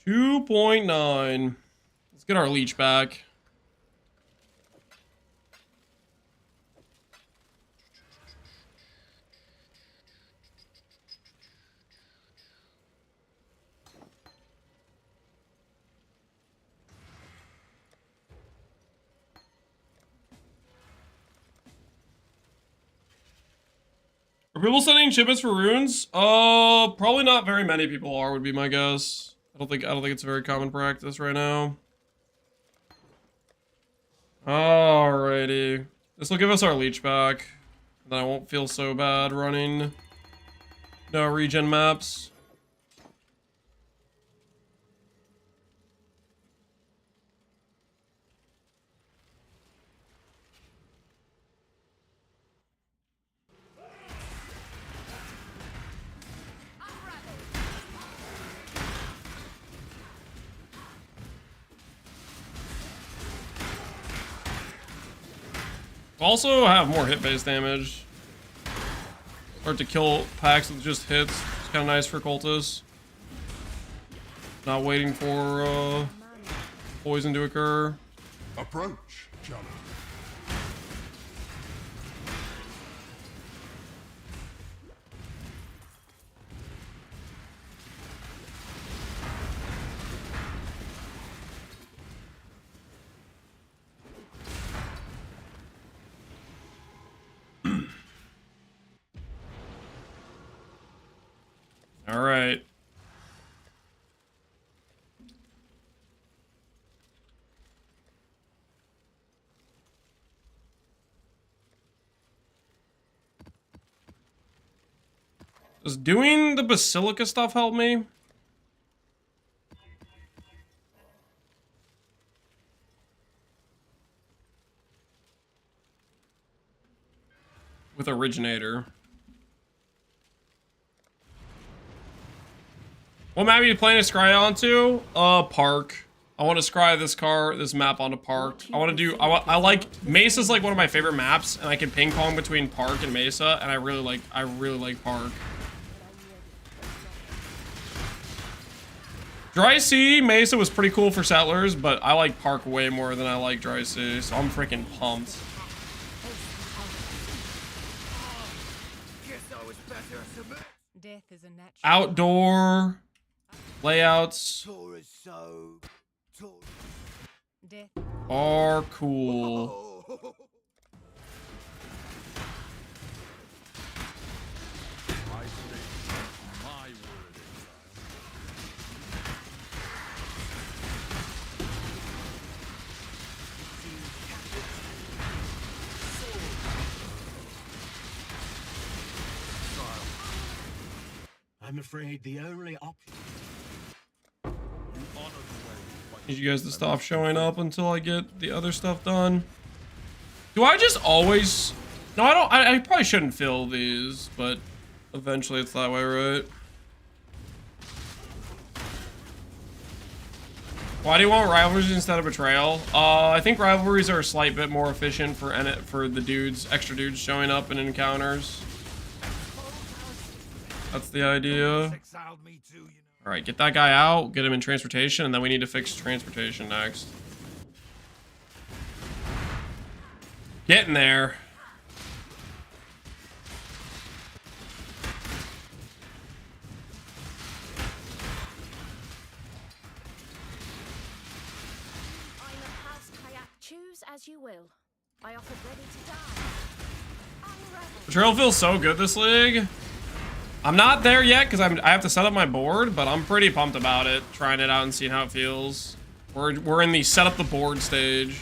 2.9. Let's get our leech back. Are people sending shipments for runes? Probably not very many people are, would be my guess. I don't think it's a very common practice right now. Alrighty. This will give us our leech back. And then I won't feel so bad running no regen maps. Also have more hit-based damage. Start to kill packs with just hits. It's kind of nice for cultists. Not waiting for poison to occur. Approach, challenge. All right. Does doing the Basilica stuff help me? With Originator. What map are you planning to scry onto? Park. I want to scry this map onto Park. I want to do, I like, Mesa's like one of my favorite maps, and I can ping pong between Park and Mesa, and I really like Park. Dry Sea, Mesa was pretty cool for settlers, but I like Park way more than I like Dry Sea, so I'm freaking pumped. Death is a natural. Outdoor layouts Death. are cool. I state my word, I'm afraid the only option. Need you guys to stop showing up until I get the other stuff done. Do I just always... No, I don't. I probably shouldn't fill these, but eventually it's that way, right? Why do you want rivalries instead of betrayal? I think rivalries are a slight bit more efficient for the dudes, extra dudes showing up in encounters. That's the idea. Alright, get that guy out, get him in transportation, and then we need to fix transportation next. Getting there. I'm a past kayak. Choose as you will. I offer ready to die. The trail feels so good this league. I'm not there yet because I have to set up my board, but I'm pretty pumped about it. Trying it out and seeing how it feels. We're in the set up the board stage.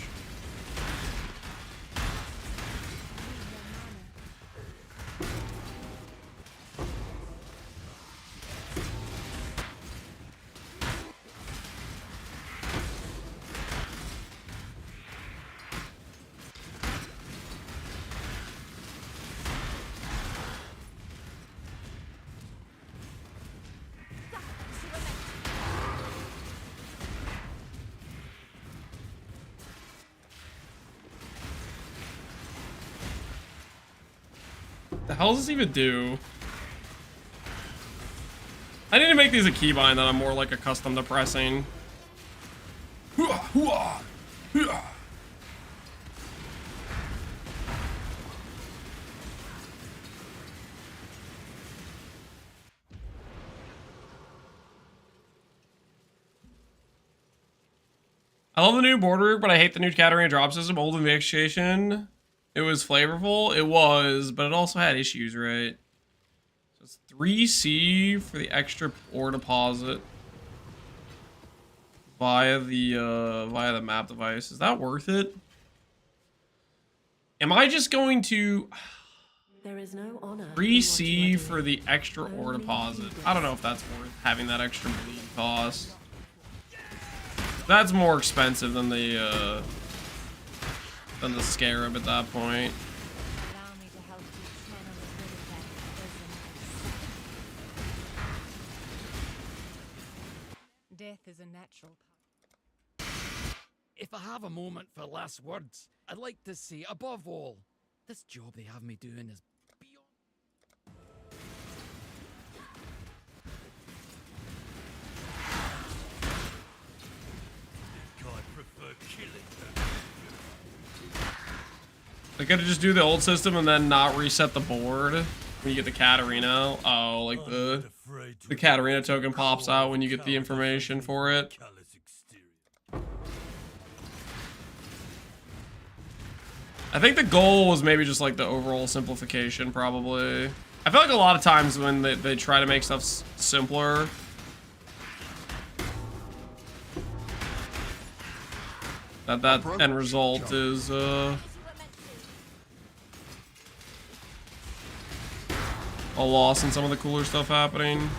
The hell does this even do? I need to make these a keybind that I'm more like accustomed to pressing. I love the new border, but I hate the new Katarina drop system. Old investigation. It was flavorful. It was, but it also had issues, right? So it's 3C for the extra ore deposit via the map device. Is that worth it? Am I just going to There is no honor 3C for the extra ore deposit? I don't know if that's worth having that extra bleed cost. That's more expensive than the scarab at that point. Allow me to help you channel a bit of that. Death is a natural. If I have a moment for last words, I'd like to say, above all, this job they have me doing is beyond. I gotta just do the old system and then not reset the board when you get the Katarina. Oh, like the Katarina token pops out when you get the information for it. I think the goal was maybe just like the overall simplification, probably. I feel like a lot of times when they try to make stuff simpler, that end result is a loss in some of the cooler stuff happening.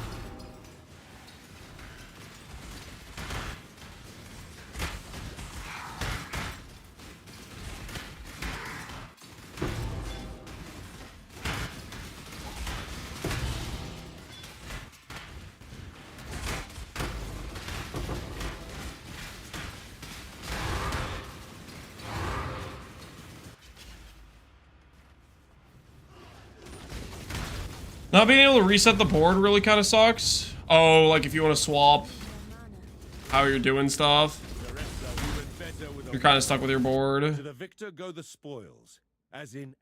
Not being able to reset the board really kind of sucks. Oh, like if you want to swap how you're doing stuff, you're kind of stuck with your board. To the victor go the spoils, as in.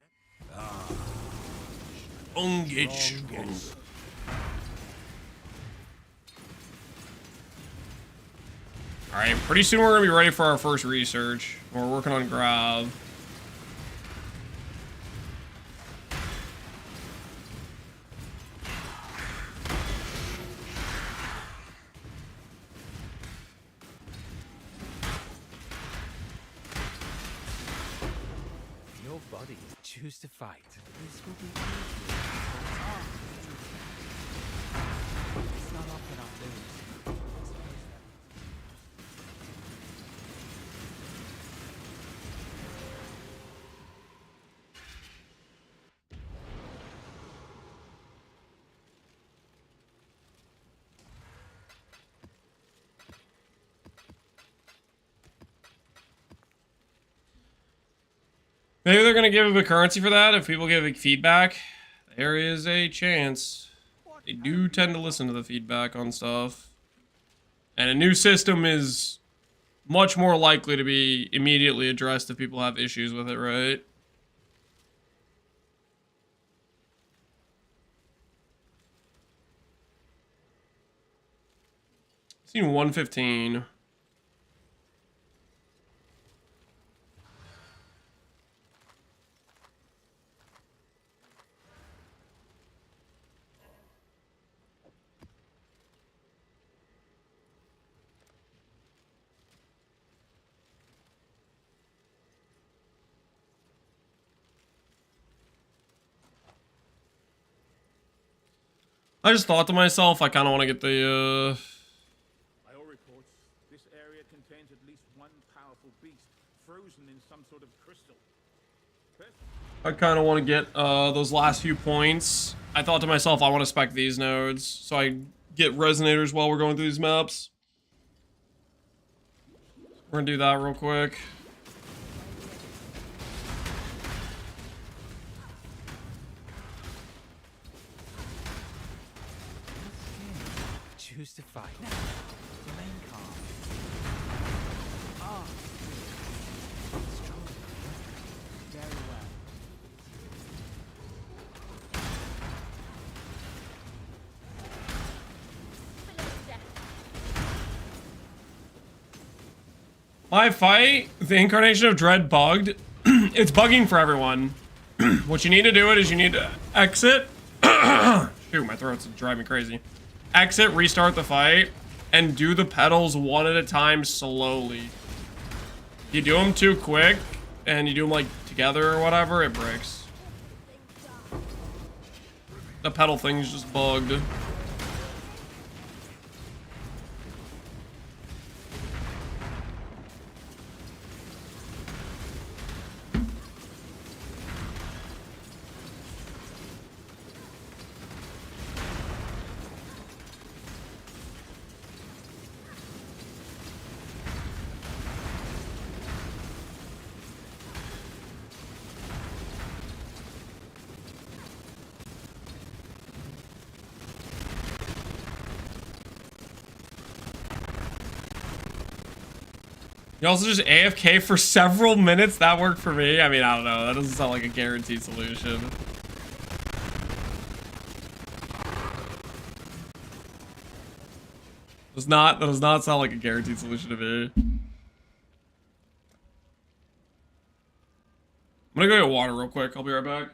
Alright, pretty soon we're gonna be ready for our first research. We're working on Grav. Your body choose to fight. This will be It's not often I'll lose. Maybe they're gonna give him a currency for that if people give feedback. There is a chance. They do tend to listen to the feedback on stuff. And a new system is much more likely to be immediately addressed if people have issues with it, right? Seen 115. I just thought to myself, I kind of want to get the, By all reports, this area contains at least one powerful beast, frozen in some sort of crystal. I kind of want to get, those last few points. I thought to myself, I want to spec these nodes, so I get resonators while we're going through these maps. We're gonna do that real quick. Choose to fight. Remain calm. Ah. Strong. Very well. My fight, the Incarnation of Dread bugged. It's bugging for everyone. What you need to do is you need to exit. Shoot, my throat's driving me crazy. Exit, restart the fight, and do the pedals one at a time slowly. You do them too quick, and you do them like together or whatever, it breaks. The pedal thing's just bugged. You also just AFK for several minutes? That worked for me. I mean, I don't know. That doesn't sound like a guaranteed solution. That does not sound like a guaranteed solution to me. I'm gonna go get water real quick. I'll be right back.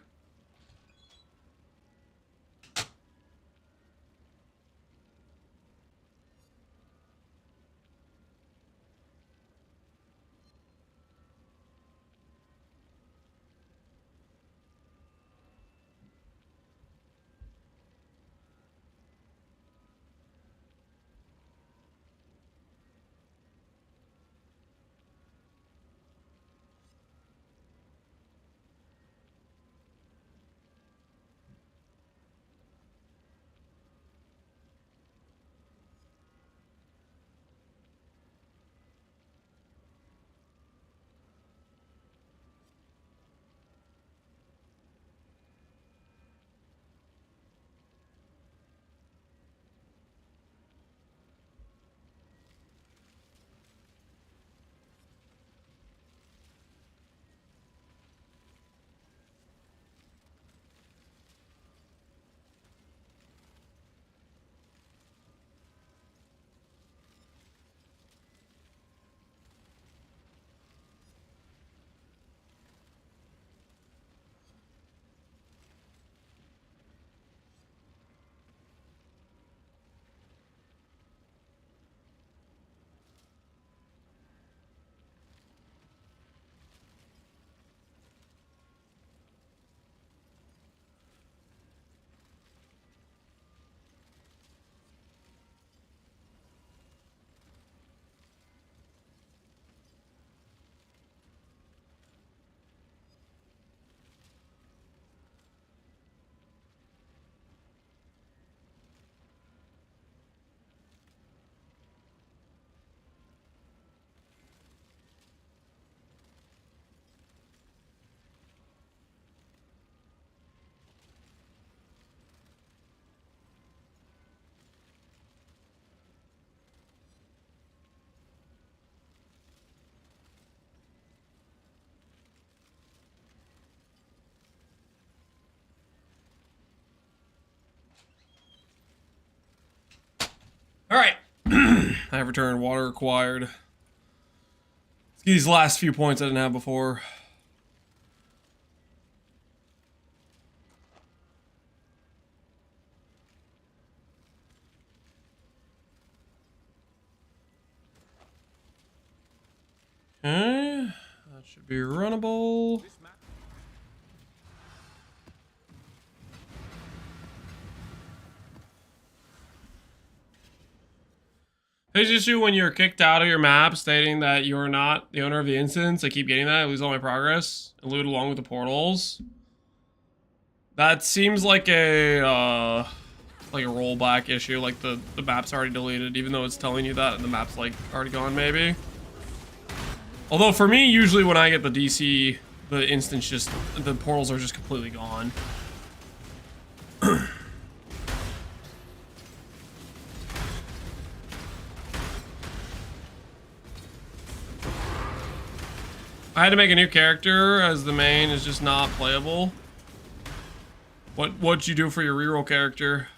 Alright. I have returned. Water required. Let's get these last few points I didn't have before. Okay. That should be runnable. Page issue when you're kicked out of your map stating that you're not the owner of the instance. I keep getting that. I lose all my progress. I loot along with the portals. That seems like a rollback issue. Like the map's already deleted, even though it's telling you that and the map's like already gone maybe. Although for me, usually when I get the DC, the instance just, the portals are just completely gone. I had to make a new character as the main is just not playable. What'd you do for your reroll character?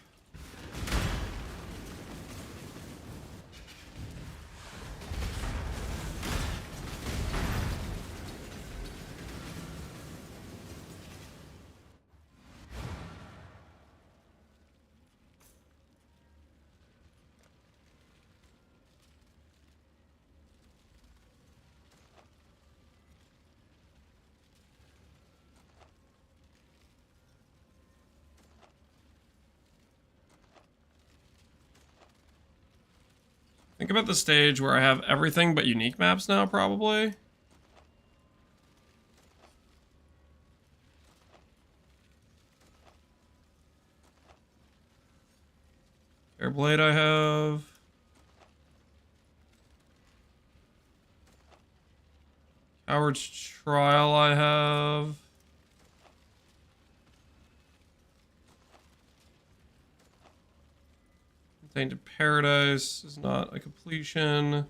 Think about the stage where I have everything but unique maps now, probably. Airblade I have. Coward's Trial I have. Tainted Paradise is not a completion.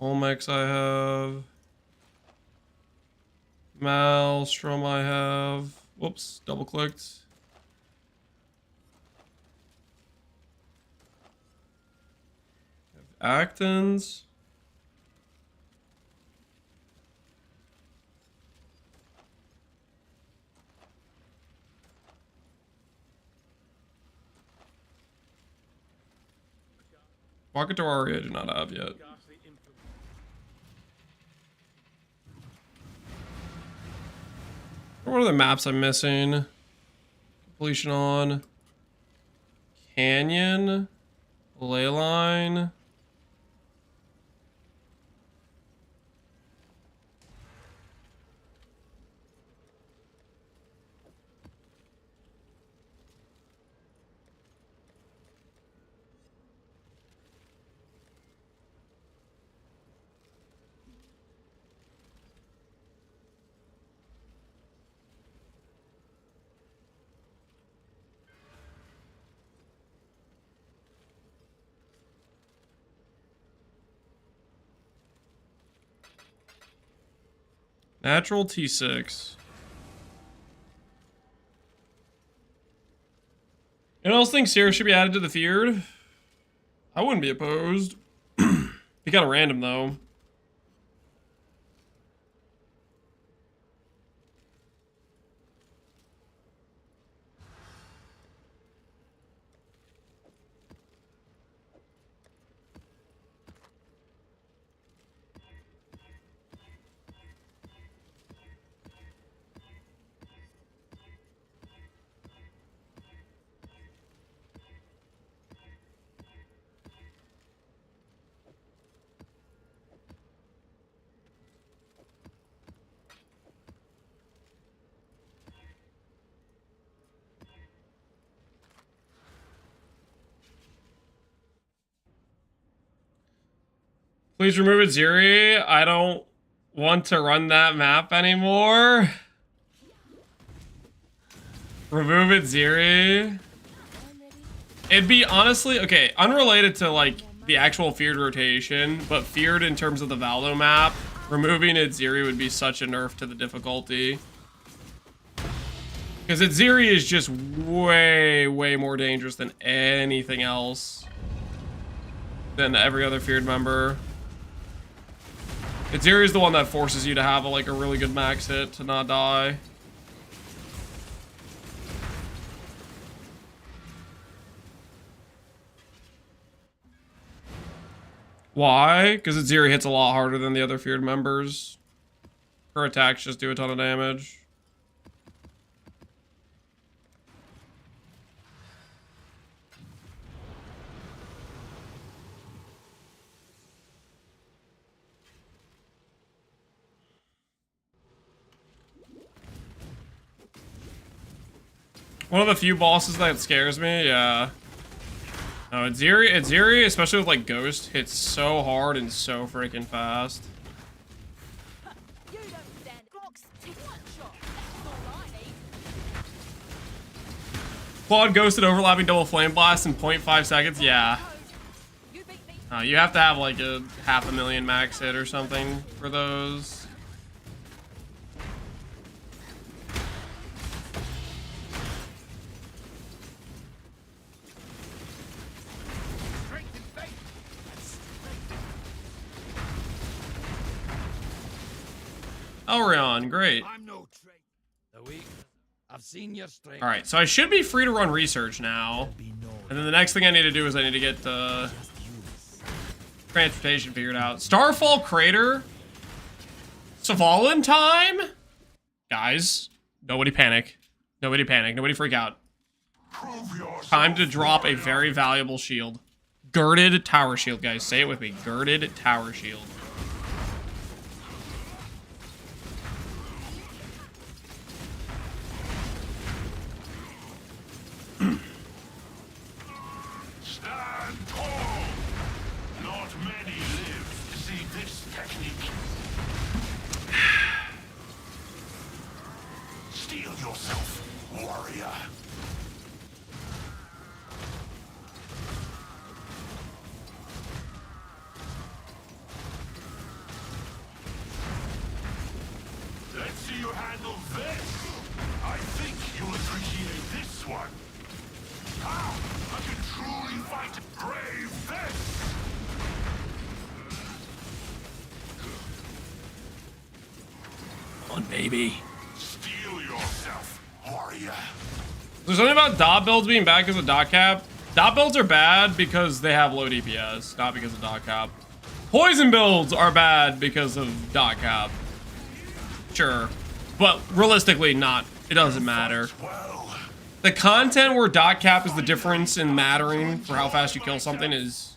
Olmex I have. Maelstrom I have. Whoops, double clicked. Actons. Pocket to Aria I do not have yet. What are the maps I'm missing? Completion on Canyon, Leyline. Natural T6. Anyone else think Seer should be added to the feared? I wouldn't be opposed. Be kind of random though. Please remove it, Ziri. I don't want to run that map anymore. Remove it, Ziri. It'd be honestly, okay, unrelated to like the actual feared rotation, but feared in terms of the Valdo map, removing it, Ziri would be such a nerf to the difficulty. Because Ziri is just way, way more dangerous than anything else. than every other feared member. Aziri is the one that forces you to have like a really good max hit to not die. Why? Because Aziri hits a lot harder than the other feared members. Her attacks just do a ton of damage. One of the few bosses that scares me, yeah. No, Aziri, especially with like Ghost, hits so hard and so freaking fast. You don't stand Glock's one shot. That's all I need. Quad Ghosted overlapping double flame blast in 0.5 seconds, yeah. You beat me. You have to have like a 500,000 max hit or something for those. Elrion, great. I'm no traitor. The weak. I've seen your strength. All right, so I should be free to run research now. And then the next thing I need to do is I need to get transportation figured out. Starfall Crater. Savalan time? Guys, nobody panic. Nobody panic. Nobody freak out. Time to drop a very valuable shield. Girded Tower Shield, guys. Say it with me. Girded Tower Shield. Stand tall. Not many live to see this technique. Steel yourself, warrior. Let's see you handle this. I think you'll appreciate this one. How I can truly fight brave this. Come on, baby. Steel yourself, warrior. There's something about dot builds being bad because of dot cap. Dot builds are bad because they have low DPS, not because of dot cap. Poison builds are bad because of dot cap. Sure, but realistically not. It doesn't matter. The content where dot cap is the difference in mattering for how fast you kill something is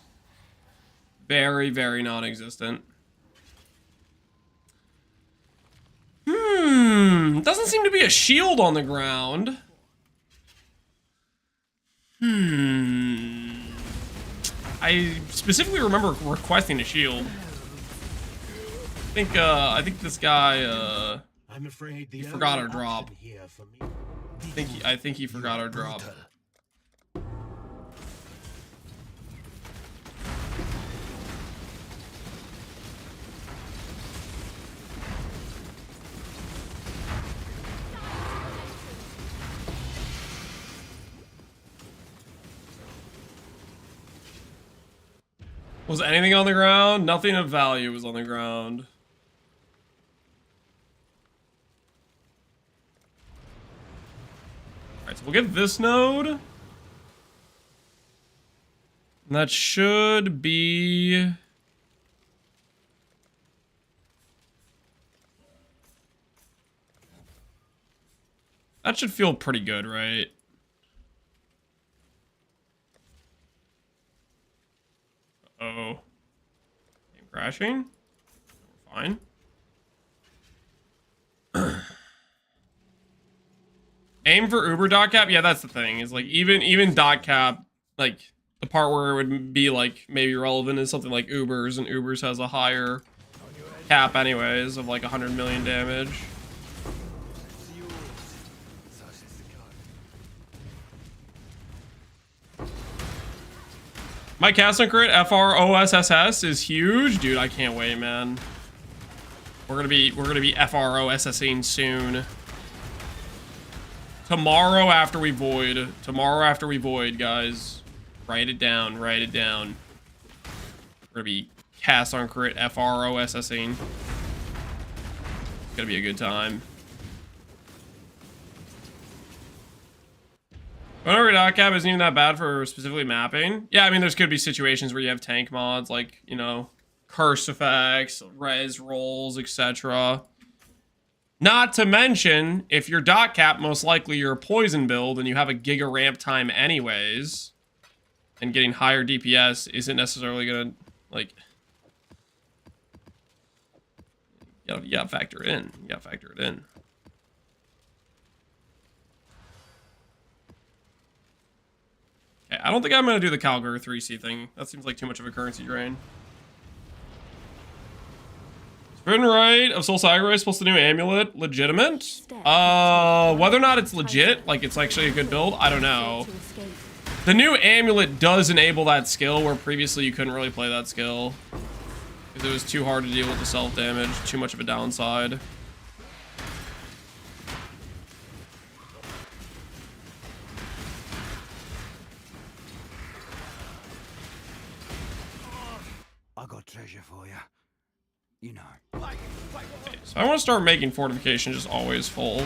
very, very non-existent. Doesn't seem to be a shield on the ground. I specifically remember requesting a shield. I think this guy I'm afraid he forgot our drop. I think he forgot our drop. Was anything on the ground? Nothing of value was on the ground. Alright, so we'll get this node. And that should be... That should feel pretty good, right? Uh-oh. Game crashing? We're fine. Aim for Uber dot cap? Yeah, that's the thing. Is like even dot cap, like the part where it would be like maybe relevant is something like Uber's, and Uber's has a higher cap anyways of like 100 million damage. My cast on crit FROSSS is huge, dude. I can't wait, man. We're gonna be FROSSing soon. Tomorrow after we void. Tomorrow after we void, guys. Write it down. Write it down. We're gonna be cast on crit FROSSing. It's gonna be a good time. Whenever dot cap isn't even that bad for specifically mapping. Yeah, I mean, there's could be situations where you have tank mods, like, you know, curse effects, res rolls, etc. Not to mention, if you're dot cap, most likely you're a poison build and you have a giga ramp time anyways. And getting higher DPS isn't necessarily gonna, like... You gotta factor it in. You gotta factor it in. Okay, I don't think I'm gonna do the Calgary 3C thing. That seems like too much of a currency drain. Written right of Soul Sacrifice plus the new amulet legitimate? Whether or not it's legit, like it's actually a good build, I don't know. The new amulet does enable that skill where previously you couldn't really play that skill. Because it was too hard to deal with the self-damage, too much of a downside. I got treasure for you. You know. Okay, so I want to start making fortification just always full.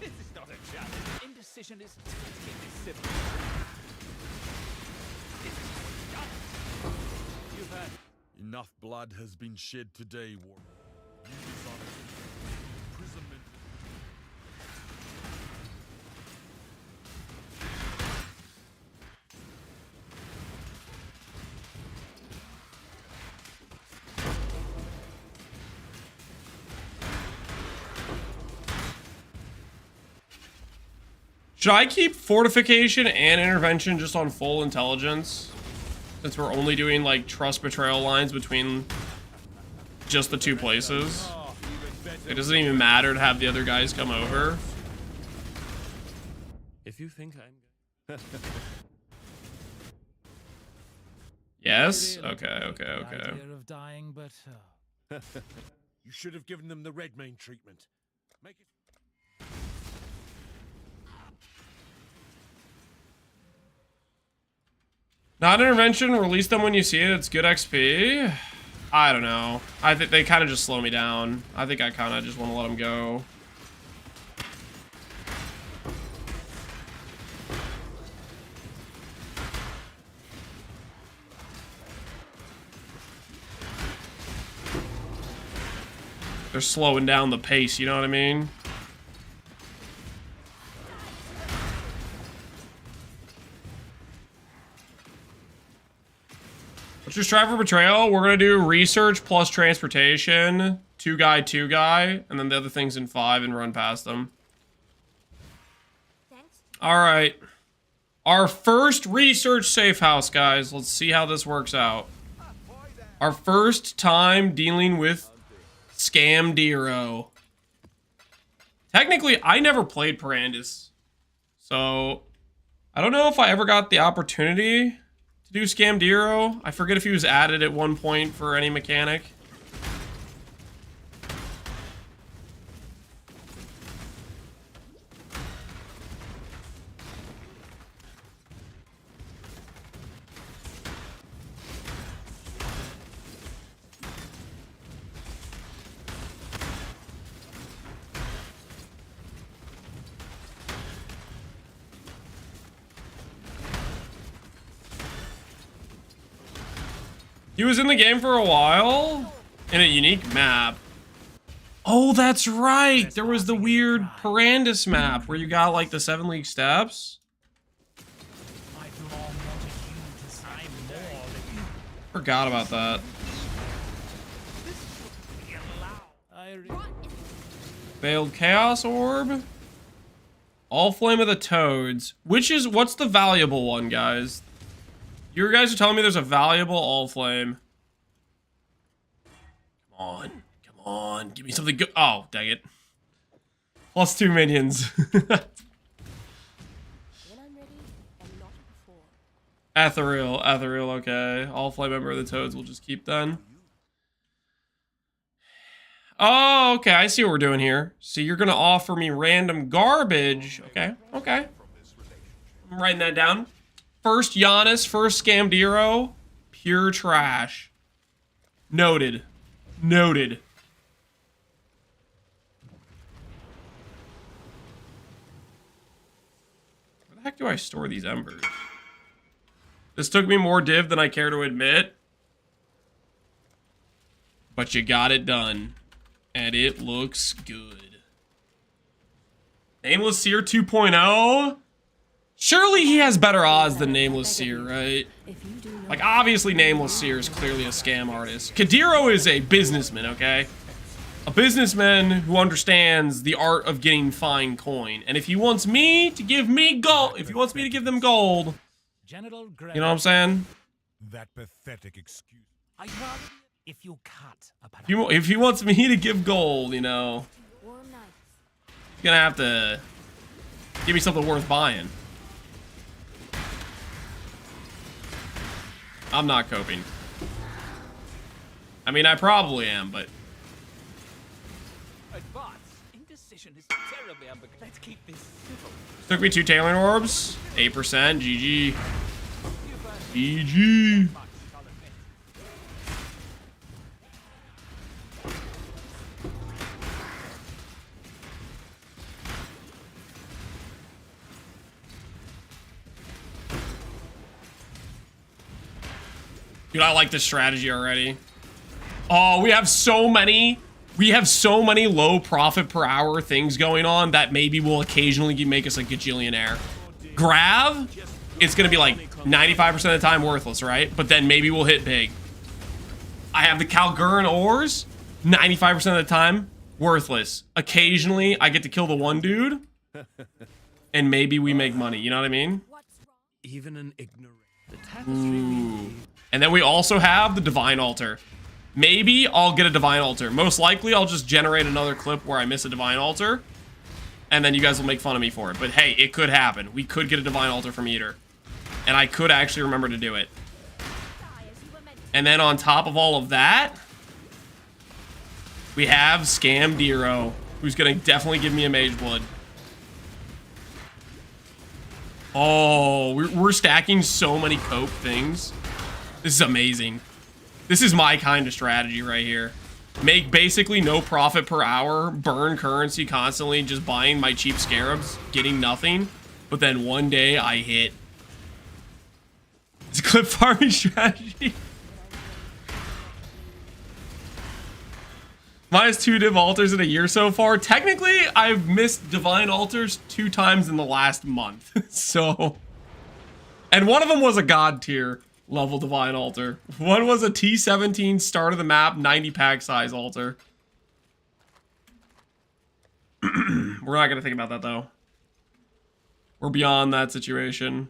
This is not a challenge. Indecision is tactically simple. This is done. You've had Enough blood has been shed today, warrior. You dishonor imprisonment. Should I keep fortification and intervention just on full intelligence? Since we're only doing like trust betrayal lines between just the two places. It doesn't even matter to have the other guys come over. If you think I'm... Yes? Okay, okay, okay. idea of dying, but... You should have given them the red main treatment. Make it... Not intervention, release them when you see it, it's good XP. I don't know. I think they kind of just slow me down. I think I kind of just want to let them go. They're slowing down the pace, you know what I mean? Let's just try for betrayal. We're gonna do research plus transportation, two guy, and then the other things in 5 and run past them. All right, our first research safe house, guys. Let's see how this works out. Our first time dealing with Scamdero. Technically, I never played Parandus, so I don't know if I ever got the opportunity to do Scamdero. I forget if he was added at one point for any mechanic. He was in the game for a while in a unique map. Oh, that's right. There was the weird Parandus map where you got like the 7 League steps. Forgot about that. Veiled Chaos Orb. All Flame of the Toads. What's the valuable one, guys? You guys are telling me there's a valuable all flame. Come on, give me something good. Oh, dang it. +2 minions. Ethereal, okay. All flame member of the Toads will just keep then. Oh, okay. I see what we're doing here. So you're gonna offer me random garbage. Okay, okay. I'm writing that down. First Giannis, first Scamdero. Pure trash. Noted. Noted. Where the heck do I store these embers? This took me more div than I care to admit. But you got it done. And it looks good. Nameless Seer 2.0? Surely he has better odds than Nameless Seer, right? Like, obviously Nameless Seer is clearly a scam artist. Kadiro is a businessman, okay? A businessman who understands the art of getting fine coin. And if he wants me to give me gold, if he wants me to give them gold, you know what I'm saying? That pathetic excuse. I'd rather if you cut a If he wants me to give gold, you know, he's gonna have to give me something worth buying. I'm not coping. I mean, I probably am, but Advance. Indecision is terribly unbecoming. Let's keep this civil. took me 2 tailoring orbs, 8%, GG. GG. Dude, I like this strategy already. Oh, we have so many low profit per hour things going on that maybe will occasionally make us a gajillionaire. Grav, it's gonna be like 95% of the time worthless, right? But then maybe we'll hit big. I have the Calguran ores, 95% of the time worthless. Occasionally, I get to kill the one dude, and maybe we make money. You know what I mean? Even an ignorant. Ooh. And then we also have the Divine Altar. Maybe I'll get a Divine Altar. Most likely, I'll just generate another clip where I miss a Divine Altar. And then you guys will make fun of me for it. But hey, it could happen. We could get a Divine Altar from Eater. And I could actually remember to do it. And then on top of all of that, we have Scamdero, who's going to definitely give me a Mage Blood. Oh, we're stacking so many cope things. This is amazing. This is my kind of strategy right here. Make basically no profit per hour, burn currency constantly, just buying my cheap scarabs, getting nothing, but then one day I hit. It's a clip farming strategy. Minus 2 div altars in a year so far. Technically, I've missed divine altars 2 times in the last month. So, and one of them was a god tier level divine altar. One was a T17 start of the map 90 pack size altar. We're not gonna think about that though. We're beyond that situation.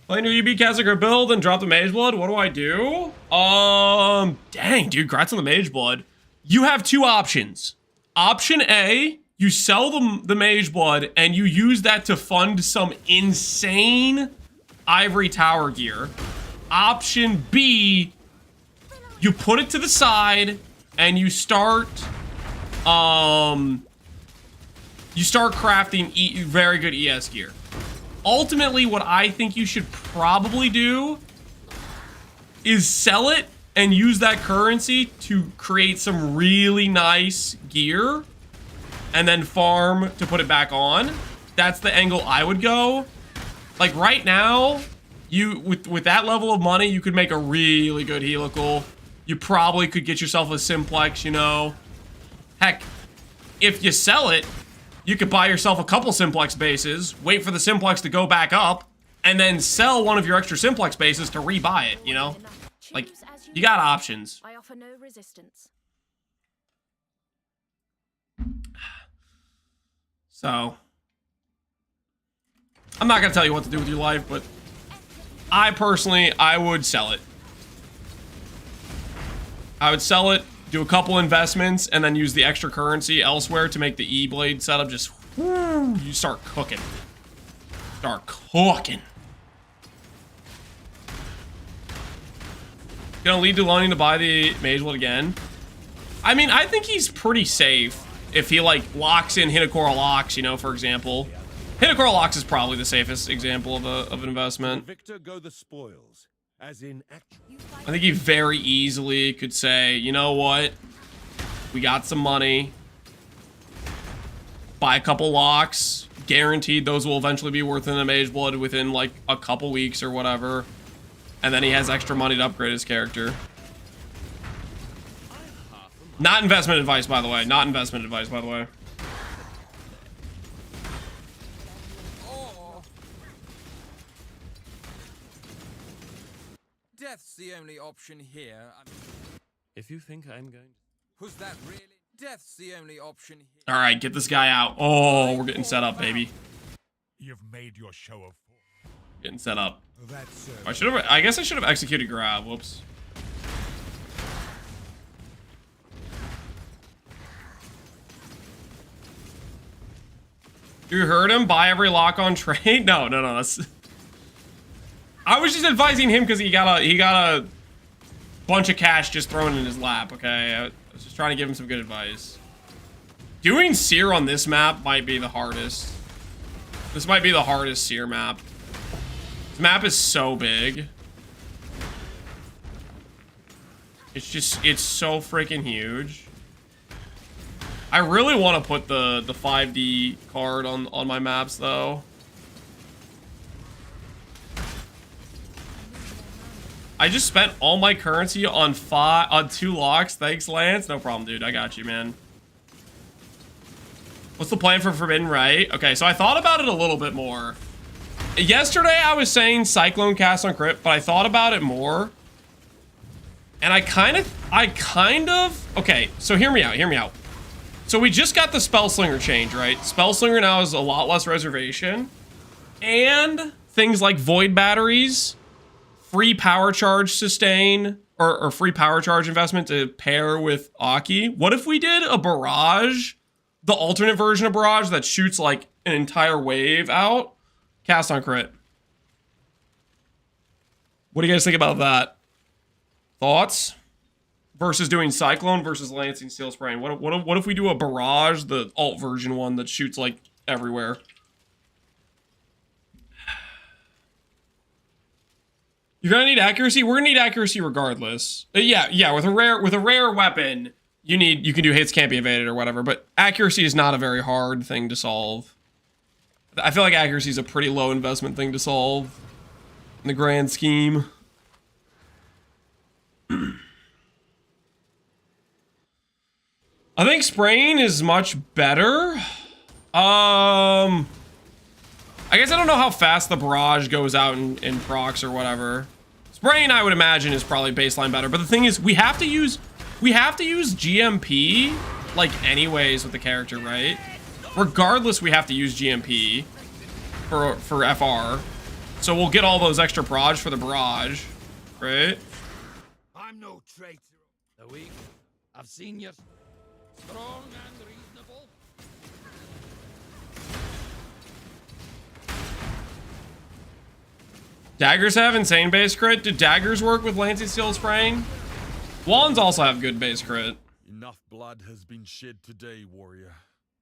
Play new UB Pconc Build and drop the Mage Blood. What do I do? Dang, dude, congrats on the Mage Blood. You have 2 options. Option A, you sell the Mage Blood and you use that to fund some insane Ivory Tower gear. Option B, you put it to the side and you start crafting very good ES gear. Ultimately, what I think you should probably do is sell it and use that currency to create some really nice gear and then farm to put it back on. That's the angle I would go. Like right now, you with that level of money, you could make a really good helical. You probably could get yourself a simplex, you know. Heck, if you sell it, you could buy yourself a couple simplex bases, wait for the simplex to go back up, and then sell one of your extra simplex bases to rebuy it, you know? Like, you got options. I offer no resistance. So, I'm not going to tell you what to do with your life, but I personally, I would sell it. I would sell it, do a couple investments, and then use the extra currency elsewhere to make the E-Blade setup just, whoo, you start cooking. Start cooking. Gonna lead Delony to buy the Mage Blade again. I mean, I think he's pretty safe if he, like, locks in Hinokora Locks, you know, for example. Hinokora Locks is probably the safest example of an investment. Victor go the spoils, as in action. I think he very easily could say, you know what? We got some money. Buy a couple locks. Guaranteed those will eventually be worth in a Mage Blood within, like, a couple weeks or whatever. And then he has extra money to upgrade his character. Not investment advice, by the way. Not investment advice, by the way. Death's the only option here. If you think I'm going... Was that really? Death's the only option here. All right, get this guy out. Oh, we're getting set up, baby. You've made your show of... Getting set up. That's I guess I should have executed grab. Whoops. You heard him? Buy every lock on trade? No. That's... I was just advising him because he got a bunch of cash just thrown in his lap, okay? I was just trying to give him some good advice. Doing Seer on this map might be the hardest. This might be the hardest Seer map. This map is so big. It's so freaking huge. I really want to put the 5D card on my maps, though. I just spent all my currency on 2 locks. Thanks, Lance. No problem, dude. I got you, man. What's the plan for Forbidden Right? Okay, so I thought about it a little bit more. Yesterday, I was saying Cyclone cast on crit, but I thought about it more. And I kind of... Okay, so hear me out. So we just got the Spellslinger change, right? Spellslinger now is a lot less reservation. And things like Void Batteries, free Power Charge sustain, or free Power Charge investment to pair with Aki. What if we did a Barrage, the alternate version of Barrage that shoots like an entire wave out? Cast on crit. What do you guys think about that? Thoughts? Versus doing Cyclone versus Lancing Steel Spraying. What if we do a Barrage, the alt version one that shoots like everywhere? You're gonna need accuracy. We're gonna need accuracy regardless. Yeah. With a rare weapon, you can do hits can't be evaded or whatever. But accuracy is not a very hard thing to solve. I feel like accuracy is a pretty low investment thing to solve in the grand scheme. I think spraying is much better. I guess I don't know how fast the Barrage goes out in procs or whatever. Spraying, I would imagine, is probably baseline better. But the thing is, we have to use GMP like anyways with the character, right? Regardless, we have to use GMP for FR. So we'll get all those extra proj for the Barrage, right? I'm no traitor. The weak. I've seen you. Strong and reasonable. Daggers have insane base crit. Do daggers work with Lancing Steel Spraying? Wands also have good base crit. Enough blood has been shed today, warrior.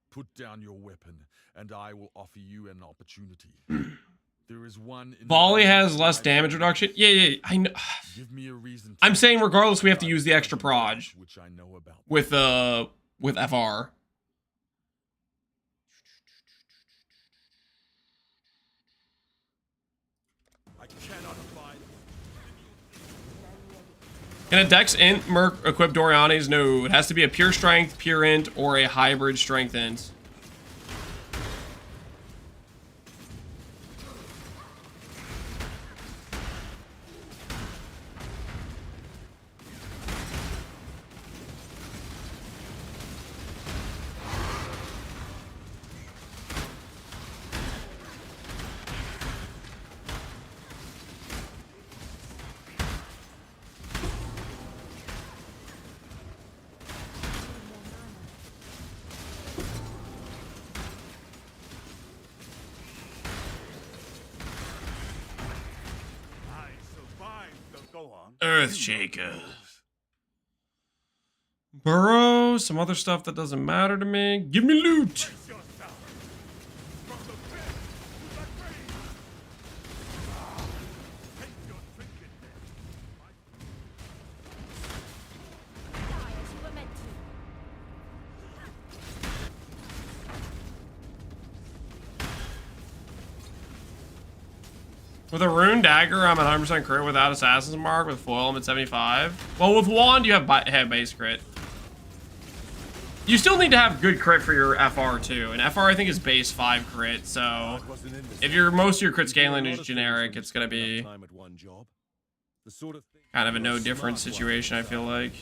Put down your weapon, and I will offer you an opportunity. There is one. Volley has less damage reduction. Yeah, I know. Give me a reason. I'm saying regardless, we have to use the extra proj. Which I know about. With FR. I cannot abide. Can a Dex Int Merc equip Doriani's? No, it has to be a pure strength, pure int, or a hybrid strength int. Go on. Earthshaker. Burrow, some other stuff that doesn't matter to me. Give me loot. With a rune dagger, I'm at 100% crit without assassin's mark. With foil, I'm at 75. Well, with wand, you have base crit. You still need to have good crit for your FR too, and FR I think is base 5 crit. So if most of your crit scaling is generic, it's gonna be kind of a no difference situation. I feel like.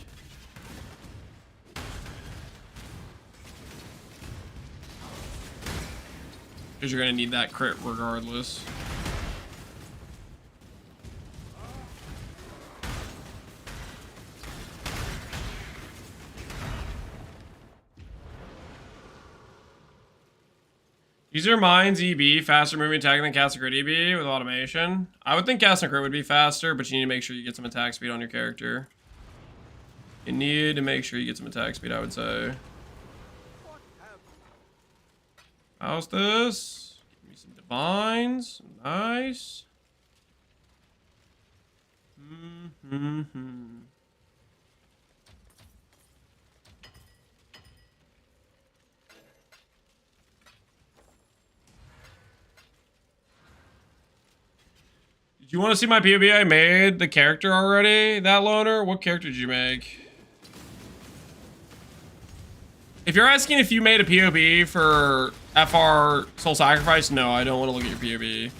Because you're gonna need that crit regardless. User mines EB, faster moving attack than cast and crit EB with automation. I would think cast and crit would be faster, but you need to make sure you get some attack speed on your character. You need to make sure you get some attack speed, I would say. How's this? Give me some divines. Nice. Did you want to see my POV? I made the character already, that loner. What character did you make? If you're asking if you made a POV for FR Soul Sacrifice, no, I don't want to look at your POV.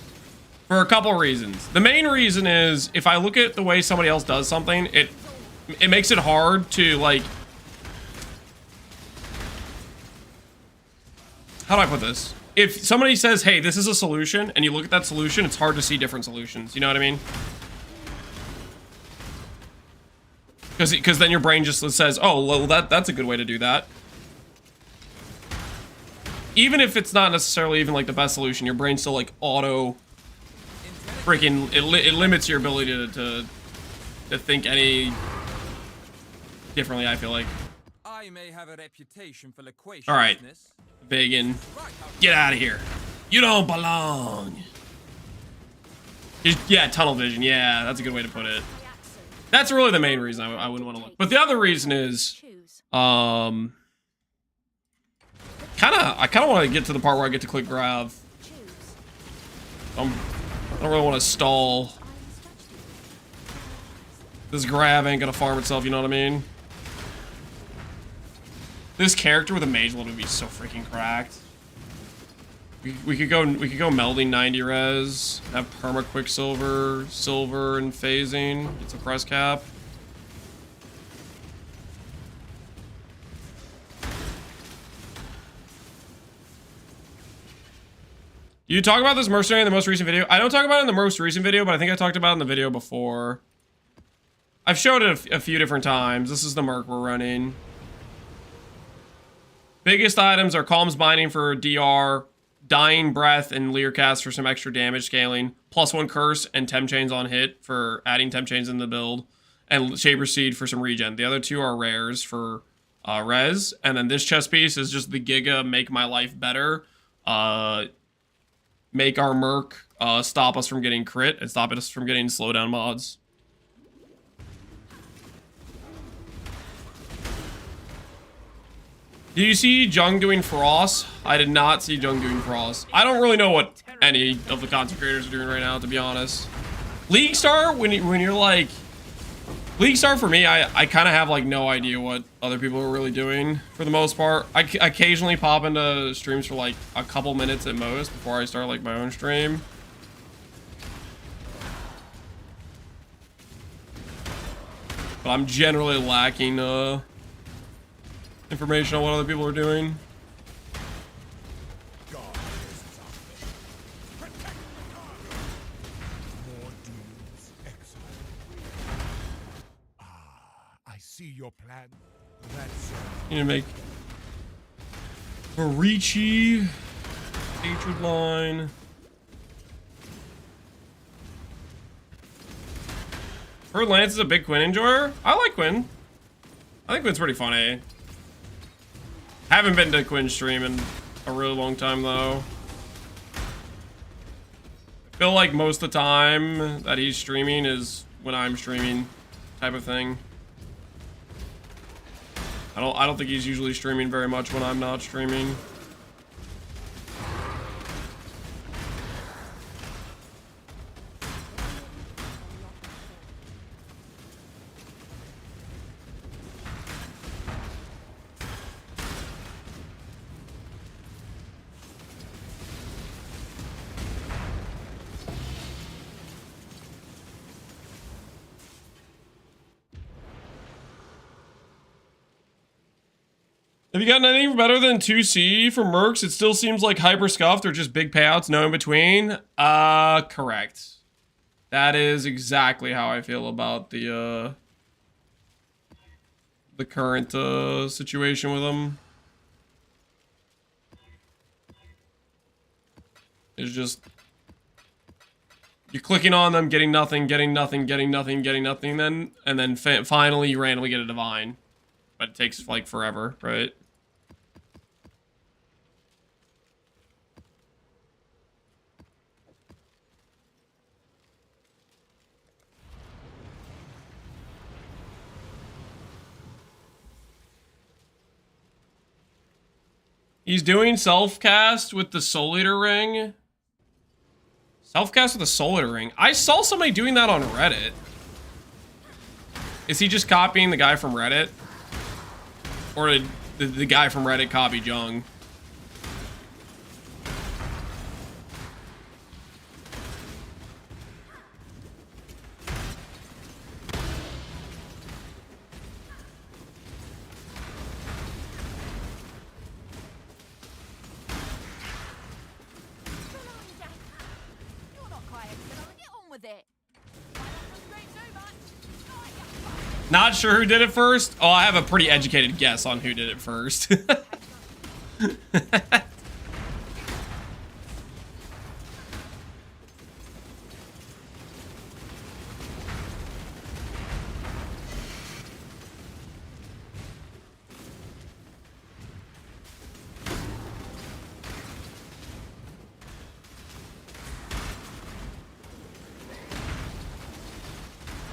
For a couple reasons. The main reason is if I look at the way somebody else does something, it makes it hard to like... How do I put this? If somebody says, hey, this is a solution, and you look at that solution, it's hard to see different solutions. You know what I mean? Because then your brain just says, oh, well, that's a good way to do that. Even if it's not necessarily even like the best solution, your brain still like auto freaking, it limits your ability to think any differently, I feel like. I may have a reputation for loquaciousness. All right, Vegan, get out of here. You don't belong. Yeah, tunnel vision. Yeah, that's a good way to put it. That's really the main reason I wouldn't want to look. But the other reason is, I kind of want to get to the part where I get to click grab. I don't really want to stall. This grab ain't gonna farm itself, you know what I mean? This character with a mage level would be so freaking cracked. We could go melding 90 res, have perma quicksilver, silver, and phasing. Get some press cap. You talk about this mercenary in the most recent video? I don't talk about it in the most recent video, but I think I talked about it in the video before. I've showed it a few different times. This is the merc we're running. Biggest items are Calm's Binding for DR, Dying Breath, and Leercast for some extra damage scaling, +1 Curse and Temp Chains on hit for adding Temp Chains in the build, and Shaper Seed for some regen. The other two are rares for res, and then this chest piece is just the Giga Make My Life Better. Make our merc stop us from getting crit and stop us from getting slowdown mods. Did you see Jung doing Frost? I did not see Jung doing Frost. I don't really know what any of the content creators are doing right now, to be honest. League Star, when you're like... League Star, for me, I kind of have like no idea what other people are really doing, for the most part. I occasionally pop into streams for like a couple minutes at most before I start like my own stream. But I'm generally lacking information on what other people are doing. I see your plan. That's You need to make Barichi, Hatred Line, Heard Lance is a big Quinn enjoyer. I like Quinn. I think Quinn's pretty funny. Haven't been to Quinn's stream in a really long time though. I feel like most of the time that he's streaming is when I'm streaming, type of thing. I don't think he's usually streaming very much when I'm not streaming. Have you gotten anything better than 2C from Mercs? It still seems like hyper scuffed or just big payouts, no in between. Correct. That is exactly how I feel about the current situation with them. It's just you're clicking on them, getting nothing, getting nothing, getting nothing, getting nothing, and then finally you randomly get a divine, but it takes like forever, right? He's doing self-cast with the Soul Eater ring. Self-cast with the Soul Eater ring. I saw somebody doing that on Reddit. Is he just copying the guy from Reddit? Or did the guy from Reddit copy Jung? Not sure who did it first. Oh, I have a pretty educated guess on who did it first.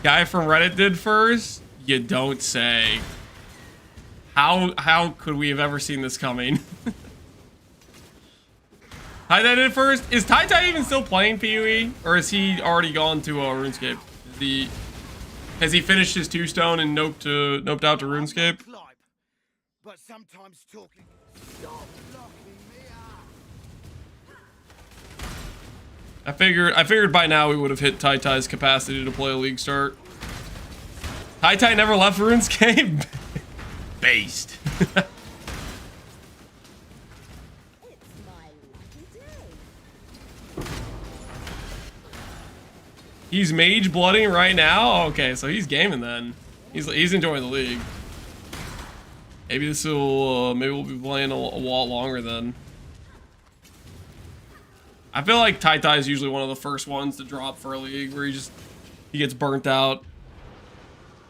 Guy from Reddit did first? You don't say. How could we have ever seen this coming? Tai Tai did first? Is Tai Tai even still playing PoE? Or has he already gone to RuneScape? Has he finished his 2-stone and noped out to RuneScape? But sometimes talking. Stop locking me up. I figured by now we would have hit Tai Tai's capacity to play a league start. Tai Tai never left RuneScape? Based. He's mage blooding right now? Okay, so he's gaming then. He's enjoying the league. Maybe this will maybe we'll be playing a lot longer then. I feel like Tai Tai is usually one of the first ones to drop for a league where he gets burnt out.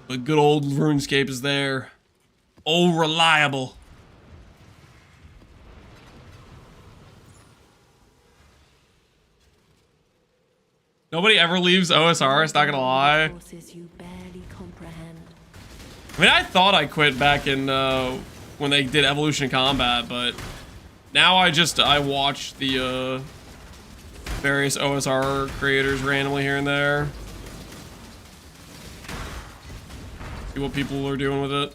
But good old RuneScape is there. Oh, reliable. Nobody ever leaves OSR, it's not gonna lie. I mean, I thought I quit back in when they did Evolution Combat, but now I watch the various OSR creators randomly here and there. See what people are doing with it.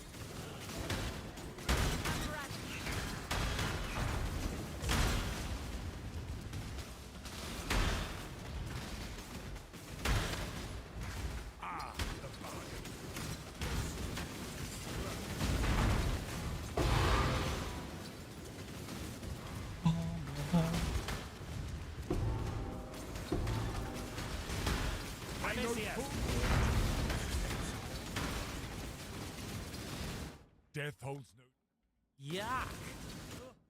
Death holds no. Yuck!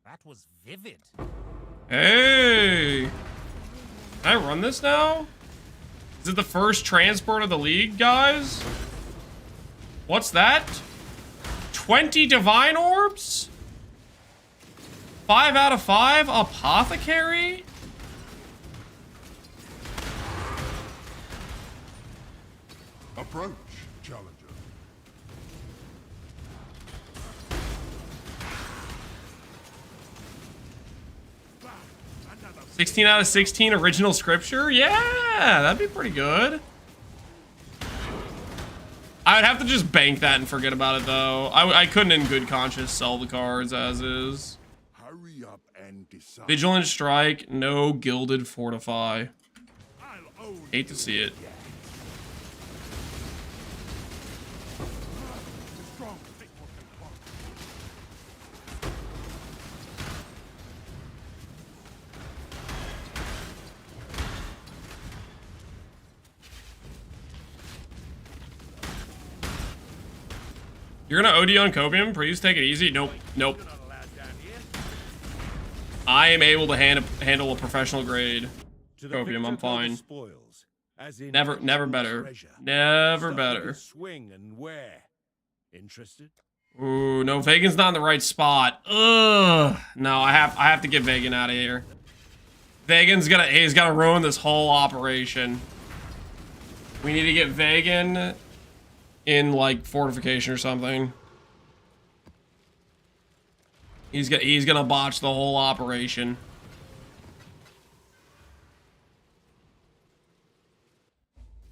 That was vivid. Hey! Can I run this now? Is it the first transport of the league, guys? What's that? 20 divine orbs? 5 out of 5? Apothecary? Approach, challenger. 16 out of 16 original scripture? Yeah, that'd be pretty good. I would have to just bank that and forget about it, though. I couldn't in good conscience sell the cards as is. Hurry up and decide. Vigilant Strike, no Gilded Fortify. Hate to see it. You're gonna OD on Copium? Please take it easy. Nope. Nope. I am able to handle a professional grade Copium. I'm fine. Never better. Never better. Swing and wear. Interested? Ooh, no, Vagan's not in the right spot. Ugh. No, I have to get Vagan out of here. Vagan's he's gonna ruin this whole operation. We need to get Vagan in like fortification or something. He's gonna botch the whole operation.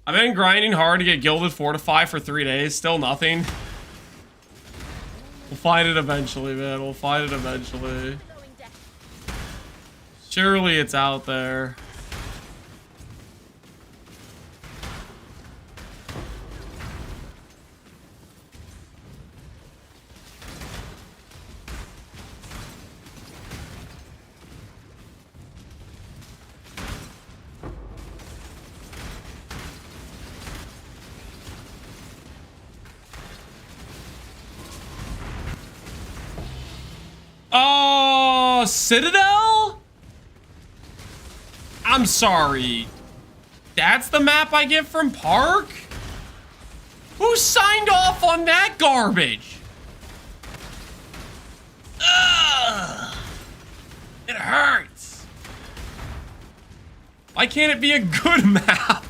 I've been grinding hard to get Gilded Fortify for 3 days. Still nothing. We'll find it eventually, man. We'll find it eventually. Surely it's out there. Oh, Citadel? I'm sorry. That's the map I get from Park? Who signed off on that garbage? Ugh. It hurts. Why can't it be a good map?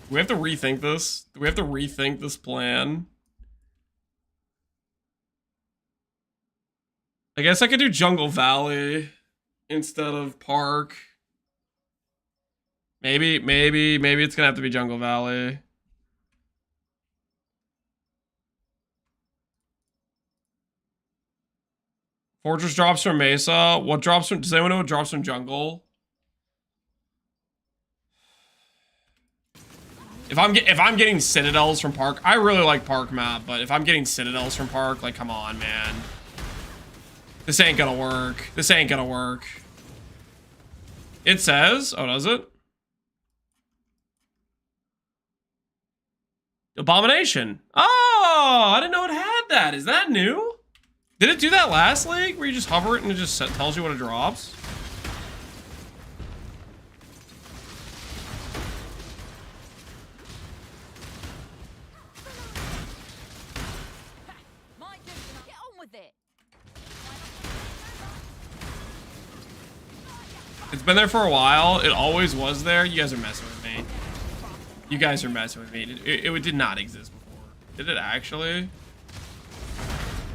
Do we have to rethink this? Do we have to rethink this plan? I guess I could do Jungle Valley instead of Park. Maybe it's gonna have to be Jungle Valley. Fortress drops from Mesa. What drops from, does anyone know what drops from Jungle? If I'm getting Citadels from Park, I really like Park map, but if I'm getting Citadels from Park, like, come on, man. This ain't gonna work. This ain't gonna work. It says, oh, does it? Abomination. Oh, I didn't know it had that. Is that new? Did it do that last league where you just hover it and it just tells you what it drops? Get on with it. It's been there for a while. It always was there. You guys are messing with me. You guys are messing with me. It did not exist before. Did it actually?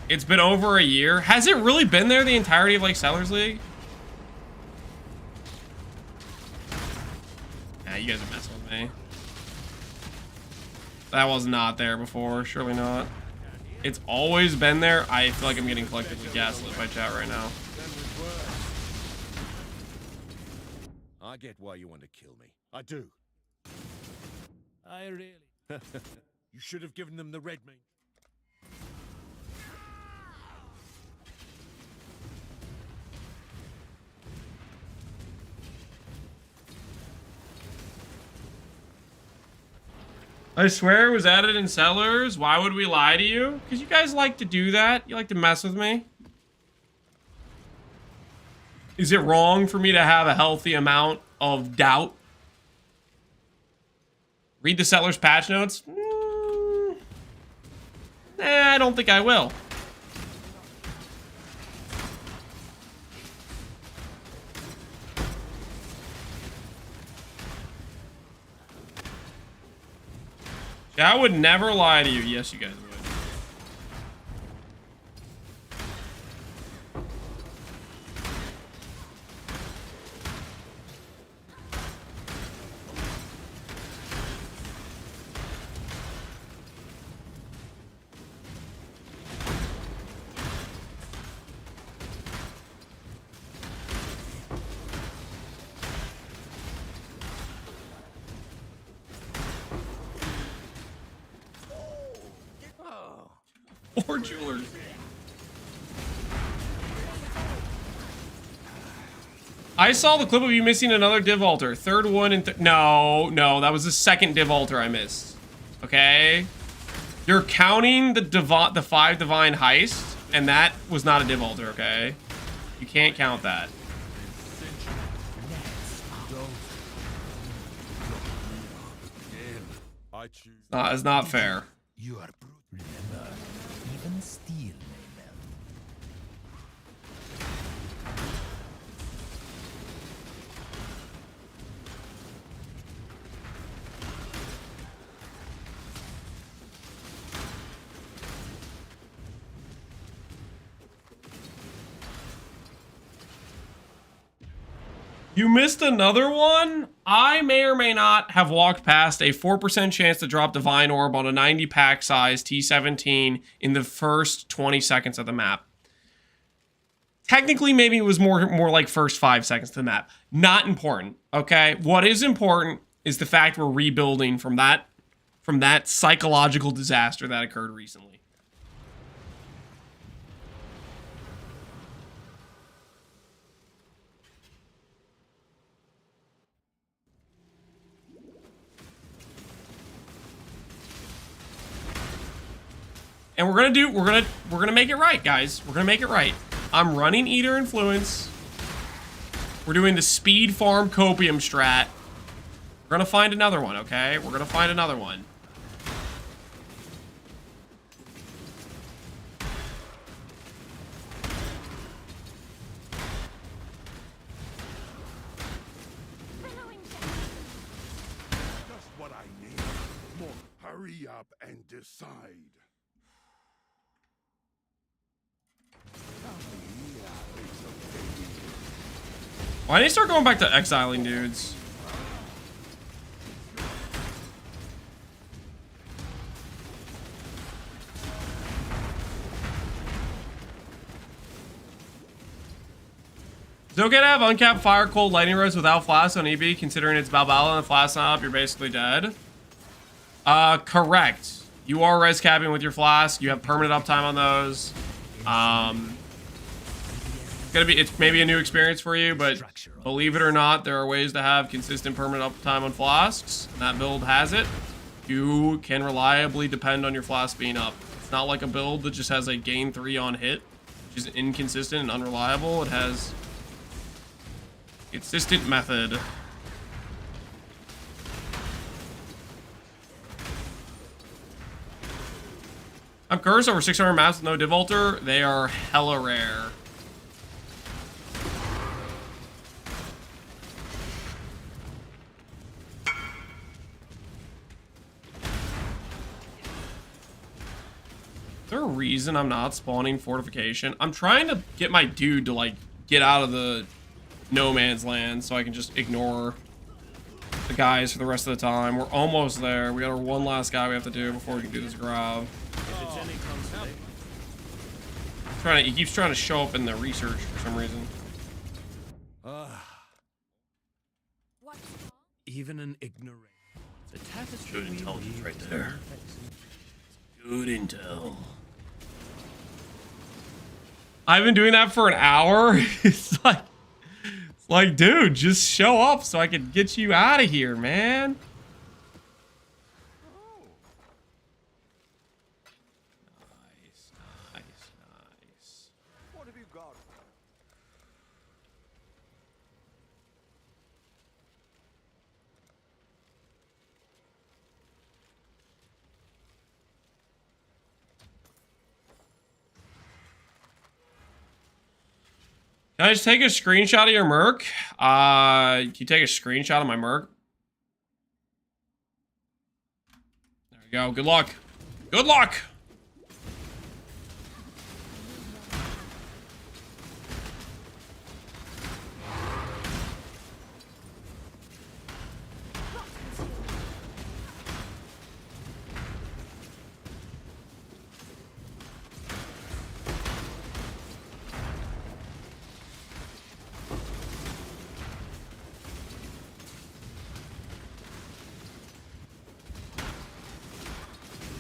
It's been over a year. Has it really been there the entirety of like Sellers League? Yeah, you guys are messing with me. That was not there before. Surely not. It's always been there. I feel like I'm getting collectively gaslit by chat right now. I get why you want to kill me. I do. I really... You should have given them the red meat. I swear it was added in Sellers. Why would we lie to you? Because you guys like to do that. You like to mess with me. Is it wrong for me to have a healthy amount of doubt? Read the Settlers patch notes? I don't think I will. I would never lie to you. Yes, you guys would. Or jewelers. I saw the clip of you missing another div altar. Third one and no, that was the second div altar I missed. Okay, you're counting the 5 divine heist, and that was not a div altar. Okay, you can't count that. It's not fair. You are brute. Remember, even steel may melt. You missed another one? I may or may not have walked past a 4% chance to drop Divine Orb on a 90 pack size T17 in the first 20 seconds of the map. Technically, maybe it was more like first 5 seconds of the map. Not important, okay? What is important is the fact we're rebuilding from that psychological disaster that occurred recently. And we're gonna make it right, guys. We're gonna make it right. I'm running Eater Influence. We're doing the speed farm copium strat. We're gonna find another one, okay? We're gonna find another one. Just what I need. More. Hurry up and decide. Why did they start going back to exiling dudes? Is it okay to have uncapped fire, cold, lightning res without flask on EB, considering it's Balbala and the flask not up, you're basically dead? Correct. You are res capping with your flask. You have permanent uptime on those. It's maybe a new experience for you, but believe it or not, there are ways to have consistent permanent uptime on flasks, and that build has it. You can reliably depend on your flask being up. It's not like a build that just has a gain 3 on hit, which is inconsistent and unreliable. It has a consistent method. I'm cursed over 600 maps with no div altar. They are hella rare. Is there a reason I'm not spawning fortification? I'm trying to get my dude to like get out of the no man's land so I can just ignore the guys for the rest of the time. We're almost there. We got our one last guy we have to do before we can do this grab. He keeps trying to show up in the research for some reason. Even an ignorant. The tapestry. Good intelligence right there. Good intel. I've been doing that for an hour. It's like, dude, just show up so I can get you out of here, man. Nice. What have you got? Can I just take a screenshot of your merc? Can you take a screenshot of my merc? There we go. Good luck. Good luck!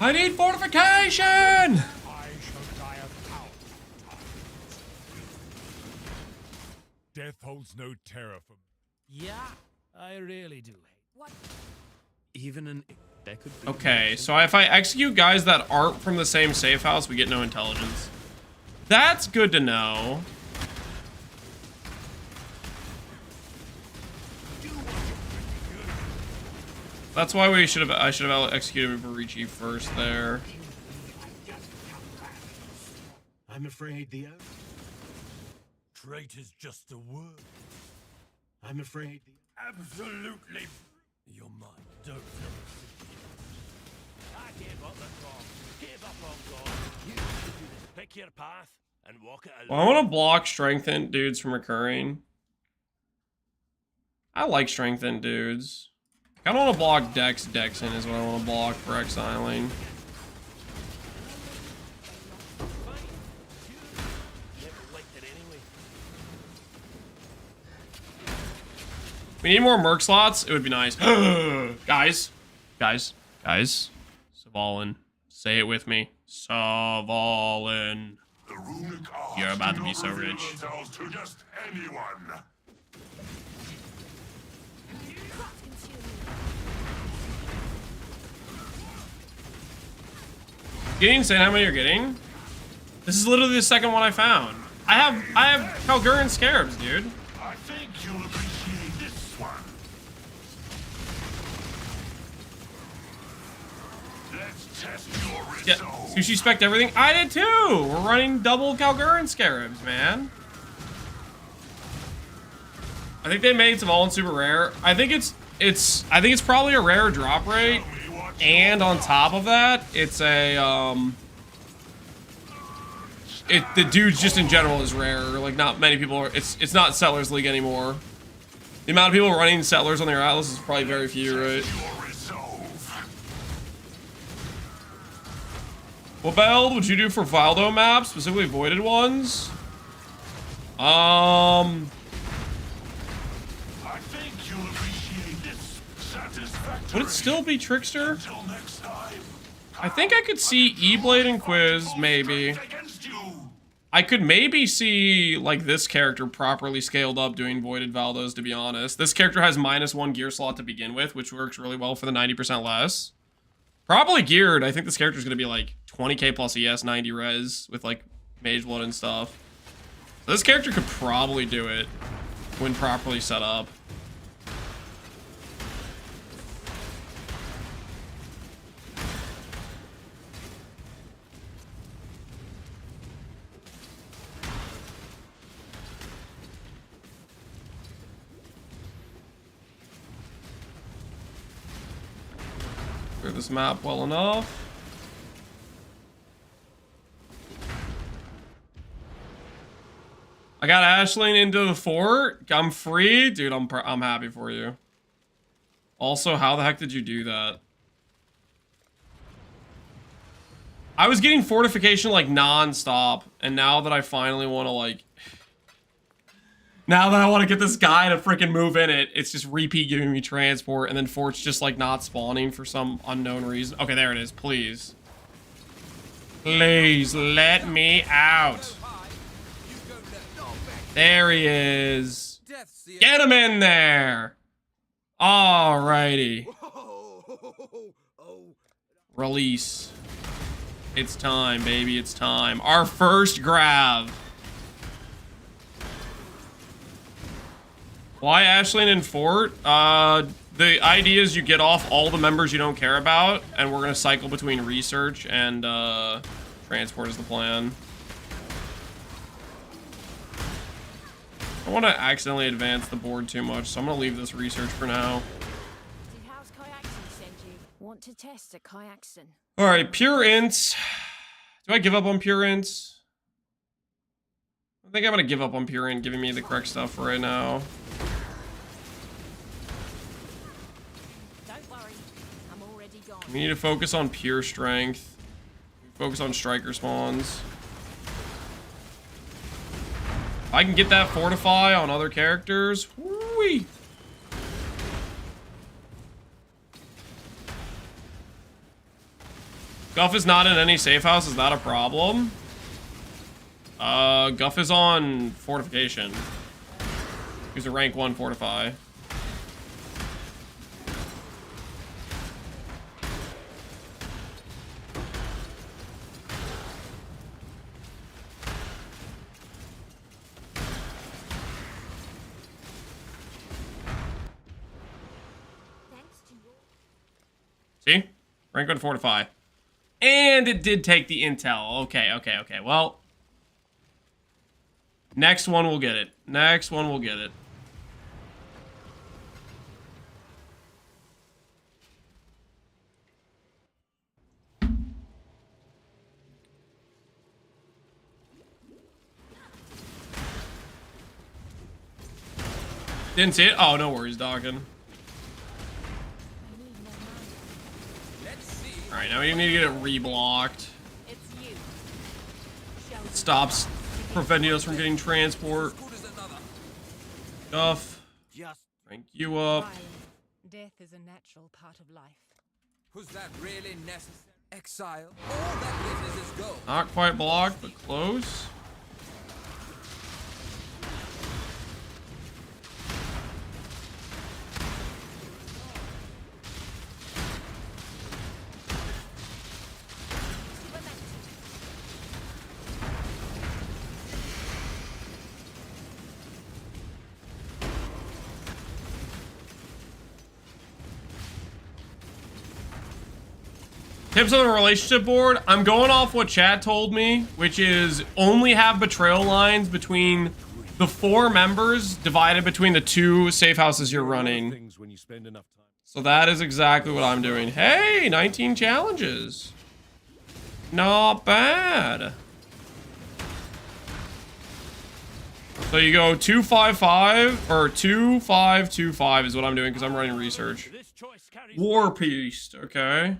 I need fortification! I shall die of power. Death holds no terror for me. Yeah, I really do hate. What? Even an that could be Okay, so if I execute guys that aren't from the same safe house, we get no intelligence. That's good to know. That's why I should have executed Varici first there. I'm afraid the trait is just a word. I'm afraid the absolutely your mind. Don't tell me. I gave up the wrong. Give up on God. You do this. Pick your path and walk it alone. Well, I want to block strengthened dudes from recurring. I like strengthened dudes. I don't want to block Dexing is what I want to block for exiling. We need more merc slots. It would be nice. Guys. Savalin. Say it with me. Savalin. You're about to be so rich. To just anyone. Getting insane how many you're getting? This is literally the second one I found. I have Kalguran Scarabs, dude. I think you'll appreciate this one. Let's test your resolve. Yeah, Sushi spec'd everything. I did too. We're running double Kalguran Scarabs, man. I think they made some all-in super rare. I think it's probably a rare drop rate. And on top of that, it's a the dudes just in general is rare. Like not many people are. It's not Settlers League anymore. The amount of people running Settlers on their Atlas is probably very few, right? What build would you do for Valdo maps, specifically voided ones? Would it still be Trickster? I think I could see E-Blade and Quiz, maybe. I could maybe see, like, this character properly scaled up doing Voided Valdos, to be honest. This character has -1 gear slot to begin with, which works really well for the 90% less. Probably geared. I think this character is going to be, like, 20k plus ES, 90 res, with, like, Mage Blood and stuff. So this character could probably do it when properly set up. Clear this map well enough. I got Ashling into the fort. I'm free, dude. I'm happy for you. Also, how the heck did you do that? I was getting fortification like non-stop, and now that I finally want to like. Now that I want to get this guy to freaking move in it, it's just repeat giving me transport, and then fort's just like not spawning for some unknown reason. Okay, there it is. Please. Please let me out. There he is. Get him in there. Alrighty. Release. It's time, baby. It's time. Our first grab. Why Ashling and Fort? The idea is you get off all the members you don't care about, and we're gonna cycle between research and transport is the plan. I want to accidentally advance the board too much, so I'm going to leave this research for now. Did House Kyaxton send you? Want to test at Kyaxton? Alright, pure ints. Do I give up on pure ints? I think I'm going to give up on pure int, giving me the correct stuff for right now. Don't worry, I'm already gone. We need to focus on pure strength. Focus on striker spawns. If I can get that fortify on other characters, whoo-wee. Guff is not in any safe house, is that a problem? Guff is on fortification. He's a rank 1 fortify. See? Rank 1 fortify. And it did take the intel. Okay. Well, next one will get it. Next one will get it. Didn't see it? Oh, no worries, Dawkin. Alright, now we need to get it reblocked. It stops preventing us from getting transport. Duff. Rank you up. Death is a natural part of life. Was that really necessary? Exile? All that business is go. Not quite blocked, but close. Tips on the relationship board. I'm going off what chat told me, which is only have betrayal lines between the 4 members divided between the 2 safe houses you're running. So that is exactly what I'm doing. Hey, 19 challenges. Not bad. So you go 255 or 2525 is what I'm doing because I'm running research. War Priest, okay.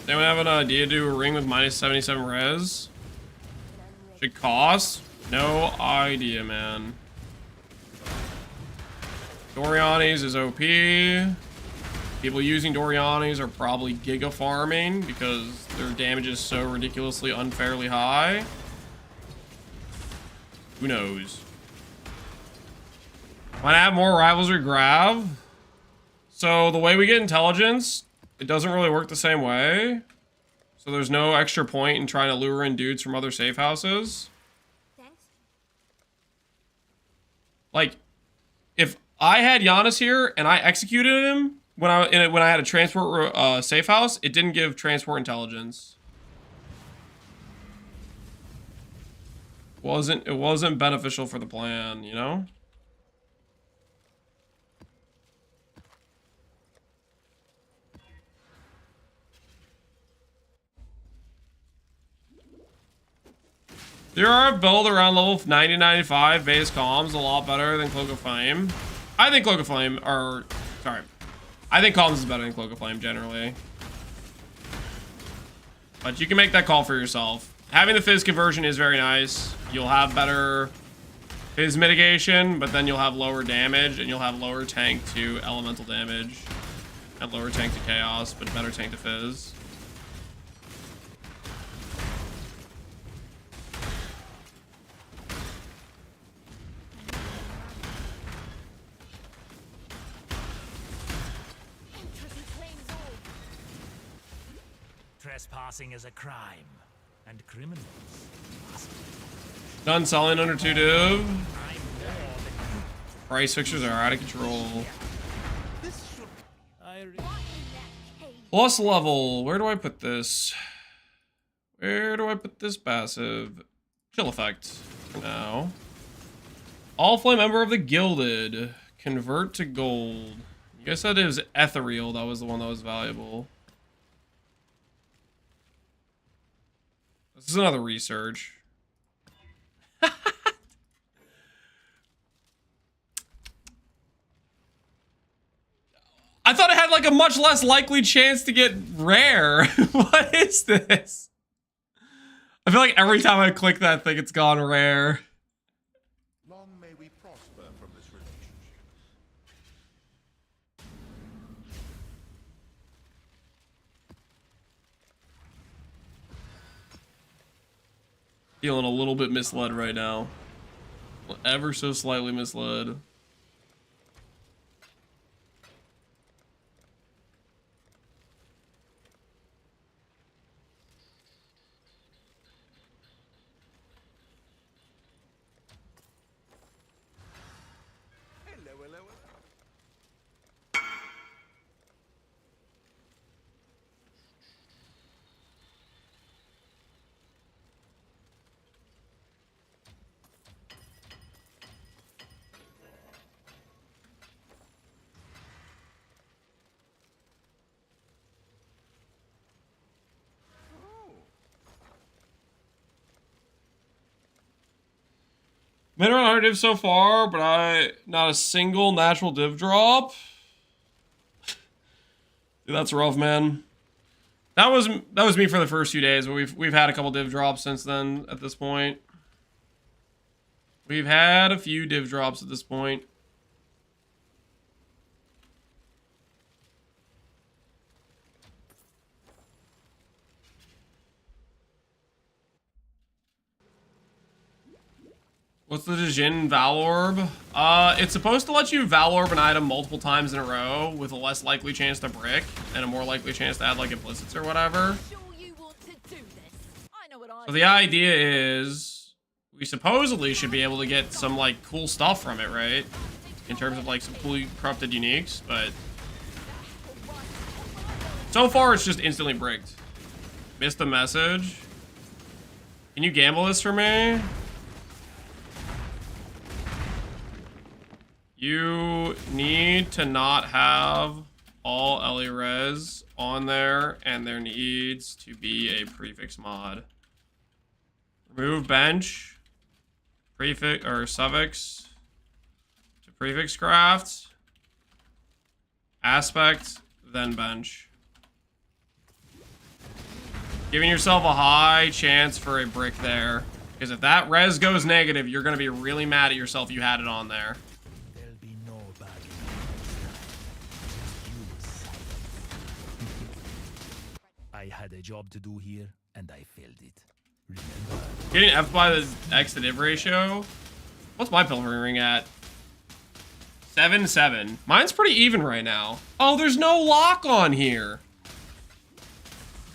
Anyone have an idea to do a ring with minus 77 res? Should cost? No idea, man. Doriani's is OP. People using Doriani's are probably giga farming because their damage is so ridiculously unfairly high. Who knows? Might have more rivalry grav. So the way we get intelligence, it doesn't really work the same way. So there's no extra point in trying to lure in dudes from other safe houses. Thanks. Like, if I had Giannis here and I executed him when I had a transport safe house, it didn't give transport intelligence. It wasn't beneficial for the plan, you know? There are a build around level 90-95 base comms a lot better than Cloak of Flame. I think Cloak of Flame are... Sorry. I think comms is better than Cloak of Flame generally. But you can make that call for yourself. Having the Fizz conversion is very nice. You'll have better Fizz mitigation, but then you'll have lower damage and you'll have lower tank to elemental damage. And lower tank to chaos, but better tank to Fizz. Trespassing is a crime, and criminals must. Done selling under 2 div. Price fixtures are out of control. What in that cave Plus level. Where do I put this? Where do I put this passive? Chill effect for now. All flame member of the Gilded. Convert to gold. You guys said it was ethereal. That was the one that was valuable. This is another research. I thought it had like a much less likely chance to get rare. What is this? I feel like every time I click that thing, it's gone rare. Long may we prosper from this relationship. Feeling a little bit misled right now. Ever so slightly misled. Made around 100 divs so far, but not a single natural div drop. Dude, that's rough, man. That was me for the first few days, but we've had a couple div drops since then. At this point, we've had a few div drops at this point. What's the Djinn Valorb? It's supposed to let you Valorb an item multiple times in a row with a less likely chance to brick and a more likely chance to add like implicits or whatever. So the idea is we supposedly should be able to get some like cool stuff from it, right? In terms of like some cool corrupted uniques, but so far it's just instantly bricked. Missed the message. Can you gamble this for me? You need to not have all Ellie res on there, and there needs to be a prefix mod. Remove bench, prefix or suffix to prefix craft, aspect, then bench. Giving yourself a high chance for a brick there, because if that res goes negative, you're going to be really mad at yourself you had it on there. I had a job to do here, and I failed it. Remember? Getting F by the X to div ratio. What's my pilfering ring at? 7-7. Mine's pretty even right now. Oh, there's no lock on here.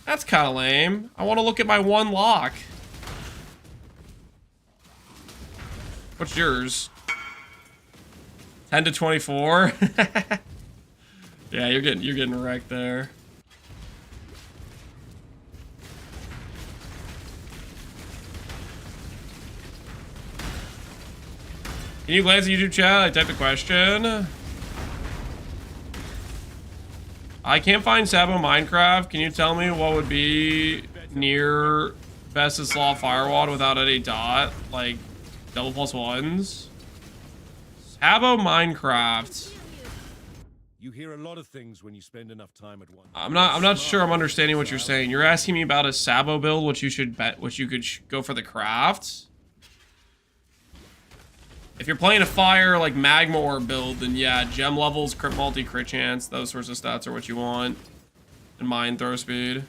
That's kind of lame. I want to look at my one lock. What's yours? 10 to 24. Yeah, you're getting wrecked there. Can you glance at YouTube chat? I typed a question. I can't find Sabo Minecraft. Can you tell me what would be near Bestislaw Firewall without any dot? Like double +1s? Sabo Minecraft. You hear a lot of things when you spend enough time at one. I'm not sure I'm understanding what you're saying. You're asking me about a Sabo build, which you should bet, which you could go for the crafts. If you're playing a fire like magma ore build, then yeah, gem levels, crit multi, crit chance, those sorts of stats are what you want. And mine throw speed.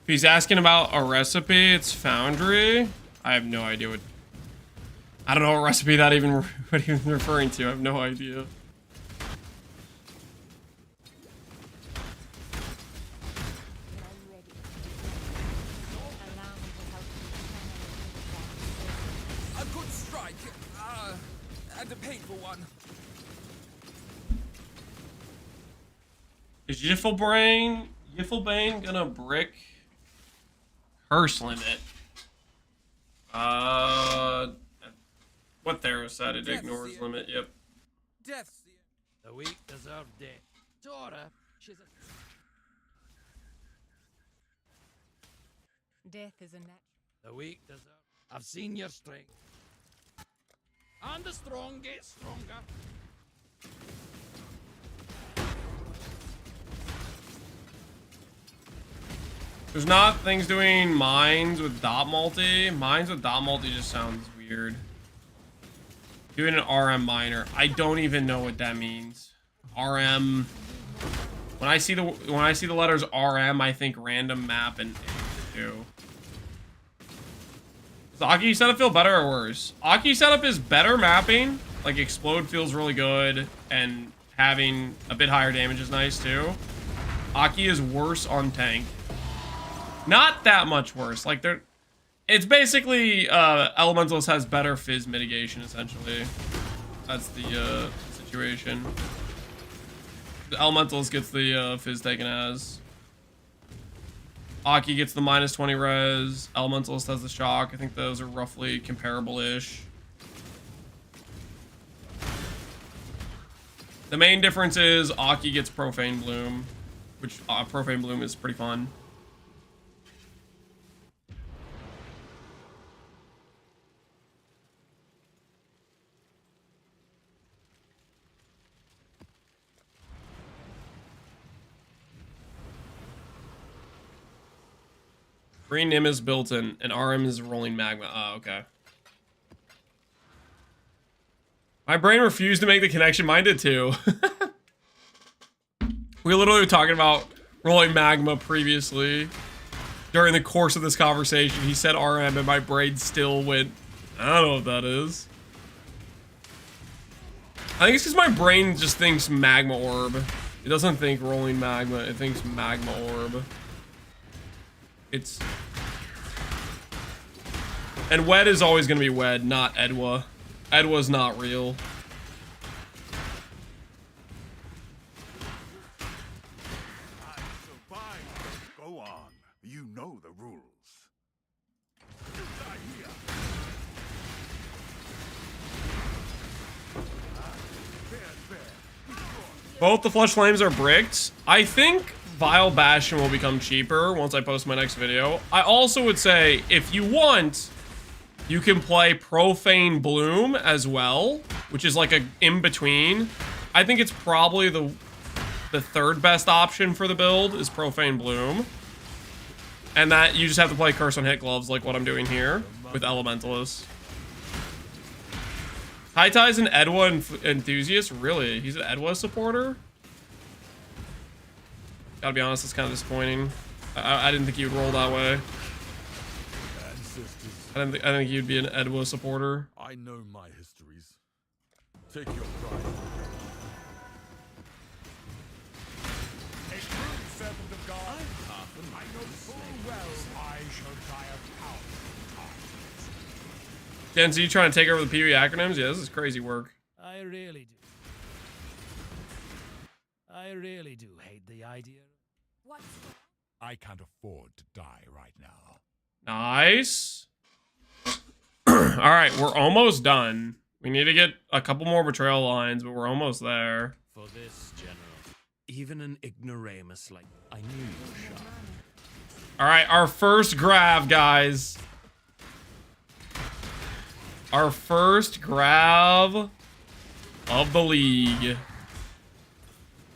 If he's asking about a recipe, it's Foundry. I have no idea what I don't know what recipe that even referring to. I have no idea. A good strike, and a painful one. Is Yifflebane gonna brick Curse Limit? What Theros said, it ignores limit, yep. Death's The weak deserve death. Dora, she's a... Death is a natural. The weak deserve... I've seen your strength. And the strong get stronger. There's not things doing mines with dot multi. Mines with dot multi just sounds weird. Doing an RM miner. I don't even know what that means. RM. When I see the letters RM, I think random map and do. Does Aki setup feel better or worse? Aki setup is better mapping. Like explode feels really good, and having a bit higher damage is nice too. Aki is worse on tank. Not that much worse. Like they're, it's basically Elementalist has better fizz mitigation essentially. That's the situation. The Elementalist gets the fizz taken as. Aki gets the -20 res. Elementalist has the shock. I think those are roughly comparable-ish. The main difference is Aki gets Profane Bloom, which Profane Bloom is pretty fun. Green Nim is built in, and RM is rolling magma. Oh, okay. My brain refused to make the connection. Mine did too. We literally were talking about rolling magma previously. During the course of this conversation, he said RM, and my brain still went, I don't know what that is. I think it's because my brain just thinks magma orb. It doesn't think rolling magma, it thinks magma orb. It's... And Wed is always going to be Wed, not Edwa. Edwa's not real. Go on. You know the rules. Both the Flush Flames are bricked. I think Vile Bastion will become cheaper once I post my next video. I also would say, if you want, you can play Profane Bloom as well, which is like a in-between. I think it's probably the third best option for the build is Profane Bloom. And that you just have to play Curse on Hit Gloves like what I'm doing here with Elementalist. High Tie's an Edwa enthusiast? Really? He's an Edwa supporter? Gotta be honest, it's kind of disappointing. I didn't think he would roll that way. I think he'd be an Edwa supporter. I know my histories. Take your pride. A true servant of God. I know full well I shall die of power. Gen Z trying to take over the PvE acronyms? Yeah, this is crazy work. I really do. I really do hate the idea. What's I can't afford to die right now. Nice. Alright, we're almost done. We need to get a couple more betrayal lines, but we're almost there. For this, General, even an ignoramus like I knew you were sharp. Alright, our first grab, guys. Our first grab of the league.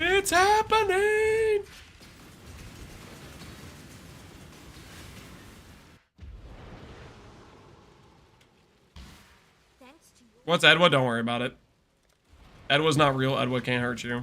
It's happening! What's Edwa? Don't worry about it. Edwa's not real. Edwa can't hurt you.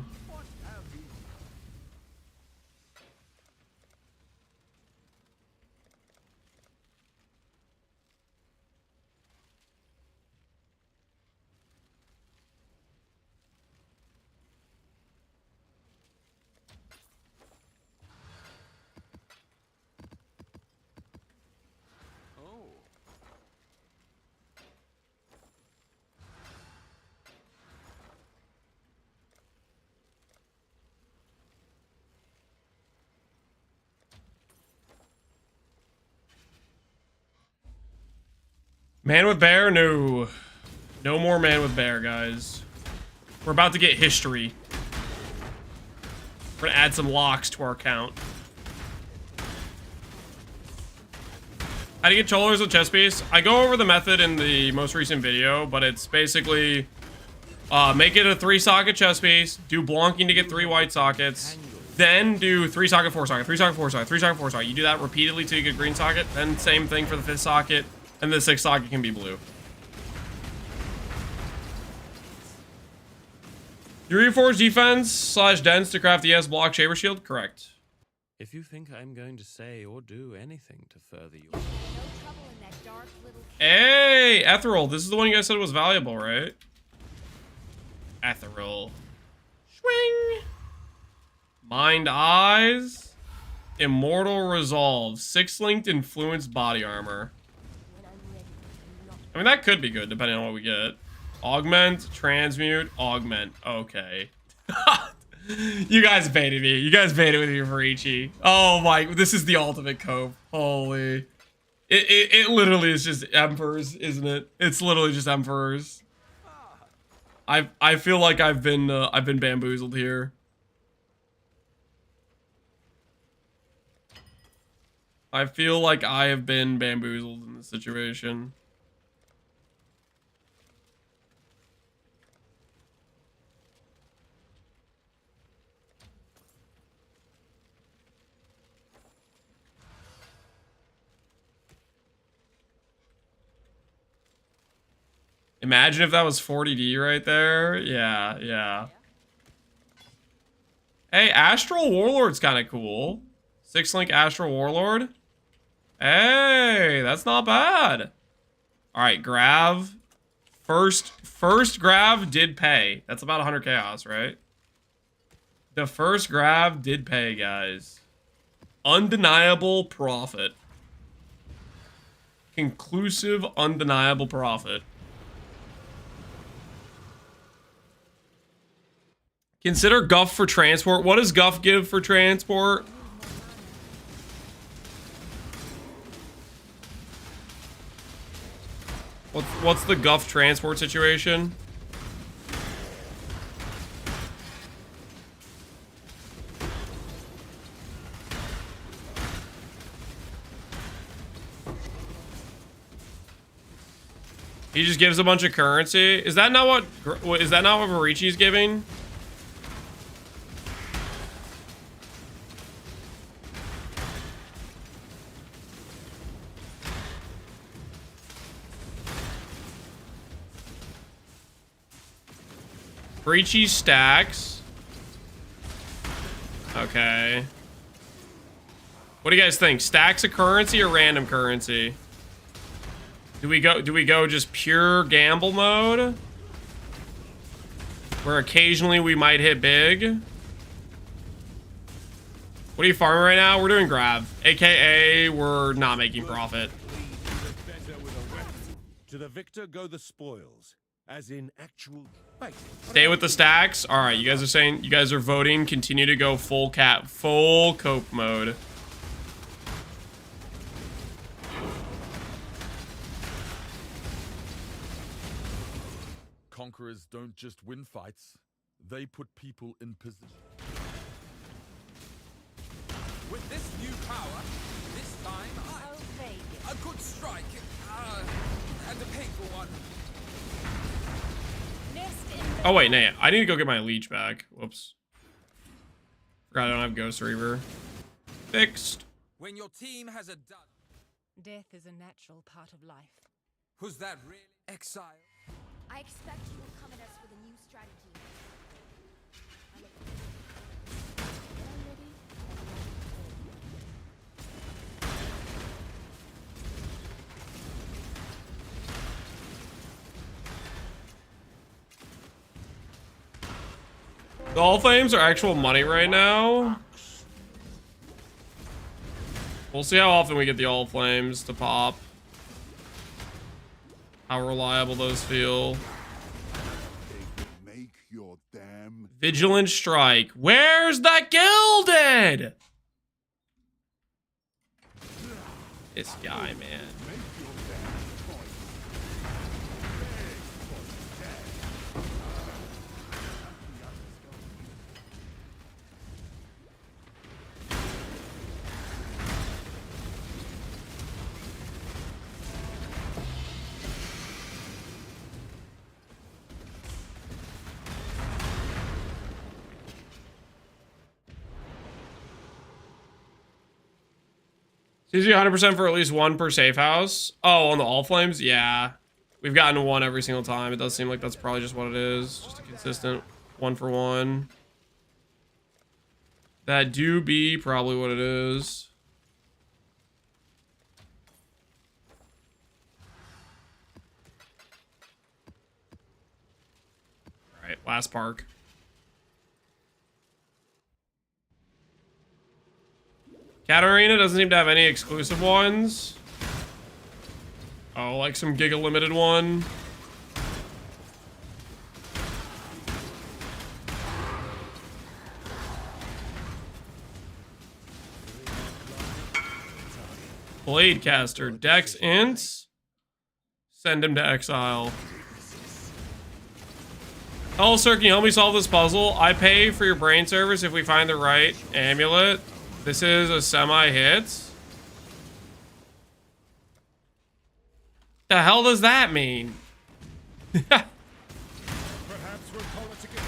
Man with bear? No. No more man with bear, guys. We're about to get history. We're gonna add some locks to our count. How do you get cholos with chess piece? I go over the method in the most recent video, but it's basically make it a 3-socket chess piece, do blonking to get 3 white sockets, then do 3-socket, 4-socket, 3-socket, 4-socket, 3-socket, 4-socket. You do that repeatedly till you get green socket, then same thing for the 5th socket, and the 6th socket can be blue. You reinforce defense / dense to craft the S block shaver shield? Correct. If you think I'm going to say or do anything to further your... Hey, Ethereal. This is the one you guys said was valuable, right? Ethereal. Swing. Mind Eyes. Immortal Resolve. 6-linked influenced body armor. I mean, that could be good depending on what we get. Augment, transmute, augment. Okay. You guys baited me. You guys baited with me for Ichi. Oh my, this is the ultimate cope. Holy. It literally is just emperors, isn't it? It's literally just emperors. I feel like I've been bamboozled here. I feel like I have been bamboozled in this situation. Imagine if that was 40D right there. Yeah, yeah. Hey, Astral Warlord's kind of cool. 6-link Astral Warlord. Hey, that's not bad. All right, Grav. First Grav did pay. That's about 100 chaos, right? The first Grav did pay, guys. Undeniable profit. Conclusive, undeniable profit. Consider Guff for transport. What does Guff give for transport? What's the Guff transport situation? He just gives a bunch of currency. Is that not what Marichi's giving? Breachy stacks. Okay. What do you guys think? Stacks of currency or random currency? Do we go just pure gamble mode? Where occasionally we might hit big? What are you farming right now? We're doing grab. AKA we're not making profit. To the victor go the spoils, as in actual fight. Stay with the stacks. All right, you guys are saying, you guys are voting. Continue to go full cope mode. Conquerors don't just win fights; they put people in position. With this new power, this time a good strike, and a painful one. Oh wait, nah, I need to go get my leech back. Whoops. Forgot I don't have Ghost Reaver. Fixed. When your team has a Death is a natural part of life. who's that really? Exile. I expect you will come at us with a new strategy. The All Flames are actual money right now. We'll see how often we get the All Flames to pop. How reliable those feel. Make your damn Vigilant Strike. Where's that gilded? This guy, man. Seems to be 100% for at least one per safe house. Oh, on the all flames? Yeah. We've gotten one every single time. It does seem like that's probably just what it is. Just a consistent 1 for 1. That do be probably what it is. All right, last park. Cat Arena doesn't seem to have any exclusive ones. Oh, like some Giga Limited one. Blade Caster, Dex Ints. Send him to Exile. Oh, sir, can you help me solve this puzzle? I pay for your brain service if we find the right amulet. This is a semi-hit. The hell does that mean? Perhaps we're politicking.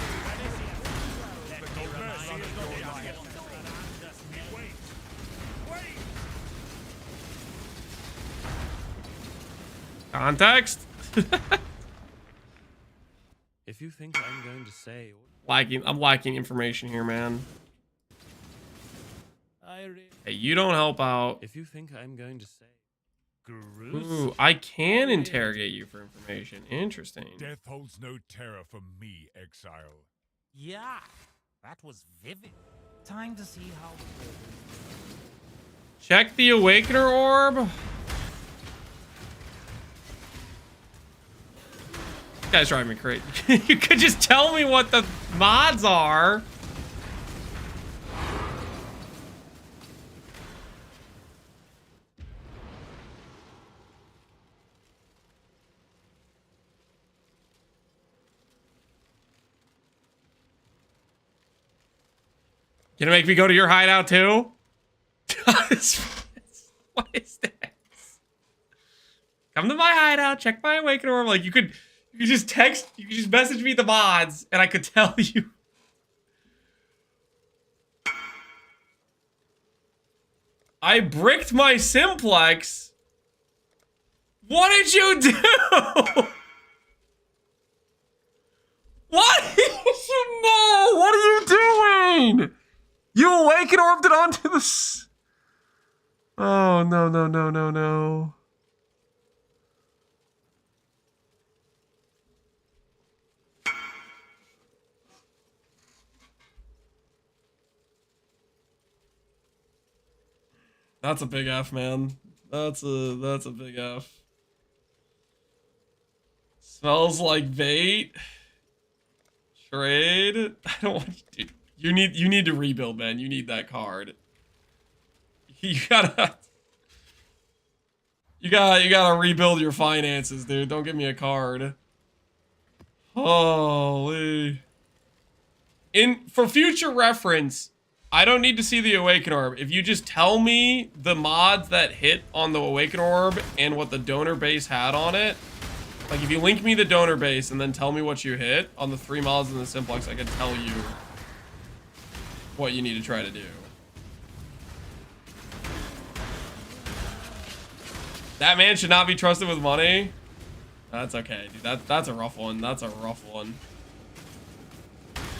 Context? If you think I'm going to say... I'm lacking information here, man. Hey, you don't help out. If you think I'm going to say... Ooh, I can interrogate you for information. Interesting. Death holds no terror for me, Exile. Yeah, that was vivid. Time to see how... Check the Awakener Orb. You guys drive me crazy. You could just tell me what the mods are. Gonna make me go to your hideout too? What is this? Come to my hideout, check my Awakener Orb. Like you could just text, you could just message me the mods, and I could tell you. I bricked my simplex. What did you do? What did you know? What are you doing? You Awaken Orbed it onto the... Oh, no, no, no, no, no. That's a big F, man. That's a big F. Smells like bait. Trade. I don't want to. You need to rebuild, man. You need that card. You gotta rebuild your finances, dude. Don't give me a card. Holy. For future reference, I don't need to see the Awaken Orb. If you just tell me the mods that hit on the Awaken Orb and what the donor base had on it, like if you link me the donor base and then tell me what you hit on the 3 mods in the simplex, I can tell you what you need to try to do. That man should not be trusted with money. That's okay, dude. That's a rough one. That's a rough one.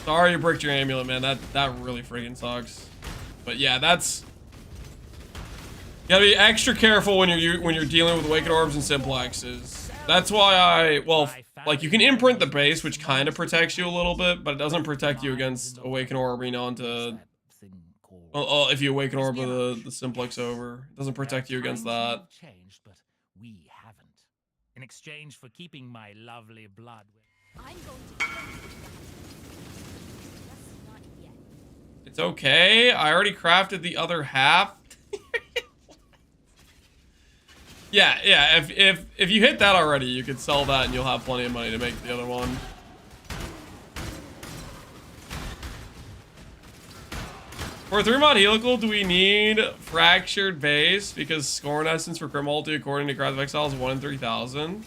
Sorry you bricked your amulet, man. That really freaking sucks. But yeah, that's... You gotta be extra careful when you're dealing with Awakened Orbs and simplexes. That's why like you can imprint the base, which kind of protects you a little bit, but it doesn't protect you against Awaken Orbing onto... if you Awaken Orb the simplex over. It doesn't protect you against that. Changed, but we haven't. In exchange for keeping my lovely blood. I'm going to not yet. It's okay. I already crafted the other half. Yeah. If you hit that already, you could sell that and you'll have plenty of money to make the other one. For a 3-mod helical, do we need Fractured Base? Because Scorn Essence for Crit Multi, according to Cries of Exile, is 1 in 3,000.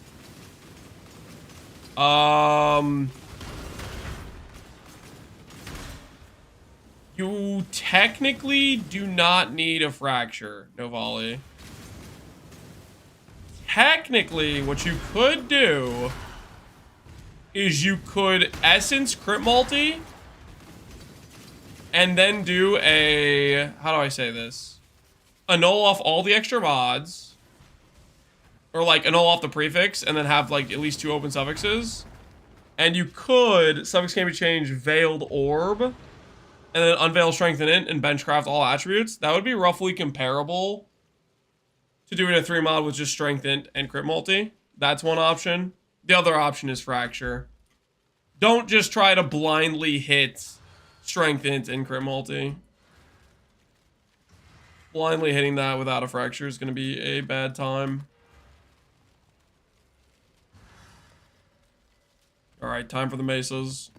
You You technically do not need a fracture, no volley. Technically, what you could do is you could essence crit multi and then do a, how do I say this? Annul off all the extra mods, or like annul off the prefix and then have like at least 2 open suffixes. And you could, suffix can be changed, veiled orb, and then unveil strengthen int and benchcraft all attributes. That would be roughly comparable to doing a 3 mod with just strength int and crit multi. That's one option. The other option is fracture. Don't just try to blindly hit strength int and crit multi. Blindly hitting that without a fracture is going to be a bad time. Alright, time for the mesas.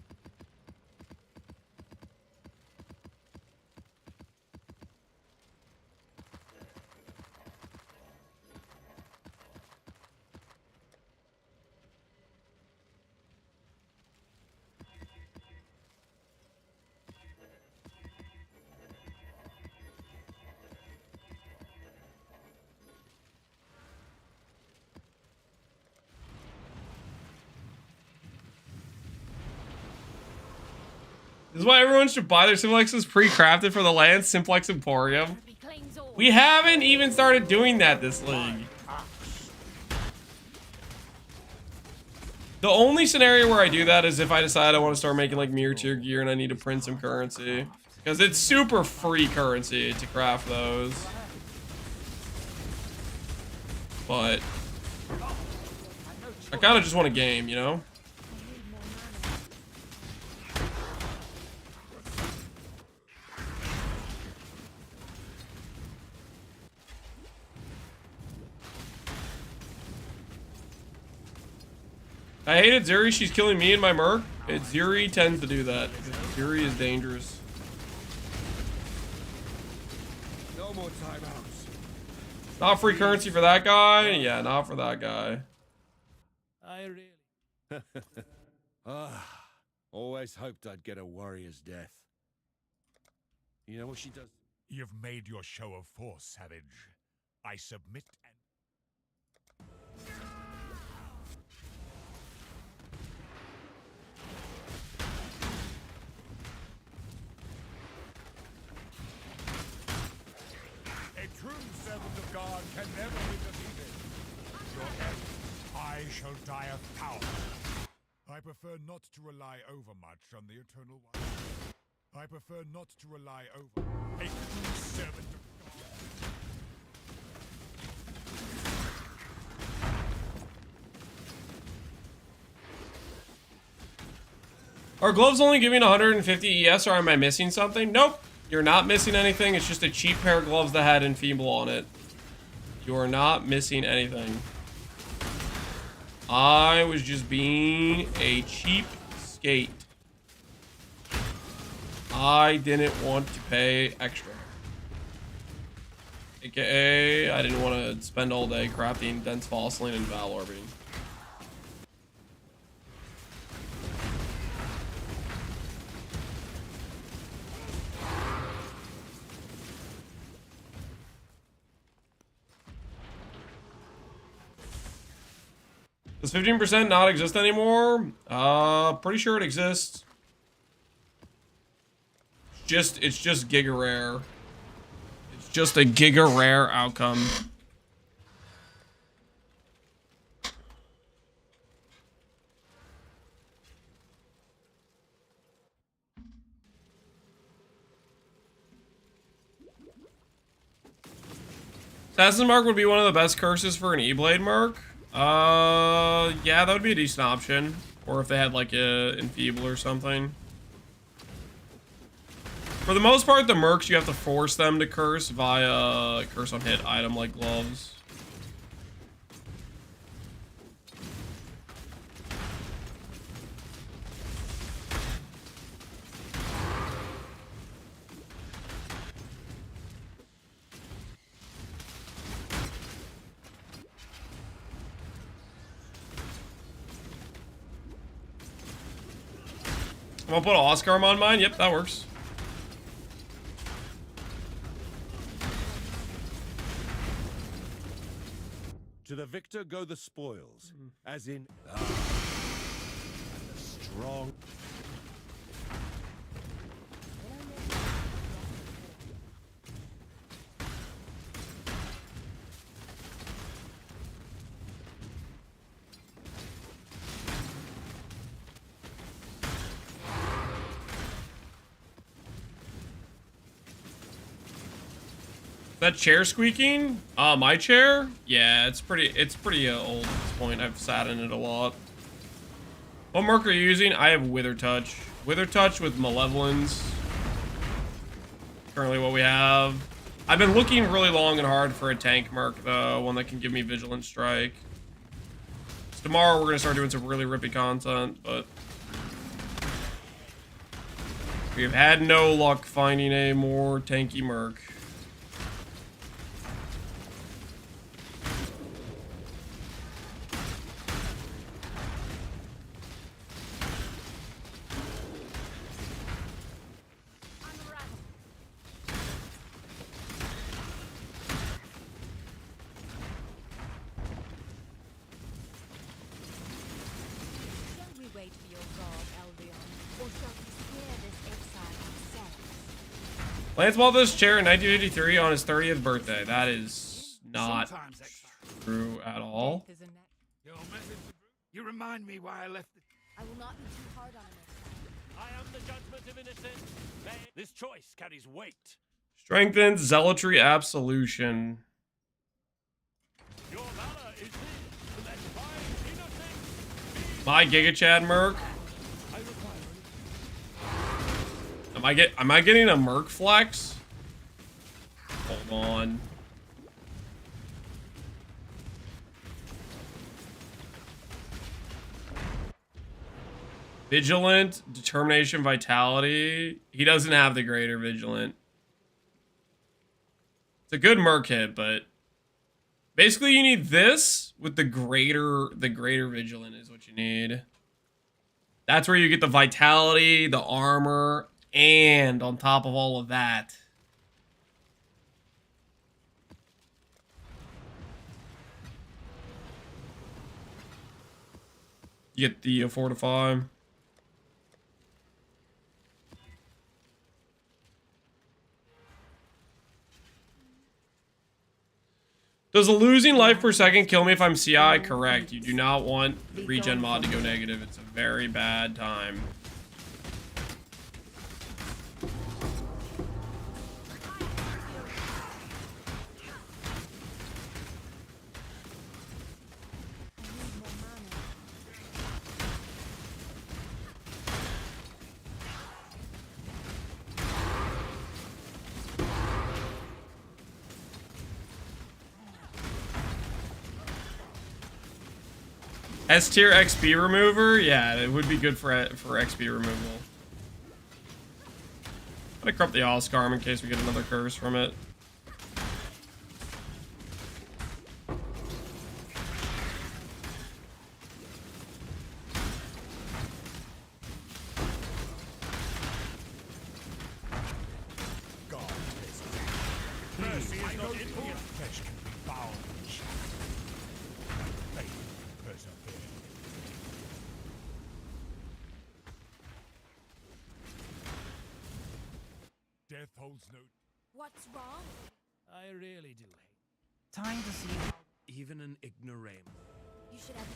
This is why everyone should buy their simplexes pre-crafted for the Lance Simplex Emporium. We haven't even started doing that this league. The only scenario where I do that is if I decide I want to start making like mirror tier gear and I need to print some currency. Because it's super free currency to craft those. But I kind of just want a game, you know? I hated Zuri. She's killing me and my merc. Zuri tends to do that. Zuri is dangerous. No more timeouts. Not free currency for that guy. Yeah, not for that guy. I really... Always hoped I'd get a warrior's death. You know what she does? You've made your show of force, Savage. I submit and... A true servant of God can never be defeated. Your end, I shall die of power. I prefer not to rely overmuch on the Eternal One. I prefer not to rely over a true servant of God. Are gloves only giving 150 ES, or am I missing something? Nope. You're not missing anything. It's just a cheap pair of gloves that had Enfeeble on it. You are not missing anything. I was just being a cheap skate. I didn't want to pay extra. AKA, I didn't want to spend all day crafting dense fossilin and Val Orbing. Does 15% not exist anymore? Pretty sure it exists. It's just Giga Rare. It's just a Giga Rare outcome. Assassin Mark would be one of the best curses for an E-Blade Mark. Yeah, that would be a decent option. Or if they had like a Enfeeble or something. For the most part, the mercs, you have to force them to curse via curse on hit item like gloves. I'm gonna put Oscar on mine. Yep, that works. the victor go the spoils, as in and the strong. That chair squeaking? My chair? Yeah, it's pretty old at this point. I've sat in it a lot. What merc are you using? I have Wither Touch. Wither Touch with Malevolence. Currently what we have. I've been looking really long and hard for a tank merc though, one that can give me Vigilant Strike. So tomorrow we're gonna start doing some really rippy content, but we've had no luck finding a more tanky merc. Wait for your god, Albion, or shall we swear this exile ourselves? Lance bought this chair in 1983 on his 30th birthday. That is not true at all. You remind me why I left it. I will not be too hard on him. I am the judgment of innocence. This choice carries weight. Strengthened Zealotry Absolution. Your valor is his. Let find innocence. My Giga Chad merc. Am I getting a merc flex? Hold on. Vigilant, Determination, Vitality. He doesn't have the greater Vigilant. It's a good merc hit, but basically you need this with the greater Vigilant is what you need. That's where you get the Vitality, the armor, and on top of all of that, you get the Fortify. Does a losing life per second kill me if I'm CI? Correct. You do not want the regen mod to go negative. It's a very bad time. S tier XP remover? Yeah, it would be good for XP removal. I'm gonna corrupt the Oscar in case we get another curse from it. Mercy is not infinite. Flesh can be foul and sharp. Faith persevere. Death holds no. What's wrong? I really do hate. Time to see how Even an ignoramus. You should have.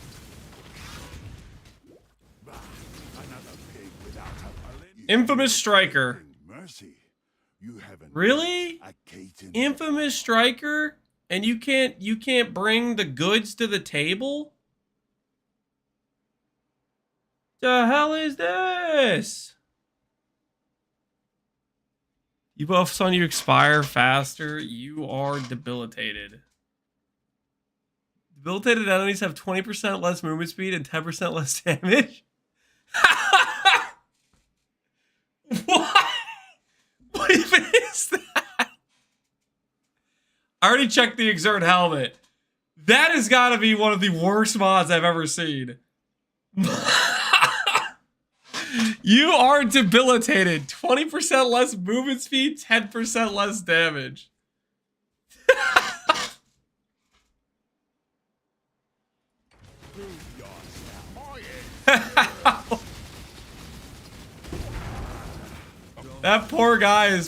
Another pig without a Infamous Striker. mercy. You haven't. Really? Infamous Striker? And you can't bring the goods to the table? The hell is this? You buffs on you expire faster. You are debilitated. Debilitated enemies have 20% less movement speed and 10% less damage. What? What even is that? I already checked the Exert helmet. That has got to be one of the worst mods I've ever seen. You are debilitated. 20% less movement speed, 10% less damage. That poor guy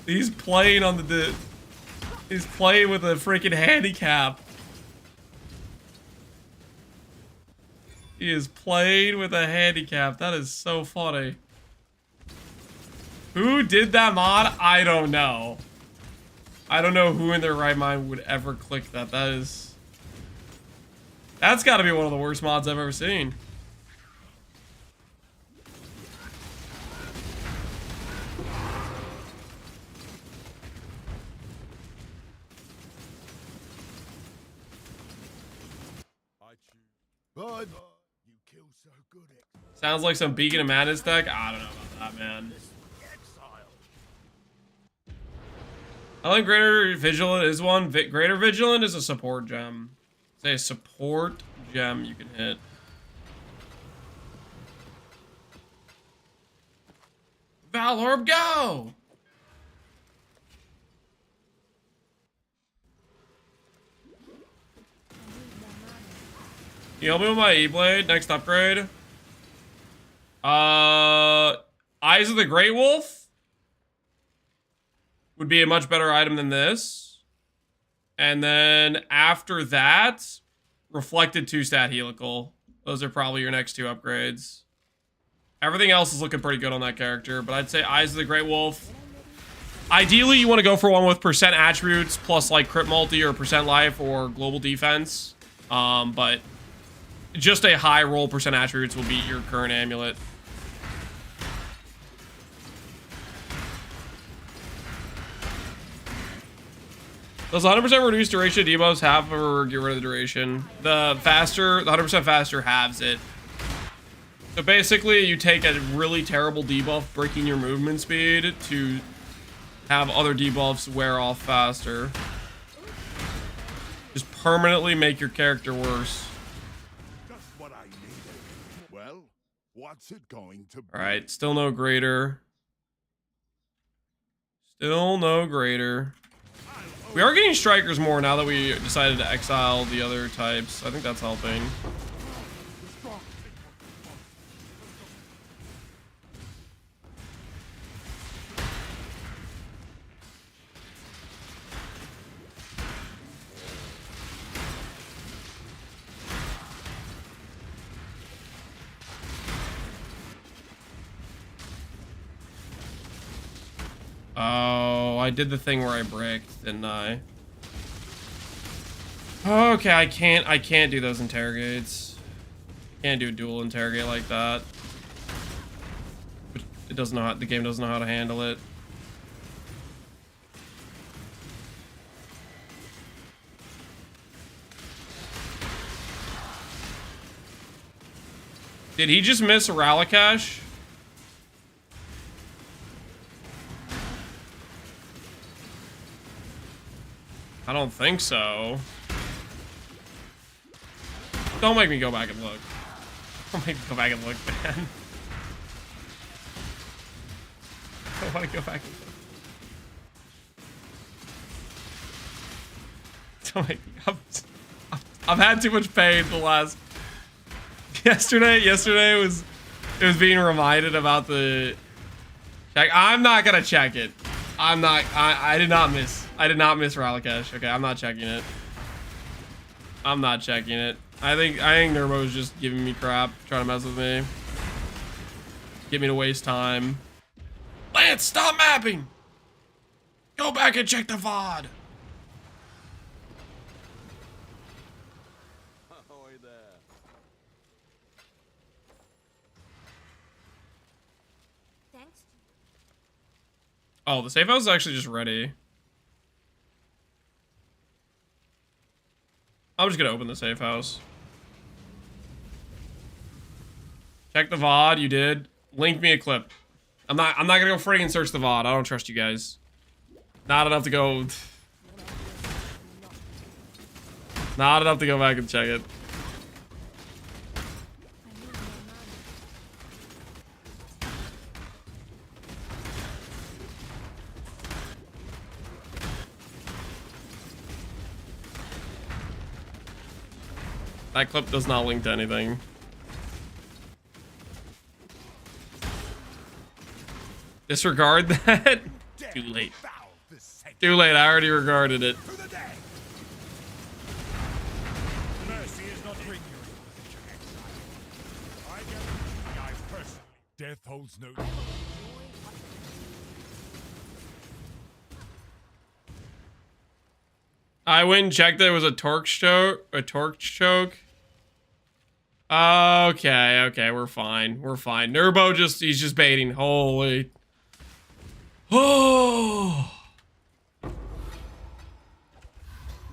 he's playing on he's playing with a freaking handicap. He is playing with a handicap. That is so funny. Who did that mod? I don't know. I don't know who in their right mind would ever click that. That's got to be one of the worst mods I've ever seen. Bye bye. You kill so good at Sounds like some Beacon of Madness deck. I don't know about that, man. I think Greater Vigilant is one. Greater Vigilant is a support gem. Say a support gem you can hit. Valorb, go! Can you help me with my E-Blade? Next upgrade. Eyes of the Great Wolf would be a much better item than this. And then after that, Reflected 2-stat Helical. Those are probably your next 2 upgrades. Everything else is looking pretty good on that character, but I'd say Eyes of the Great Wolf. Ideally, you want to go for one with % attributes plus like crit multi or % life or global defense. But just a high roll % attributes will beat your current amulet. Does 100% reduce duration debuffs have or get rid of the duration? The 100% faster halves it. So basically, you take a really terrible debuff, breaking your movement speed, to have other debuffs wear off faster. Just permanently make your character worse. Just what I needed. Well, what's it going to be? Alright, still no greater. Still no greater. We are getting strikers more now that we decided to exile the other types. I think that's helping. Oh, I did the thing where I bricked, didn't I? Okay, I can't do those interrogates. Can't do a dual interrogate like that. But it doesn't know how, the game doesn't know how to handle it. Did he just miss Ralakash? I don't think so. Don't make me go back and look. Don't make me go back and look, man. I don't want to go back and look. Don't make me... I've had too much pain the last... Yesterday it was being reminded about the... Check. I'm not gonna check it. I did not miss Ralakash. Okay, I'm not checking it. I'm not checking it. I think Nervo's just giving me crap, trying to mess with me. Get me to waste time. Lance, stop mapping! Go back and check the VOD! Thanks. Oh, the safe house is actually just ready. I'm just gonna open the safe house. Check the VOD, you did. Link me a clip. I'm not gonna go freaking search the VOD. I don't trust you guys. Not enough to go... Not enough to go back and check it. That clip does not link to anything. Disregard that? Too late. Too late, I already regarded it. Mercy is not bringing you into exile. I guarantee I personally. Death holds no. I went and checked that it was a torque choke. A torque choke. Okay, we're fine. We're fine. Nurbo he's just baiting. Holy. Oh.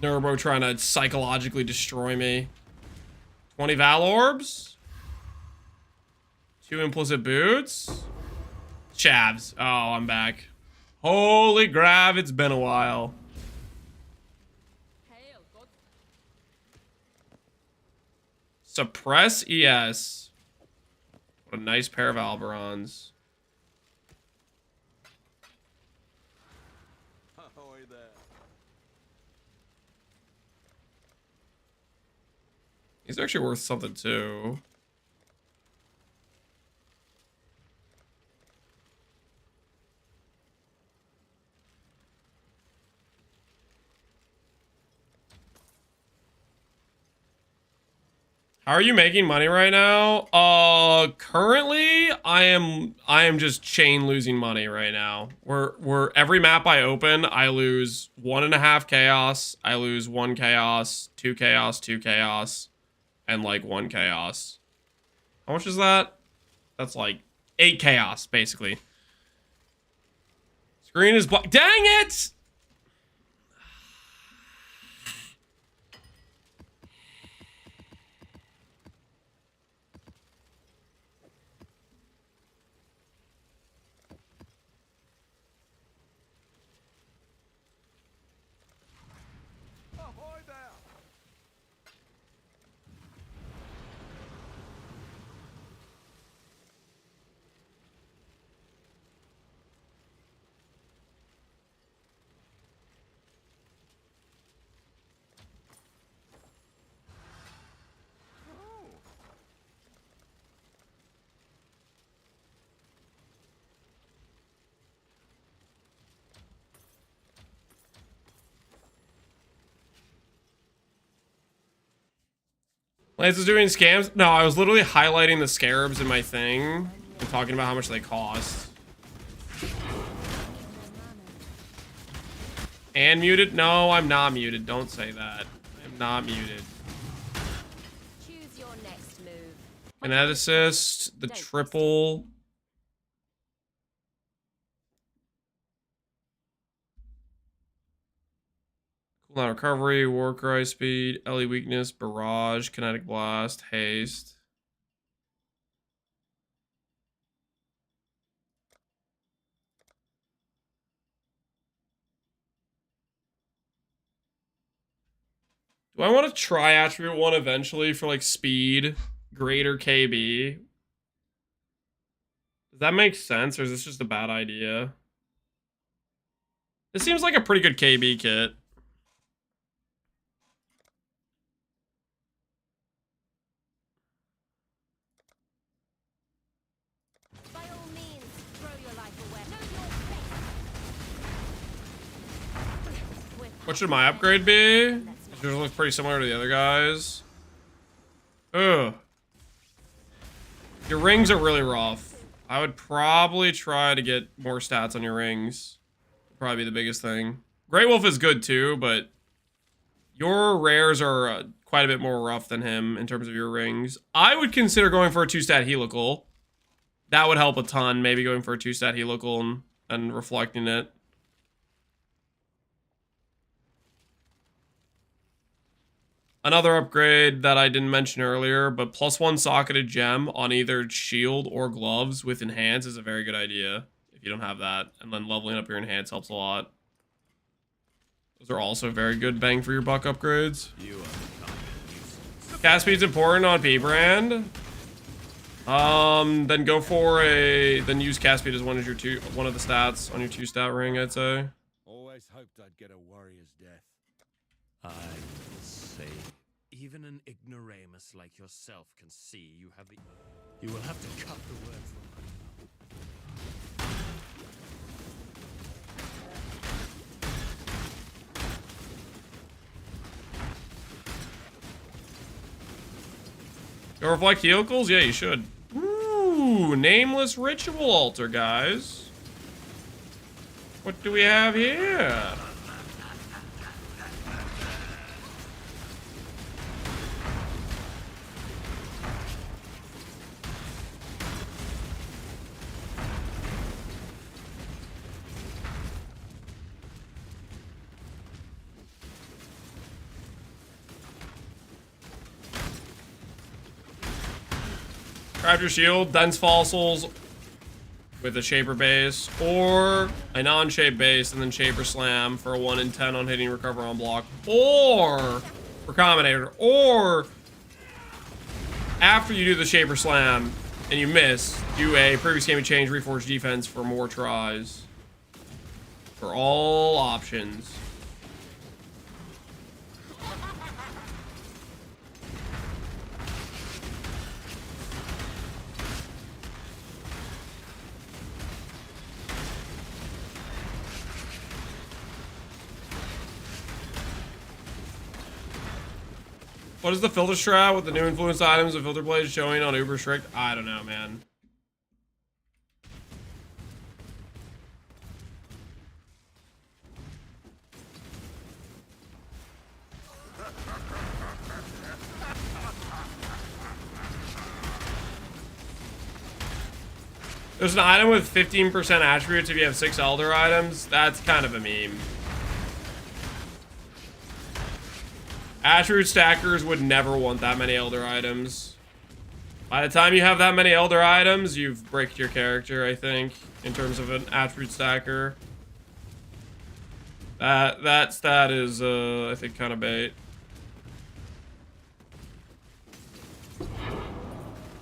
Nurbo trying to psychologically destroy me. 20 Val Orbs. 2 Implicit Boots. Chavs. Oh, I'm back. Holy grav, it's been a while. Suppress ES. What a nice pair of Alberons. These are actually worth something too. How are you making money right now? Currently I am just chain losing money right now. We're every map I open, I lose 1.5 chaos, I lose 1 chaos, 2 chaos, 2 chaos, and like 1 chaos. How much is that? That's like 8 chaos, basically. Screen is black. Dang it! Lance is doing scams? No, I was literally highlighting the scarabs in my thing and talking about how much they cost. And muted? No, I'm not muted. Don't say that. I'm not muted. Choose your next move. Kineticist, the triple. Cooldown recovery, war cry speed, LE weakness, barrage, kinetic blast, haste. Do I want to try attribute 1 eventually for like speed, greater KB? Does that make sense, or is this just a bad idea? This seems like a pretty good KB kit. By all means, throw your life away. What should my upgrade be? Yours looks pretty similar to the other guys. Ugh. Your rings are really rough. I would probably try to get more stats on your rings. Probably be the biggest thing. Grey Wolf is good too, but your rares are quite a bit more rough than him in terms of your rings. I would consider going for a 2-stat helical. That would help a ton. Maybe going for a 2-stat helical and reflecting it. Another upgrade that I didn't mention earlier, but +1 socketed gem on either shield or gloves with enhance is a very good idea if you don't have that. And then leveling up your enhance helps a lot. Those are also very good bang for your buck upgrades. Cast speed's important on P brand. Then go for then use cast speed as one of the stats on your 2-stat ring, I'd say. Always hoped I'd get a warrior's death. I say, even an ignoramus like yourself can see you have the... You will have to cut the words from my mouth. Go reflect vehicles? Yeah, you should. Ooh, nameless ritual altar, guys. What do we have here? Grab your shield, dense fossils with a shaper base, or a non-shape base and then shaper slam for a 1 in 10 on hitting recover on block, or recombinator, or after you do the shaper slam and you miss, do a previous game change reforged defense for more tries. For all options. What is the filter strat with the new influence items and filter blades showing on Uber Strict? I don't know, man. There's an item with 15% attributes if you have 6 Elder items. That's kind of a meme. Attribute stackers would never want that many Elder items. By the time you have that many Elder items, you've bricked your character, I think, in terms of an attribute stacker. That stat is, I think, kind of bait.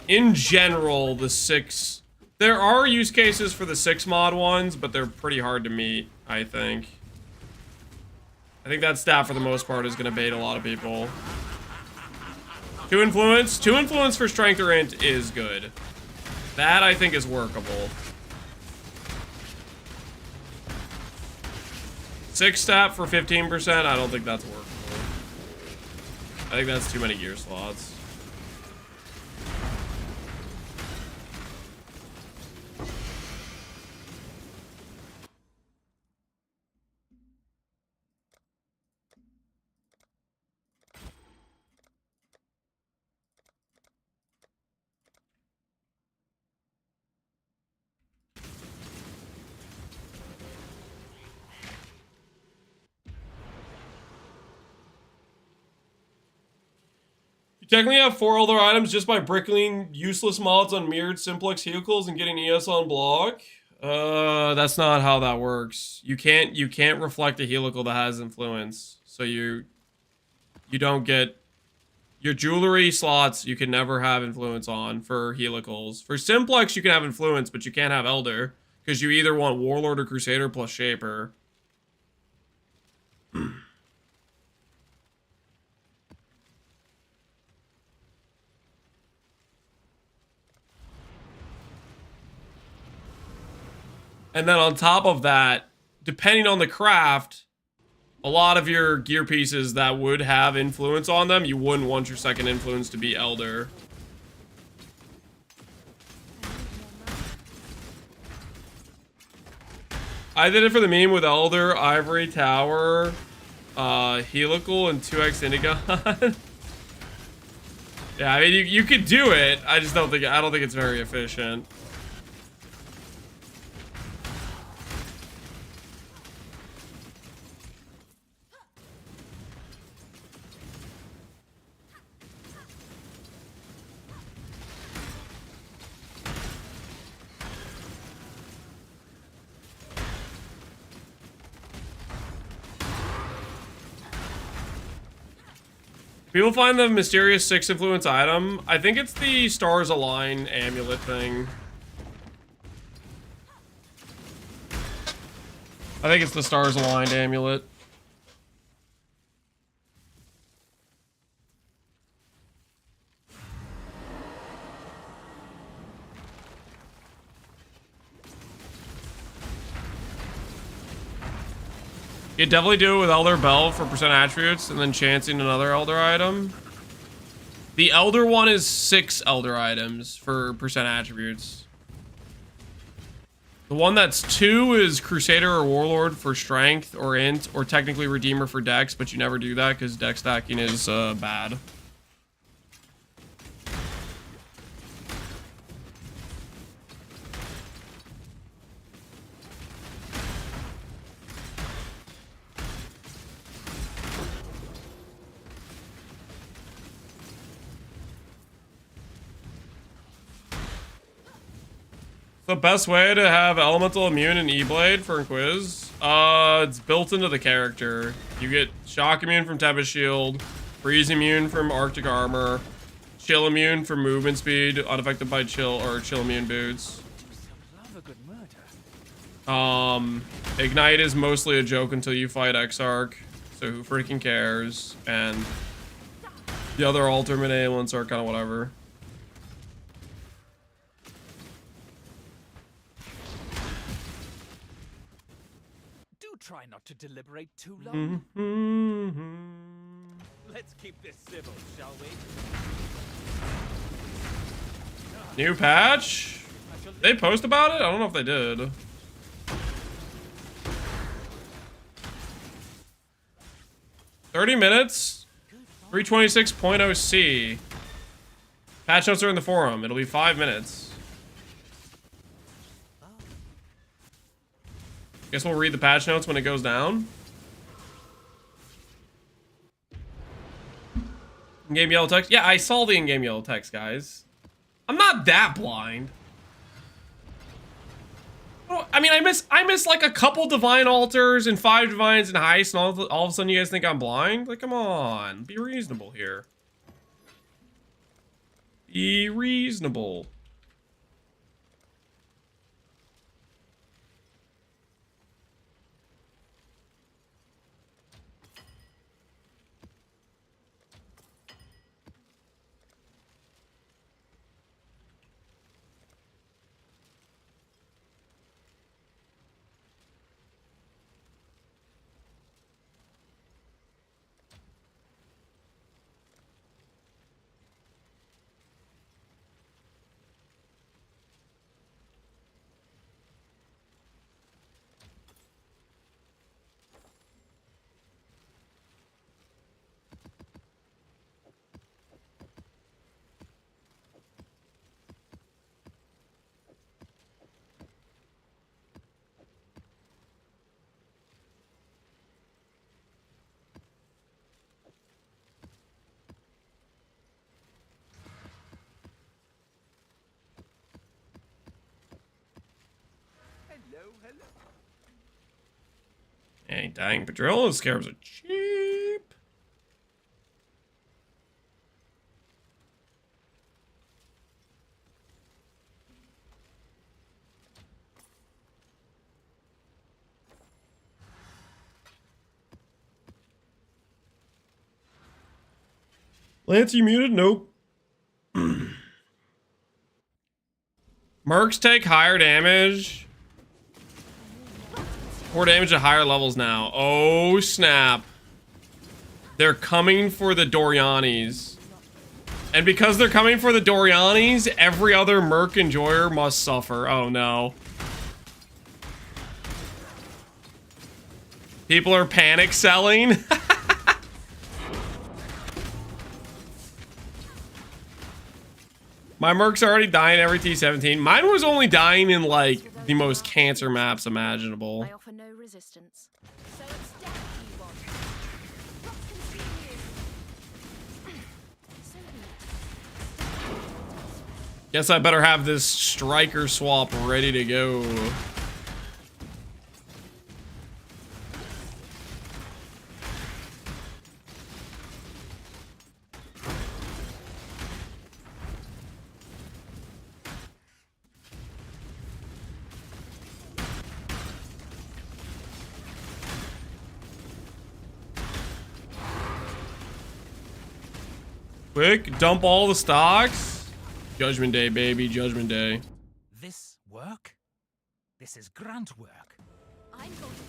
In general, the 6... There are use cases for the 6 mod ones, but they're pretty hard to meet, I think. I think that stat, for the most part, is going to bait a lot of people. 2 influence. 2 influence for strength or int is good. That, I think, is workable. 6 stat for 15%, I don't think that's workable. I think that's too many gear slots. Technically have 4 Elder items just by brickling useless mods on mirrored simplex vehicles and getting ES on block. That's not how that works. You can't reflect a helical that has influence. So you don't get your jewelry slots. You can never have influence on for helicals. For simplex you can have influence, but you can't have Elder because you either want Warlord or Crusader plus Shaper. And then on top of that, depending on the craft, a lot of your gear pieces that would have influence on them, you wouldn't want your second influence to be Elder. I did it for the meme with Elder, Ivory Tower, Helical, and 2x Indigon. Yeah, I mean, you could do it. I don't think it's very efficient. People find the mysterious 6 influence item. I think it's the Stars Align amulet thing. I think it's the Stars Aligned amulet. You definitely do it with Elder Bell for percent attributes and then chancing another Elder item. The Elder one is 6 Elder items for percent attributes. The one that's 2 is Crusader or Warlord for strength or int, or technically Redeemer for dex, but you never do that because dex stacking is bad. The best way to have elemental immune in E-Blade for Inquiz? It's built into the character. You get shock immune from Tempest Shield, freeze immune from Arctic Armor, chill immune from movement speed, unaffected by chill or chill immune boots. Ignite is mostly a joke until you fight Exarch, so who freaking cares? And the other alternate ailments are kind of whatever. Try not to deliberate too long. Let's keep this civil, shall we? New patch? They post about it? I don't know if they did. $30 minutes. 326.0 C. Patch notes are in the forum. It'll be 5 minutes. Guess we'll read the patch notes when it goes down. In-game yellow text? Yeah, I saw the in-game yellow text, guys. I'm not that blind. I mean, I miss like a couple divine altars and 5 divines and heist, and all of a sudden you guys think I'm blind? Like, come on, be reasonable here. Be reasonable. Ain't dying patrol. Those scarabs are cheap. Lance, you muted? Nope. Mercs take higher damage. More damage at higher levels now. Oh, snap. They're coming for the Dorianis. And because they're coming for the Dorianis, every other Merc enjoyer must suffer. Oh, no. People are panic selling. My Merc's already dying every T17. Mine was only dying in, like, the most cancer maps imaginable. I offer no resistance. So it's death you want. Guess I better have this striker swap ready to go. Quick, dump all the stocks. Judgment Day, baby, Judgment Day. This work? This is grunt work. I'm going to...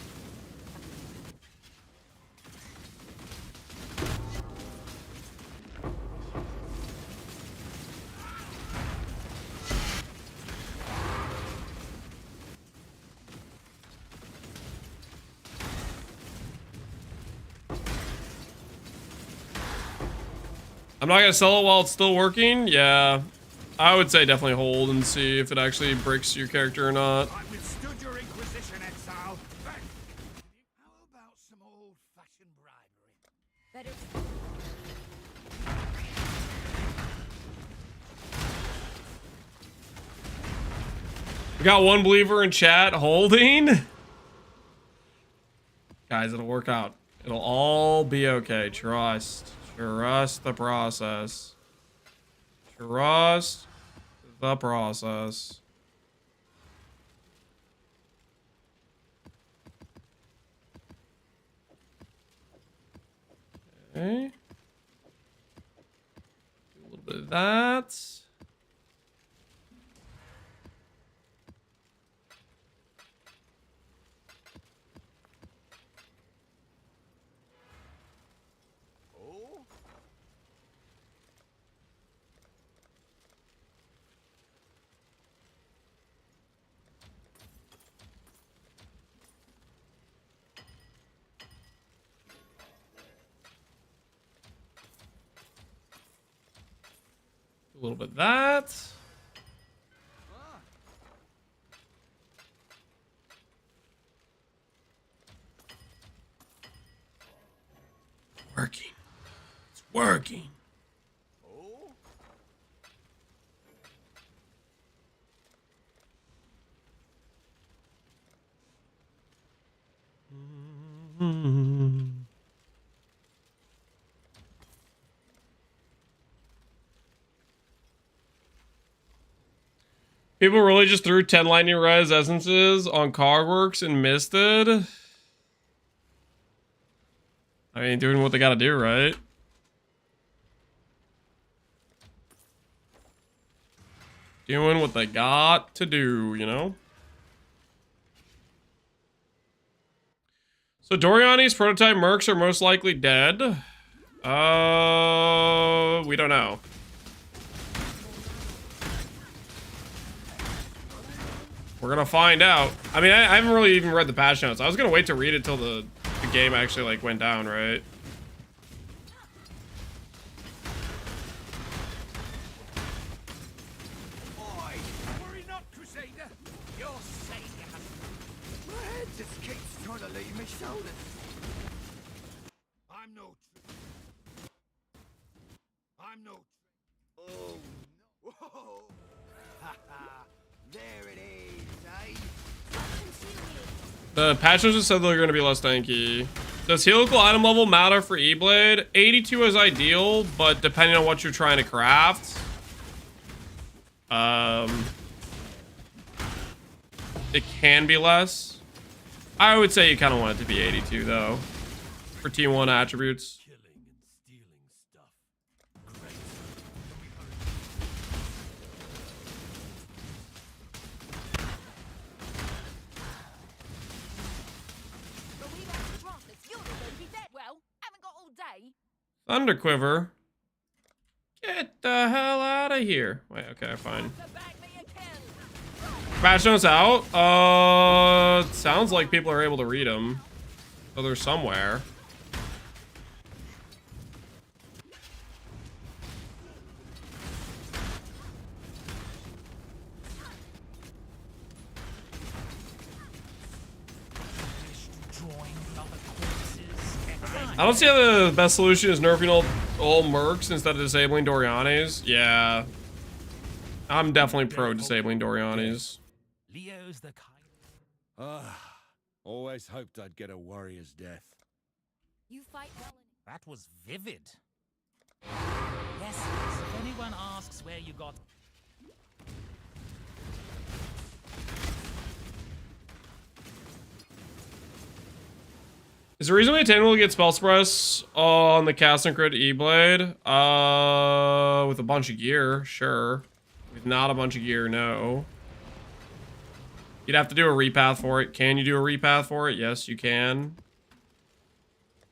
I'm not gonna sell it while it's still working. Yeah, I would say definitely hold and see if it actually breaks your character or not. I withstood your inquisition, Exile. How about some old-fashioned bribery? Better. We got one believer in chat holding. Guys, it'll work out. It'll all be okay. Trust. Trust the process. Trust the process. Okay. Do a little bit of that. A little bit of that. Working. It's working. People really just threw 10 lightning res essences on Cogworks and misted. I mean, doing what they gotta do, right? Doing what they got to do, you know? So Doriani's prototype mercs are most likely dead. We don't know. We're gonna find out. I mean, I haven't really even read the patch notes. I was gonna wait to read it till the game actually like went down, right? Oi, worry not, Crusader. Your savior has... My head just keeps trying to leave my shoulders. I'm no... I'm no... Oh, no. Whoa. Ha ha. There it is, eh? The patch notes just said they're gonna be less tanky. Does helical item level matter for E-Blade? 82 is ideal, but depending on what you're trying to craft, it can be less. I would say you kind of want it to be 82 though, for T1 attributes. Thunderquiver. Get the hell out of here. Wait, okay, fine. Patch notes out. Sounds like people are able to read them. So they're somewhere. I don't see how the best solution is nerfing all mercs instead of disabling Doriani's. Yeah. I'm definitely pro disabling Doriani's. Leo's the kind. Always hoped I'd get a warrior's death. You fight well. That was vivid. Yes, if anyone asks where you got... Is it reasonably attainable to get spell suppress on the cast and crit E-Blade? With a bunch of gear, sure. With not a bunch of gear, no. You'd have to do a repath for it. Can you do a repath for it? Yes, you can.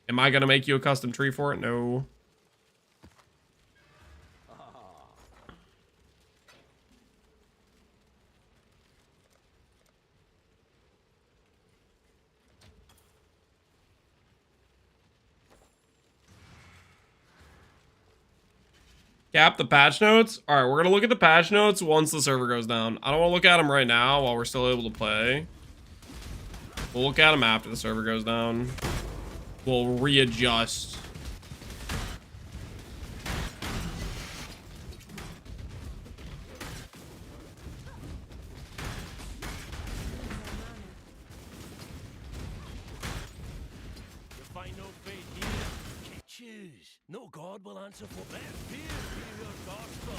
Am I gonna make you a custom tree for it? No. Cap the patch notes. All right, we're gonna look at the patch notes once the server goes down. I don't want to look at them right now while we're still able to play. We'll look at them after the server goes down. We'll readjust. You find no fate here. Choose. No god will answer for that. Fear be your gospel.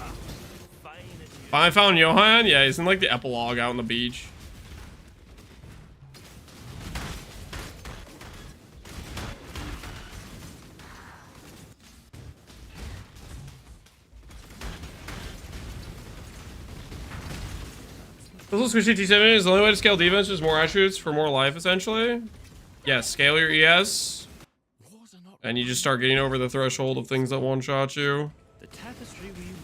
Ah, fine as you. Finally found Johan. Yeah, he's in like the epilogue out on the beach. This little squishy T7 is the only way to scale defense, just more attributes for more life, essentially. Yes, scale your ES. And you just start getting over the threshold of things that one-shot you. The tapestry we weave.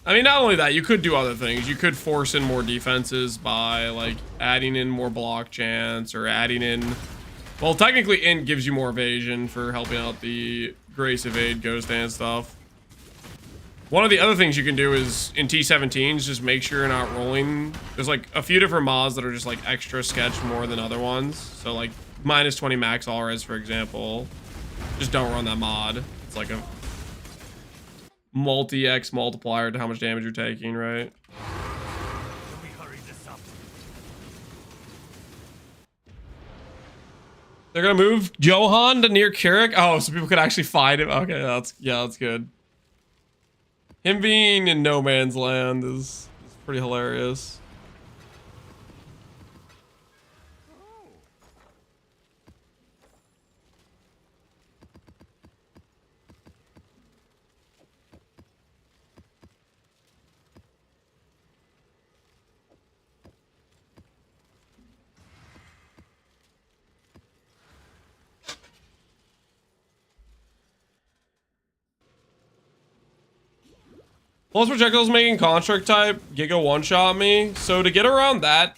I mean, not only that, you could do other things. You could force in more defenses by, like, adding in more block chance or adding in... Well, technically, int gives you more evasion for helping out the Grace Evade, Ghost Dance stuff. One of the other things you can do is, in T17s, just make sure you're not rolling. There's, like, a few different mods that are just, like, extra sketch more than other ones. So, like, minus 20 max all res, for example. Just don't run that mod. It's like a multi-X multiplier to how much damage you're taking, right? Can we hurry this up? They're gonna move Johan to near Carrick. Oh, so people could actually find him. Okay, that's good. Him being in no man's land is pretty hilarious. Plus projectiles making construct type Giga one-shot me. So to get around that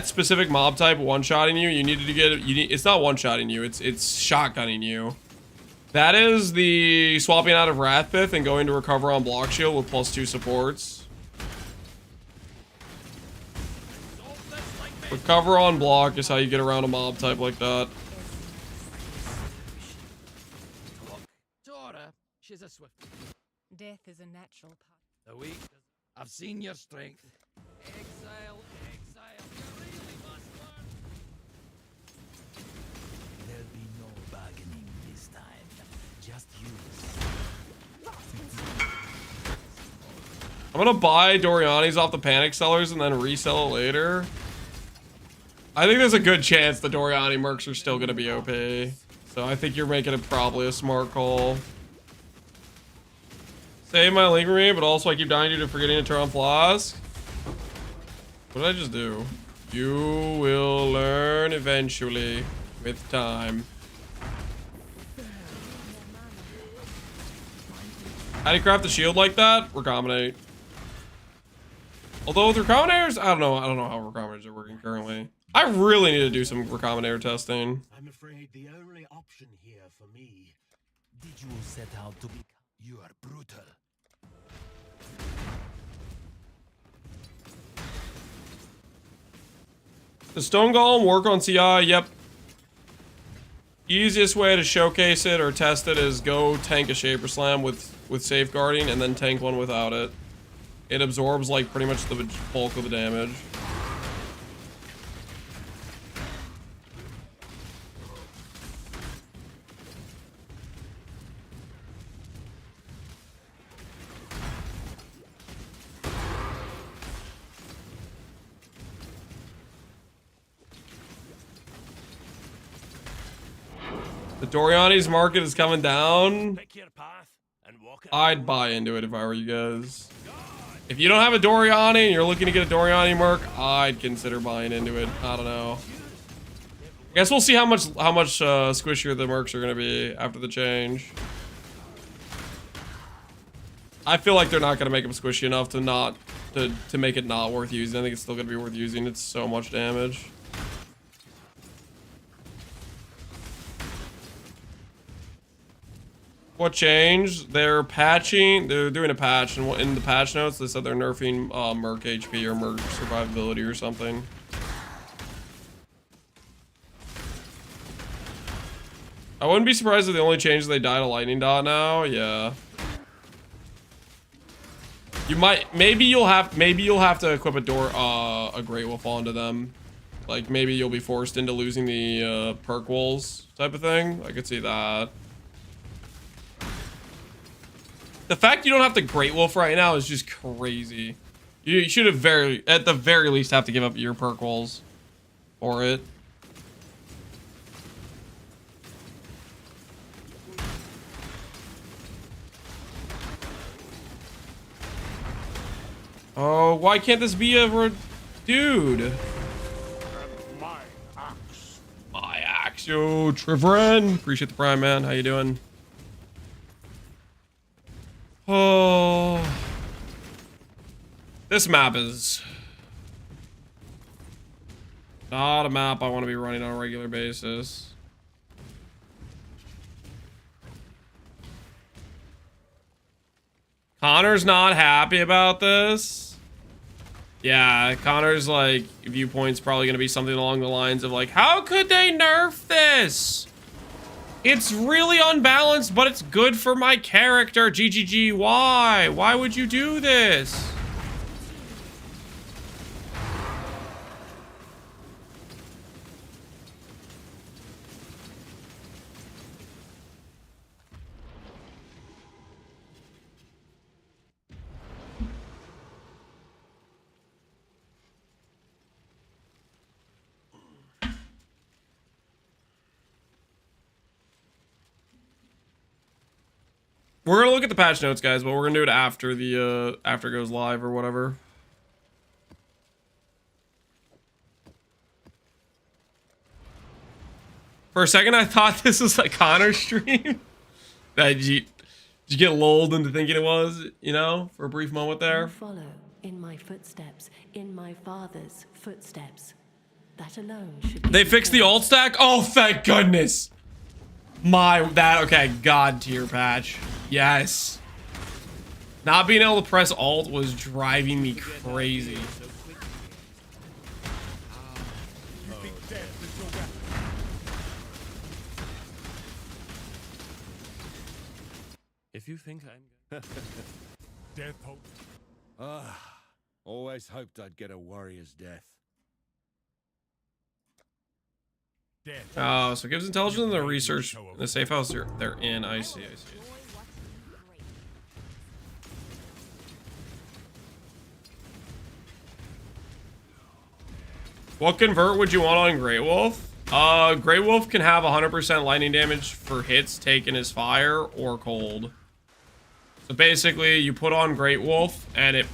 specific mob type one-shotting you, you needed to get it's not one-shotting you, it's shotgunning you. That is the swapping out of Wrathpith and going to recover on block shield with +2 supports. Recover on block is how you get around a mob type like that. Dora, she's a swift. Death is a natural part. The weak. I've seen your strength. Exile, exile. You really must learn. There'll be no bargaining this time. Just use. I'm gonna buy Doriani's off the panic sellers and then resell it later. I think there's a good chance the Doriani mercs are still gonna be OP. So I think you're making it probably a smart call. Save my link me, but also I keep dying due to forgetting to turn on flaws. What did I just do? You will learn eventually with time. How do you craft the shield like that? Recombinate. Although with recombinators, I don't know how recombinators are working currently. I really need to do some recombinator testing. I'm afraid the only option here for me. Did you set out to be? You are brutal. The Stone Golem work on CI? Yep. Easiest way to showcase it or test it is go tank a Shaper Slam with safeguarding and then tank one without it. It absorbs like pretty much the bulk of the damage. The Doriani's market is coming down. Pick your path and walk it. I'd buy into it if I were you guys. If you don't have a Doriani and you're looking to get a Doriani merc, I'd consider buying into it. I don't know. I guess we'll see how much squishier the mercs are gonna be after the change. I feel like they're not gonna make them squishy enough to make it not worth using. I think it's still gonna be worth using. It's so much damage. What changed? They're patching. They're doing a patch, and in the patch notes, they said they're nerfing Merc HP or Merc survivability or something. I wouldn't be surprised if the only change is they died a lightning dot now. Yeah. You might. Maybe you'll have to equip a Great Wolf onto them. Like maybe you'll be forced into losing the perk wolves type of thing. I could see that. The fact you don't have the Great Wolf right now is just crazy. You should have at the very least have to give up your perk wolves for it. Oh, why can't this be a dude? My axe. Yo, Trevren. Appreciate the prime, man. How you doing? Oh, this map is not a map I want to be running on a regular basis. Connor's not happy about this. Yeah, Connor's like viewpoint's probably going to be something along the lines of like, how could they nerf this? It's really unbalanced, but it's good for my character. GGG, why? Why would you do this? We're gonna look at the patch notes, guys, but we're gonna do it after the after it goes live or whatever. For a second, I thought this was a Connor stream. Did you get lulled into thinking it was? You know, for a brief moment there. You follow in my footsteps, in my father's footsteps. That alone should be. They fixed the alt stack. Oh, thank goodness. Okay, God tier patch. Yes. Not being able to press alt was driving me crazy. If you think I'm Death hope. Always hoped I'd get a warrior's death. Oh, so it gives intelligence in the research in the safe house they're in. I see. What convert would you want on Grey Wolf? Grey Wolf can have 100% lightning damage for hits taken as fire or cold. So basically, you put on Great Wolf and it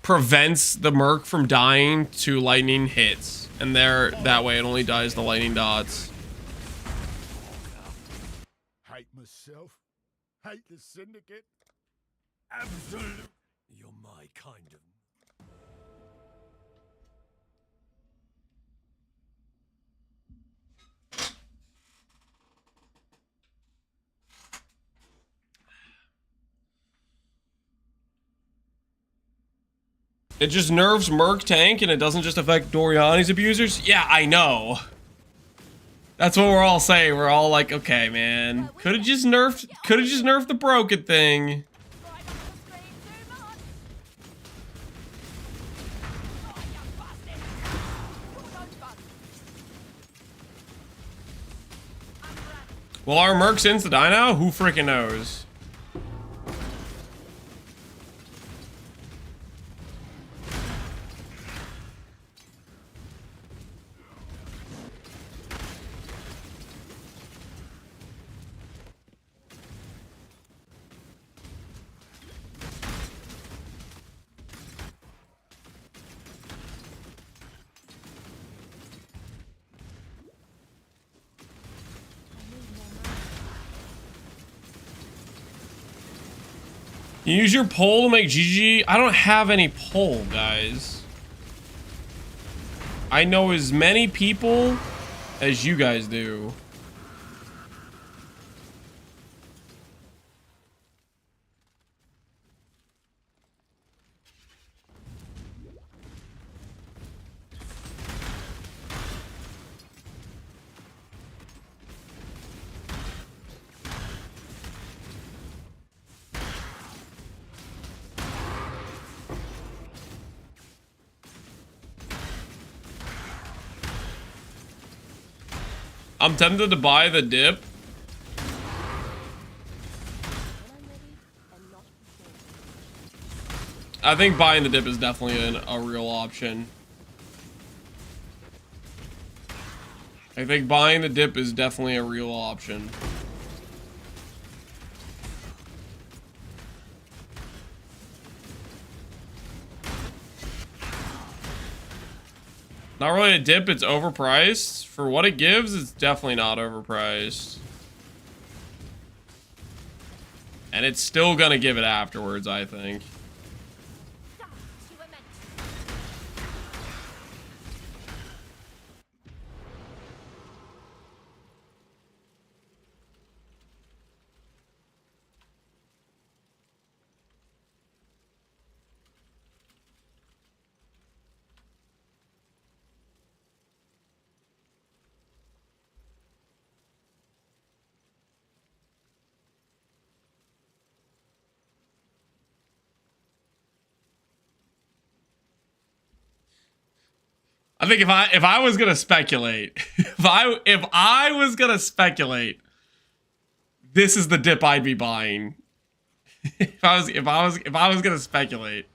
prevents the Merc from dying to lightning hits. And that way it only dies the lightning dots. Hate myself. Hate the syndicate. Absolute. You're my kind of. It just nerfs Merc tank and it doesn't just affect Doriani's abusers? Yeah, I know. That's what we're all saying. We're all like, okay, man. Could have just nerfed the broken thing. Well, are Mercs in to die now? Who freaking knows? You use your pole to make GG? I don't have any pole, guys. I know as many people as you guys do. I'm tempted to buy the dip. I think buying the dip is definitely a real option. I think buying the dip is definitely a real option. Not really a dip, it's overpriced. For what it gives, it's definitely not overpriced. And it's still gonna give it afterwards, I think. I think if I was gonna speculate, if I was gonna speculate, this is the dip I'd be buying. if I was gonna speculate.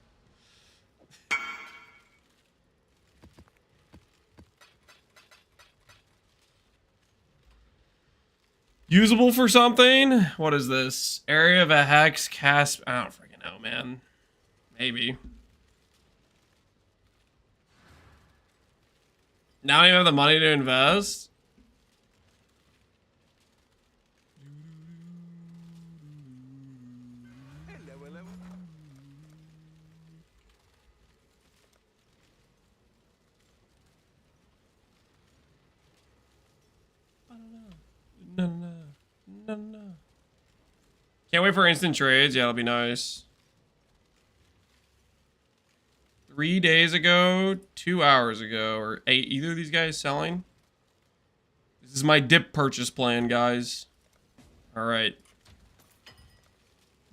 Usable for something? What is this? Area of a hex cast. I don't freaking know, man. Maybe. Now you have the money to invest? No. Can't wait for instant trades. Yeah, it'll be nice. 3 days ago, 2 hours ago, or 8. Either of these guys selling? This is my dip purchase plan, guys. All right.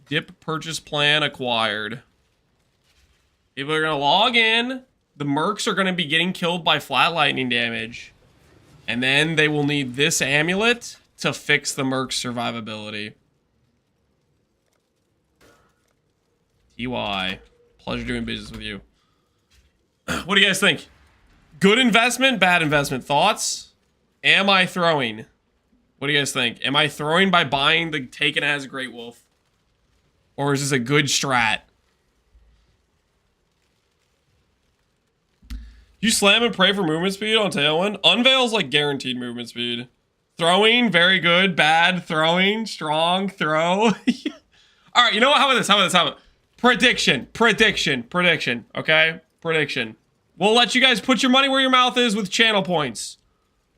Dip purchase plan acquired. People are gonna log in. The mercs are gonna be getting killed by flat lightning damage, and then they will need this amulet to fix the merc survivability. TY. Pleasure doing business with you. What do you guys think? Good investment, bad investment? Thoughts? Am I throwing? What do you guys think? Am I throwing by buying the Taken as Great Wolf? Or is this a good strat? You slam and pray for movement speed on Tailwind? Unveil's like guaranteed movement speed. Throwing, very good. Bad, throwing, strong, throw. Alright, you know what? How about this? How about this? Prediction. Okay? Prediction. We'll let you guys put your money where your mouth is with channel points.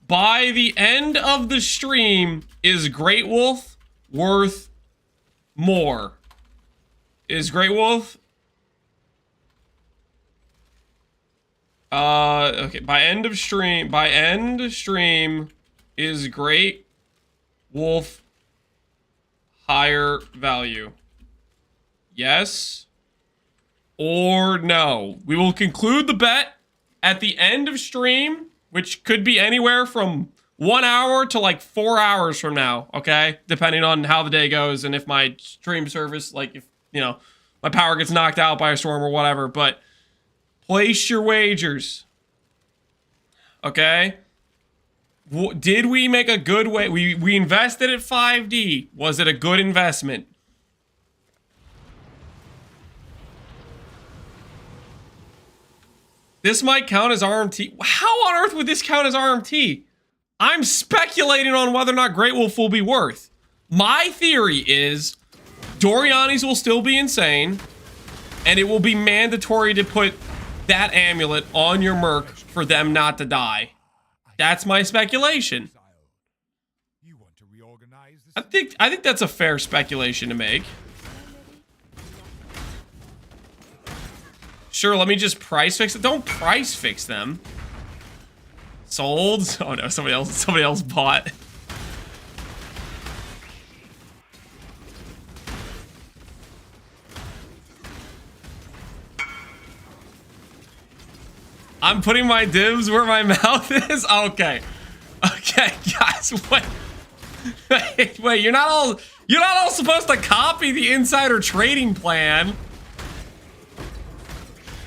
By the end of the stream, is Great Wolf worth more? Is Great Wolf... okay, by end stream, is Great Wolf higher value? Yes or no? We will conclude the bet at the end of stream, which could be anywhere from 1 hour to like 4 hours from now, okay? Depending on how the day goes and if my stream service, like if, you know, my power gets knocked out by a storm or whatever, but place your wagers, okay? Did we make a good way? We invested at 5D. Was it a good investment? This might count as RMT. How on earth would this count as RMT? I'm speculating on whether or not Great Wolf will be worth. My theory is Doriani's will still be insane, and it will be mandatory to put that amulet on your merc for them not to die. That's my speculation. I think that's a fair speculation to make. Sure, let me just price fix it. Don't price fix them. Sold? Oh no, somebody else bought. I'm putting my dibs where my mouth is? Okay. Okay. Guys, wait. Wait, you're not all supposed to copy the insider trading plan.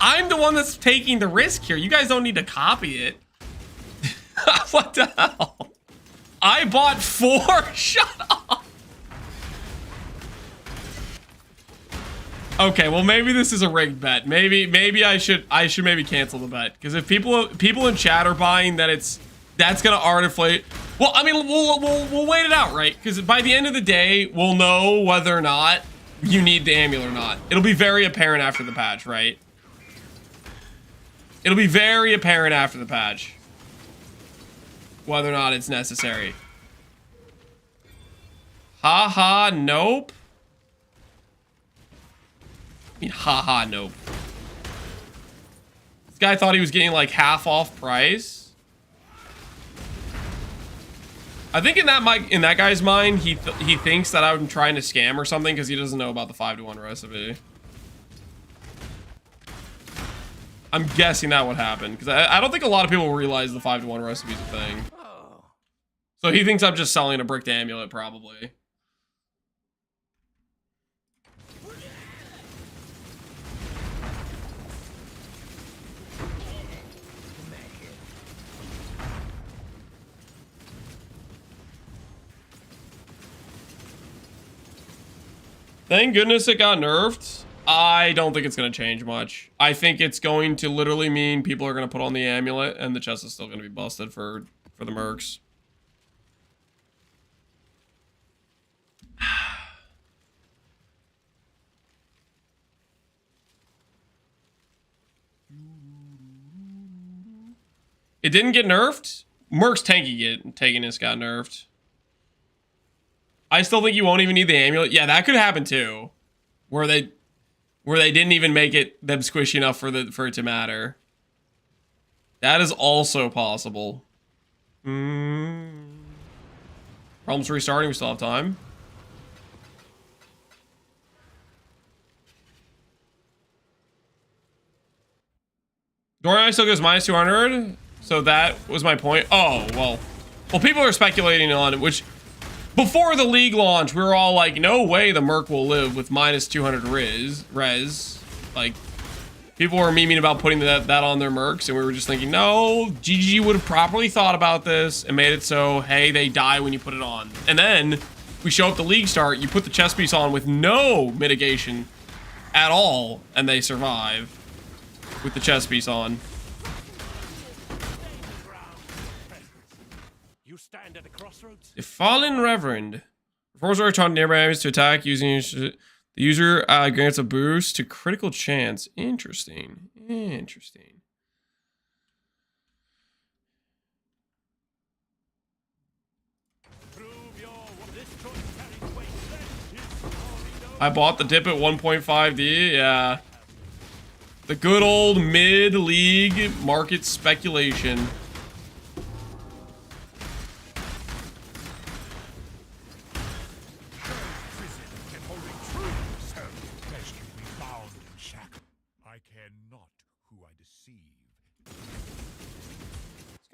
I'm the one that's taking the risk here. You guys don't need to copy it. What the hell? I bought 4. Shut up. Okay, well maybe this is a rigged bet. Maybe I should maybe cancel the bet, because if people in chat are buying that that's gonna artiflate. Well, I mean, we'll wait it out, right? Because by the end of the day, we'll know whether or not you need the amulet or not. It'll be very apparent after the patch, right? It'll be very apparent after the patch whether or not it's necessary. Haha, nope. I mean, haha, nope. This guy thought he was getting like half off price. I think in that guy's mind, he thinks that I'm trying to scam or something because he doesn't know about the 5-to-1 recipe. I'm guessing that would happen because I don't think a lot of people realize the 5-to-1 recipe is a thing. So he thinks I'm just selling a bricked amulet, probably. Thank goodness it got nerfed. I don't think it's going to change much. I think it's going to literally mean people are going to put on the amulet and the chest is still going to be busted for the mercs. It didn't get nerfed? Mercs taking this got nerfed. I still think you won't even need the amulet. Yeah, that could happen too. Where they didn't even make it them squishy enough for it to matter. That is also possible. Problems restarting, we still have time. Dorian still goes minus 200. So that was my point. Oh, well, people are speculating on it, which before the league launch, we were all like, no way the Merc will live with minus 200 res. Like, people were memeing about putting that on their Mercs, and we were just thinking, no, GG would have properly thought about this and made it so, hey, they die when you put it on. And then we show up the league start, you put the chest piece on with no mitigation at all, and they survive with the chest piece on. You stand at a crossroads. The Fallen Reverend. Performs a return nearby enemies to attack using the user grants a boost to critical chance. Interesting. Interesting. I bought the dip at 1.5D. Yeah. The good old mid-league market speculation.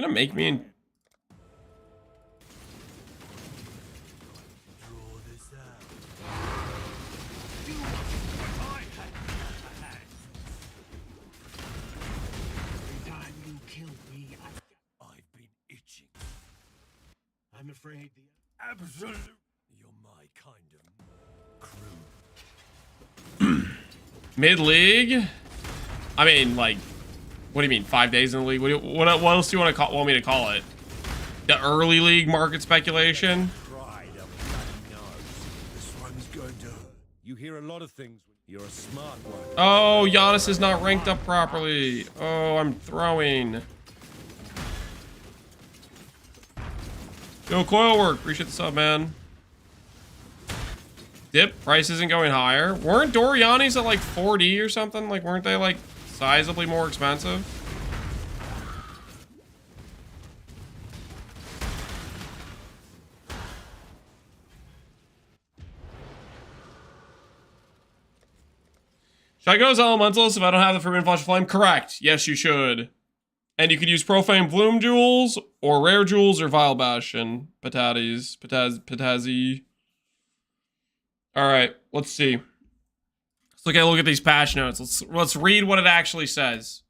It's gonna make me in. I'm afraid the absolute. You're my kind of crew. Mid-league? I mean, like, what do you mean? 5 days in the league? What else do you want me to call it? The early league market speculation? This one's going to hurt. You hear a lot of things. You're a smart one. Oh, Giannis is not ranked up properly. Oh, I'm throwing. Yo, Coilwork, appreciate the sub, man. Dip, price isn't going higher. Weren't Doriani's at like 4D or something? Like, weren't they like sizably more expensive? Should I go as Elementalist if I don't have the Forbidden Flash of Flame? Correct. Yes, you should. And you could use Profane Bloom Jewels, or Rare Jewels, or Vile Bastion. Patazi. Alright, let's see. Let's look at these patch notes. Let's read what it actually says.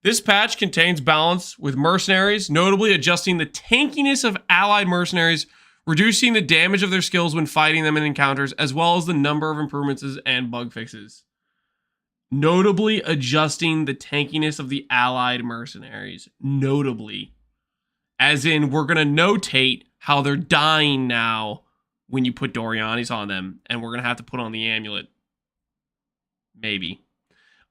This patch contains balance with mercenaries, notably adjusting the tankiness of allied mercenaries, reducing the damage of their skills when fighting them in encounters, as well as the number of improvements and bug fixes. Notably adjusting the tankiness of the allied mercenaries. Notably. As in, we're going to notate how they're dying now when you put Doriani's on them, and we're going to have to put on the amulet. Maybe.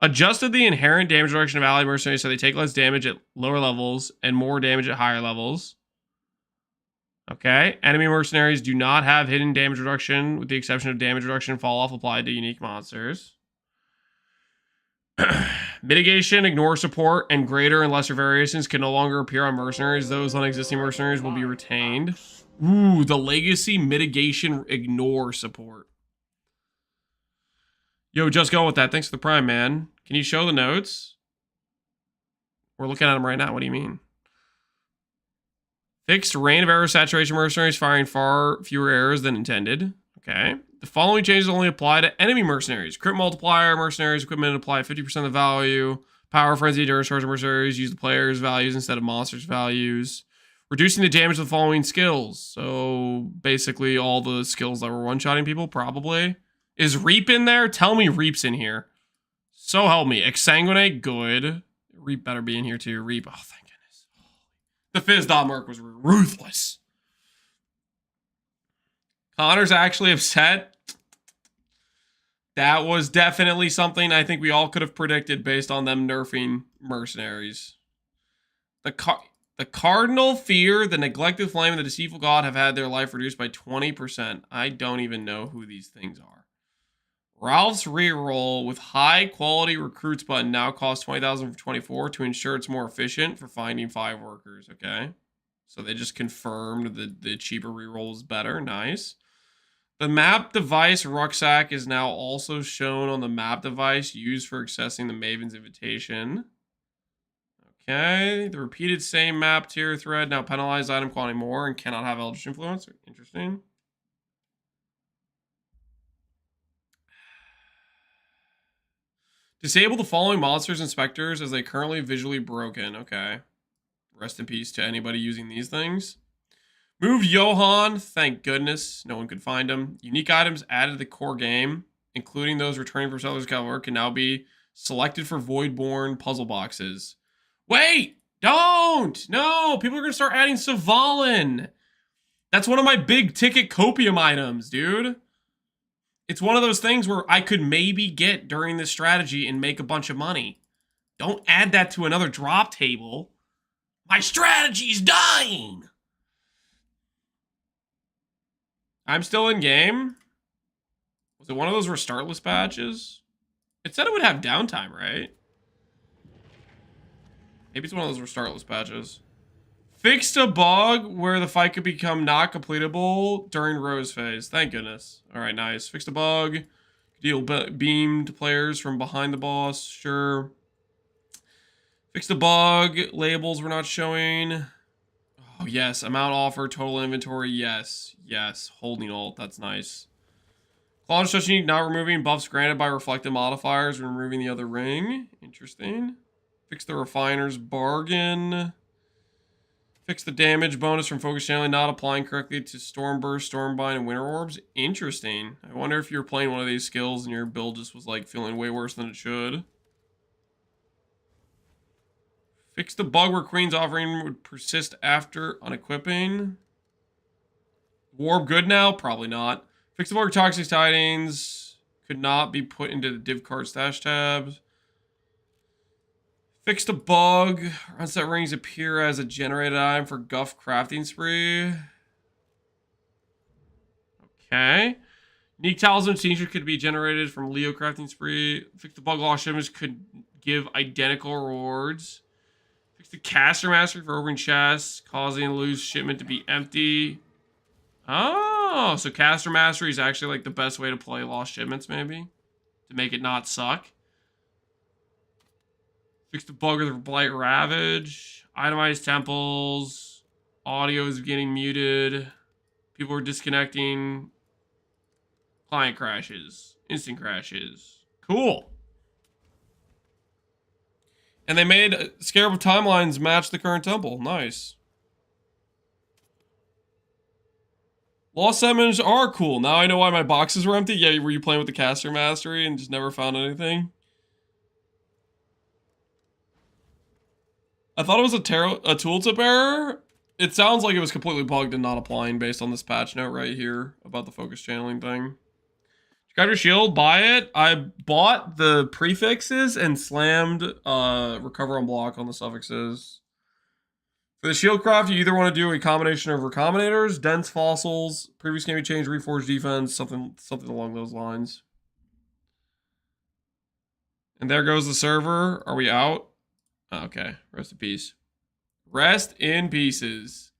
Adjusted the inherent damage reduction of allied mercenaries so they take less damage at lower levels and more damage at higher levels. Okay. Enemy mercenaries do not have hidden damage reduction, with the exception of damage reduction and fall off applied to unique monsters. Mitigation, ignore support, and greater and lesser variations can no longer appear on mercenaries. Those on existing mercenaries will be retained. Ooh, the legacy mitigation ignore support. Yo, just go with that. Thanks for the prime, man. Can you show the notes? We're looking at them right now. What do you mean? Fixed rain of error saturation mercenaries firing far fewer errors than intended. Okay. The following changes only apply to enemy mercenaries. Crit multiplier mercenaries equipment apply 50% of the value. Power frenzy endurance charge mercenaries use the player's values instead of monsters' values. Reducing the damage of the following skills. So basically all the skills that were one-shotting people, probably. Is Reap in there? Tell me Reap's in here. So help me. Exsanguinate, good. Reap better be in here too. Reap, oh thank goodness. The Fizz.Merc was ruthless. Connor's actually upset. That was definitely something I think we all could have predicted based on them nerfing mercenaries. The Cardinal Fear, the Neglected Flame, and the Deceitful God have had their life reduced by 20%. I don't even know who these things are. Ralph's reroll with high quality recruits button now costs 20,000 for 24 to ensure it's more efficient for finding 5 workers. Okay. So they just confirmed that the cheaper reroll is better. Nice. The map device rucksack is now also shown on the map device used for accessing the Maven's invitation. Okay. The repeated same map tier thread now penalized item quantity more and cannot have Eldritch Influence. Interesting. Disable the following monsters and specters as they currently visually broken. Okay. Rest in peace to anybody using these things. Moved Johan. Thank goodness. No one could find him. Unique items added to the core game, including those returning from Settlers Cover, can now be selected for Voidborn puzzle boxes. Wait! Don't! No! People are going to start adding Savalin. That's one of my big ticket copium items, dude. It's one of those things where I could maybe get during this strategy and make a bunch of money. Don't add that to another drop table. My strategy's dying! I'm still in game. Was it one of those restartless patches? It said it would have downtime, right? Maybe it's one of those restartless patches. Fixed a bug where the fight could become not completable during Rose phase. Thank goodness. Alright, nice. Fixed a bug. Deal beam to players from behind the boss. Sure. Fixed a bug. Labels were not showing. Oh, yes. Amount offer. Total inventory. Yes. Yes. Holding alt. That's nice. Claw destruction not removing buffs granted by reflective modifiers when removing the other ring. Interesting. Fix the refiner's bargain. Fix the damage bonus from focus channeling not applying correctly to Stormburst, Stormbind, and Winter Orbs. Interesting. I wonder if you're playing one of these skills and your build just was like feeling way worse than it should. Fix the bug where Queen's offering would persist after unequipping. Warp good now? Probably not. Fix the bug where Toxic Tidings could not be put into the div card stash tabs. Fixed a bug. Unset rings appear as a generated item for Guff Crafting Spree. Okay. Unique Talisman Signature could be generated from Leo Crafting Spree. Fix the bug lost shipments could give identical rewards. Fix the Caster Mastery for opening chests, causing the loose shipment to be empty. Oh, so Caster Mastery is actually like the best way to play lost shipments, maybe? To make it not suck. Fix the bug with Blight Ravage. Itemize temples. Audio is getting muted. People are disconnecting. Client crashes. Instant crashes. Cool. And they made Scarab timelines match the current temple. Nice. Lost summons are cool. Now I know why my boxes were empty. Yeah, were you playing with the caster mastery and just never found anything? I thought it was a tooltip error. It sounds like it was completely bugged and not applying based on this patch note right here about the focus channeling thing. Grab your shield, buy it. I bought the prefixes and slammed recover on block on the suffixes. For the shield craft, you either want to do a combination of recombinators, dense fossils, previous can be changed, reforged defense, something along those lines. And there goes the server. Are we out? Oh, okay, rest in peace. Rest in pieces.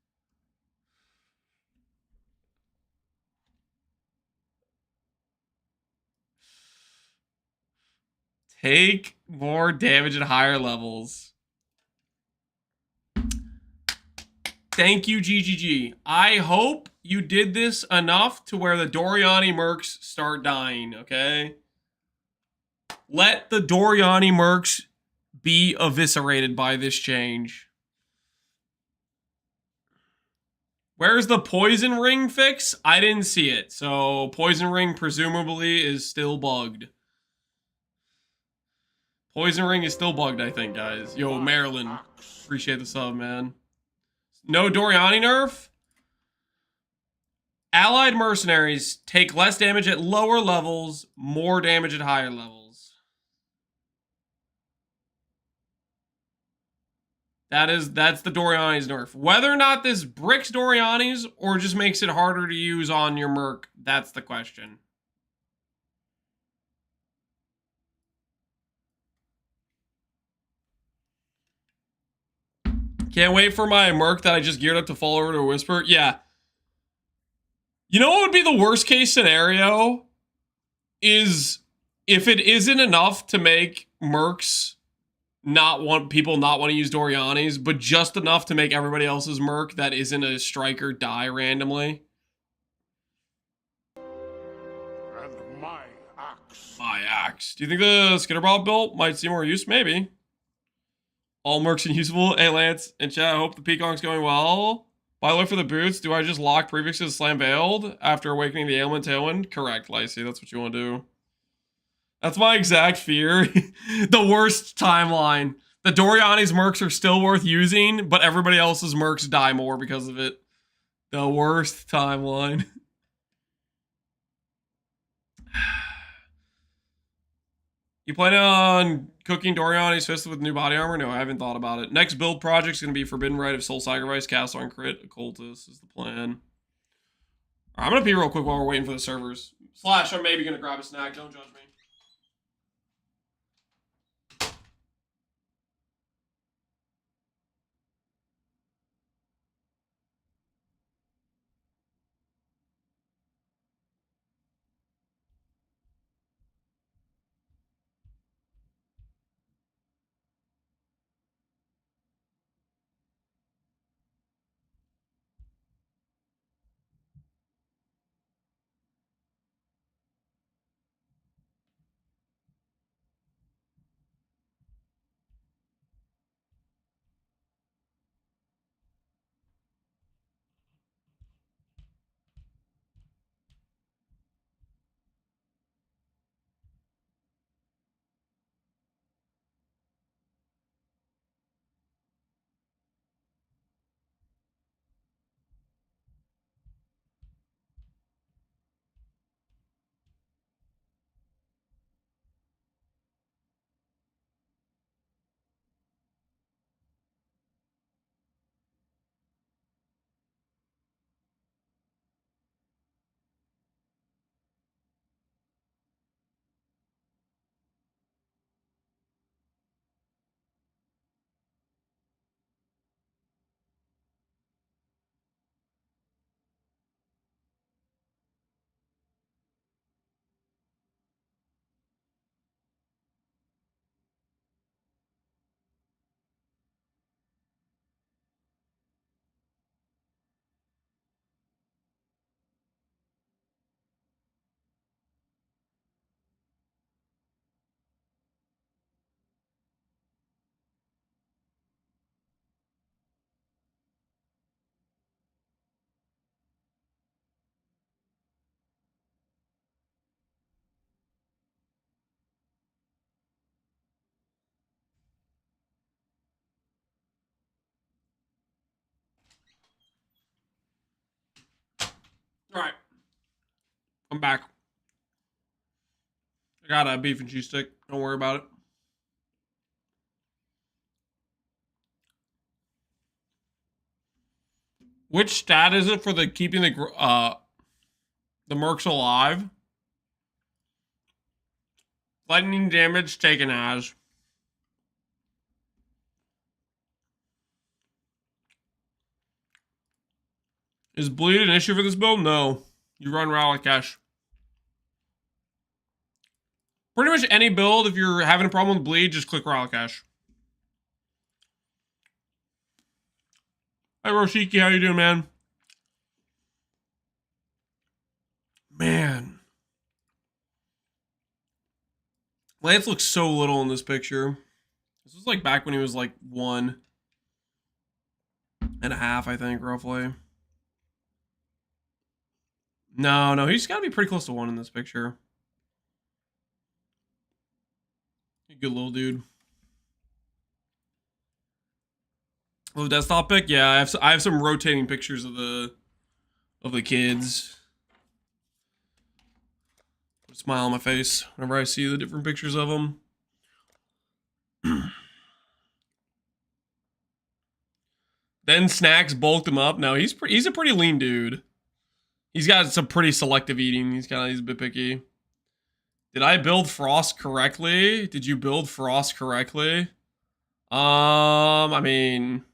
Take more damage at higher levels. Thank you, GGG. I hope you did this enough to where the Doriani mercs start dying, okay? Let the Doriani mercs be eviscerated by this change. Where's the poison ring fix? I didn't see it. So poison ring presumably is still bugged. Poison ring is still bugged, I think, guys. Yo, Marilyn. Appreciate the sub, man. No Doriani nerf? Allied mercenaries take less damage at lower levels, more damage at higher levels. That's the Doriani's nerf. Whether or not this bricks Doriani's or just makes it harder to use on your merc, that's the question. Can't wait for my merc that I just geared up to fall over to a Whisper. Yeah. You know what would be the worst case scenario? Is if it isn't enough to make mercs not want to use Doriani's, but just enough to make everybody else's merc that isn't a striker die randomly. And my axe. My axe. Do you think the Skitterball build might see more use? Maybe. All mercs and usable. Hey, Lance and chat, I hope the Pconc's going well. By the way, for the boots, do I just lock prefixes slam veiled after awakening the ailment tailwind? Correct, Lacey. That's what you want to do. That's my exact fear. The worst timeline. The Doriani's mercs are still worth using, but everybody else's mercs die more because of it. The worst timeline. You plan on cooking Doriani's fist with new body armor? No, I haven't thought about it. Next build project is going to be Forbidden Rite of Soul Sacrifice, Cast on Crit, Occultist is the plan. I'm going to pee real quick while we're waiting for the servers. Slash, I'm maybe going to grab a snack. Don't judge me. I'm back. I got a beef and cheese stick. Don't worry about it. Which stat is it for the keeping the mercs alive? Lightning damage taken as. Is bleed an issue for this build? No. You run Ralakesh. Pretty much any build, if you're having a problem with bleed, just click Ralakesh. Hi Roshiki, how you doing, man? Man. Lance looks so little in this picture. This was like back when he was like 1.5, I think, roughly. No, he's got to be pretty close to 1 in this picture. Good little dude. Oh, desktop pic? Yeah, I have some rotating pictures of the kids. Put a smile on my face whenever I see the different pictures of them. Then Snacks bulked him up. No, he's a pretty lean dude. He's got some pretty selective eating. He's a bit picky. Did I build Frost correctly? Did you build Frost correctly? I mean,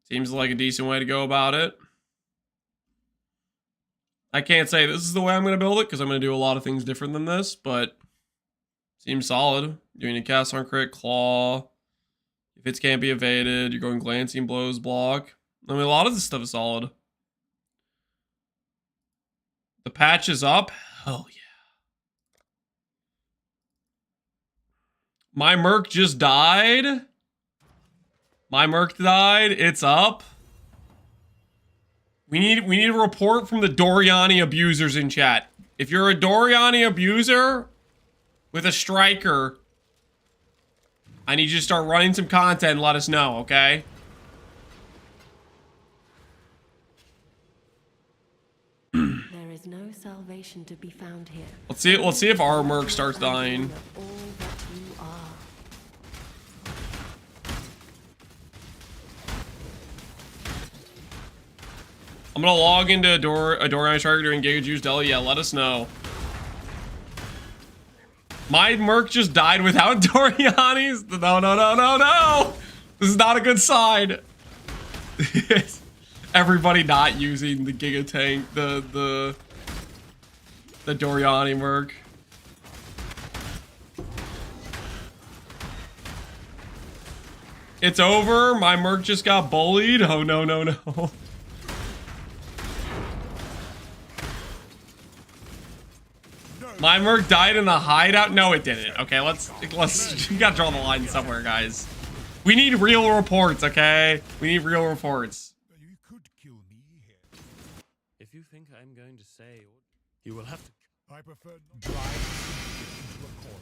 seems like a decent way to go about it. I can't say this is the way I'm going to build it because I'm going to do a lot of things different than this, but seems solid. Doing a cast on crit, claw. If it can't be evaded, you're going glancing blows, block. I mean, a lot of this stuff is solid. The patch is up. Hell yeah. My Merc just died. My Merc died. It's up. We need a report from the Doriani abusers in chat. If you're a Doriani abuser with a striker, I need you to start running some content and let us know, okay? There is no salvation to be found here. Let's see if our Merc starts dying. All that you are. I'm gonna log into a Doriani striker to engage use Deli. Yeah, let us know. My Merc just died without Doriani's. No. This is not a good sign. Everybody not using the Giga Tank, the Doriani Merc. It's over. My Merc just got bullied. Oh no. My Merc died in the hideout? No, it didn't. Okay, let's we gotta draw the line somewhere, guys. We need real reports, okay? We need real reports. You could kill me here. If you think I'm going to say, you will have to. I prefer not drive into a corner.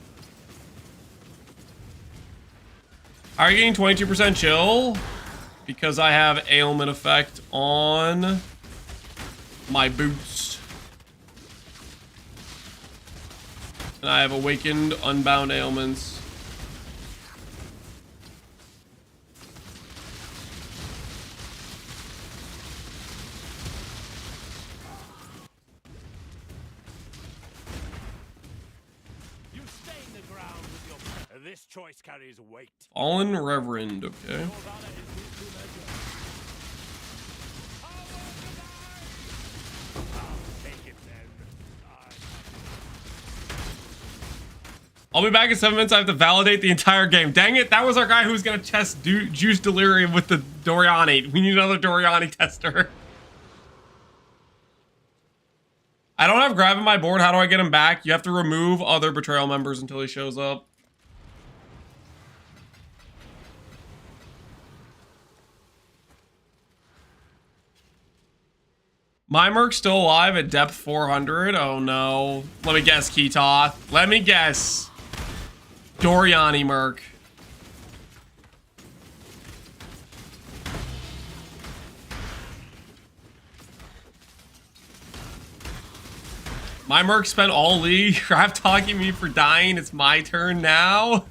Are you getting 22% chill? Because I have ailment effect on my boots. And I have awakened unbound ailments. You stain the ground with your. This choice carries weight. Fallen Reverend, okay. I'll be back in 7 minutes. I have to validate the entire game. Dang it, that was our guy who was going to test Juice Delirium with the Doriani. We need another Doriani tester. I don't have Grab in my board. How do I get him back? You have to remove other Betrayal members until he shows up. My Merc's still alive at depth 400. Oh no. Let me guess, Ketoth. Let me guess. Doriani Merc. My merc spent all League. Crap talking me for dying. It's my turn now.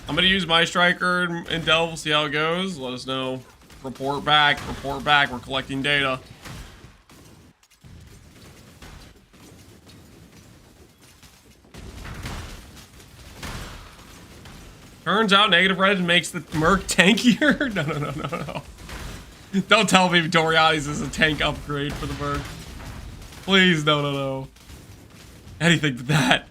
I'm gonna use my striker and delve. We'll see how it goes. Let us know. Report back. Report back. We're collecting data. Turns out negative red makes the merc tankier. No. Don't tell me Doriani's is a tank upgrade for the merc. Please, no. Anything but that.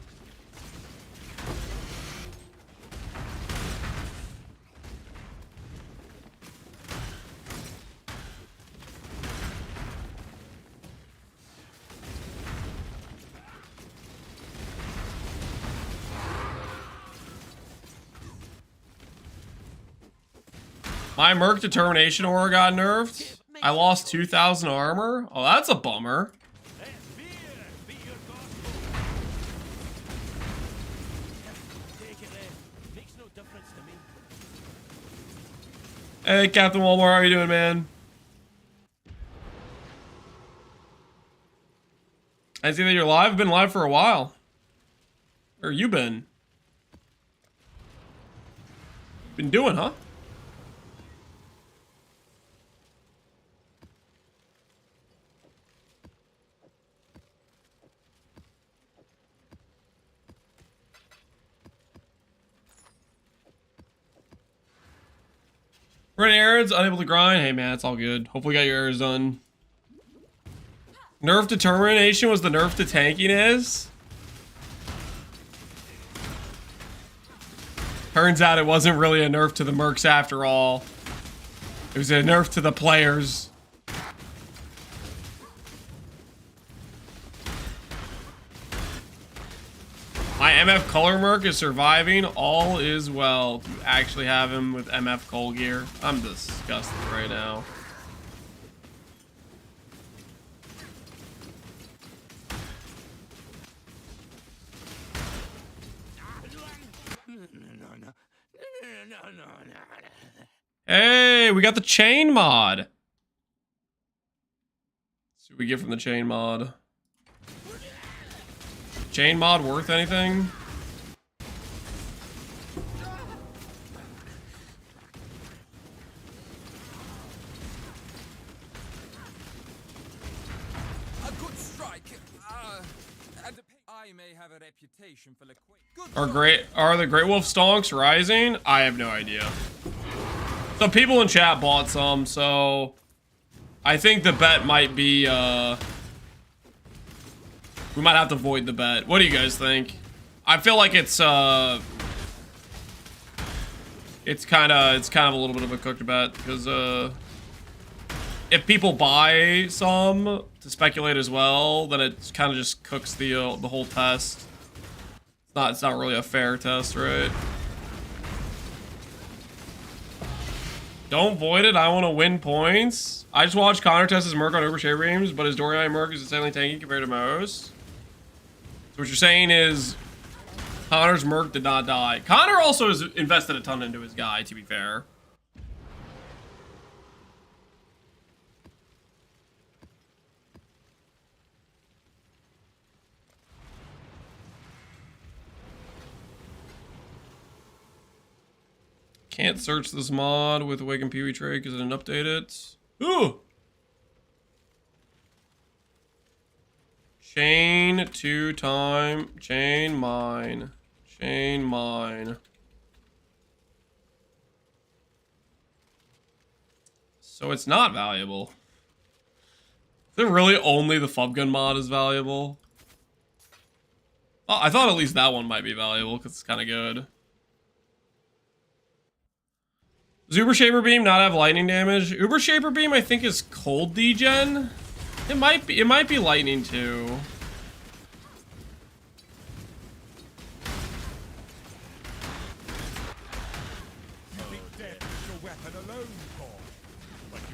My Merc Determination Aura got nerfed. I lost 2,000 armor. Oh, that's a bummer. Hey, Captain Walmart, how are you doing, man? I see that you're live. I've been live for a while. Where you been? Been doing, huh? Running errands, unable to grind. Hey man, it's all good. Hopefully you got your errands done. Nerf determination was the nerf to tankiness. Turns out it wasn't really a nerf to the mercs after all. It was a nerf to the players. My MF Color Merc is surviving. All is well. Do you actually have him with MF Cole gear? I'm disgusted right now. Hey, we got the chain mod. Let's see what we get from the chain mod. Chain mod worth anything? A good strike. And I may have a reputation for Are the Great Wolf stonks rising? I have no idea. Some people in chat bought some, so I think the bet might be we might have to void the bet. What do you guys think? I feel like it's kind of a little bit of a cooked bet because if people buy some to speculate as well, then it kind of just cooks the whole test. It's not really a fair test, right? Don't void it. I want to win points. I just watched Connor test his Merc on Uber Share Beams, but his Dorian Merc is insanely tanky compared to most. So what you're saying is Connor's Merc did not die. Connor also has invested a ton into his guy, to be fair. Can't search this mod with Awaken Pee-wee Trade because I didn't update it. Ooh! Chain 2 time. Chain mine. Chain mine. So it's not valuable. Is it really only the Fubgun mod is valuable? Oh, I thought at least that one might be valuable because it's kind of good. Does Uber Shaper Beam not have lightning damage? Uber Shaper Beam I think is cold degen. It might be lightning too.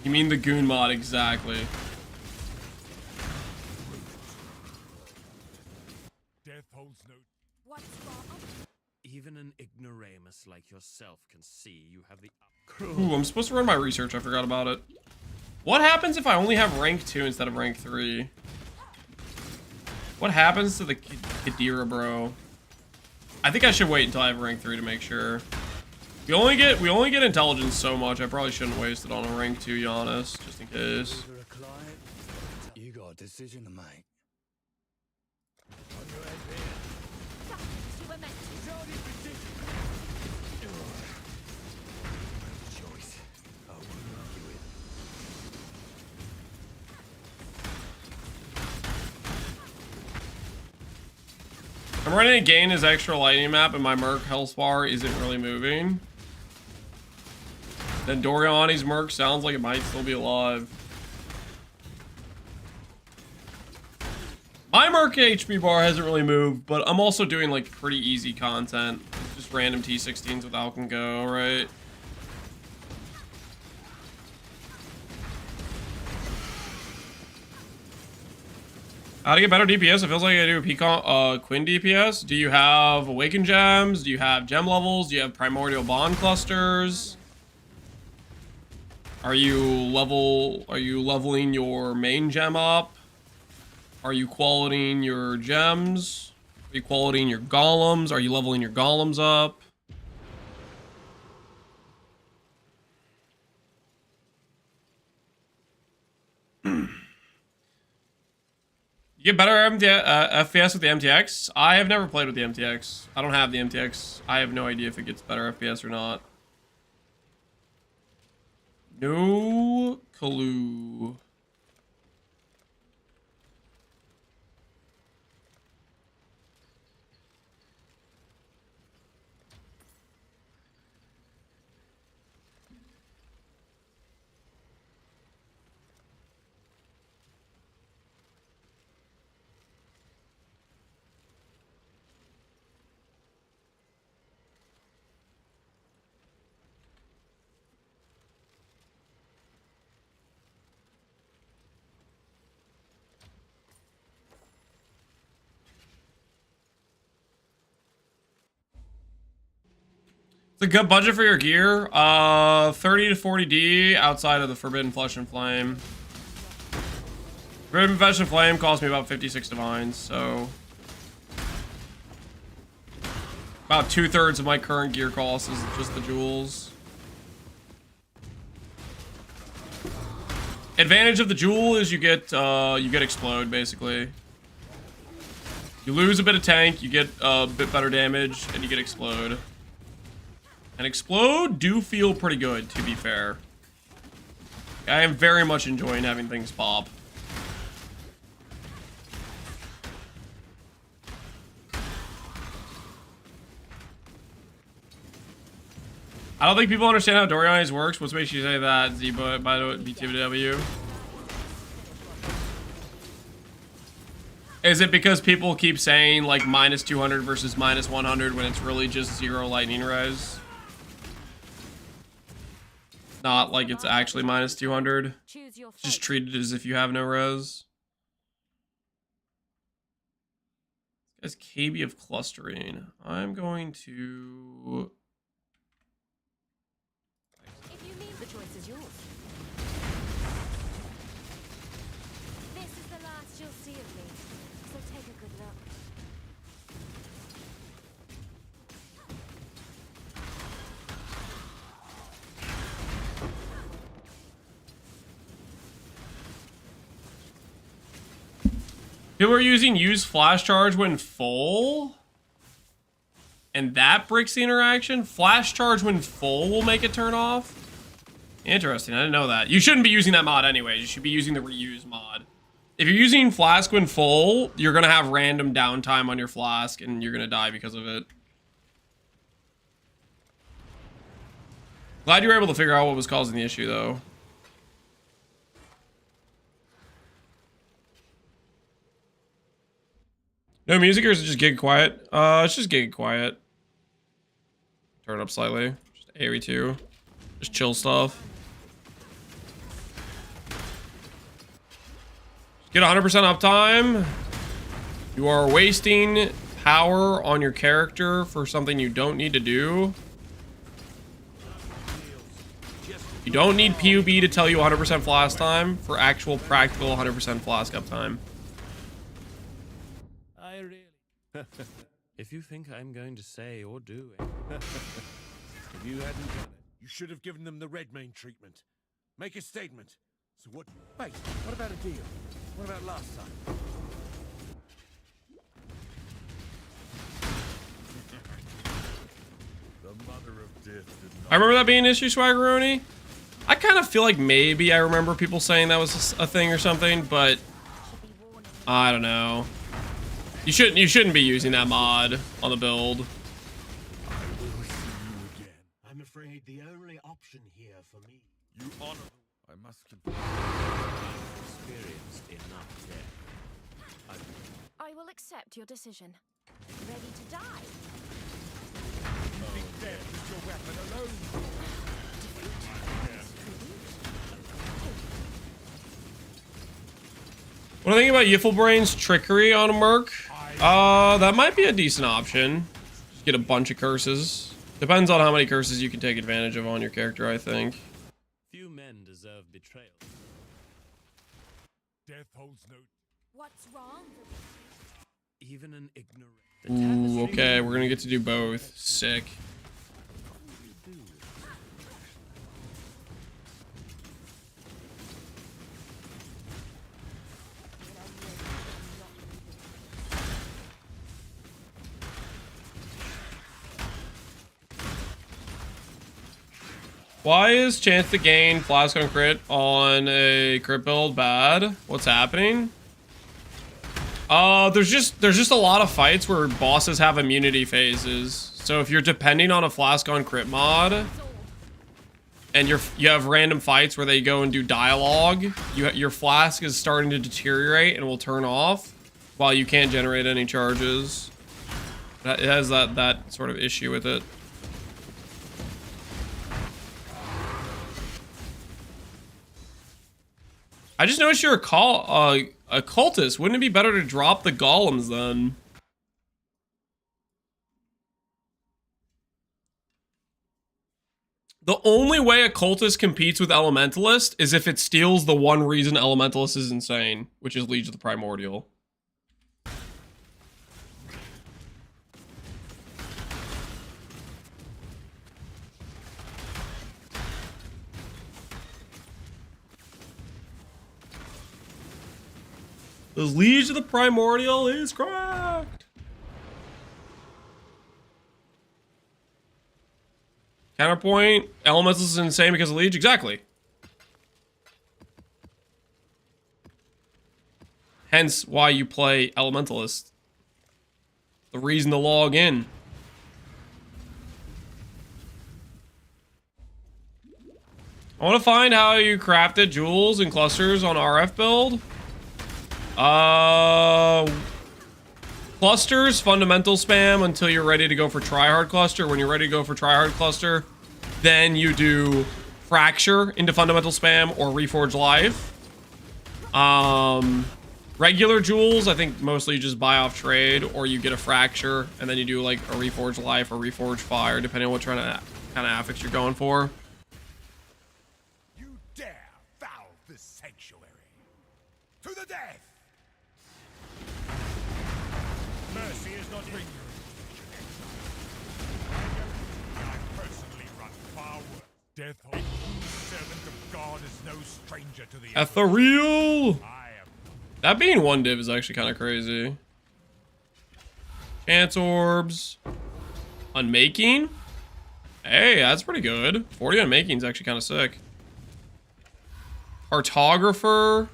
You mean the Goon mod, exactly. ignoramus like yourself can see, you have the... Ooh, I'm supposed to run my research. I forgot about it. What happens if I only have rank 2 instead of rank 3? What happens to the Kadira, bro? I think I should wait until I have rank 3 to make sure. We only get intelligence so much. I probably shouldn't waste it on a rank 2, Giannis, just in case. You got a decision to make. I'm ready to gain his extra lightning map, and my Merc health bar isn't really moving. Then Doriani's Merc sounds like it might still be alive. My Merc HP bar hasn't really moved, but I'm also doing like pretty easy content. Just random T16s with Alcon Go, right? How to get better DPS? It feels like I do Pconc Quinn DPS. Do you have Awakened Gems? Do you have gem levels? Do you have Primordial Bond clusters? Are you leveling your main gem up? Are you qualitying your gems? Are you qualitying your golems? Are you leveling your golems up? You get better FPS with the MTX? I have never played with the MTX. I don't have the MTX. I have no idea if it gets better FPS or not. No clue. It's a good budget for your gear. 30 to 40D outside of the Forbidden Flesh and Flame. Forbidden Flesh and Flame cost me about 56 divines, so about 2/3 of my current gear cost is just the jewels. Advantage of the jewel is you get explode basically. You lose a bit of tank, you get a bit better damage, and you get explode. And explode do feel pretty good, to be fair. I am very much enjoying having things pop. I don't think people understand how Doriani's works. What makes you say that, Zeba, by the way, BTW? Is it because people keep saying, like, -200 versus -100 when it's really just 0 lightning res? Not like it's actually -200. Just treat it as if you have no res. This guy's KB of clustering. I'm going to... If you leave, the choice is yours. This is the last you'll see of me, so take a good look. People are using use flash charge when full, and that breaks the interaction. Flash charge when full will make it turn off. Interesting, I didn't know that. You shouldn't be using that mod anyway. You should be using the reuse mod. If you're using flask when full, you're gonna have random downtime on your flask, and you're gonna die because of it. Glad you were able to figure out what was causing the issue, though. No music, or is it just gig quiet? It's just gig quiet. Turn it up slightly. Just AoE 2. Just chill stuff. Get 100% uptime. You are wasting power on your character for something you don't need to do. You don't need PUB to tell you 100% flask time for actual practical 100% flask uptime. I really... If you think I'm going to say or do it... If you hadn't done it, you should have given them the Redmayne treatment. Make a statement. So what... Wait, what about a deal? What about last time? The mother of death did not... I remember that being an issue, Swaggeroni. I kind of feel like maybe I remember people saying that was a thing or something, but I don't know. You shouldn't be using that mod on the build. I'm afraid the only option here for me. You honor... I must confess. I've experienced enough death. I will accept your decision. Ready to die? You think death is your weapon alone? What do you think about Yifflebrain's trickery on a merc? That might be a decent option. Just get a bunch of curses. Depends on how many curses you can take advantage of on your character, I think. Few men deserve betrayal. Death holds no... What's wrong? Even an ignorant... Ooh, okay, we're gonna get to do both. Sick. Why is chance to gain flask on crit on a crit build bad? What's happening? There's just a lot of fights where bosses have immunity phases. So if you're depending on a flask on crit mod, and you have random fights where they go and do dialogue, your flask is starting to deteriorate and will turn off while you can't generate any charges. It has that sort of issue with it. I just noticed you're a cultist. Wouldn't it be better to drop the golems then? The only way a cultist competes with Elementalist is if it steals the one reason Elementalist is insane, which is Liege of the Primordial. The Liege of the Primordial is cracked. Counterpoint, Elementalist is insane because of Liege. Exactly. Hence why you play Elementalist. The reason to log in. I want to find how you crafted jewels and clusters on RF build. Clusters, fundamental spam until you're ready to go for tryhard cluster. When you're ready to go for tryhard cluster, then you do fracture into fundamental spam or reforge life. Regular jewels, I think mostly you just buy off trade, or you get a fracture and then you do like a reforge life or reforge fire, depending on what kind of affix you're going for. You dare foul this sanctuary to the death. Mercy is not bringing you. I personally run far worse. Death hold. Servant of God is no stranger to the Ethereal! That being one div is actually kind of crazy. Chance orbs. Unmaking? Hey, that's pretty good. 40 unmaking is actually kind of sick. Cartographer.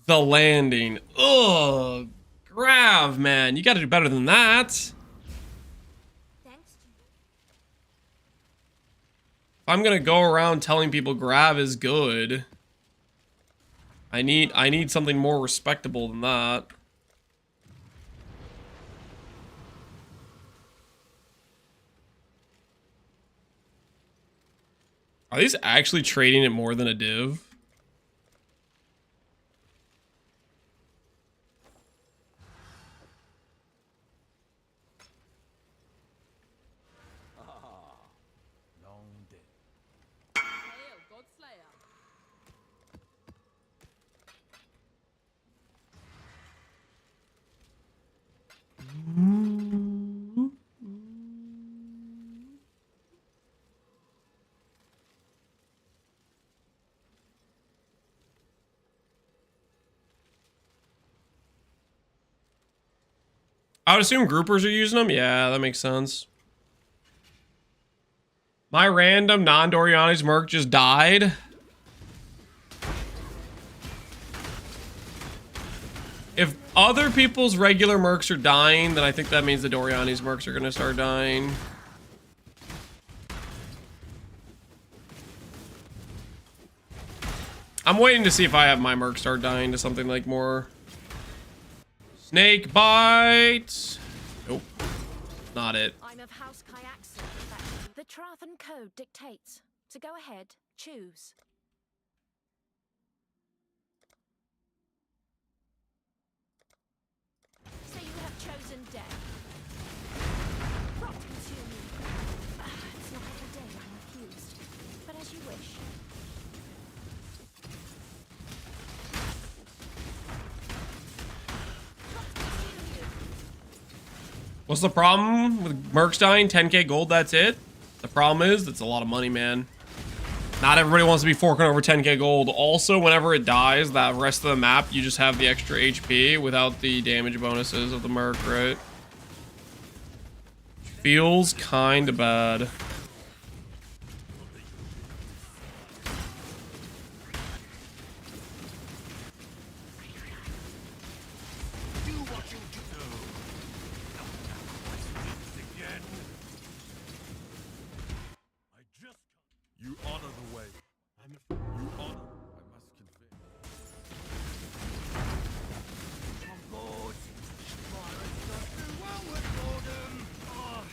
The landing. Ugh. Grav, man. You gotta do better than that. If I'm gonna go around telling people Grav is good, I need something more respectable than that. Are these actually trading it more than a div? I would assume groupers are using them. Yeah, that makes sense. My random non-Doriani's merc just died. If other people's regular mercs are dying, then I think that means the Doriani's mercs are going to start dying. I'm waiting to see if I have my merc start dying to something like more... Snake bite! Nope. Not it. I'm of House Kayaksu. The Trathan code dictates. So go ahead, choose. So you have chosen death. Not consuming. It's not every day I'm refused. But as you wish. What's the problem with mercs dying? 10k gold, that's it? The problem is, it's a lot of money, man. Not everybody wants to be forking over 10k gold. Also, whenever it dies, that rest of the map, you just have the extra HP without the damage bonuses of the merc, right? Feels kinda bad. You honor the way. You honor. I must confess. I'm bored. Violence don't do well with boredom. Oh,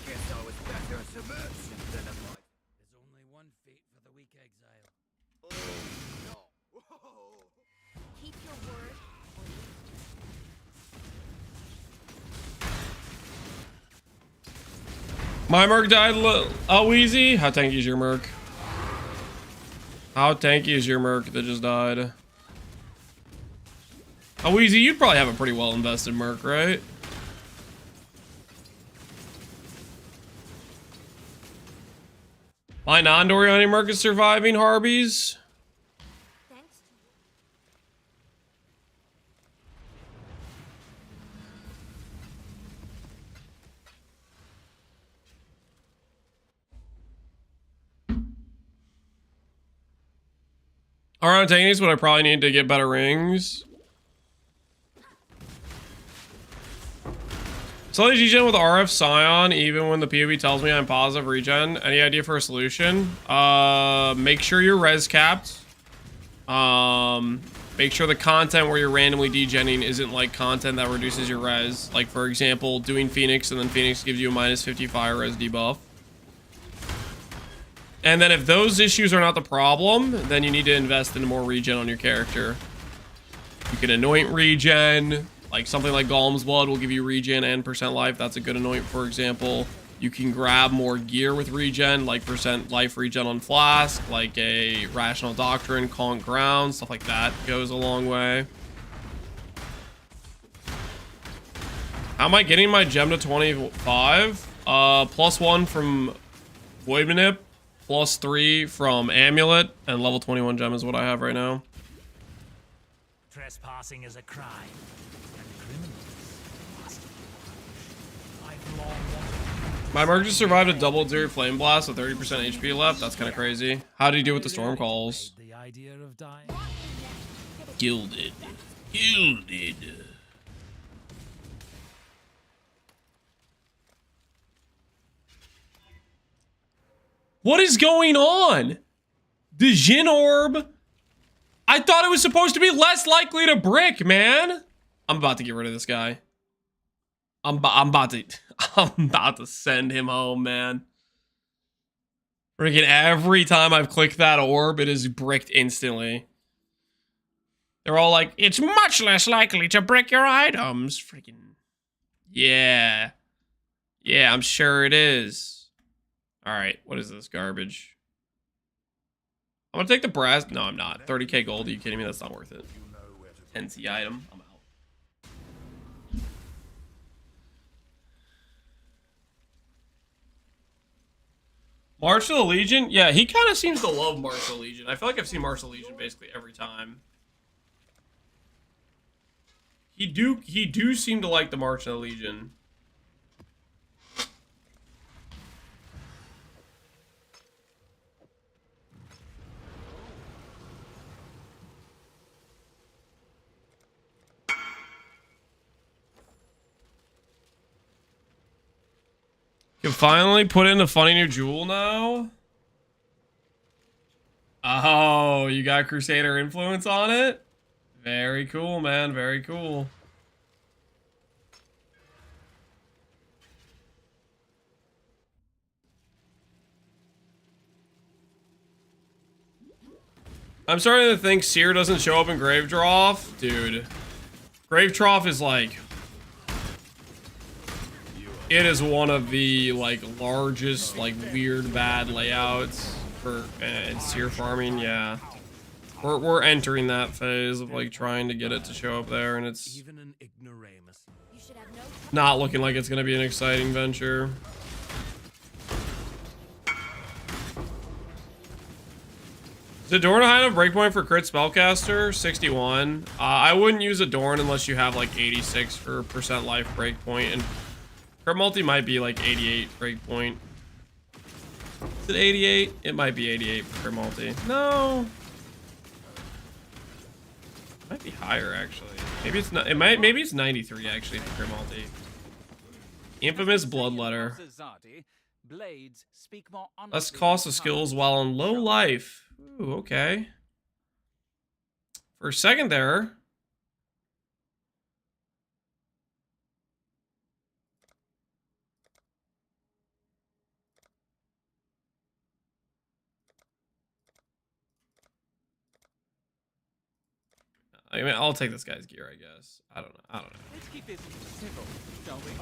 guess I was better at submersion than a fight. There's only one fate for the weak Exile. Oh, no. Whoa. Keep your word. My merc died. Oh, easy. How tanky is your merc? How tanky is your merc that just died? Oh, easy. You'd probably have a pretty well invested merc, right? My non-Doriani merc is surviving, Harbies. Alright, taking these, but I probably need to get better rings. Slowly regen with RF Scion, even when the POV tells me I'm positive regen. Any idea for a solution? Make sure you're res capped. Make sure the content where you're randomly degenning isn't like content that reduces your res. Like, for example, doing Phoenix and then Phoenix gives you a minus 55 res debuff. And then if those issues are not the problem, then you need to invest in more regen on your character. You can anoint regen, like something like Golem's Blood will give you regen and percent life. That's a good anoint, for example. You can grab more gear with regen, like percent life regen on Flask, like a Rational Doctrine, Conch Ground, stuff like that goes a long way. How am I getting my gem to 25? +1 from Void Manip. +3 from Amulet, and level 21 gem is what I have right now. Trespassing is a crime, and criminals must be punished. I've long wanted... My merc just survived a double Zeri Flame Blast with 30% HP left. That's kind of crazy. How did he do with the Storm Calls? The idea of dying. Gilded. Gilded. What is going on? The Jin Orb. I thought it was supposed to be less likely to brick, man. I'm about to get rid of this guy. I'm about to send him home, man. Freaking every time I've clicked that orb, it is bricked instantly. They're all like, it's much less likely to brick your items. Freaking. Yeah. Yeah, I'm sure it is. Alright, what is this garbage? I'm gonna take the brass. No, I'm not. 30k gold. Are you kidding me? That's not worth it. NC item. I'm out. March of the Legion? Yeah, he kind of seems to love March of the Legion. I feel like I've seen March of the Legion basically every time. He do seem to like the March of the Legion. Can finally put in a funny new jewel now. Oh, you got Crusader influence on it? Very cool, man. Very cool. I'm starting to think Seer doesn't show up in Grave Trough. Dude. Grave Trough is like... It is one of the, like, largest, like, weird, bad layouts for Seer farming, yeah. We're entering that phase of, like, trying to get it to show up there, and it's not looking like it's gonna be an exciting venture. Is Adorn a high enough breakpoint for crit spellcaster? 61. I wouldn't use Adorn unless you have, like, 86 for % life breakpoint, and crit multi might be like 88 breakpoint. Is it 88? It might be 88 for crit multi. No. It might be higher actually. Maybe it's not. Maybe it's 93 actually for crit multi. Infamous Bloodletter. Less cost of skills while on low life. Ooh, okay. For a second there. I mean, I'll take this guy's gear, I guess. I don't know. Let's keep this civil, shall we?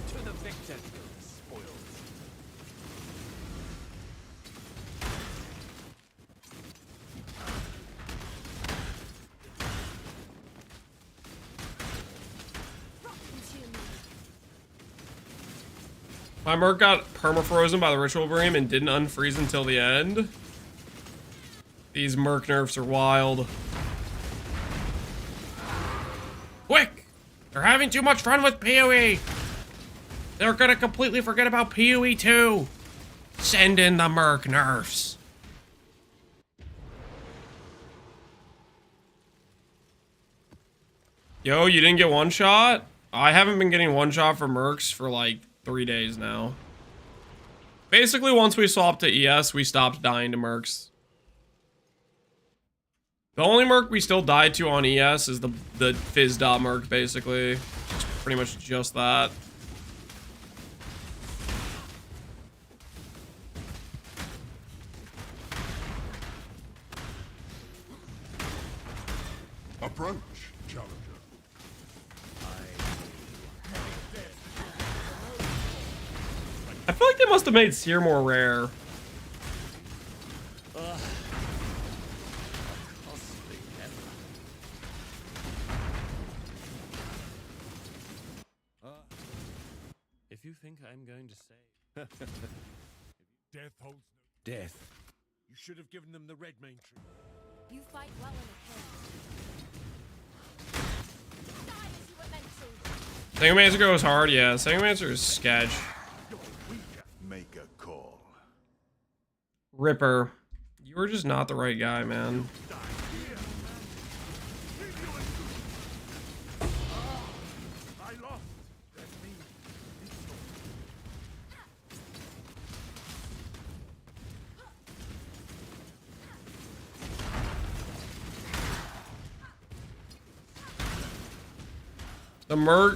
To the victor, spoils. My Merc got permafrozen by the Ritual Bream and didn't unfreeze until the end. These Merc nerfs are wild. Quick! They're having too much fun with PoE! They're gonna completely forget about PoE too! Send in the Merc nerfs! Yo, you didn't get one shot? I haven't been getting one shot for Mercs for like 3 days now. Basically, once we swapped to ES, we stopped dying to Mercs. The only Merc we still die to on ES is the Fizz dot Merc, basically. It's pretty much just that. Approach, challenger. I feel like they must have made Seer more rare. If you think I'm going to say... Death holds no... Death. You should have given them the red main tree. You fight well in a cage. Die as you were meant to. Sangomancer goes hard, yeah. Sangomancer is sketch. Make a call. Ripper. You were just not the right guy, man.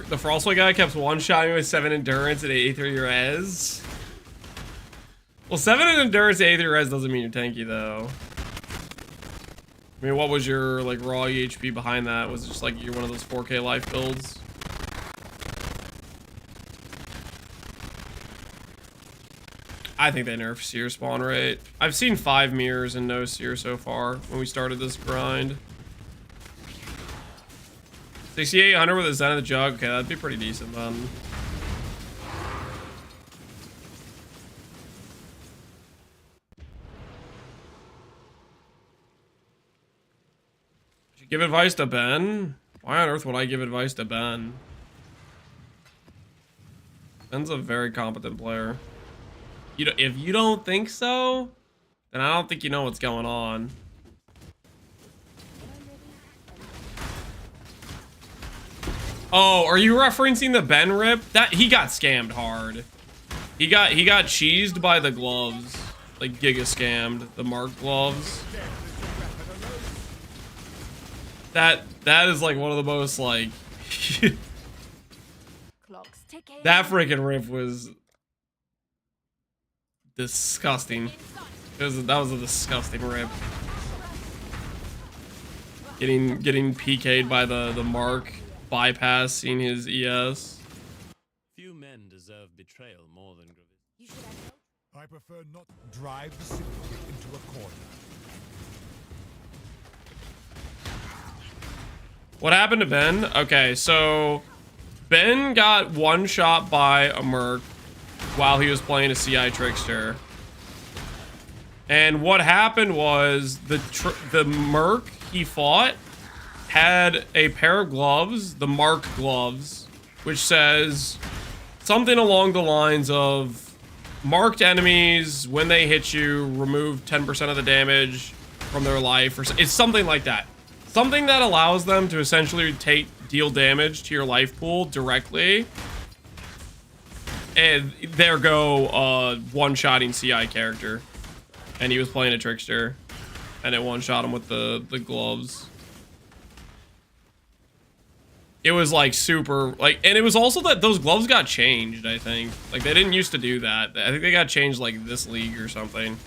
The Frostway guy kept one-shotting me with 7 endurance and 83 res. Well, 7 in endurance and 83 res doesn't mean you're tanky, though. I mean, what was your, like, raw EHP behind that? Was it just, like, you're one of those 4K life builds? I think they nerfed Seer spawn rate. I've seen 5 mirrors and no Seer so far when we started this grind. 6800 with a Zen of the Jug. Okay, that'd be pretty decent then. Give advice to Ben? Why on earth would I give advice to Ben? Ben's a very competent player. If you don't think so, then I don't think you know what's going on. Oh, are you referencing the Ben rip? That he got scammed hard. He got cheesed by the gloves. Like giga scammed. The Mark gloves. That is like one of the most like that freaking rip was disgusting. That was a disgusting rip. Getting PK'd by the Mark, bypassing his ES. Few men deserve betrayal more than gravitas. I prefer not to drive the sympathy into a corner. What happened to Ben? Okay, so Ben got one shot by a Merc while he was playing a CI Trickster. And what happened was the Merc he fought had a pair of gloves, the Mark gloves, which says something along the lines of marked enemies, when they hit you, remove 10% of the damage from their life, or it's something like that. Something that allows them to essentially deal damage to your life pool directly. And there go one-shotting CI character. And he was playing a Trickster. And it one-shot him with the gloves. It was like super, like, and it was also that those gloves got changed, I think. Like they didn't used to do that. I think they got changed like this league or something.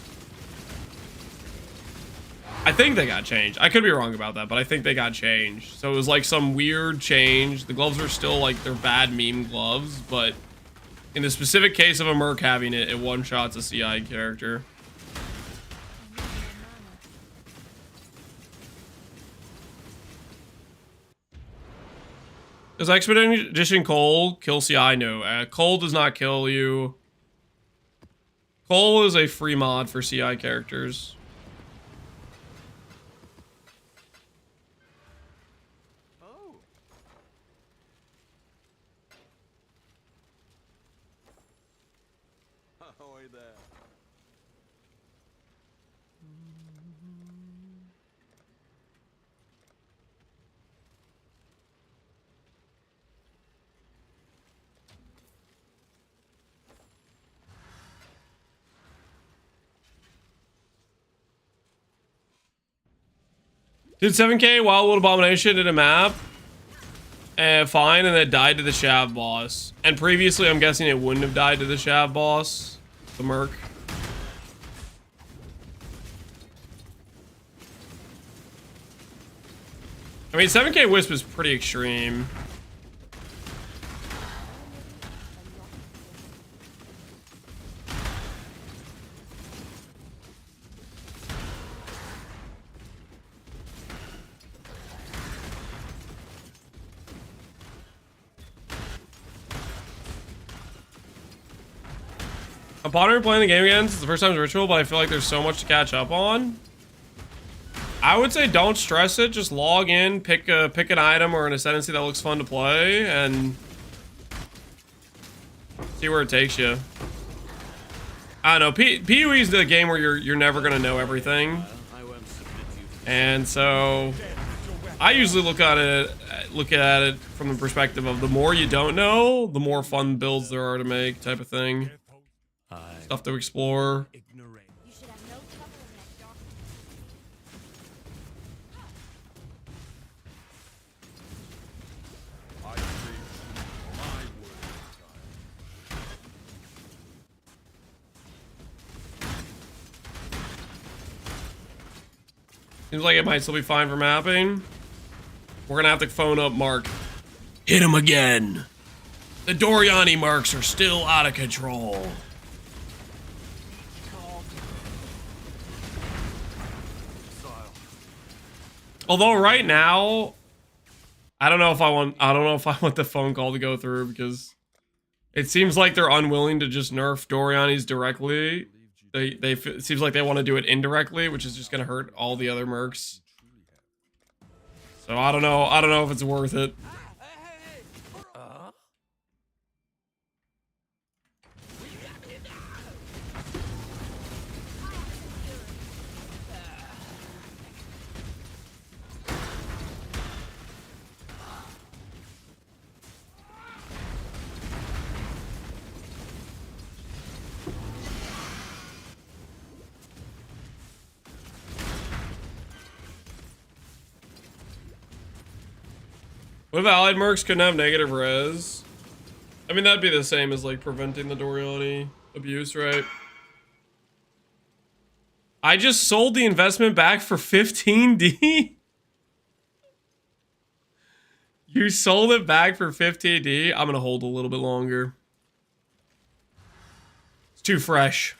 I think they got changed. I could be wrong about that, but I think they got changed. So it was like some weird change. The gloves were still like they're bad meme gloves, but in the specific case of a Merc having it, it one-shots a CI character. Does Expedition Cole kill CI? No. Cole does not kill you. Cole is a free mod for CI characters. Did 7K Wildwood Abomination did a map. Fine, and then died to the Shav boss. And previously, I'm guessing it wouldn't have died to the Shav boss. The Merc. I mean, 7K Wisp is pretty extreme. I'm pondering playing the game again. It's the first time it's ritual, but I feel like there's so much to catch up on. I would say don't stress it. Just log in, pick an item or an Ascendancy that looks fun to play, and see where it takes you. I don't know. PoE is the game where you're never gonna know everything, and so I usually look at it from the perspective of the more you don't know, the more fun builds there are to make, type of thing. Stuff to explore. Seems like it might still be fine for mapping. We're gonna have to phone up Mark. Hit him again. The Doriani marks are still out of control. Although right now, I don't know if I want the phone call to go through, because it seems like they're unwilling to just nerf Doriani's directly. It seems like they want to do it indirectly, which is just gonna hurt all the other mercs. So I don't know if it's worth it. What if allied mercs couldn't have negative res? I mean, that'd be the same as, like, preventing the Doriani abuse, right? I just sold the investment back for 15D? You sold it back for 15D? I'm gonna hold a little bit longer. It's too fresh.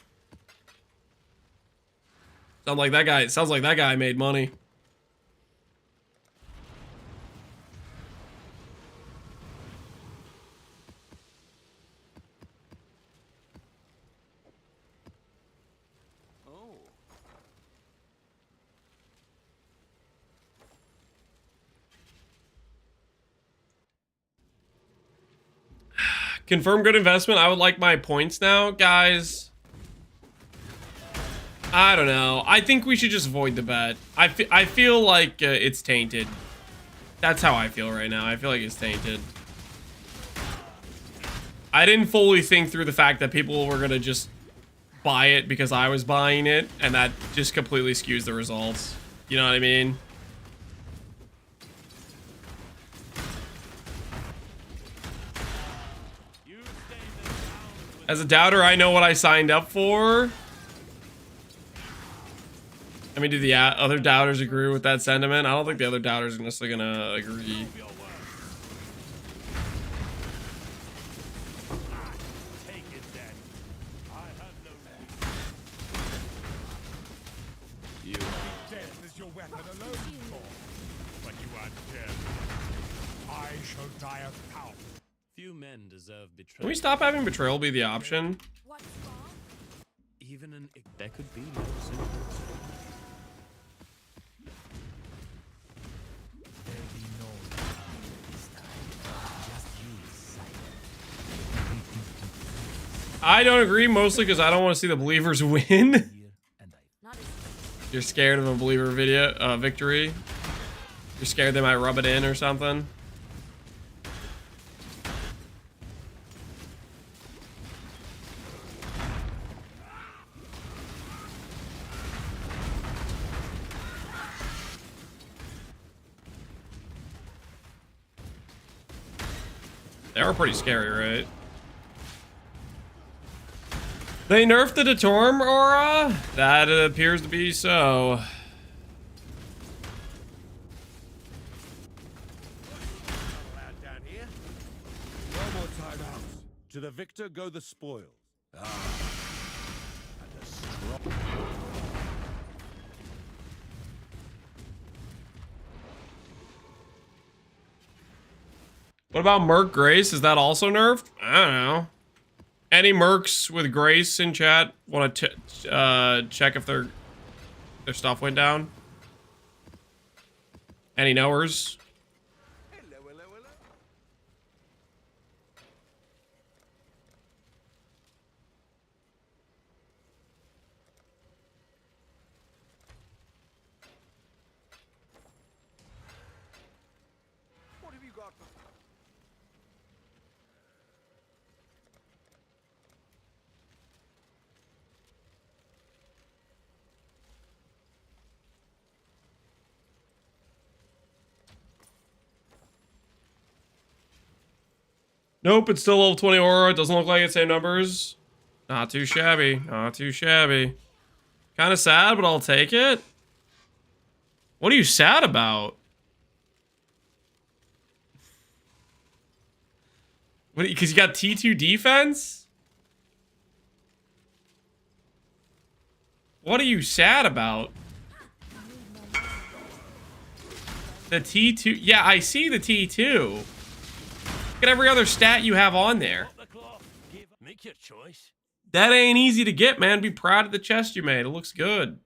Sounds like that guy made money. Confirm good investment. I would like my points now, guys. I don't know. I think we should just void the bet. I feel like it's tainted. That's how I feel right now. I feel like it's tainted. I didn't fully think through the fact that people were gonna just buy it because I was buying it, and that just completely skews the results. You know what I mean? As a doubter, I know what I signed up for. I mean, do the other doubters agree with that sentiment? I don't think the other doubters are necessarily gonna agree. Death is your weapon alone, Thor. But you are dead. I shall die of power. Few men deserve betrayal. Can we stop having betrayal be the option? Even an there could be no simple. I don't agree, mostly because I don't want to see the believers win. You're scared of a believer victory. You're scared they might rub it in or something. They were pretty scary, right? They nerfed the Detorm aura? That appears to be so. No more timeouts. To the victor go the spoils. What about Merc Grace? Is that also nerfed? I don't know. Any Mercs with Grace in chat want to check if their stuff went down? Any knowers? What have you got for... Nope, it's still level 20 aura. It doesn't look like it's same numbers. Not too shabby. Not too shabby. Kind of sad, but I'll take it. What are you sad about? What? Because you got T2 defense? What are you sad about? The T2. Yeah, I see the T2. Look at every other stat you have on there. Make your choice. That ain't easy to get, man. Be proud of the chest you made. It looks good.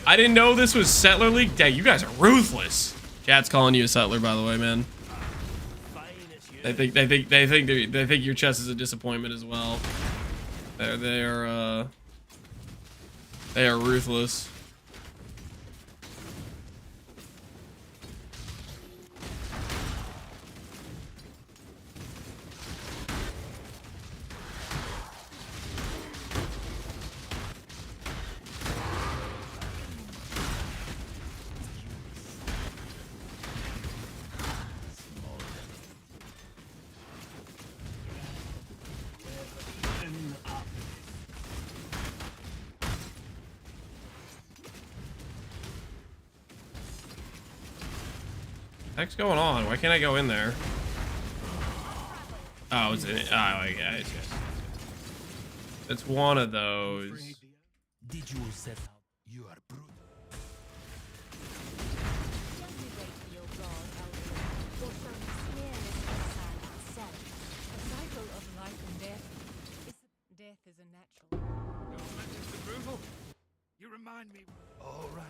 I didn't know this was Settler League. Dang, you guys are ruthless. Chat's calling you a settler, by the way, man. They think your chest is a disappointment as well. They are ruthless. What's going on? Why can't I go in there? Oh, it's in it. Oh, yeah, it's one of those. Did you set out? You are brutal. Gently wait for your god, Elder. Or shall we smear this exile itself? A cycle of life and death. Death is a natural. Don't mention the brutal. You remind me. All right.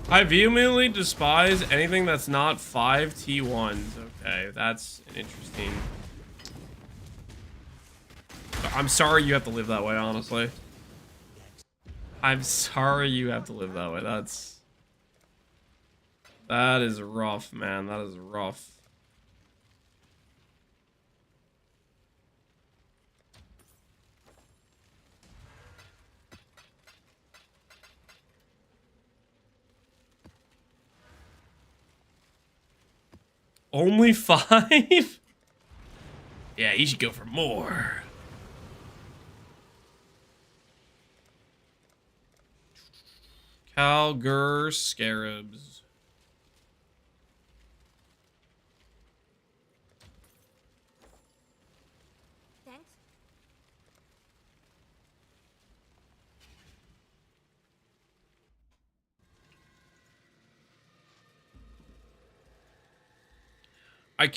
I vehemently despise anything that's not 5 T1s. Okay, that's an interesting. I'm sorry you have to live that way, honestly. I'm sorry you have to live that way. That is rough, man. That is rough. Only 5? Yeah, you should go for more. Calgur Scarabs. Thanks. I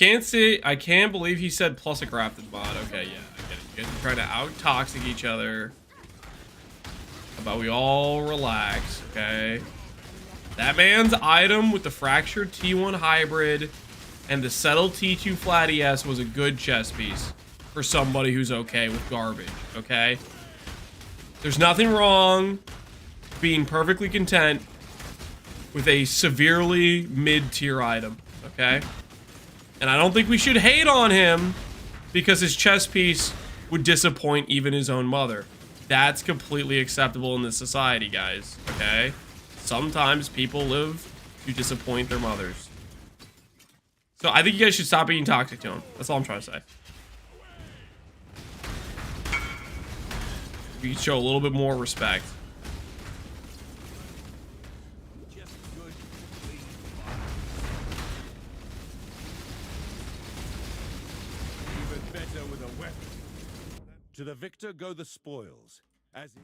can't believe he said plus a crafted mod. Okay, yeah, I get it. You guys are trying to out-toxic each other. How about we all relax, okay? That man's item with the fractured T1 hybrid and the settled T2 flat ES was a good chess piece for somebody who's okay with garbage, okay? There's nothing wrong being perfectly content with a severely mid-tier item, okay? And I don't think we should hate on him because his chess piece would disappoint even his own mother. That's completely acceptable in this society, guys, okay? Sometimes people live to disappoint their mothers. So I think you guys should stop being toxic to him. That's all I'm trying to say. We show a little bit more respect. Even better with a weapon. To the victor go the spoils. As in...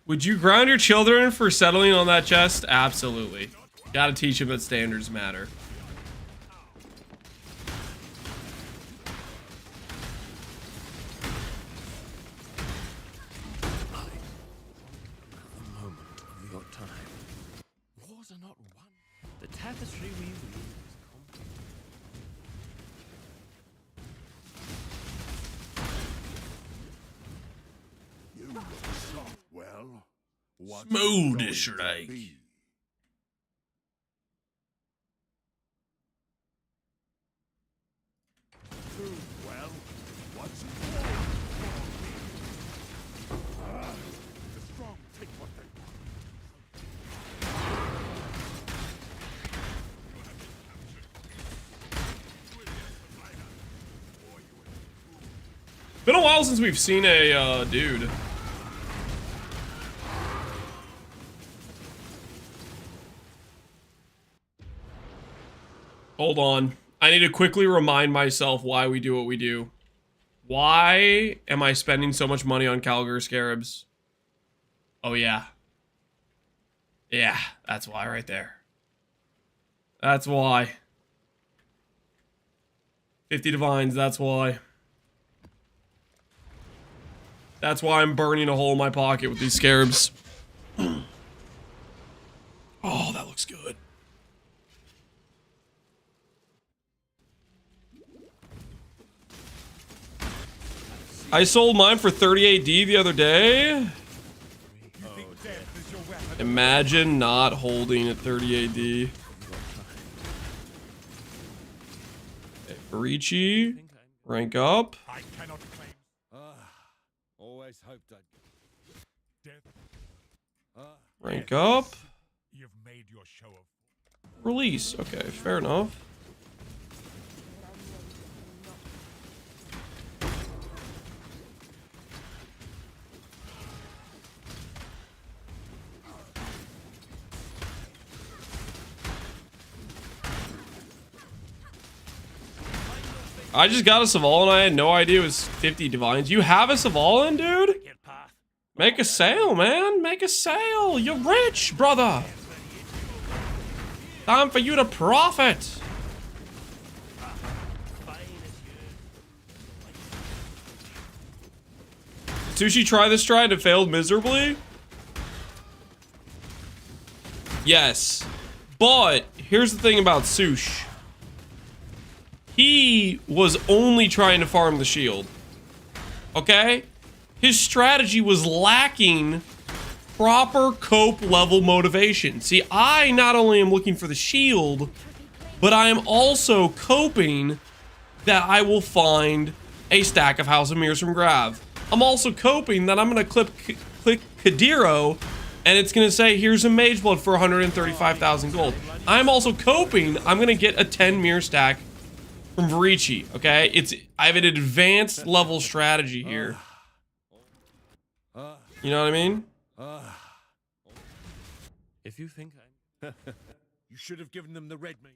Would you ground your children for settling on that chest? Absolutely. Gotta teach them that standards matter. A moment of your time. Wars are not won. The tapestry we weave is complex. You look soft. Well, what's it Smooth going as to like. be? Too well. What's it for? The strong take what they want. Been a while since we've seen a dude. Hold on. I need to quickly remind myself why we do what we do. Why am I spending so much money on Calgar Scarabs? Oh, yeah. Yeah, that's why right there. That's why. 50 divines, that's why. That's why I'm burning a hole in my pocket with these scarabs. Oh, that looks good. I sold mine for 30 AD the other day. Imagine not holding at 30 AD. Okay, Barichi, rank up. I cannot claim. Always hoped I'd Rank up. You've made your show of. Release. Okay, fair enough. I just got a Savalan. I had no idea it was 50 divines. You have a Savalan, dude? Make a sale, man. Make a sale. You're rich, brother. Time for you to profit. Did Sushi try this try and it failed miserably? Yes. But here's the thing about Sush. He was only trying to farm the shield. Okay? His strategy was lacking proper cope level motivation. See, I not only am looking for the shield, but I am also coping that I will find a stack of House of Mirrors from Grav. I'm also coping that I'm going to click Kadiro, and it's going to say, here's a Mage Blood for 135,000 gold. I'm also coping I'm going to get a 10 mirror stack from Varichi, okay? I have an advanced level strategy here. You know what I mean? If you think I'm... You should have given them the red meat.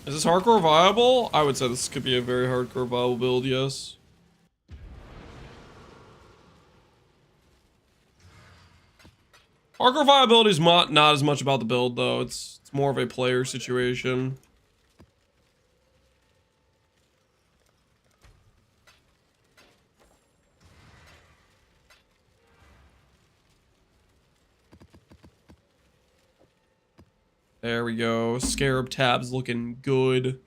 Is this hardcore viable? I would say this could be a very hardcore viable build, yes. Hardcore viability is not as much about the build, though. It's more of a player situation. There we go. Scarab tabs looking good.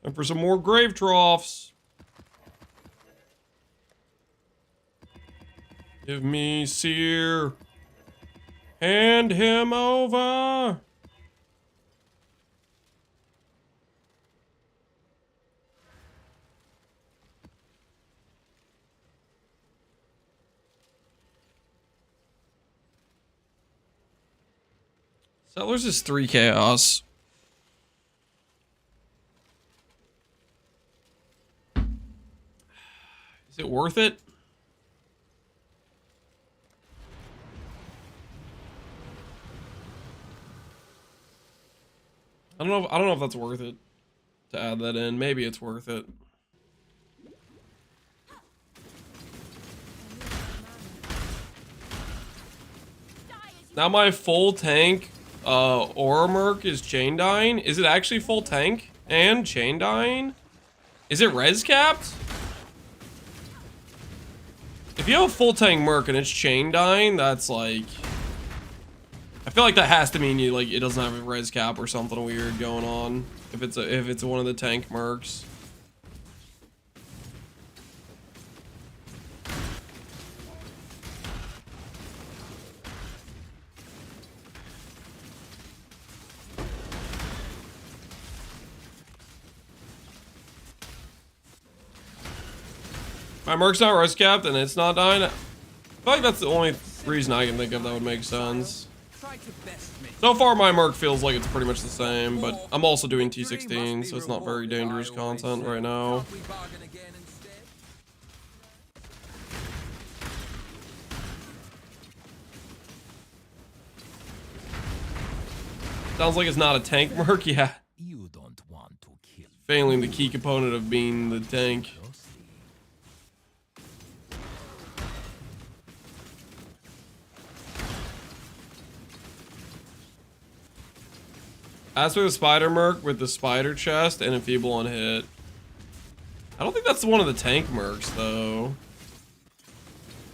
And for some more grave troughs. Give me Seer. Hand him over. Settlers is 3 chaos. Is it worth it? I don't know if that's worth it to add that in. Maybe it's worth it. Now my full tank Aura Merc is chain dying. Is it actually full tank and chain dying? Is it res capped? If you have a full tank merc and it's chain dying, that's like, I feel like that has to mean you like it doesn't have a res cap or something weird going on. If it's one of the tank mercs. My merc's not res capped and it's not dying. I feel like that's the only reason I can think of that would make sense. So far my merc feels like it's pretty much the same, but I'm also doing T16, so it's not very dangerous content right now. Sounds like it's not a tank merc, yeah. You don't want to kill. Failing the key component of being the tank. Aspect of Spider Merc with the spider chest and enfeeble on hit. I don't think that's one of the tank mercs though.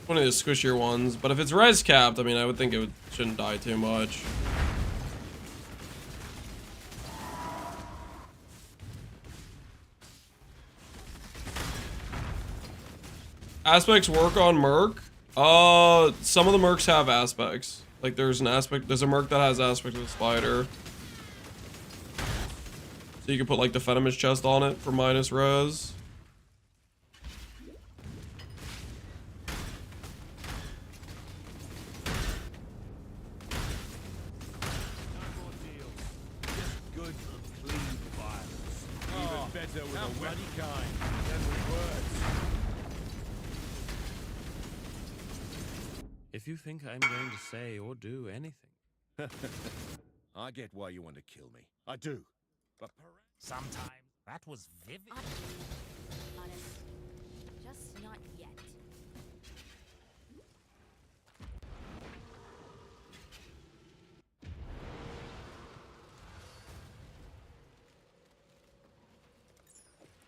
One of the squishier ones, but if it's res capped, I mean, I would think it shouldn't die too much. Aspects work on merc. Some of the mercs have aspects. Like there's a merc that has aspect of the spider. So you can put like the venomous chest on it for minus res. Good, clean violence. Even better with a wetty kind than with words. If you think I'm going to say or do anything. I get why you want to kill me. I do. But sometimes that was vivid. Honest. Just not yet.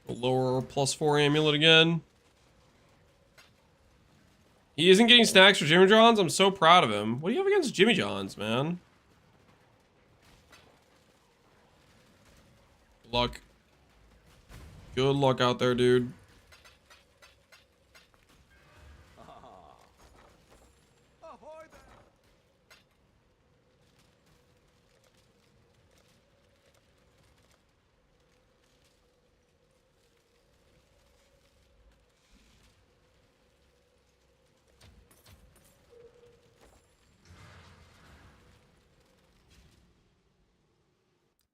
Lower +4 amulet again. He isn't getting snacks for Jimmy John's. I'm so proud of him. What do you have against Jimmy John's, man? Good luck. Good luck out there, dude.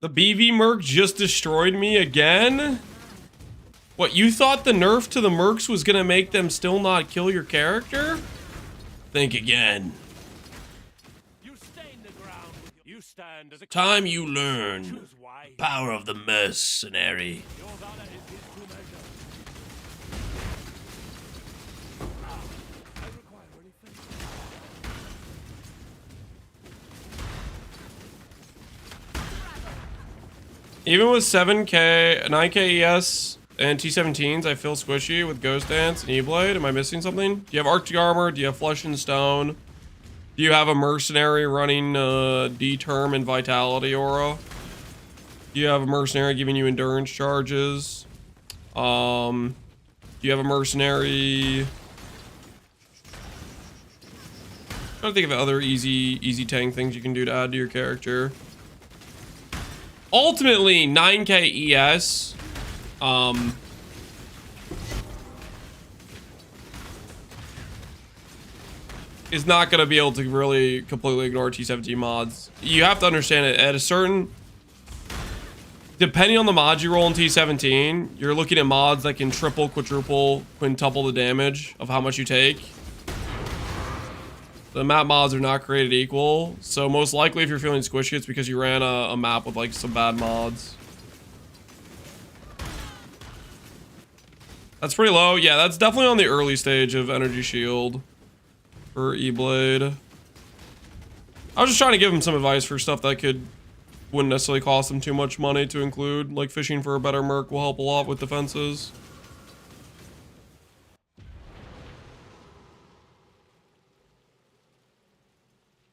The BV Merc just destroyed me again? What, you thought the nerf to the Mercs was gonna make them still not kill your character? Think again. Time you learn the power of the mercenary. Even with 7k, 9k ES, and T17s, I feel squishy with Ghost Dance and E-Blade. Am I missing something? Do you have Arctic Armor? Do you have Flesh and Stone? Do you have a Mercenary running D-Term and Vitality Aura? Do you have a Mercenary giving you Endurance charges? Do you have a Mercenary... I'm trying to think of other easy tank things you can do to add to your character. Ultimately, 9k ES, is not going to be able to really completely ignore T17 mods. You have to understand it at a certain, depending on the mod you roll in T17, you're looking at mods that can triple, quadruple, quintuple the damage of how much you take. The map mods are not created equal, so most likely if you're feeling squishy, it's because you ran a map with like some bad mods. That's pretty low. Yeah, that's definitely on the early stage of Energy Shield for E-Blade. I was just trying to give him some advice for stuff that wouldn't necessarily cost him too much money to include, like fishing for a better merc will help a lot with defenses.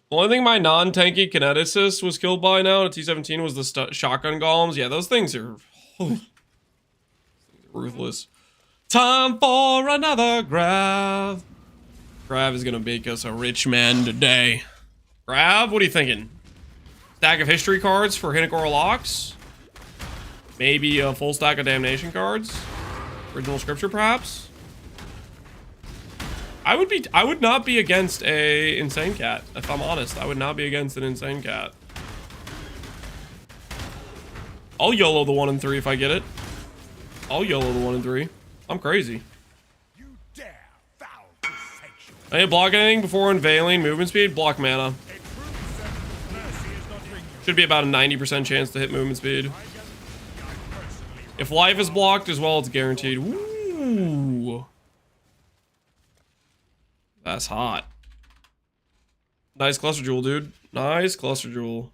The only thing my non-tanky kineticist was killed by now at T-17 was the shotgun golems. Yeah, those things are ruthless. Time for another Grav. Grav is gonna make us a rich man today. Grav, what are you thinking? Stack of history cards for Hinekora locks? Maybe a full stack of damnation cards? Original scripture, perhaps? I would not be against a insane cat, if I'm honest. I would not be against an insane cat. I'll YOLO the 1 and 3 if I get it. I'll YOLO the 1 and 3. I'm crazy. I didn't block anything before unveiling movement speed. Block mana. Should be about a 90% chance to hit movement speed. If life is blocked as well, it's guaranteed. Ooh. That's hot. Nice cluster jewel, dude. Nice cluster jewel.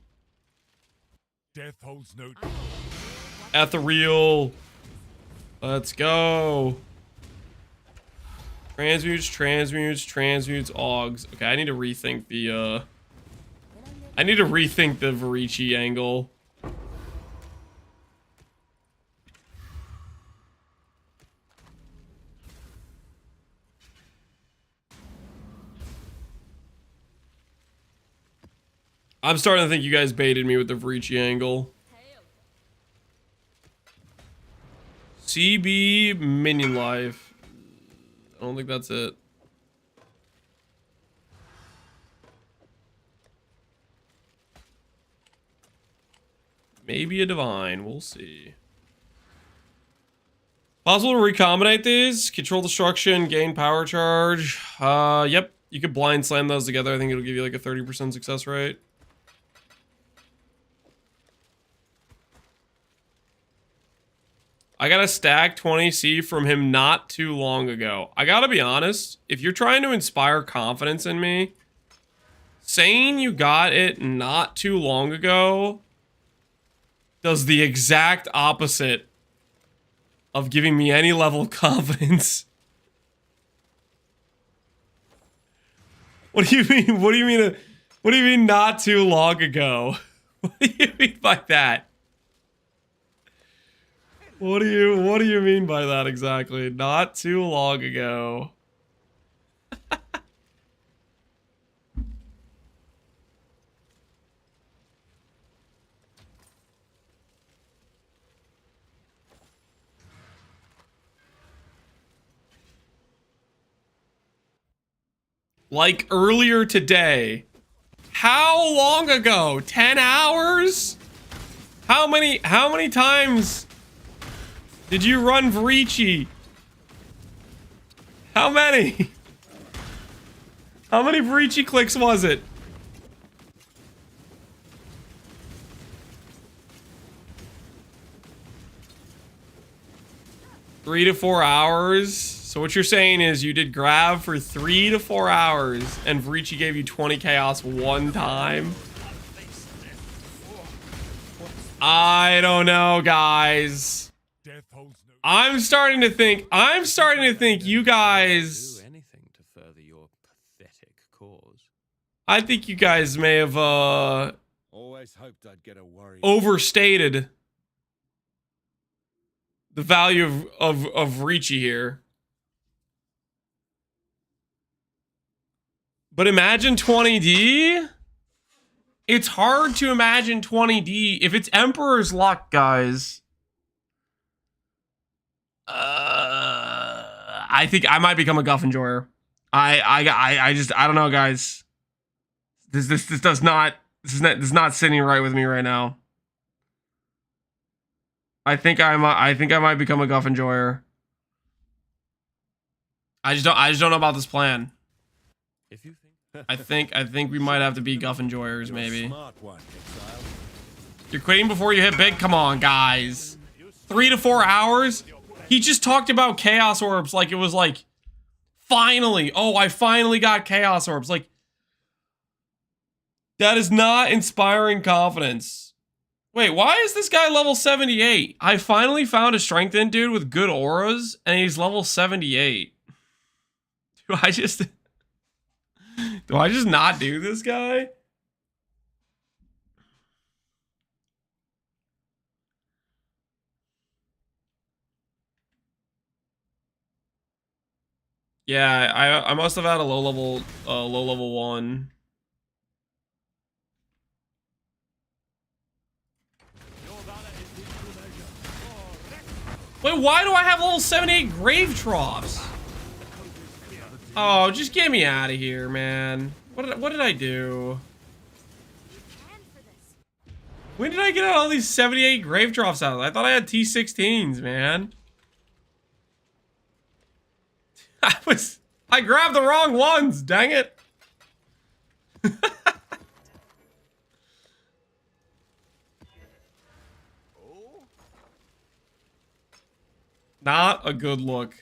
Death holds no. Ethereal. Let's go. Transmutes, transmutes, transmutes, augs. Okay, I need to rethink the Varici angle. I'm starting to think you guys baited me with the Varici angle. CB minion life. I don't think that's it. Maybe a divine. We'll see. Possible to recombinate these. Control destruction. Gain power charge. Yep. You could blind slam those together. I think it'll give you like a 30% success rate. I got a stack 20C from him not too long ago. I gotta be honest, if you're trying to inspire confidence in me, saying you got it not too long ago does the exact opposite of giving me any level of confidence. What do you mean? What do you mean? What do you mean not too long ago? What do you mean by that? What do you mean by that exactly? Not too long ago. Like earlier today. How long ago? 10 hours? How many times did you run Varici? How many? How many Varici clicks was it? Three to 4 hours? So what you're saying is you did Grav for 3 to 4 hours and Varici gave you 20 chaos one time? I don't know, guys. I'm starting to think you guys. Do anything to further your pathetic cause. I think you guys may have always hoped I'd get a worry. Overstated the value of Varici here. But imagine 20D? It's hard to imagine 20D if it's Emperor's Luck, guys. I think I might become a Guff enjoyer. I don't know, guys. This is not sitting right with me right now. I think I might become a Guff enjoyer. I just don't know about this plan. If you I think we might have to be Guff enjoyers, maybe. Smart one, Exile. You're quitting before you hit big? Come on, guys. 3 to 4 hours? He just talked about Chaos Orbs like it was like, finally. Oh, I finally got Chaos Orbs. Like, that is not inspiring confidence. Wait, why is this guy level 78? I finally found a strengthened dude with good auras, and he's level 78. Do I just not do this guy? Yeah, I must have had a low level one. Wait, why do I have level 78 grave troughs? Oh, just get me out of here, man. What did I do? When did I get all these 78 grave troughs out? I thought I had T16s, man. I grabbed the wrong ones, dang it. Not a good look.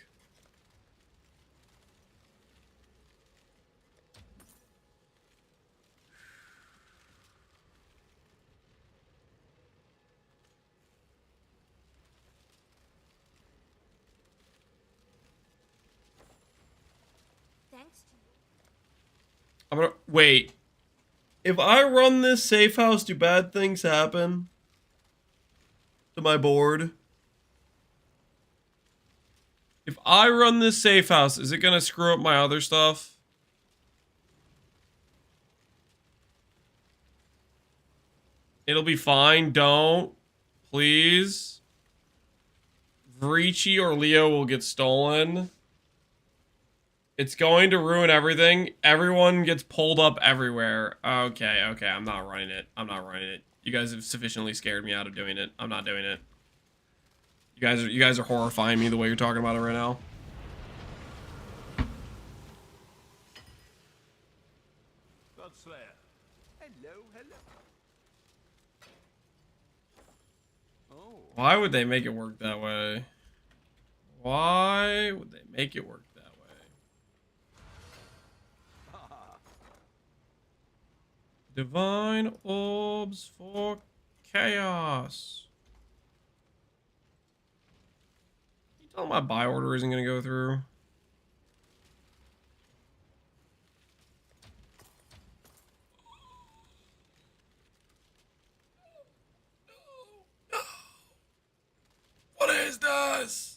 I'm gonna wait. If I run this safe house, do bad things happen to my board? If I run this safe house, is it gonna screw up my other stuff? It'll be fine. Don't. Please. Vrici or Leo will get stolen. It's going to ruin everything. Everyone gets pulled up everywhere. Okay, I'm not running it. I'm not running it. You guys have sufficiently scared me out of doing it. I'm not doing it. You guys are horrifying me the way you're talking about it right now. Why would they make it work that way? Why would they make it work that way? Divine orbs for chaos. You tell my buy order isn't gonna go through. What is this?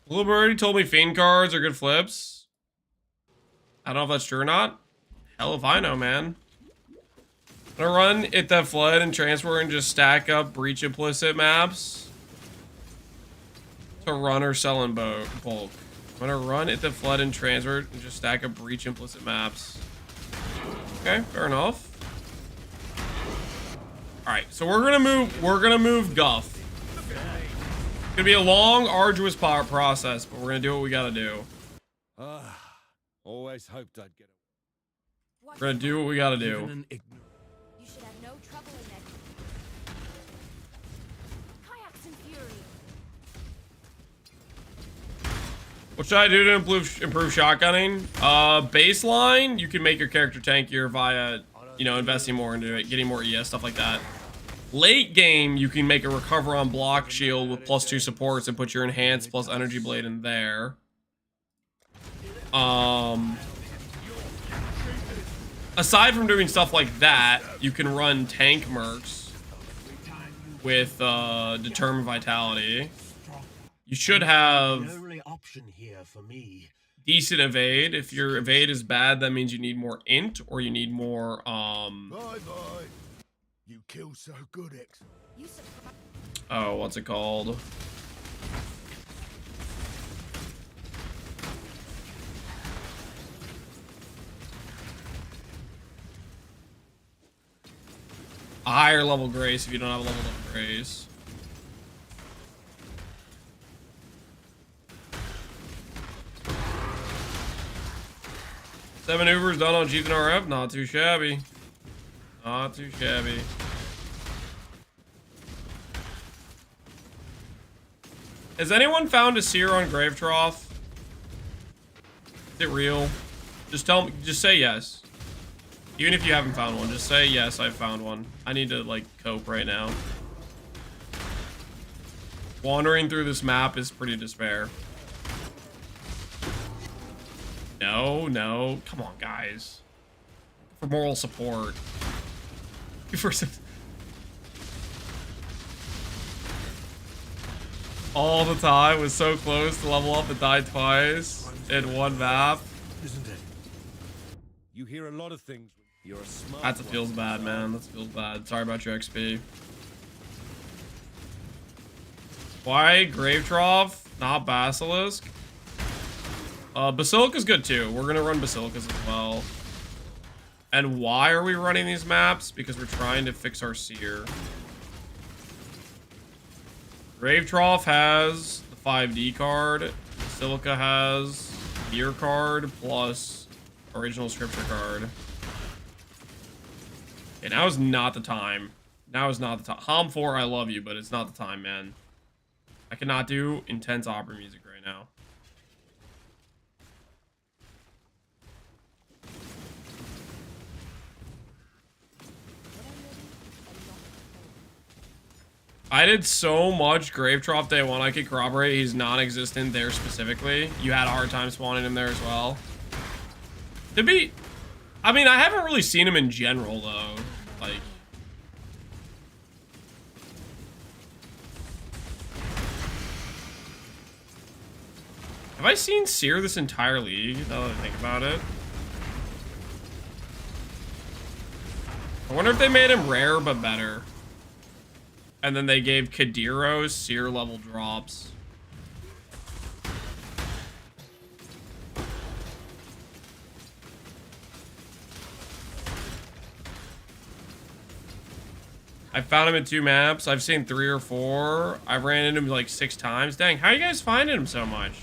Blueberry told me Fiend cards are good flips. I don't know if that's true or not. Hell if I know, man. I'm gonna run It That Flood and transfer and just stack up Breach Implicit maps to run or sell in bulk. I'm gonna run It That Flood and transfer and just stack up Breach Implicit maps. Okay, fair enough. Alright, so we're gonna move Guff. It's gonna be a long, arduous process, but we're gonna do what we gotta do. Always hoped I'd get We're gonna do what we gotta do. You should have no trouble in that. Kayaks and fury. What should I do to improve shotgunning? Baseline, you can make your character tankier via, investing more into it, getting more ES, stuff like that. Late game, you can make a recover on block shield with +2 supports and put your enhance plus energy blade in there. Aside from doing stuff like that, you can run tank mercs with determined vitality. You should have The only option here for me. decent evade. If your evade is bad, that means you need more int or you need more Bye. You kill so good, Exile. oh, what's it called? A higher level grace if you don't have a level grace. Seven Ubers done on Chieftain RF, not too shabby. Not too shabby. Has anyone found a seer on Grave Trough? Is it real? Just say yes. Even if you haven't found one, just say yes, I found one. I need to, cope right now. Wandering through this map is pretty despair. No, no. Come on, guys. For moral support. For some... All the time. Was so close to level up and died twice in one map. Isn't it? You hear a lot of things. You're a smart. That feels bad, man. That feels bad. Sorry about your XP. Why Grave Trough, not Basilisk? Basilica's good too. We're gonna run Basilicas as well. And why are we running these maps? Because we're trying to fix our Seer. Grave Trough has the 5D card. Basilica has Gear card plus original Scripture card. Okay, now is not the time. Now is not the time. Hom 4, I love you, but it's not the time, man. I cannot do intense opera music right now. I did so much Grave Trough day 1, I could corroborate he's non-existent there specifically. You had a hard time spawning him there as well. To be... I mean, I haven't really seen him in general, though. Like... Have I seen Seer this entire league, now that I think about it? I wonder if they made him rare but better. And then they gave Kadiros Seer level drops. I found him in 2 maps. I've seen 3 or 4. I've ran into him like 6 times. Dang, how are you guys finding him so much?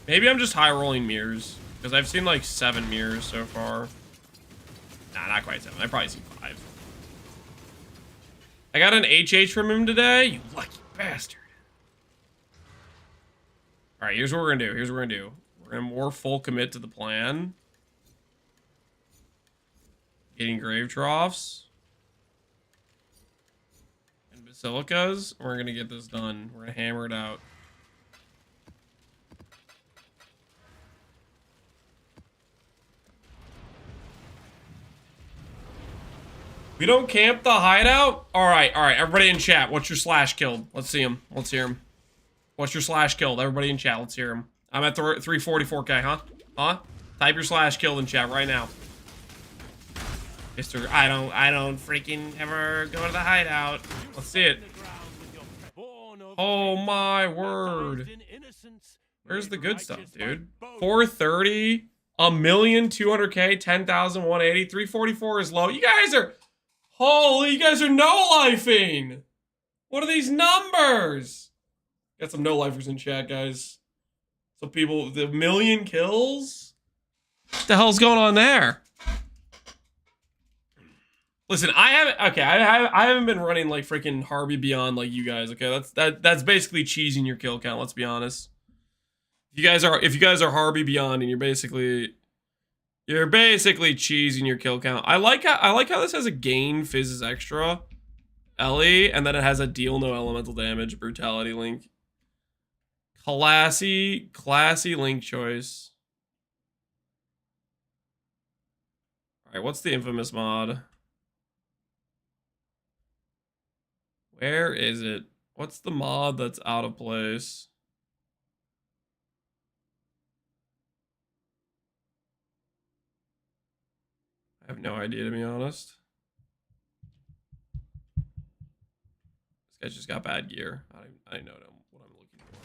Maybe I'm just high rolling mirrors, because I've seen like 7 mirrors so far. Nah, not quite 7. I've probably seen 5. I got an HH from him today. You lucky bastard. All right, here's what we're gonna do. Here's what we're gonna do. We're gonna more full commit to the plan. Getting Grave Troughs and Basilicas. We're gonna get this done. We're gonna hammer it out. We don't camp the hideout? Alright, everybody in chat. What's your slash killed? Let's see him. Let's hear him. What's your slash killed? Everybody in chat, let's hear him. I'm at 344k, huh? Huh? Type your slash killed in chat right now. Mr. I don't freaking ever go to the hideout. Let's see it. Oh my word. Where's the good stuff, dude? 430, 1,200k, 10,180, 344 is low. You guys are... Holy, you guys are no-lifing! What are these numbers? Got some no-lifers in chat, guys. Some people, the 1,000,000 kills? What the hell's going on there? Listen, I haven't been running like freaking Harvey Beyond like you guys, okay? That's basically cheesing your kill count, let's be honest. If you guys are Harvey Beyond and you're basically cheesing your kill count. I like how this has a gain fizzes extra Ellie, and then it has a deal no elemental damage brutality link. Classy link choice. Alright, what's the infamous mod? Where is it? What's the mod that's out of place? I have no idea, to be honest. This guy just got bad gear. I know what I'm looking for.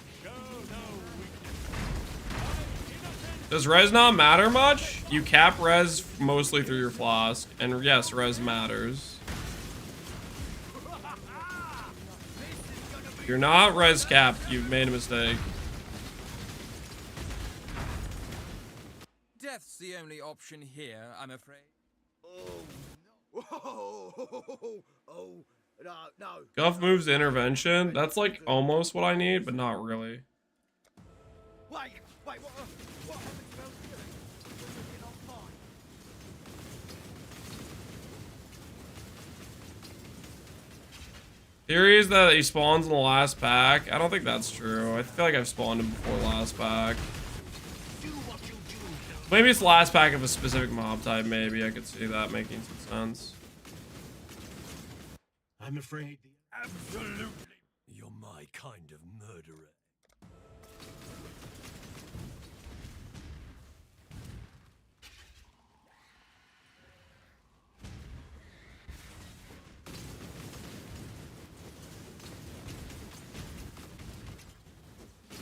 Does res not matter much? You cap res mostly through your flask. And yes, res matters. If you're not res capped, you've made a mistake. Death's the only option here, I'm afraid. Oh, no. Guff moves intervention. That's like almost what I need, but not really. Wait, what happened to those killers? Was it on fire? Theory is that he spawns in the last pack. I don't think that's true. I feel like I've spawned him before last pack. Maybe it's the last pack of a specific mob type, maybe. I could see that making some sense. I'm afraid. Absolutely. You're my kind of murderer.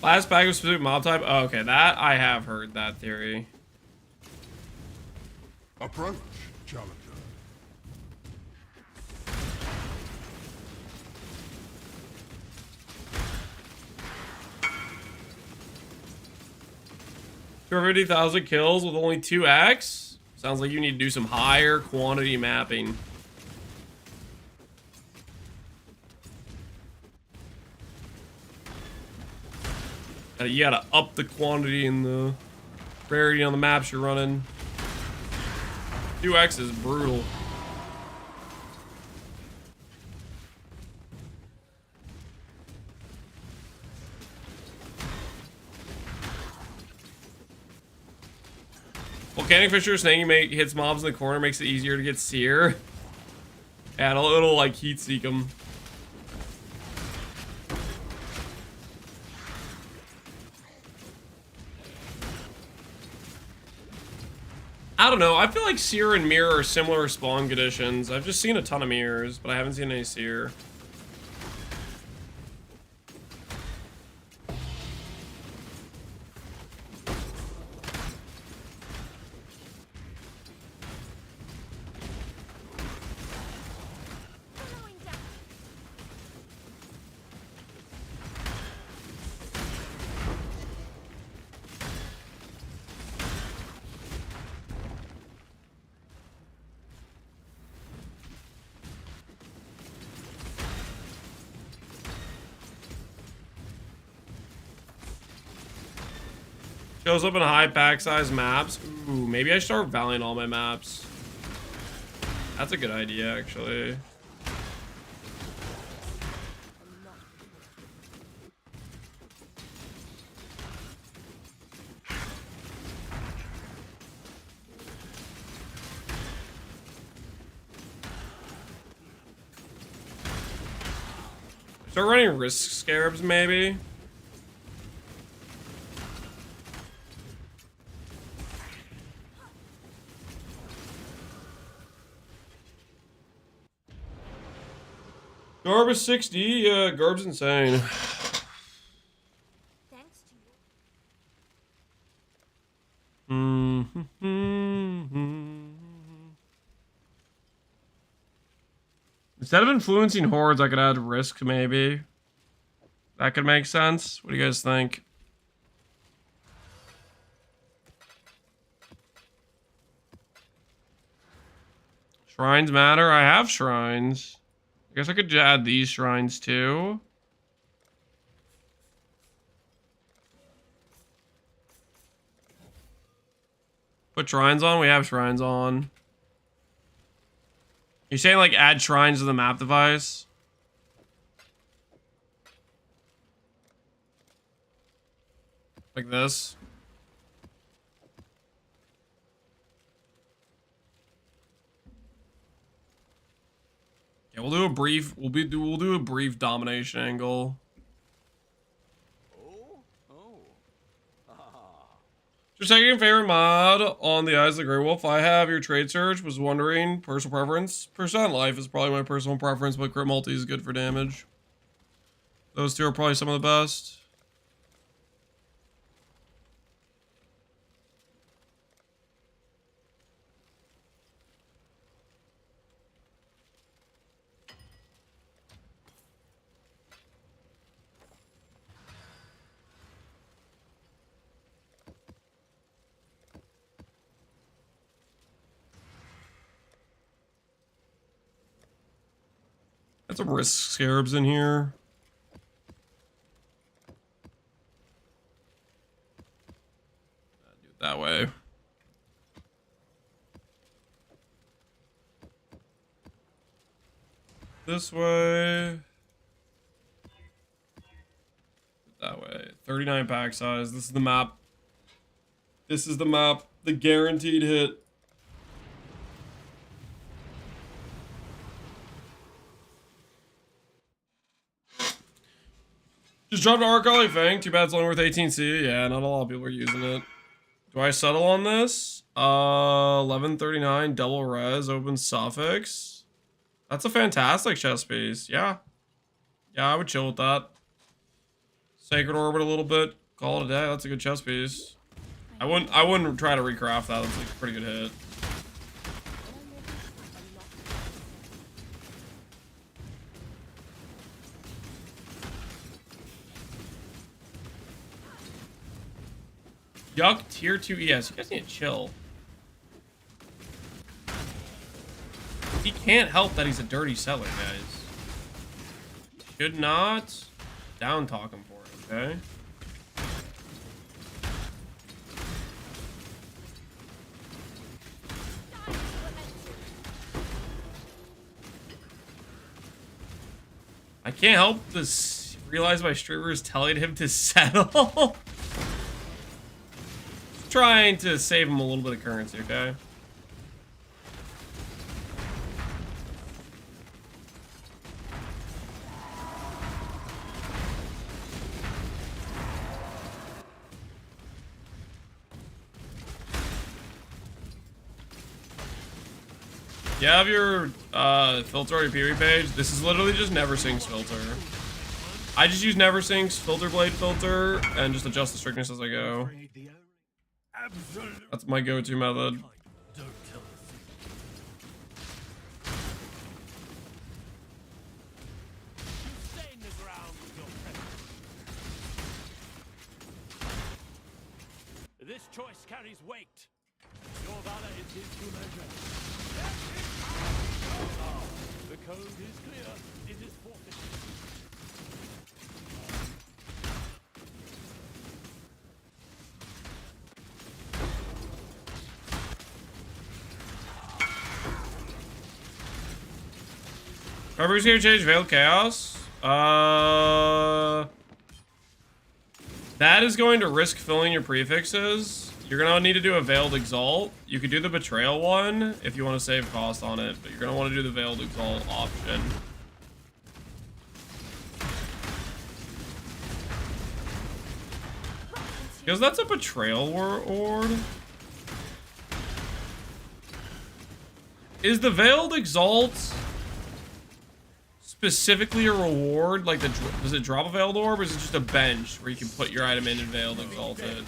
Last pack of specific mob type? Oh, okay, that I have heard that theory. Approach, challenger. For 50,000 kills with only 2x? Sounds like you need to do some higher quantity mapping. You gotta up the quantity and the rarity on the maps you're running. 2x is brutal. Volcanic Fissure snaking hits mobs in the corner, makes it easier to get sear. Yeah, it'll like heat seek them. I don't know. I feel like Seer and Mirror are similar spawn conditions. I've just seen a ton of mirrors, but I haven't seen any Seer. Shows up in high pack size maps. Ooh, maybe I should start valuing all my maps. That's a good idea, actually. Start running risk scarabs, maybe. Garb is 60. Yeah, Garb's insane. Thanks to you. Instead of influencing hordes, I could add risk, maybe. That could make sense. What do you guys think? Shrines matter? I have shrines. I guess I could add these shrines too. Put shrines on? We have shrines on. You're saying like add shrines to the map device? Like this? Yeah, we'll do a brief. We'll do a brief domination angle. Your second favorite mod on the Eyes of the Grey Wolf. I have your trade search. Was wondering personal preference. Percent life is probably my personal preference, but crit multi is good for damage. Those two are probably some of the best. Got some risk scarabs in here. This way. That way. 39 pack size. This is the map. This is the map. The guaranteed hit. Just dropped an Arcali Fang. Too bad it's only worth 18C. Yeah, not a lot of people are using it. Do I settle on this? 1139 double res open suffix. That's a fantastic chest piece. Yeah. Yeah, I would chill with that. Sacred Orbit a little bit. Call it a day. That's a good chest piece. I wouldn't try to recraft that. That's like a pretty good hit. Yuck, tier 2 ES. You guys need to chill. He can't help that he's a dirty seller, guys. Should not down talk him for it, okay? I can't help this. Realize my streamer is telling him to settle. Trying to save him a little bit of currency, okay? You have your filter on your PV page. This is literally just NeverSync's filter. I just use NeverSync's filter blade filter and just adjust the strictness as I go. That's my go-to method. This choice carries weight. Your valor is his true measure. The code is clear. It is forfeited. Whoever's here change Veiled Chaos. That is going to risk filling your prefixes. You're gonna need to do a Veiled Exalt. You could do the Betrayal one if you want to save cost on it, but you're gonna want to do the Veiled Exalt option. Because that's a Betrayal Ward. Is the Veiled Exalt specifically a reward? Like, does it drop a Veiled Orb, or is it just a bench where you can put your item in and Veiled Exalt it?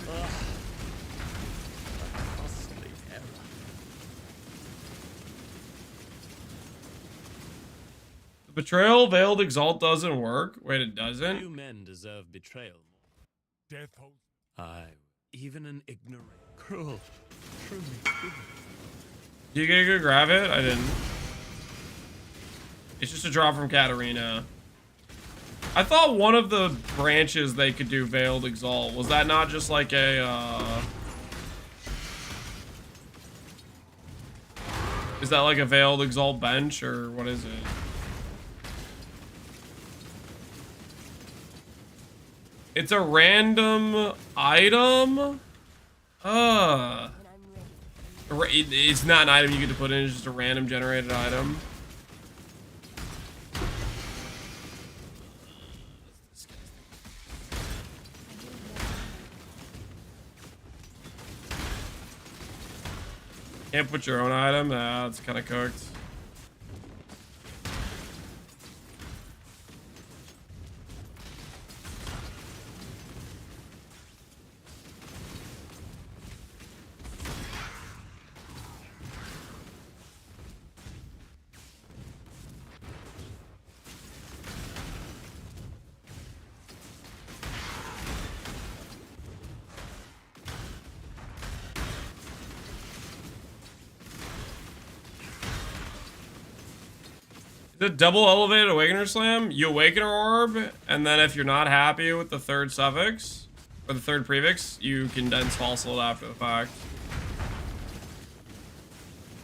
The Betrayal Veiled Exalt doesn't work. Wait, it doesn't? Few men deserve betrayal. Death holds. Aye, even an ignorant, cruel, truly cruel. Did you get a good grab it? I didn't. It's just a drop from Katarina. I thought one of the branches they could do Veiled Exalt. Was that not just like a, is that like a Veiled Exalt bench, or what is it? It's a random item? It's not an item you get to put in, it's just a random generated item. Can't put your own item? Nah, it's kind of cooked. The double elevated awakener slam, you awaken orb, and then if you're not happy with the third suffix or the third prefix, you can then fossil it after the fact.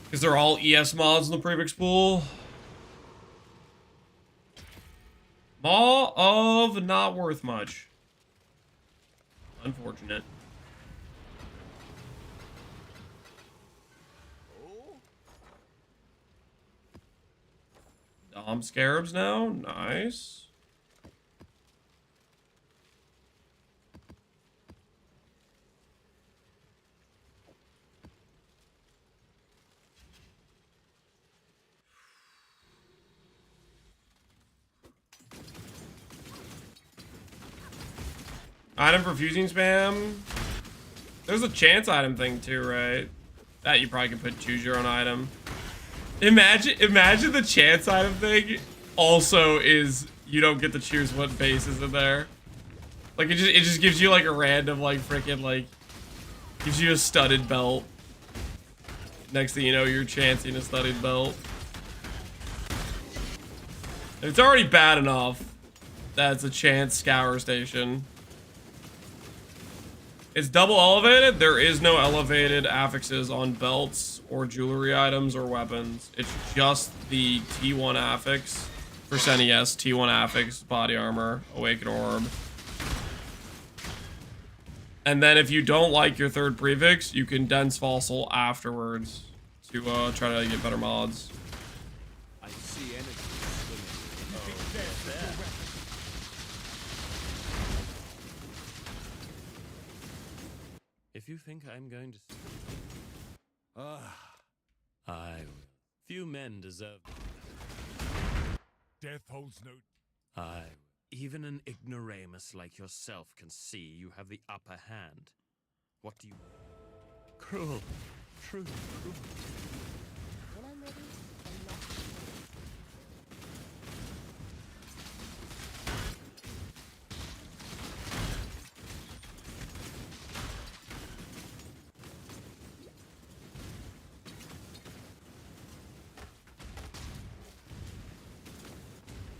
Because they're all ES mods in the prefix pool. Maw of not worth much. Unfortunate. Dom scarabs now. Nice. Item for fusing spam. There's a chance item thing too, right? That you probably can put choose your own item. Imagine the chance item thing also is you don't get to choose what base is in there. Like it just gives you like a random like freaking like gives you a studded belt. Next thing you know, you're chancing a studded belt. It's already bad enough that it's a chance scour station. It's double elevated. There is no elevated affixes on belts or jewelry items or weapons. It's just the T1 affix for SNES, T1 affix, body armor, awaken orb. And then if you don't like your third prefix, you can dense fossil afterwards to try to get better mods. I see energy. If you think I'm going to... I will. Few men deserve... Death holds no... I will. Even an ignoramus like yourself can see you have the upper hand. What do you... Cruel. True. Cruel. When I'm ready, I'm not.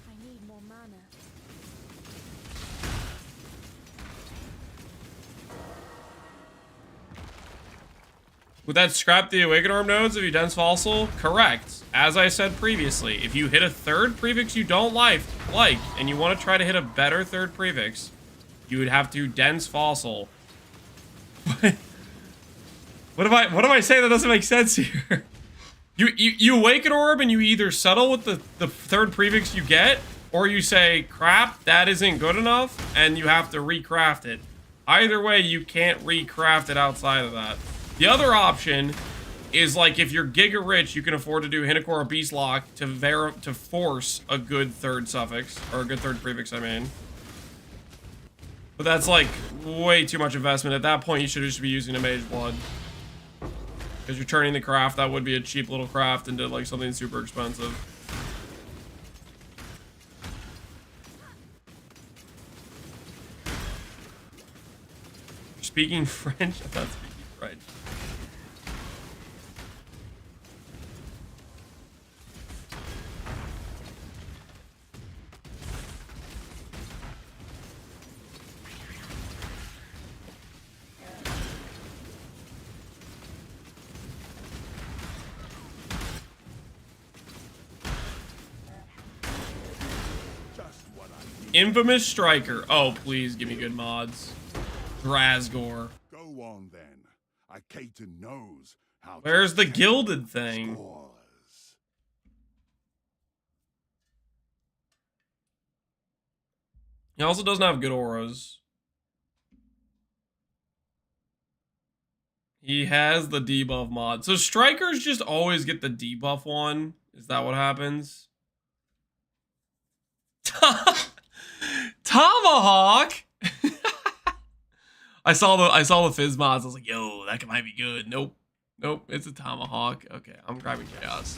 I need more mana. Would that scrap the awaken orb nodes if you dense fossil? Correct. As I said previously, if you hit a third prefix you don't like, and you want to try to hit a better third prefix, you would have to dense fossil. What am I saying that doesn't make sense here? You awaken orb and you either settle with the third prefix you get, or you say, crap, that isn't good enough, and you have to recraft it. Either way, you can't recraft it outside of that. The other option is like if you're giga rich, you can afford to do Hinekora Beast Lock to force a good third suffix, or a good third prefix, I mean. But that's like way too much investment. At that point, you should just be using a Mage Blood. Because you're turning the craft that would be a cheap little craft into like something super expensive. You're speaking French? I'm not speaking French. Infamous Striker. Oh, please give me good mods. Drasgore. Go on then. Akaton knows how. Where's the gilded thing? He also doesn't have good auras. He has the debuff mod. So strikers just always get the debuff one. Is that what happens? Tomahawk. I saw the fizz mods. I was like, yo, that might be good. Nope. Nope, it's a tomahawk. Okay, I'm grabbing chaos.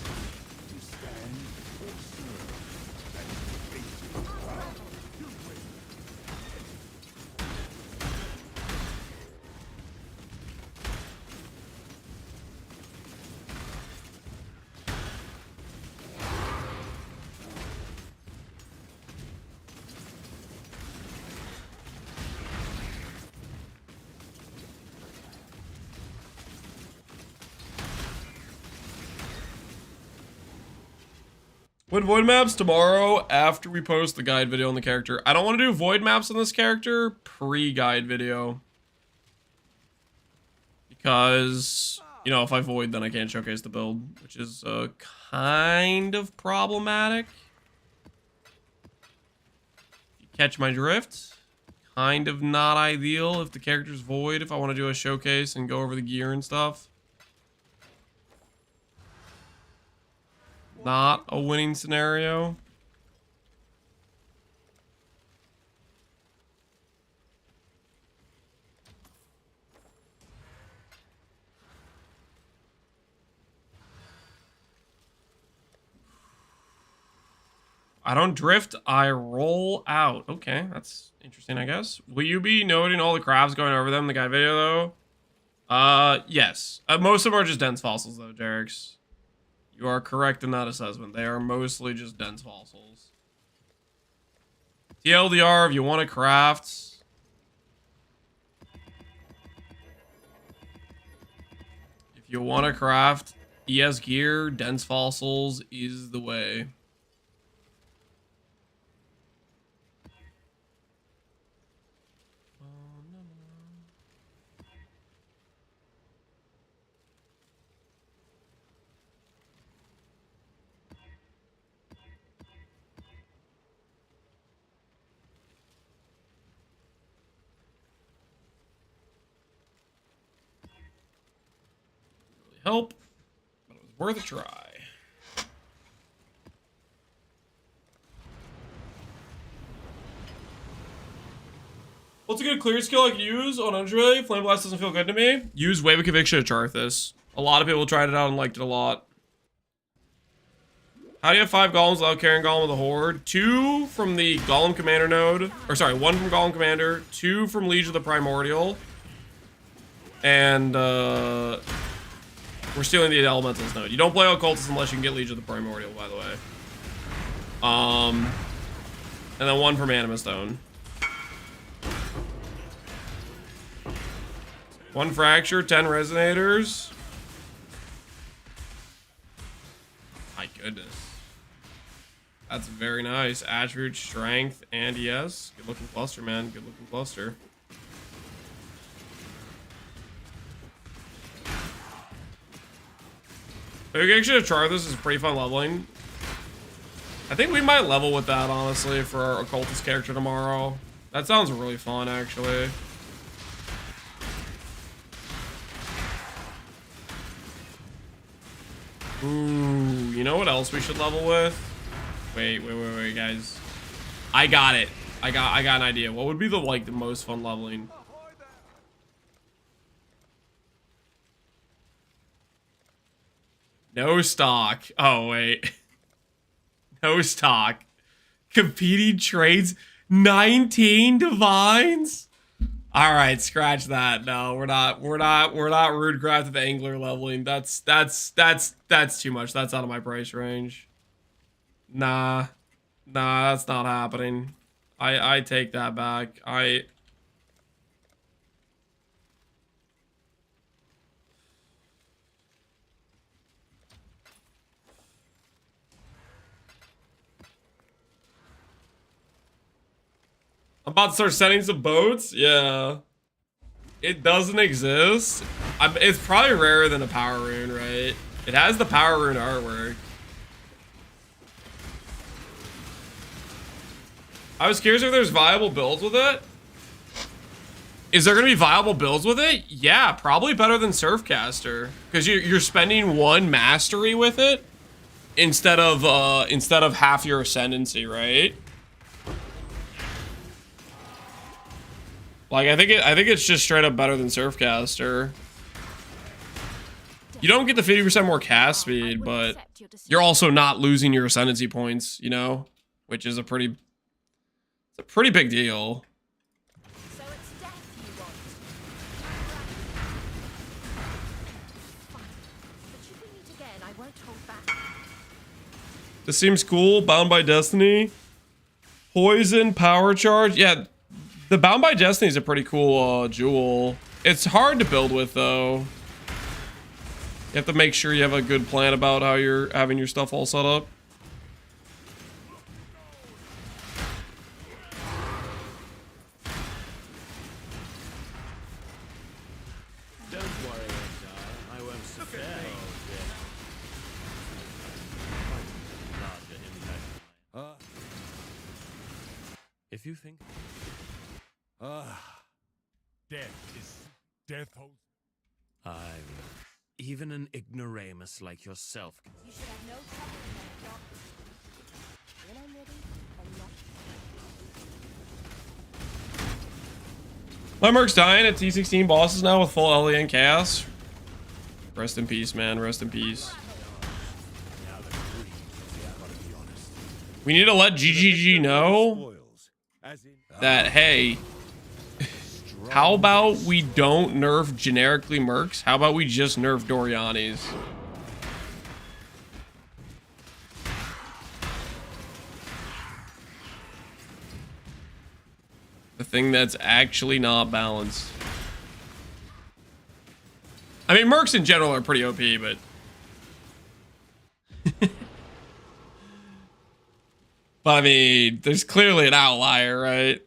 When void maps tomorrow after we post the guide video on the character. I don't want to do void maps on this character pre-guide video. Because, you know, if I void, then I can't showcase the build, which is kind of problematic. You catch my drift? Kind of not ideal if the character's void, if I want to do a showcase and go over the gear and stuff. Not a winning scenario. I don't drift, I roll out. Okay, that's interesting, I guess. Will you be noting all the crafts going over them in the guide video, though? Yes. Most of them are just dense fossils, though, Derek's. You are correct in that assessment. They are mostly just dense fossils. TLDR, if you want to craft... If you want to craft ES gear, dense fossils is the way. Help, but it was worth a try. What's a good clear skill I can use on Andre? Flame Blast doesn't feel good to me. Use Wave of Conviction to Charthus. A lot of people tried it out and liked it a lot. How do you have 5 golems without carrying golem with a horde? 2 from the golem commander node. Or sorry, 1 from golem commander, 2 from Liege of the Primordial. And we're stealing the elementals node. You don't play occultist unless you can get Liege of the Primordial, by the way. And then 1 from Anima Stone. 1 fracture, 10 resonators. My goodness. That's very nice. Attribute, strength, and yes. Good looking cluster, man. Good looking cluster. Actually, a Charthus is pretty fun leveling. I think we might level with that, honestly, for our occultist character tomorrow. That sounds really fun, actually. Ooh, you know what else we should level with? Wait, guys. I got it. I got an idea. What would be the most fun leveling? No stock. Oh, wait. No stock. Competing trades. 19 divines? Alright, scratch that. No, we're not Rudecraft of Angler leveling. That's too much. That's out of my price range. Nah, that's not happening. I take that back. I'm about to start sending some boats? Yeah. It doesn't exist. It's probably rarer than a power rune, right? It has the power rune artwork. I was curious if there's viable builds with it. Is there gonna be viable builds with it? Yeah, probably better than Surfcaster. Because you're spending 1 mastery with it instead of half your ascendancy, right? Like, I think it's just straight up better than Surfcaster. You don't get the 50% more cast speed, but you're also not losing your ascendancy points, you know? Which is a pretty big deal. So it's death you want. Fine. But should we meet again, I won't hold back. This seems cool. Bound by Destiny. Poison, power charge. Yeah. The Bound by Destiny is a pretty cool jewel. It's hard to build with, though. You have to make sure you have a good plan about how you're having your stuff all set up. If you think... Death holds. Even an ignoramus like yourself. You should have no trouble in that, Doc. When I'm ready, I'm not. My Merc's dying at T16 bosses now with full LE and chaos. Rest in peace, man. Rest in peace. We need to let GGG know that, hey, how about we don't nerf generically Mercs? How about we just nerf Doriani's? The thing that's actually not balanced. I mean, Mercs in general are pretty OP, but... But I mean, there's clearly an outlier, right?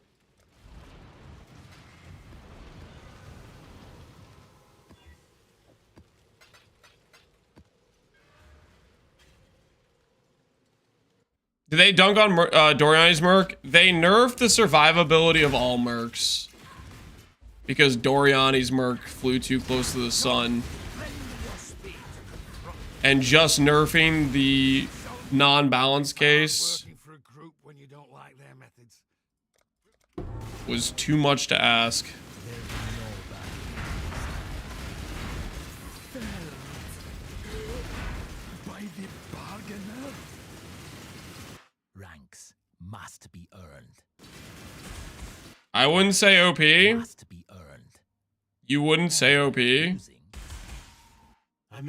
Did they dunk on Doriani's Merc? They nerfed the survivability of all Mercs. Because Doriani's Merc flew too close to the sun. And just nerfing the non-balance case was too much to ask. Ranks must be earned. I wouldn't say OP. Must be earned. You wouldn't say OP. I'm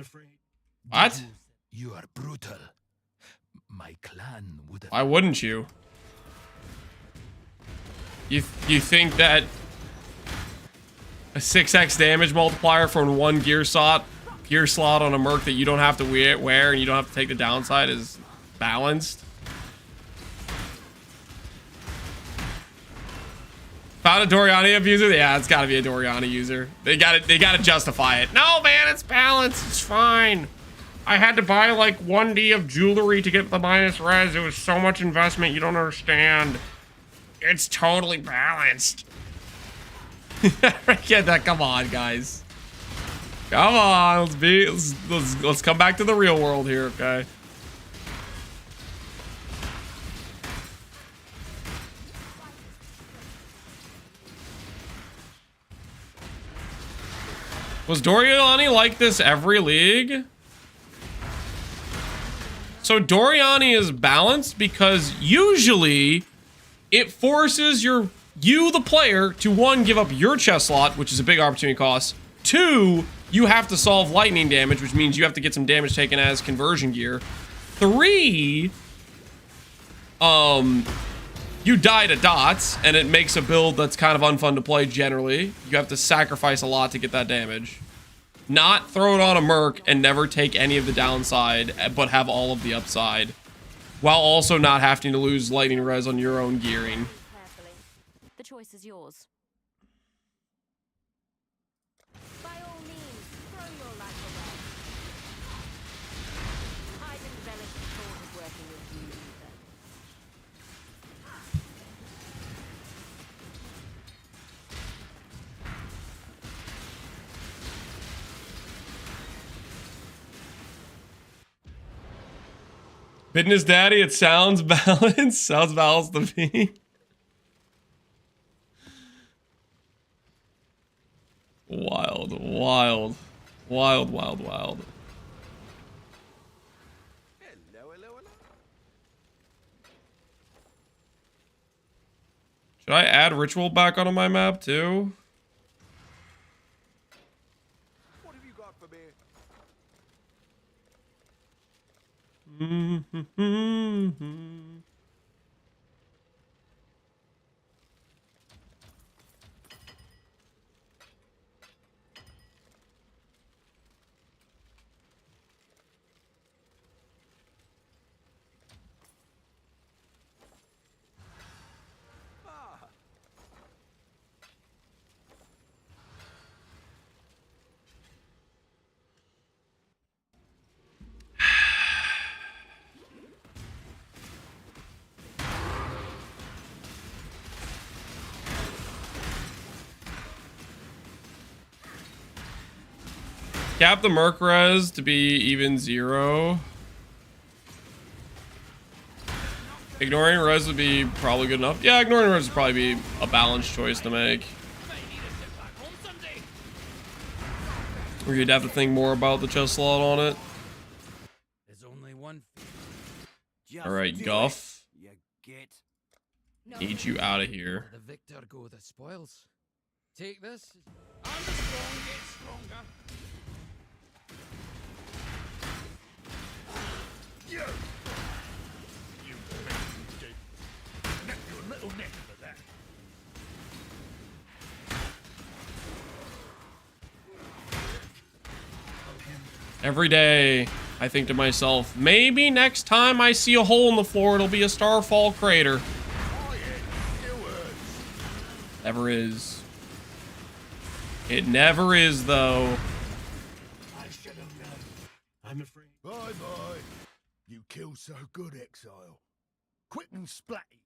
afraid. What? You are brutal. My clan would have... Why wouldn't you? You think that a 6x damage multiplier from one gear slot on a Merc that you don't have to wear and you don't have to take the downside is balanced? Found a Doriani abuser? Yeah, it's gotta be a Doriani user. They gotta justify it. No, man, it's balanced. It's fine. I had to buy like 1D of jewelry to get the minus res. It was so much investment, you don't understand. It's totally balanced. Get that, come on, guys. Come on, let's come back to the real world here, okay? Was Doriani like this every league? So Doriani is balanced because usually it forces you, the player, to 1, give up your chest slot, which is a big opportunity cost. 2, you have to solve lightning damage, which means you have to get some damage taken as conversion gear. 3, you die to dots, and it makes a build that's kind of unfun to play generally. You have to sacrifice a lot to get that damage. Not throw it on a Merc and never take any of the downside, but have all of the upside. While also not having to lose lightning res on your own gearing. Carefully. The choice is yours. By all means, throw your life away. I didn't relish the thought of working with you either. Fitness Daddy, it sounds balanced. Sounds balanced to me. Wild, wild. Wild, wild, wild. Should I add ritual back onto my map too? What have you got for me? Cap the Merc res to be even 0. Ignoring res would be probably good enough. Yeah, ignoring res would probably be a balanced choice to make. Or you'd have to think more about the chest slot on it. There's only one. Alright, Guff. You get. Need you out of here. The victor go the spoils. Take this. And the strong get stronger. You neck your little neck for that. Every day, I think to myself, maybe next time I see a hole in the floor, it'll be a starfall crater. Never is. It never is, though. I should have known. I'm afraid. Bye-bye. You kill so good, Exile. Quick and splatty.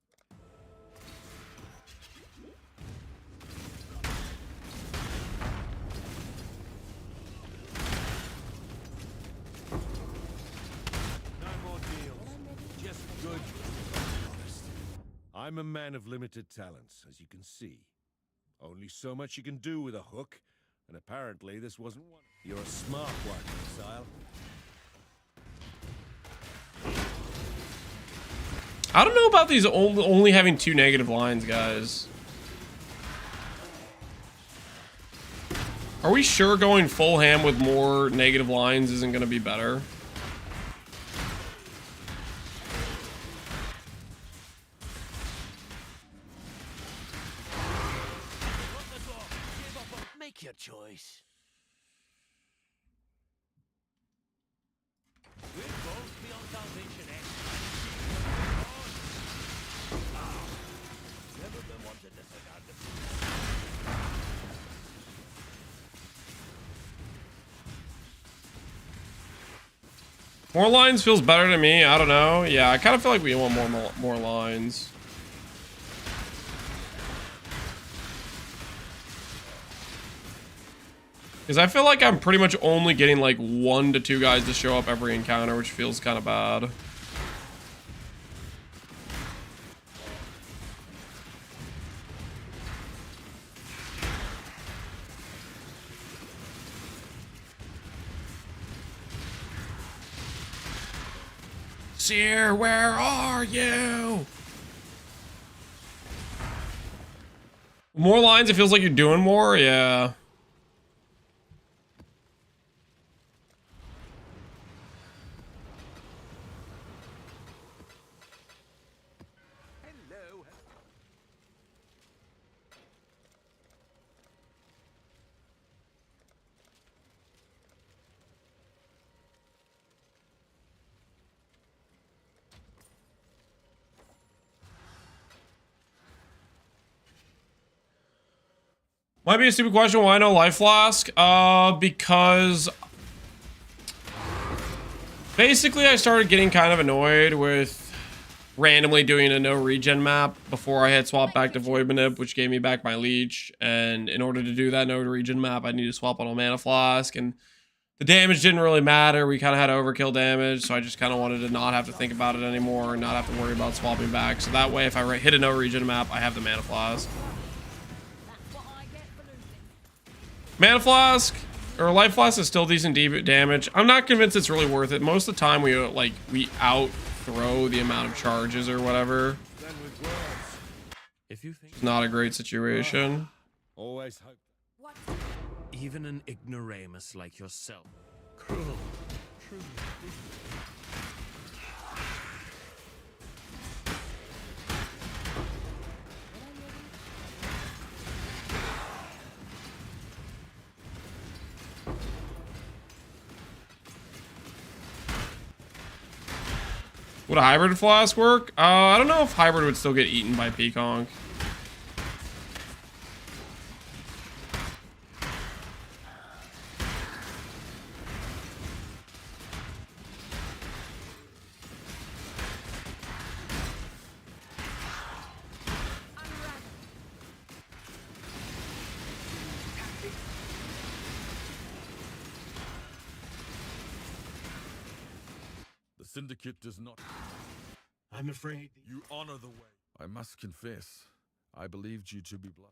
No more deals. Just good. I'm a man of limited talents, as you can see. Only so much you can do with a hook, and apparently this wasn't one. You're a smart one, Exile. I don't know about these only having 2 negative lines, guys. Are we sure going full ham with more negative lines isn't going to be better? Make your choice. We're both beyond salvation, never been one to disregard the More lines feels better to me. I don't know. Yeah, I kind of feel like we want more lines. Because I feel like I'm pretty much only getting like 1 to 2 guys to show up every encounter, which feels kind of bad. Seer, where are you? More lines, it feels like you're doing more, yeah. Might be a stupid question. Why no life flask? Because basically I started getting kind of annoyed with randomly doing a no regen map before I had swapped back to Void Manip, which gave me back my leech. And in order to do that no regen map, I need to swap on a mana flask, and the damage didn't really matter. We kind of had overkill damage, so I just kind of wanted to not have to think about it anymore and not have to worry about swapping back. So that way, if I hit a no regen map, I have the mana flask. Mana flask or life flask is still decent damage. I'm not convinced it's really worth it. Most of the time we out throw the amount of charges or whatever. If you think it's not a great situation. Always hope. What? Even an ignoramus like yourself. Cruel. True. Would a hybrid flask work? I don't know if hybrid would still get eaten by Pconc. Syndicate does not... I'm afraid... You honor the way. I must confess, I believed you to be bluff.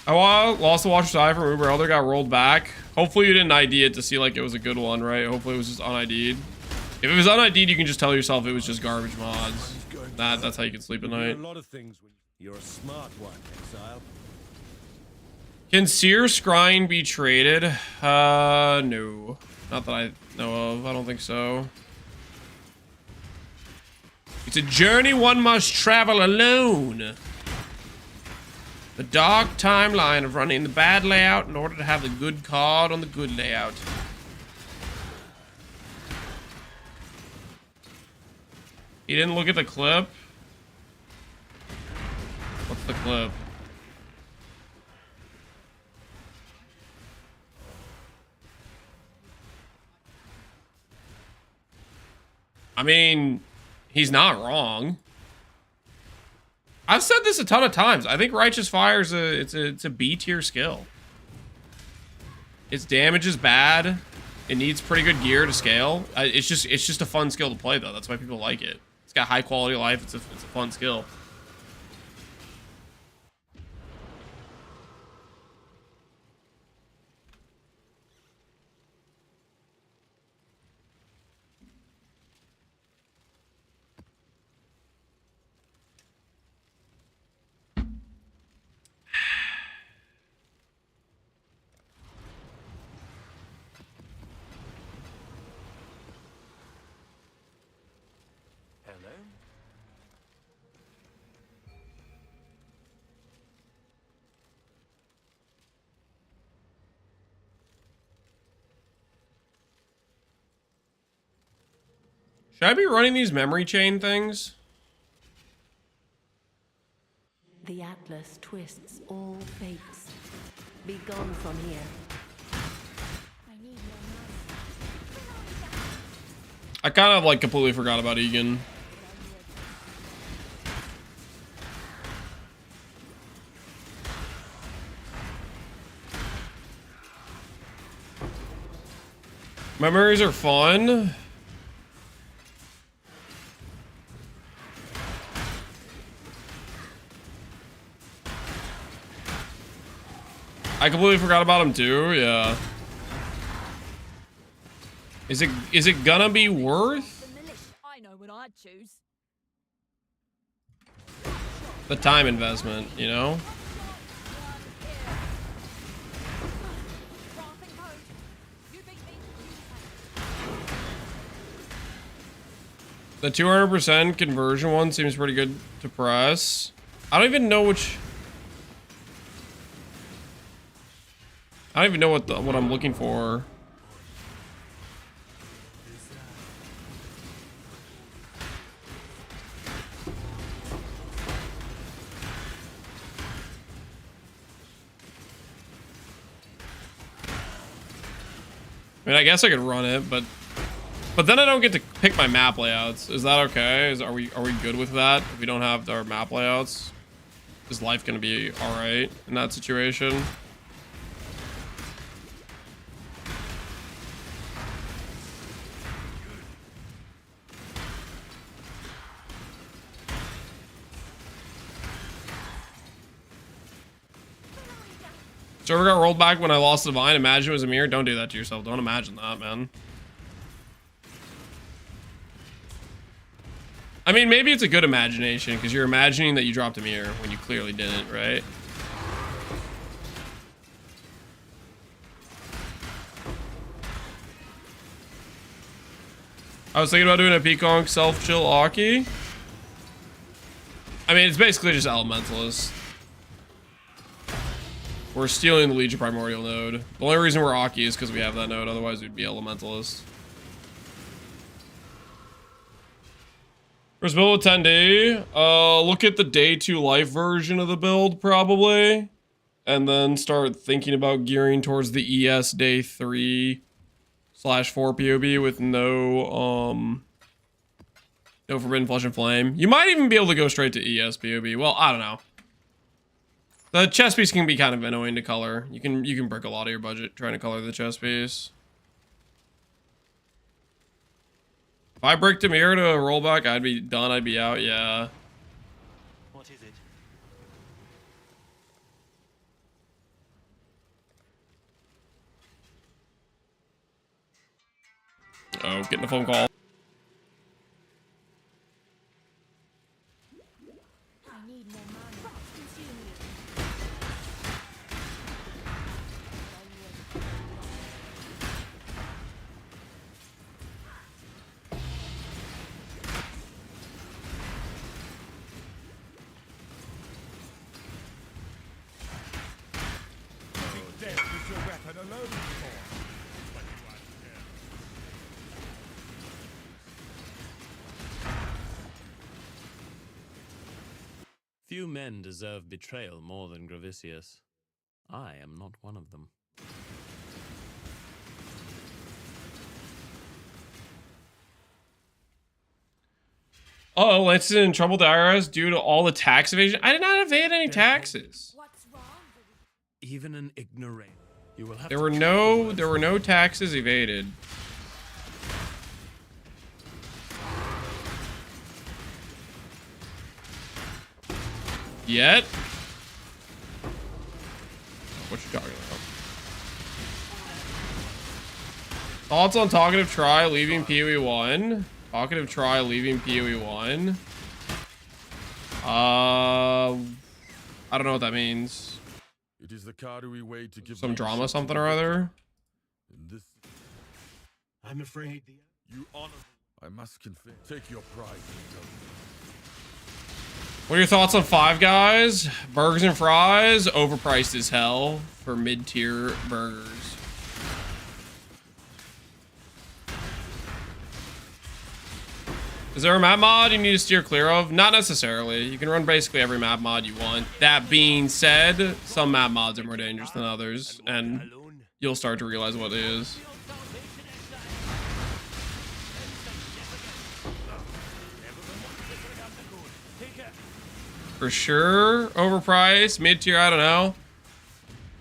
I lost the Watcher's Eye from Uber Elder, got rolled back. Hopefully you didn't ID it to see like it was a good one, right? Hopefully it was just un-ID'd. If it was un-ID'd, you can just tell yourself it was just garbage mods. That's how you can sleep at night. A lot of things when you're a smart one, Exile. Can Seer Scrying be traded? No. Not that I know of. I don't think so. It's a journey one must travel alone. The dark timeline of running the bad layout in order to have the good card on the good layout. You didn't look at the clip? What's the clip? I mean, he's not wrong. I've said this a ton of times. I think Righteous Fire is it's a B tier skill. Its damage is bad. It needs pretty good gear to scale. It's just a fun skill to play though. That's why people like it. It's got high quality of life. It's a fun skill. Should I be running these memory chain things? The Atlas twists all fates. Be gone from here. I kind of like completely forgot about Egan. Memories are fun. I completely forgot about him too, yeah. Is it gonna be worth I know what I'd choose. the time investment, you know? The 200% conversion one seems pretty good to press. I don't even know which... I don't even know what I'm looking for. I mean, I guess I could run it, but then I don't get to pick my map layouts. Is that okay? Are we good with that? If we don't have our map layouts, is life gonna be all right in that situation? Server got rolled back when I lost the Divine. Imagine it was a mirror. Don't do that to yourself. Don't imagine that, man. I mean, maybe it's a good imagination because you're imagining that you dropped a mirror when you clearly didn't, right? I was thinking about doing a Pconc self-chill Aki. I mean, it's basically just Elementalist. We're stealing the Legion Primordial node. The only reason we're Aki is because we have that node. Otherwise, we'd be Elementalist. First build with 10D. Look at the day 2 life version of the build, probably. And then start thinking about gearing towards the ES day 3/4 POB with no Forbidden Flesh and Flame. You might even be able to go straight to ES POB. Well, I don't know. The chess piece can be kind of annoying to color. You can break a lot of your budget trying to color the chess piece. If I bricked a mirror to a rollback, I'd be done. I'd be out. Yeah. What is it? Oh, getting a phone call. I need more mana. Consume it. Death is your weapon alone for. But you are dead. Few men deserve betrayal more than Gravicius. I am not one of them. Oh, Lance is in trouble with the IRS due to all the tax evasion. I did not evade any taxes. Even an ignorant. You will have There to were no taxes evaded. Yet. What you talking about? Thoughts on talkative try leaving PoE 1? Talkative try leaving PoE 1. I don't know what that means. It is the Kadui way to give Some drama, leadership to something the or victor. other. In this, I'm afraid the... you honor. I must confess. Take your pride and go. What are your thoughts on Five Guys? Burgers and fries, overpriced as hell for mid-tier burgers. Is there a map mod you need to steer clear of? Not necessarily. You can run basically every map mod you want. That being said, some map mods are more dangerous than others, and you'll start to realize what it is. For sure, overpriced, mid-tier, I don't know.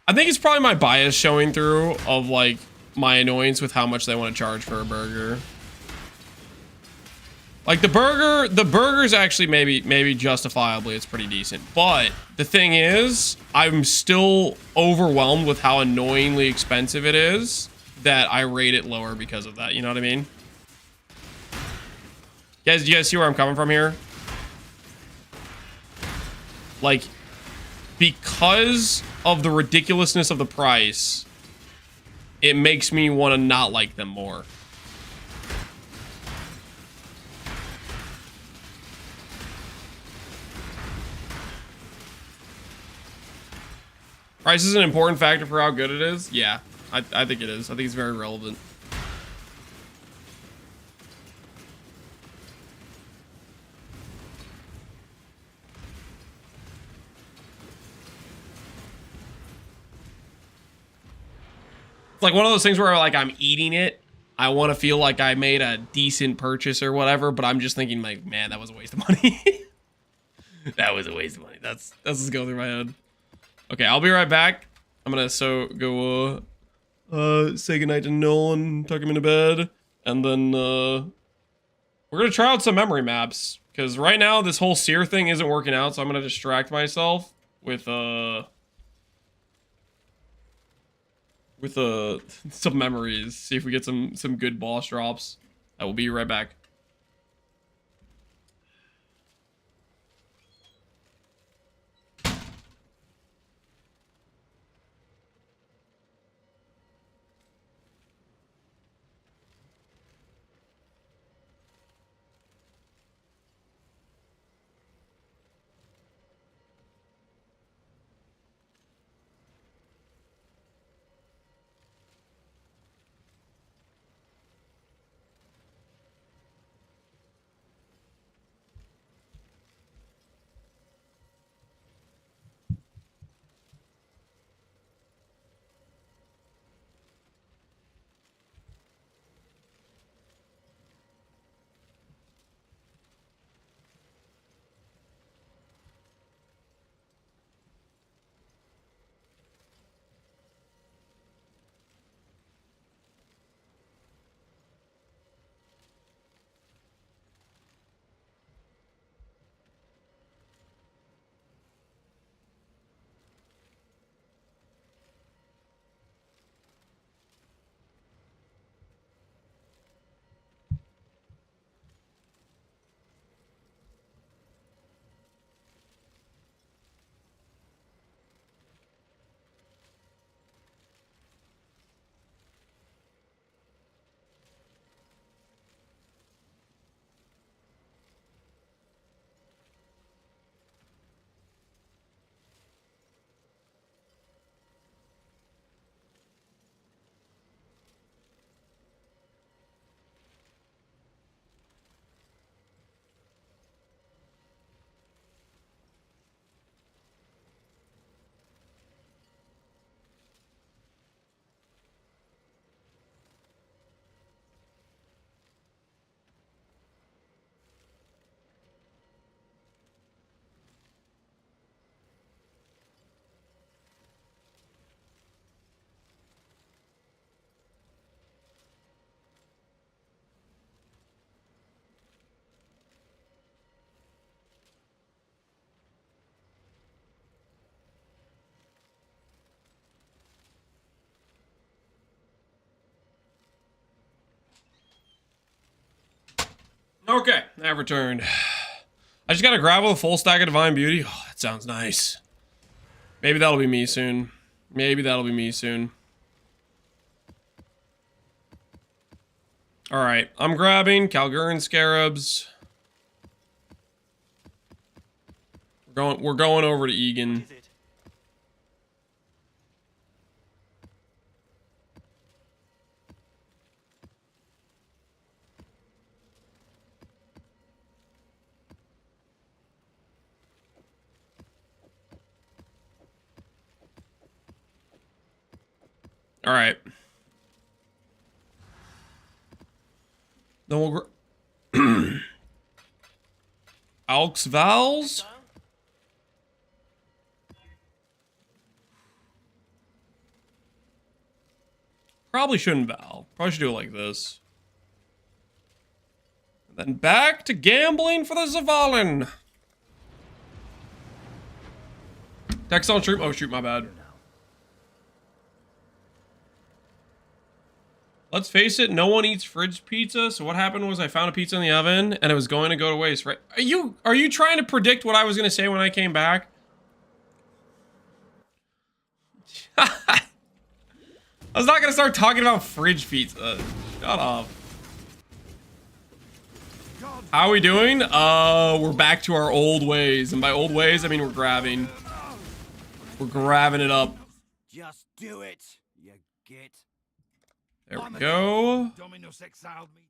I think it's probably my bias showing through of like my annoyance with how much they want to charge for a burger. Like the burger's actually maybe justifiably it's pretty decent. But the thing is, I'm still overwhelmed with how annoyingly expensive it is that I rate it lower because of that. You know what I mean? Do you guys see where I'm coming from here? Like, because of the ridiculousness of the price, it makes me want to not like them more. Price is an important factor for how good it is? Yeah, I think it is. I think it's very relevant. It's like one of those things where like I'm eating it. I want to feel like I made a decent purchase or whatever, but I'm just thinking like, man, that was a waste of money. That was a waste of money. That's what's going through my head. Okay, I'll be right back. I'm gonna go say goodnight to Nolan, tuck him into bed, and then we're gonna try out some memory maps because right now this whole seer thing isn't working out, so I'm gonna distract myself with some memories. See if we get some good boss drops. I will be right back. Okay, I've returned. I just got to grab with a full stack of Divine Beauty. Oh, that sounds nice. Maybe that'll be me soon. Maybe that'll be me soon. Alright, I'm grabbing Calguran Scarabs. We're going over to Egan. All right. Then we'll Alks Vals. Probably shouldn't Val. Probably should do it like this. And then back to gambling for the Zavalin. Text on troop. Oh shoot, my bad. Let's face it, no one eats fridge pizza, so what happened was I found a pizza in the oven and it was going to go to waste, right? Are you trying to predict what I was going to say when I came back? I was not going to start talking about fridge pizza. Shut up. How are we doing? We're back to our old ways. And by old ways, I mean we're grabbing. We're grabbing it up. Just do it, you git. There we go. Dominus exiled me.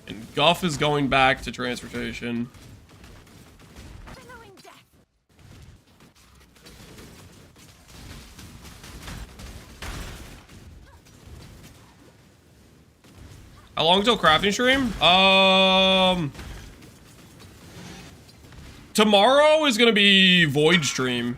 And Guff is going back to transportation. How long till crafting stream? Tomorrow is gonna be Void stream.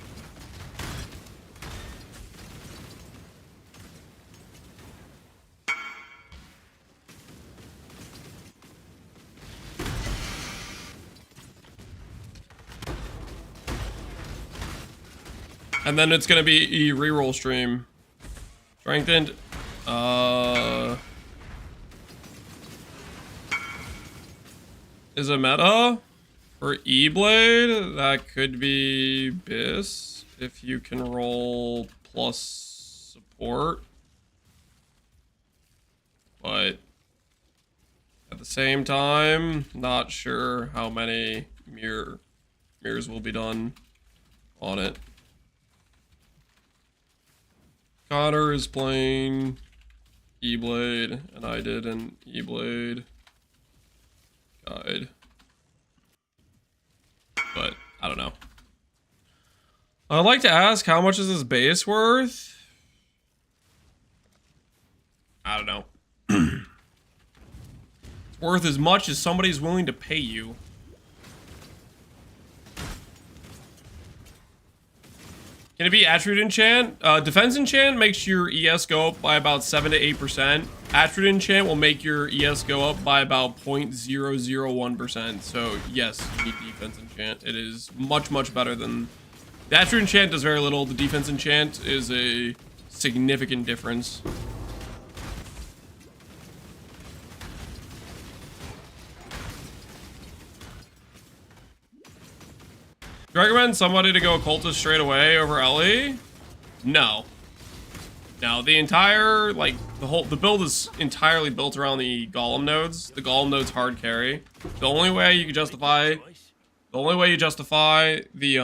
And then it's gonna be a reroll stream. Strengthened. Is a meta for E-Blade? That could be Bis if you can roll plus support. But at the same time, not sure how many mirrors will be done on it. Connor is playing E-Blade, and I did an E-Blade guide. But, I don't know. I'd like to ask, how much is this base worth? I don't know. It's worth as much as somebody's willing to pay you. Can it be attribute enchant? Defense enchant makes your ES go up by about 7 to 8%. Attribute enchant will make your ES go up by about 0.001%. So yes, you need defense enchant. It is much, much better than... The attribute enchant does very little. The defense enchant is a significant difference. Do you recommend somebody to go occultist straight away over Ellie? No. No, the entire, like, the build is entirely built around the golem nodes. The golem nodes hard carry. The only way you justify the,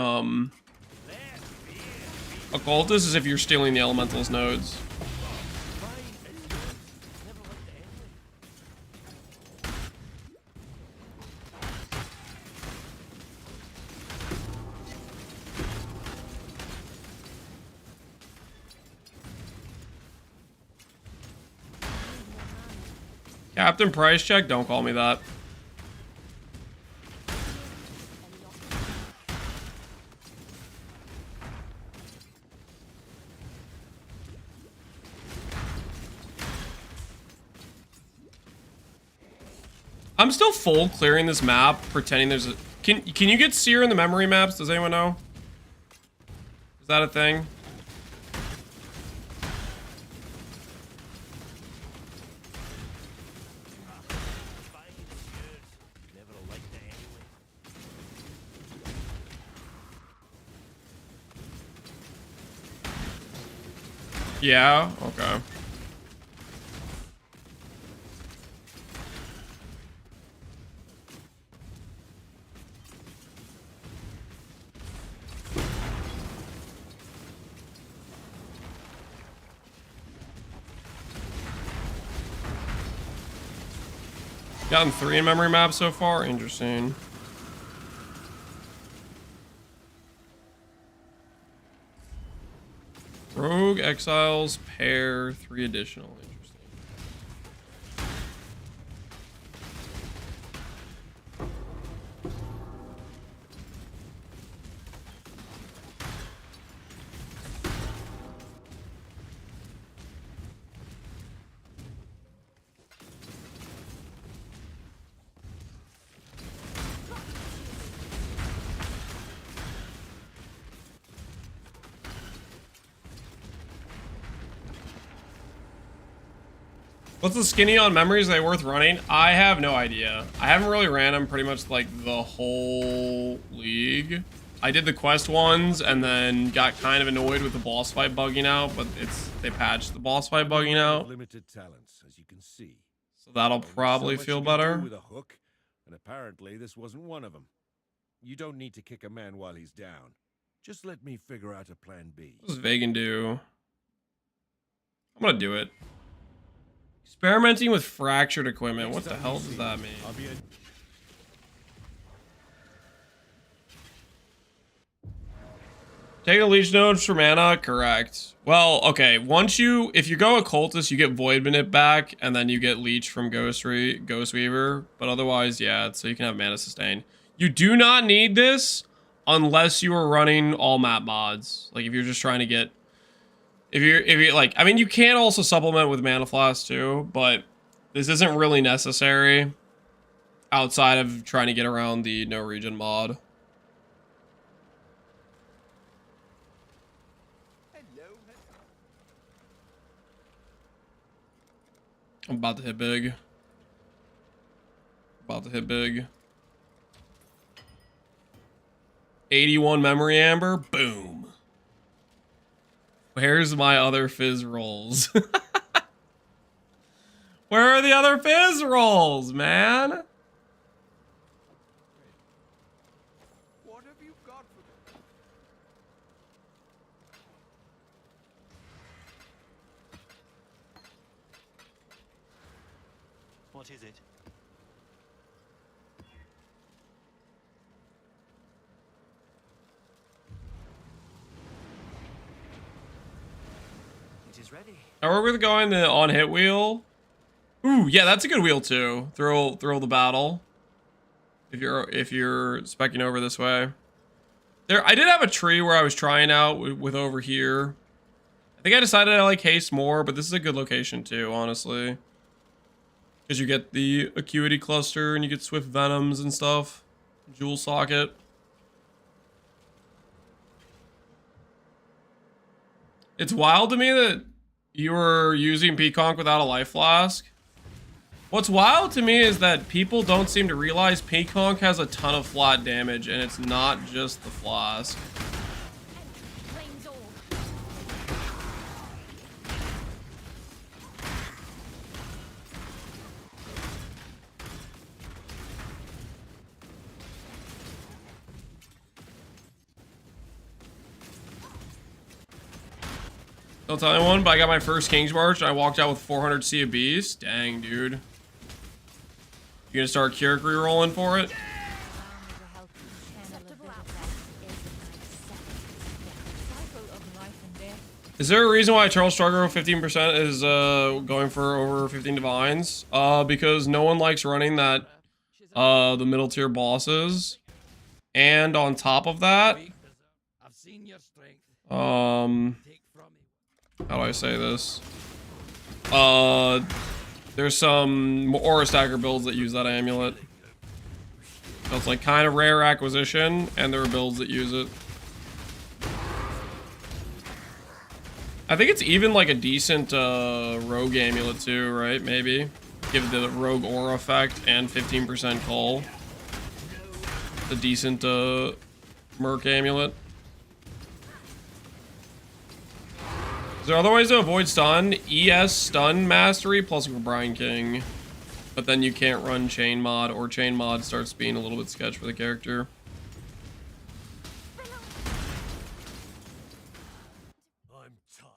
occultist is if you're stealing the elementals nodes. Captain Price check? Don't call me that. I'm still full clearing this map, pretending there's a... Can you get seer in the memory maps? Does anyone know? Is that a thing? Yeah, okay. Gotten 3 in memory maps so far? Interesting. Rogue, Exiles, pair, 3 additional. Interesting. What's the skinny on memories? Are they worth running? I have no idea. I haven't really ran them pretty much like the whole league. I did the quest ones and then got kind of annoyed with the boss fight bugging out, but they patched the boss fight bugging out. Limited talents, as you can see. So that'll probably feel better. With a hook, and apparently this wasn't one of them. You don't need to kick a man while he's down. Just let me figure out a plan B. What does Vagan do? I'm gonna do it. Experimenting with fractured equipment. What the hell does that mean? Take a leech node for mana, correct. Well, okay, if you go occultist, you get void minute back, and then you get leech from Ghost Weaver, but otherwise, yeah, so you can have mana sustain. You do not need this unless you are running all map mods. Like, if you're just trying to get, if you're like, I mean, you can also supplement with mana flask too, but this isn't really necessary outside of trying to get around the no region mod. I'm about to hit big. About to hit big. 81 memory amber. Boom. Where's my other fizz rolls? Where are the other fizz rolls, man? What have you got for them? What is it? It is ready. Are we going the on hit wheel? Ooh, yeah, that's a good wheel too. Throw the battle. If you're specking over this way. I did have a tree where I was trying out with over here. I think I decided I like haste more, but this is a good location too, honestly. Because you get the acuity cluster and you get swift venoms and stuff. Jewel socket. It's wild to me that you were using Pconc without a life flask. What's wild to me is that people don't seem to realize Pconc has a ton of flat damage, and it's not just the flask. Don't tell anyone, but I got my first King's March and I walked out with 400 Sea of Beast. Dang, dude. You gonna start Curic rerolling for it? Is there a reason why Charles Struggle 15% is going for over 15 divines? Because no one likes running that the middle tier bosses. And on top of that, how do I say this? There's some Aura Stagger builds that use that amulet. So it's like kind of rare acquisition, and there are builds that use it. I think it's even like a decent rogue amulet too, right? Maybe. Give the rogue aura effect and 15% cull. A decent merc amulet. Is there other ways to avoid stun? ES stun mastery plus Brian King. But then you can't run chain mod, or chain mod starts being a little bit sketch for the character. I'm tired.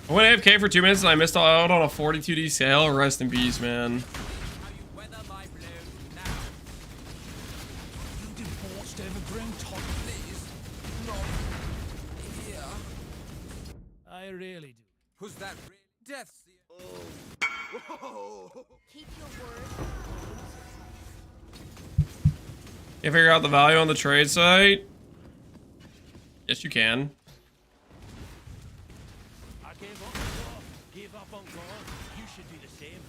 I went AFK for 2 minutes and I missed out on a 42D sale. Rest in peace, man. You divorced evergreen top, please. Not here. I really do. Who's that? Death. Keep your word. You figure out the value on the trade site? Yes, you can. I gave up on God. You should do the same.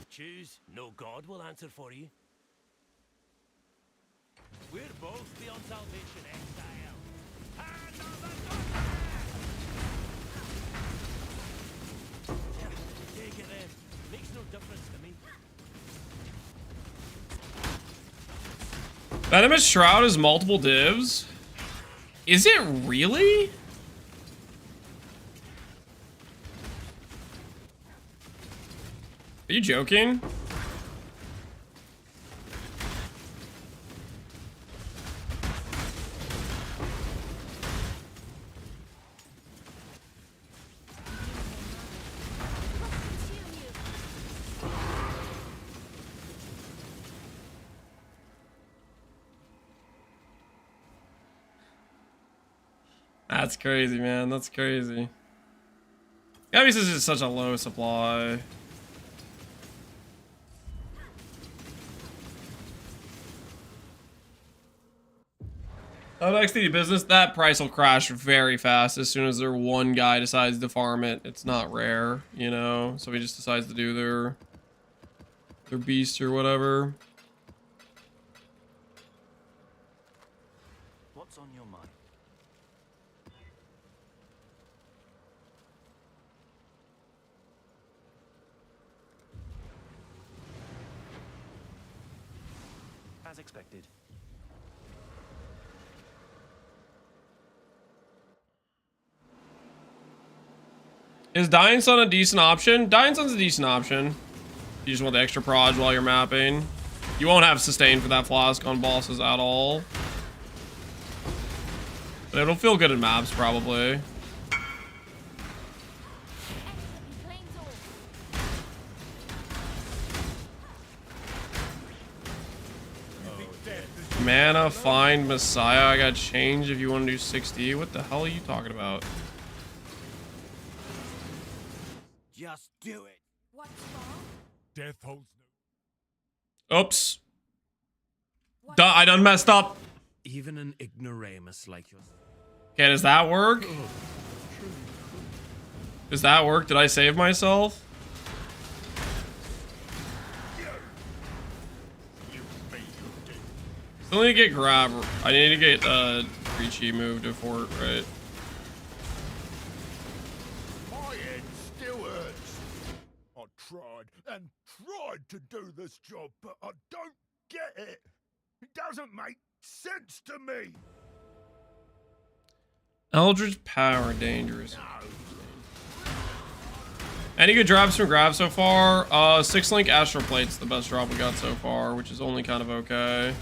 Choose. No God will answer for you. We're both beyond salvation, Exile. Hand on the yeah, take it then. Makes no difference to me. Venomous Shroud is multiple divs? Is it really? Are you joking? That's crazy, man. That's crazy. Maybe this is just such a low supply. Oh, XD business, that price will crash very fast as soon as their one guy decides to farm it. It's not rare, you know, so he just decides to do their beast or whatever. What's on your mind? As expected. Is Dying Sun a decent option? Dying Sun's a decent option. You just want the extra proj while you're mapping. You won't have sustain for that flask on bosses at all. But it'll feel good in maps, probably. Mana, find Messiah. I got change if you want to do 60. What the hell are you talking about? Just do it. What's wrong? Death holds Oops. I done messed up. Even an ignoramus like yourself. Okay, does that work? Does that work? Did I save myself? Still need to get grab. I need to get Ricci moved to fort, right? My head still hurts. I tried and tried to do this job, but I don't get it. It doesn't make sense to me. Eldritch Power, dangerous. Any good drops from grab so far? 6 Link Astral Plate's the best drop we got so far, which is only kind of okay.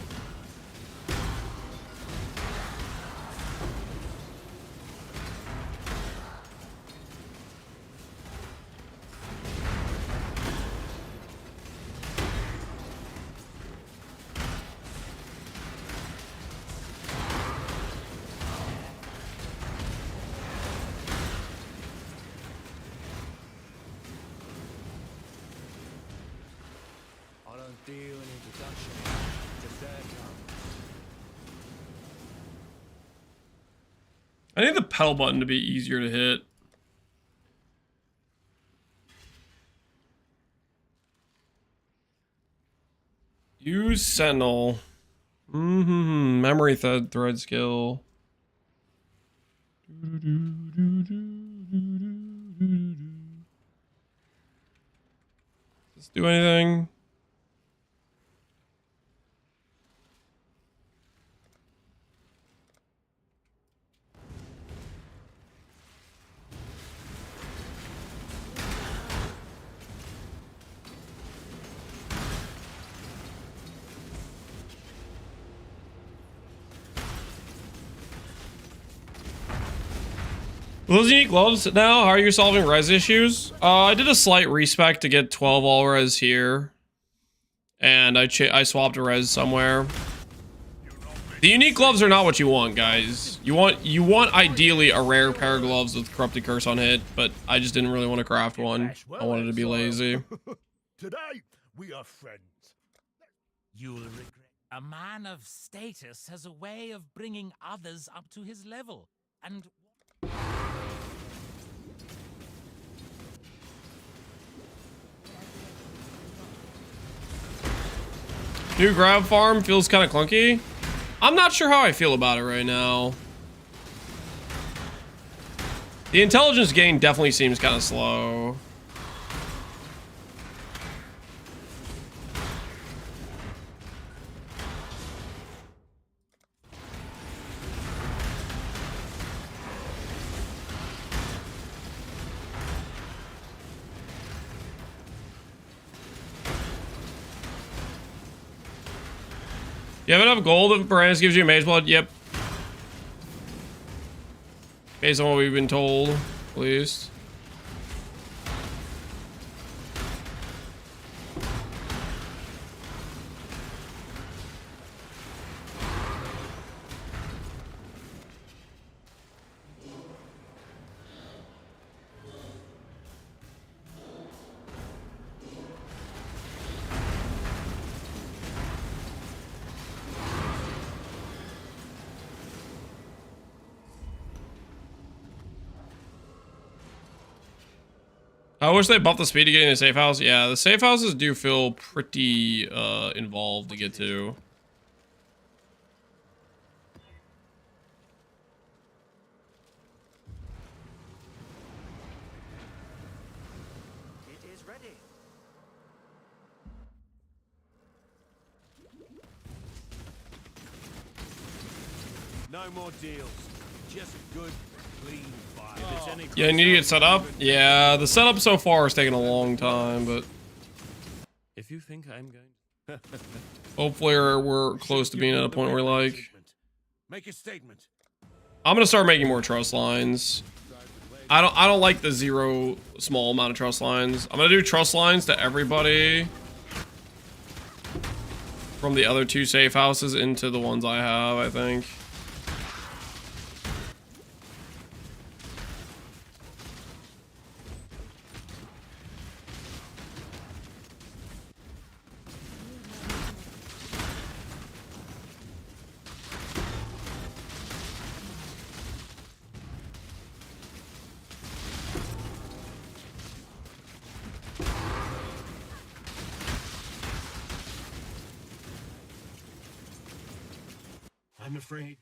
I don't do an introduction. Just there I need the pedal button to be easier to hit. Use Sentinel. Memory thread skill. Does this do anything? Those unique gloves now, how are you solving res issues? I did a slight respec to get 12 all res here. And I swapped a res somewhere. The unique gloves are not what you want, guys. You want ideally a rare pair of gloves with Corrupted Curse on hit, but I just didn't really want to craft one. I wanted to be lazy. Today, we are friends. You'll regret. A man of status has a way of bringing others up to his level. And... New grab farm feels kind of clunky. I'm not sure how I feel about it right now. The intelligence gain definitely seems kind of slow. You have enough gold if Brandis gives you mage blood? Yep. Based on what we've been told, at least. I wish they buffed the speed to get into safe house. Yeah, the safe houses do feel pretty involved to get to. It is ready. No more deals. Just good, clean fire. Yeah, I need to get set up. Yeah, the setup so far is taking a long time, but If you think I'm going, hopefully we're close to being at a point where like Make a statement. I'm gonna start making more trust lines. I don't like the zero small amount of trust lines. I'm gonna do trust lines to everybody from the other two safe houses into the ones I have, I think. I'm afraid.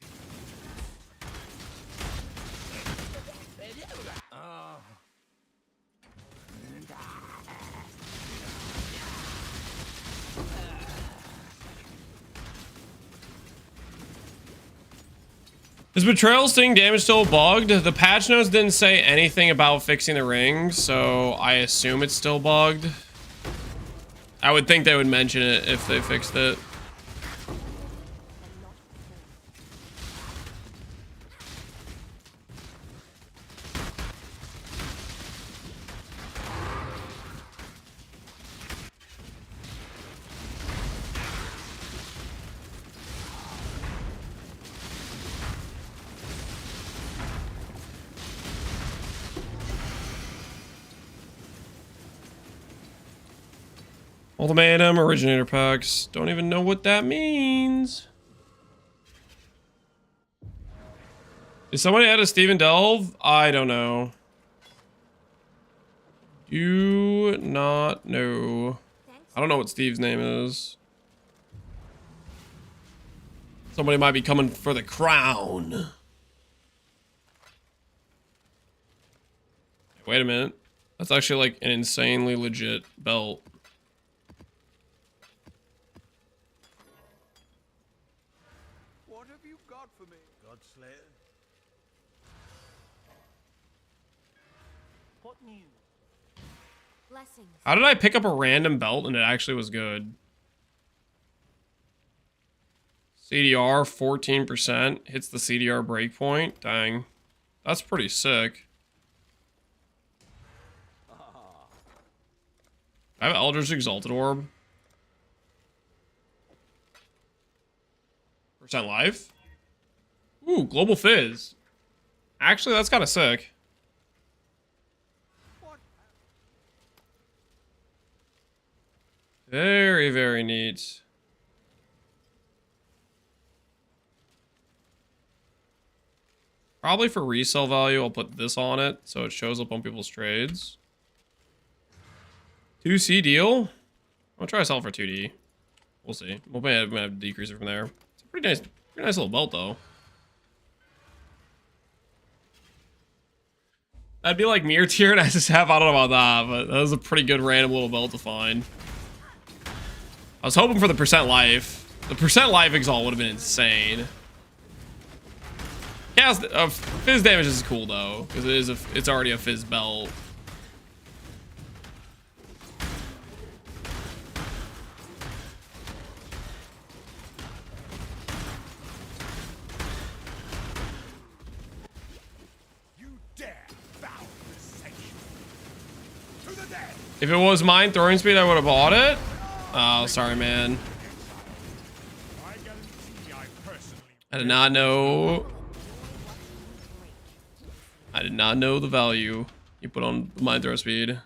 Is Betrayal Sting damage still bugged? The patch notes didn't say anything about fixing the ring, so I assume it's still bugged. I would think they would mention it if they fixed it. Ultimatum, originator packs. Don't even know what that means. Is somebody add a Steven Delve? I don't know. Do not know. I don't know what Steve's name is. Somebody might be coming for the crown. Wait a minute. That's actually like an insanely legit belt. What have you got for me? Godslayer? What news? Blessings. How did I pick up a random belt and it actually was good? CDR 14% hits the CDR breakpoint. Dang. That's pretty sick. I have Eldritch Exalted Orb. % life. Ooh, Global Fizz. Actually, that's kind of sick. Very, very neat. Probably for resale value, I'll put this on it so it shows up on people's trades. 2C deal. I'll try to sell for 2D. We'll see. We'll have to decrease it from there. It's a pretty nice little belt though. That'd be like Mirror Tier, and I just have, I don't know about that, but that was a pretty good random little belt to find. I was hoping for the % life. The % life Exalt would have been insane. Yeah, Fizz damage is cool though, because it's already a Fizz belt. If it was mine throwing speed, I would have bought it. Oh, sorry, man. I did not know. I did not know the value you put on mine throw speed.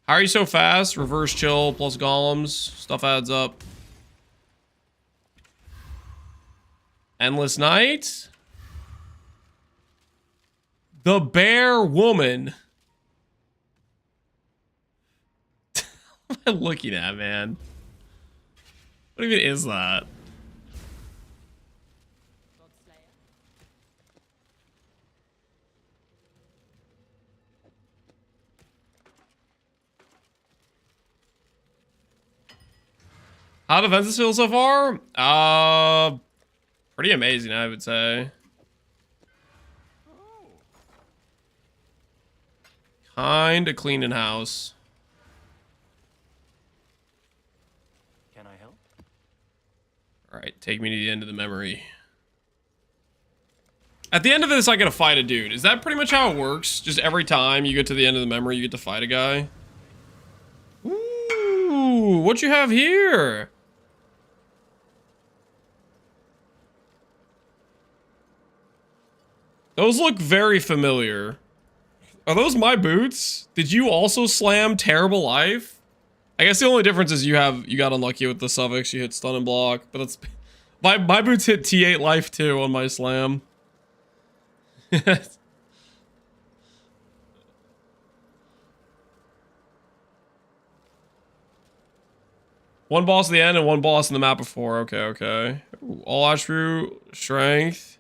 How are you so fast? Reverse chill plus golems. Stuff adds up. Endless Night. The Bear Woman. What am I looking at, man? What even is that? How do defenses feel so far? Pretty amazing, I would say. Kinda clean in house. Can I help? Alright, take me to the end of the memory. At the end of this, I gotta fight a dude. Is that pretty much how it works? Just every time you get to the end of the memory, you get to fight a guy? Ooh, what you have here? Those look very familiar. Are those my boots? Did you also slam Terrible Life? I guess the only difference is you got unlucky with the suffix. You hit stun and block, but that's my boots hit T8 life too on my slam. One boss at the end and one boss in the map before. Okay, okay. Ooh, all attribute strength.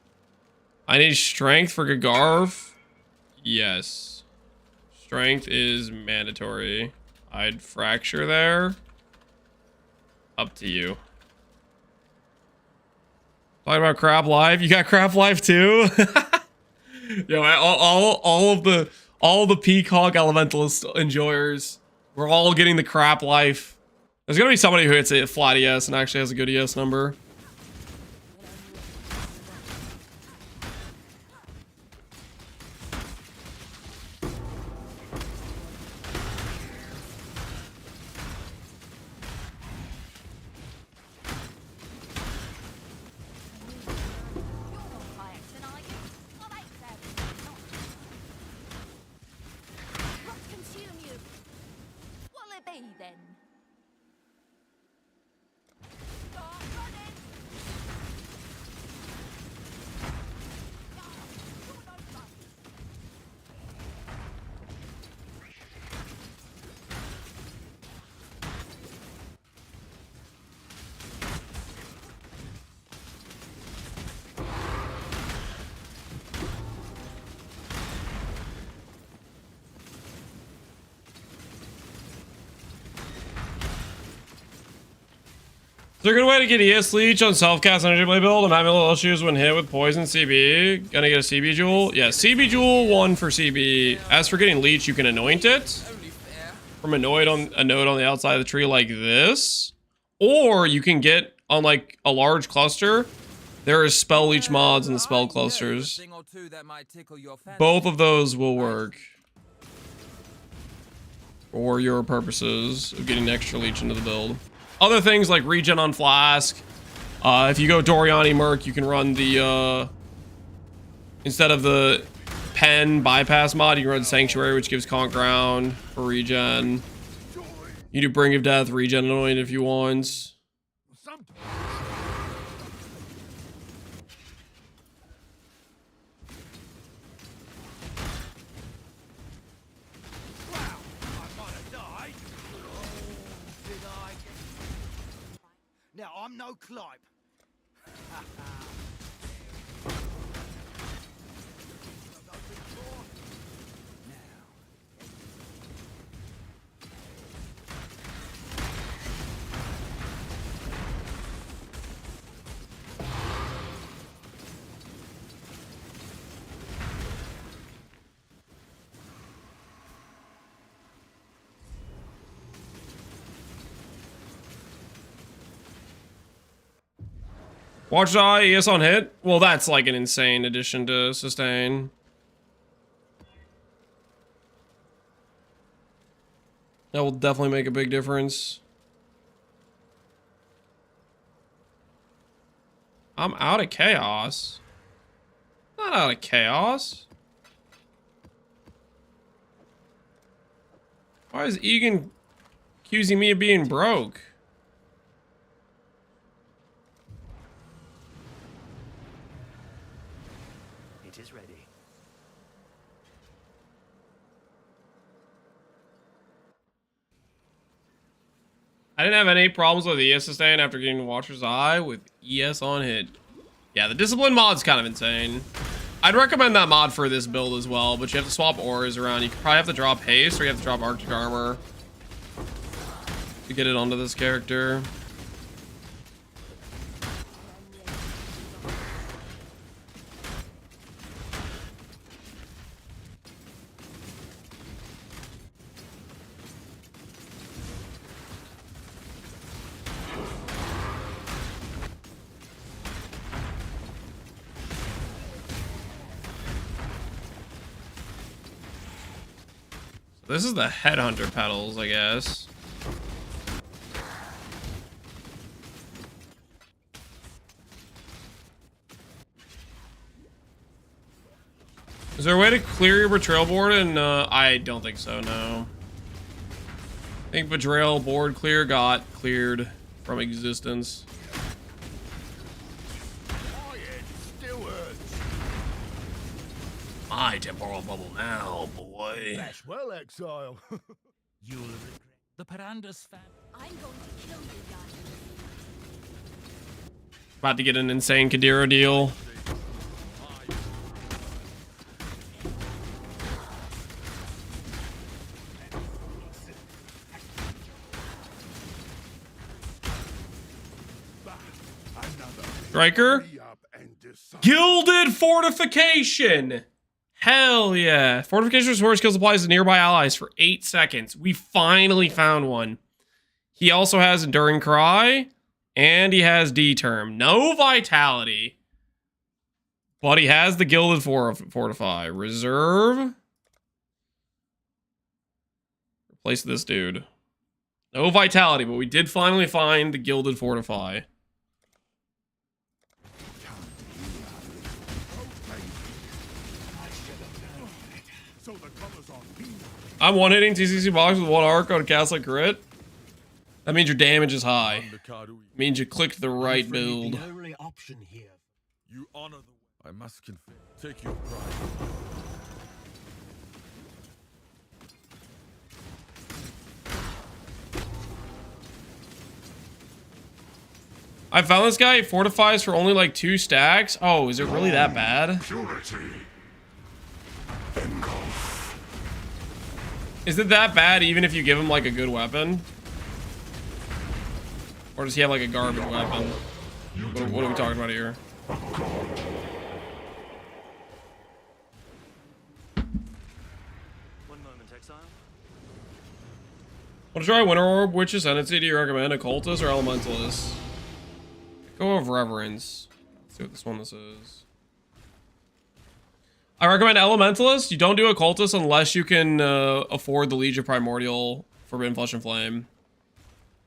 I need strength for Gagarv. Yes. Strength is mandatory. I'd fracture there. Up to you. Talking about crap life. You got crap life too? Yo, all of the Pconc Elementalist enjoyers. We're all getting the crap life. There's gonna be somebody who hits a flat ES and actually has a good ES number. Is there a good way to get ES Leech on self-cast energy blade build? I'm having a little issues when hit with poison CB. Gonna get a CB Jewel? Yeah, CB Jewel 1 for CB. As for getting Leech, you can anoint it from a node on the outside of the tree like this. Or you can get on like a large cluster. There is spell leech mods in the spell clusters. Both of those will work. for your purposes of getting extra leech into the build. Other things like regen on Flask. If you go Doriani Merc, you can run the, instead of the Pen bypass mod, you can run Sanctuary, which gives Conk Ground for regen. You do Bring of Death, regen anoint if you want. Now, I'm no Clive. Watch die, ES on hit. Well, that's like an insane addition to sustain. That will definitely make a big difference. I'm out of chaos. Not out of chaos. Why is Egan accusing me of being broke? It is ready. I didn't have any problems with ES sustain after getting Watcher's Eye with ES on hit. Yeah, the Discipline mod's kind of insane. I'd recommend that mod for this build as well, but you have to swap auras around. You probably have to drop haste or you have to drop Arctic Armor to get it onto this character. This is the Headhunter petals, I guess. Is there a way to clear your betrayal board? And I don't think so, no. I think betrayal board clear got cleared from existence. My temporal bubble now, boy. That's well, Exile. You'll regret the Paranda's family. I'm going to kill you, Yonder. About to get an insane Kadira deal. Striker? Gilded Fortification! Hell yeah. Fortification restores skills applies to nearby allies for 8 seconds. We finally found one. He also has Enduring Cry, and he has D-Term. No Vitality. But he has the Gilded Fortify. Reserve. Replace this dude. No Vitality, but we did finally find the Gilded Fortify. I'm one-hitting TCC box with one arc on a cast like crit. That means your damage is high. It means you clicked the right build. The only option here. You honor the... I must confess. Take your pride. I found this guy. He fortifies for only like 2 stacks. Oh, is it really that bad? Is it that bad even if you give him like a good weapon? Or does he have like a garbage weapon? What are we talking about here? 1 moment, Exile. Want to try Winter Orb? Which Ascendancy do you recommend? Occultist or Elementalist? Go of Reverence. Let's see what this is. I recommend Elementalist. You don't do Occultist unless you can afford the Liege of Primordial, Forbidden Flesh and Flame.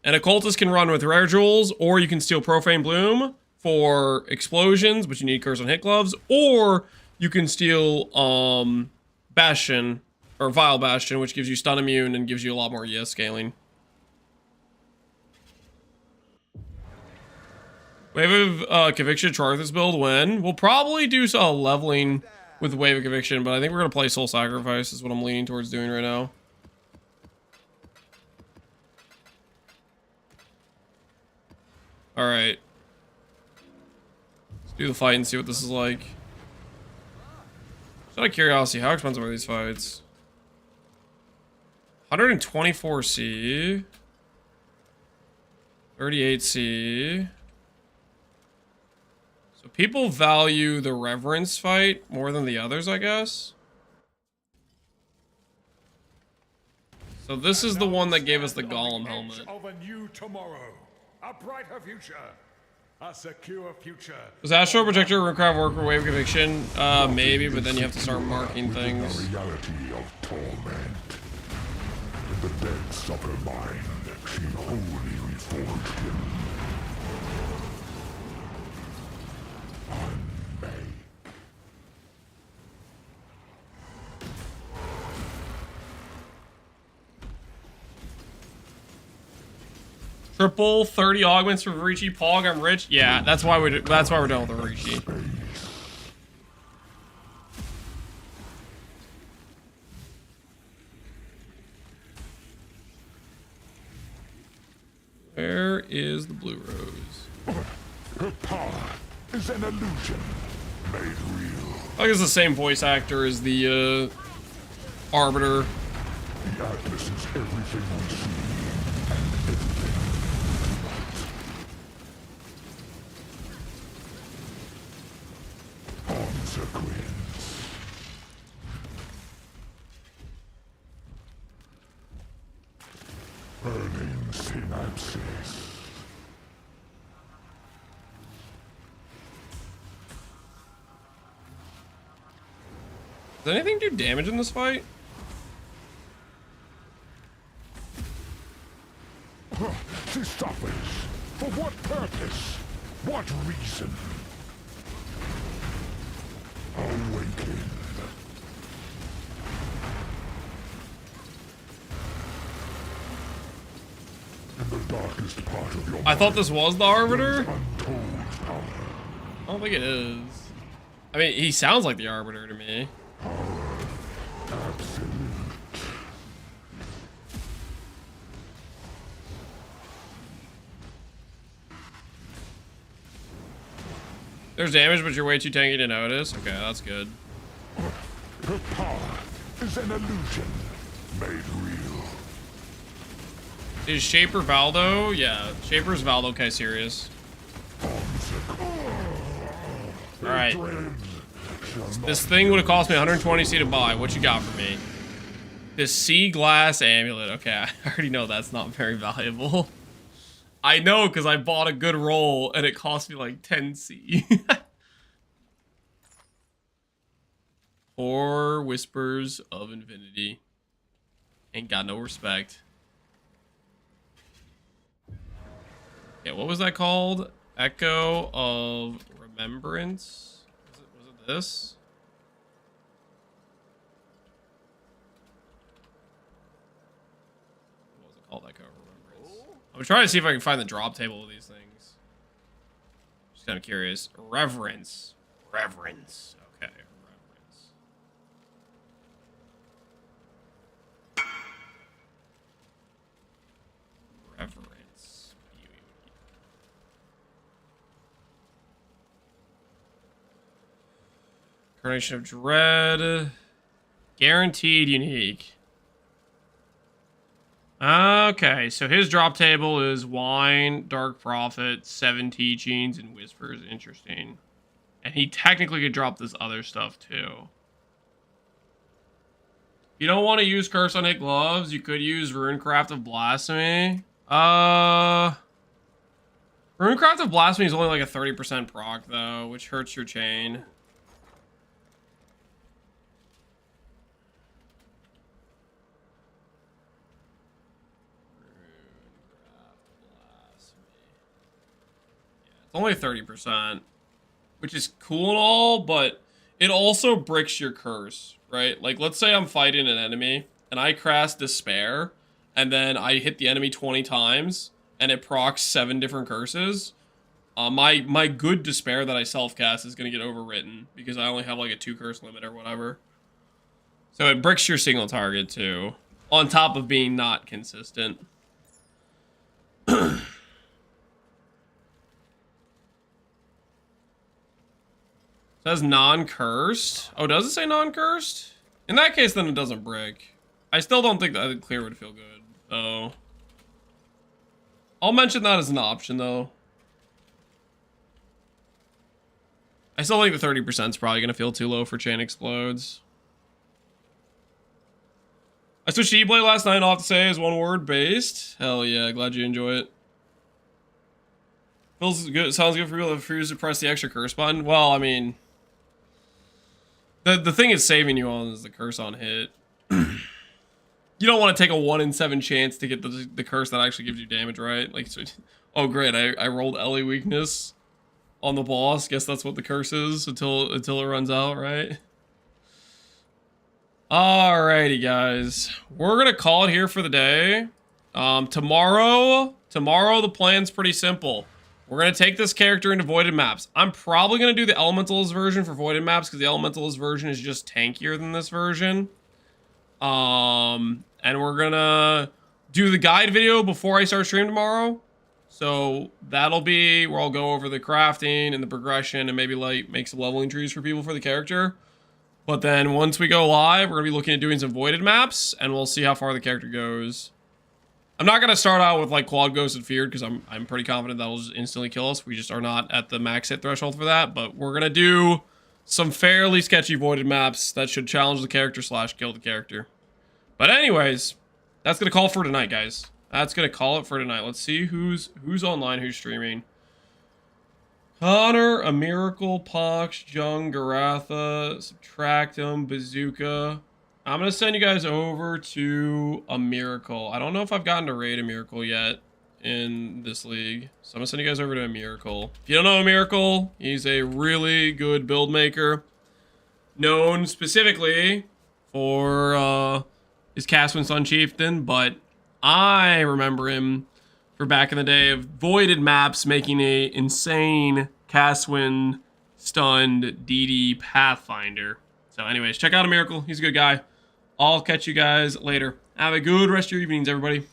And Occultist can run with Rare Jewels, or you can steal Profane Bloom for explosions, but you need Curse on Hit Gloves, or you can steal Bastion, or Vile Bastion, which gives you stun immune and gives you a lot more ES scaling. Wave of Conviction, charge this build when? We'll probably do some leveling with Wave of Conviction, but I think we're going to play Soul Sacrifice is what I'm leaning towards doing right now. Alright. Let's do the fight and see what this is like. Just out of curiosity, how expensive are these fights? 124C. 38C. So people value the Reverence fight more than the others, I guess. So this is the one that gave us the Golem helmet. Of a new tomorrow, a brighter future, a secure future. Does Astral Projector Runecraft work for Wave Conviction? Maybe, but then you have to start marking things. The reality of torment. In the depths of her mind, she wholly reforged him. Triple 30 augments for Varici. Pog, I'm rich. Yeah, that's why we're done with the Varici. Where is the blue rose? Her power is an illusion made real. I think it's the same voice actor as the Arbiter. The Atlas is everything we see. Consequence. Burning synapses. Does anything do damage in this fight? She suffers. For what purpose? What reason? Awaken. In the darkest part of your I thought this was the Arbiter? untold power. I don't think it is. I mean, he sounds like the Arbiter to me. Absolute. There's damage, but you're way too tanky to notice. Okay, that's good. Her power is an illusion made real. Is Shaper Valdo? Yeah, Shaper's Valdo. Okay, serious. Alright. This thing would have cost me 120C to buy. What you got for me? This Sea Glass Amulet. Okay, I already know that's not very valuable. I know, because I bought a good roll, and it cost me like 10C. Or Whispers of Infinity. Ain't got no respect. Yeah, what was that called? Echo of Remembrance? Was it this? What was it called? Echo of Remembrance. I'm trying to see if I can find the drop table of these things. Just kind of curious. Reverence. Reverence. Okay. Reverence. Coronation of Dread. Guaranteed unique. Okay, so his drop table is Wine, Dark Prophet, 7 Teachings, and Whispers. Interesting. And he technically could drop this other stuff too. You don't want to use Curse on Hit Gloves. You could use Runecraft of Blasphemy. Runecraft of Blasphemy is only like a 30% proc though, which hurts your chain. It's only 30%, which is cool and all, but it also bricks your curse, right? Like, let's say I'm fighting an enemy, and I cast Despair, and then I hit the enemy 20 times, and it procs 7 different curses. My good Despair that I self-cast is going to get overwritten, because I only have, like, a 2-curse limit or whatever. So it bricks your single target, too, on top of being not consistent. Says non-cursed. Oh, does it say non-cursed? In that case, then it doesn't brick. I still don't think that clear would feel good. So I'll mention that as an option, though. I still think the 30% is probably going to feel too low for Chain Explodes. I switched to E-Blade last night, I'll have to say, is one word based. Hell yeah, glad you enjoy it. Feels good. Sounds good for people that refuse to press the extra curse button. Well, I mean, the thing it's saving you on is the curse on hit. You don't want to take a 1 in 7 chance to get the curse that actually gives you damage, right? Like, so, oh great, I rolled Ellie weakness on the boss. Guess that's what the curse is until it runs out, right? Alrighty, guys, we're gonna call it here for the day. Tomorrow the plan's pretty simple. We're going to take this character into Voided Maps. I'm probably going to do the Elementalist version for Voided Maps because the Elementalist version is just tankier than this version. And we're going to do the guide video before I start stream tomorrow. So that'll be where I'll go over the crafting and the progression and maybe like make some leveling trees for people for the character. But then once we go live, we're going to be looking at doing some Voided Maps and we'll see how far the character goes. I'm not going to start out with like Quad Ghost and Feared because I'm pretty confident that'll just instantly kill us. We just are not at the max hit threshold for that. But we're going to do some fairly sketchy Voided Maps that should challenge the character / kill the character. But anyways, that's going to call it for tonight, guys. That's going to call it for tonight. Let's see who's online, who's streaming. Connor, A Miracle, Pox, Jung, Garatha, Subtractum, Bazooka. I'm going to send you guys over to A Miracle. I don't know if I've gotten to raid A Miracle yet in this league. So I'm going to send you guys over to A Miracle. If you don't know A Miracle, he's a really good build maker. Known specifically for his Caswin Sun Chieftain. But I remember him for back in the day of Voided Maps making a insane Caswin stunned DD Pathfinder. So anyways, check out A Miracle. He's a good guy. I'll catch you guys later. Have a good rest of your evenings, everybody.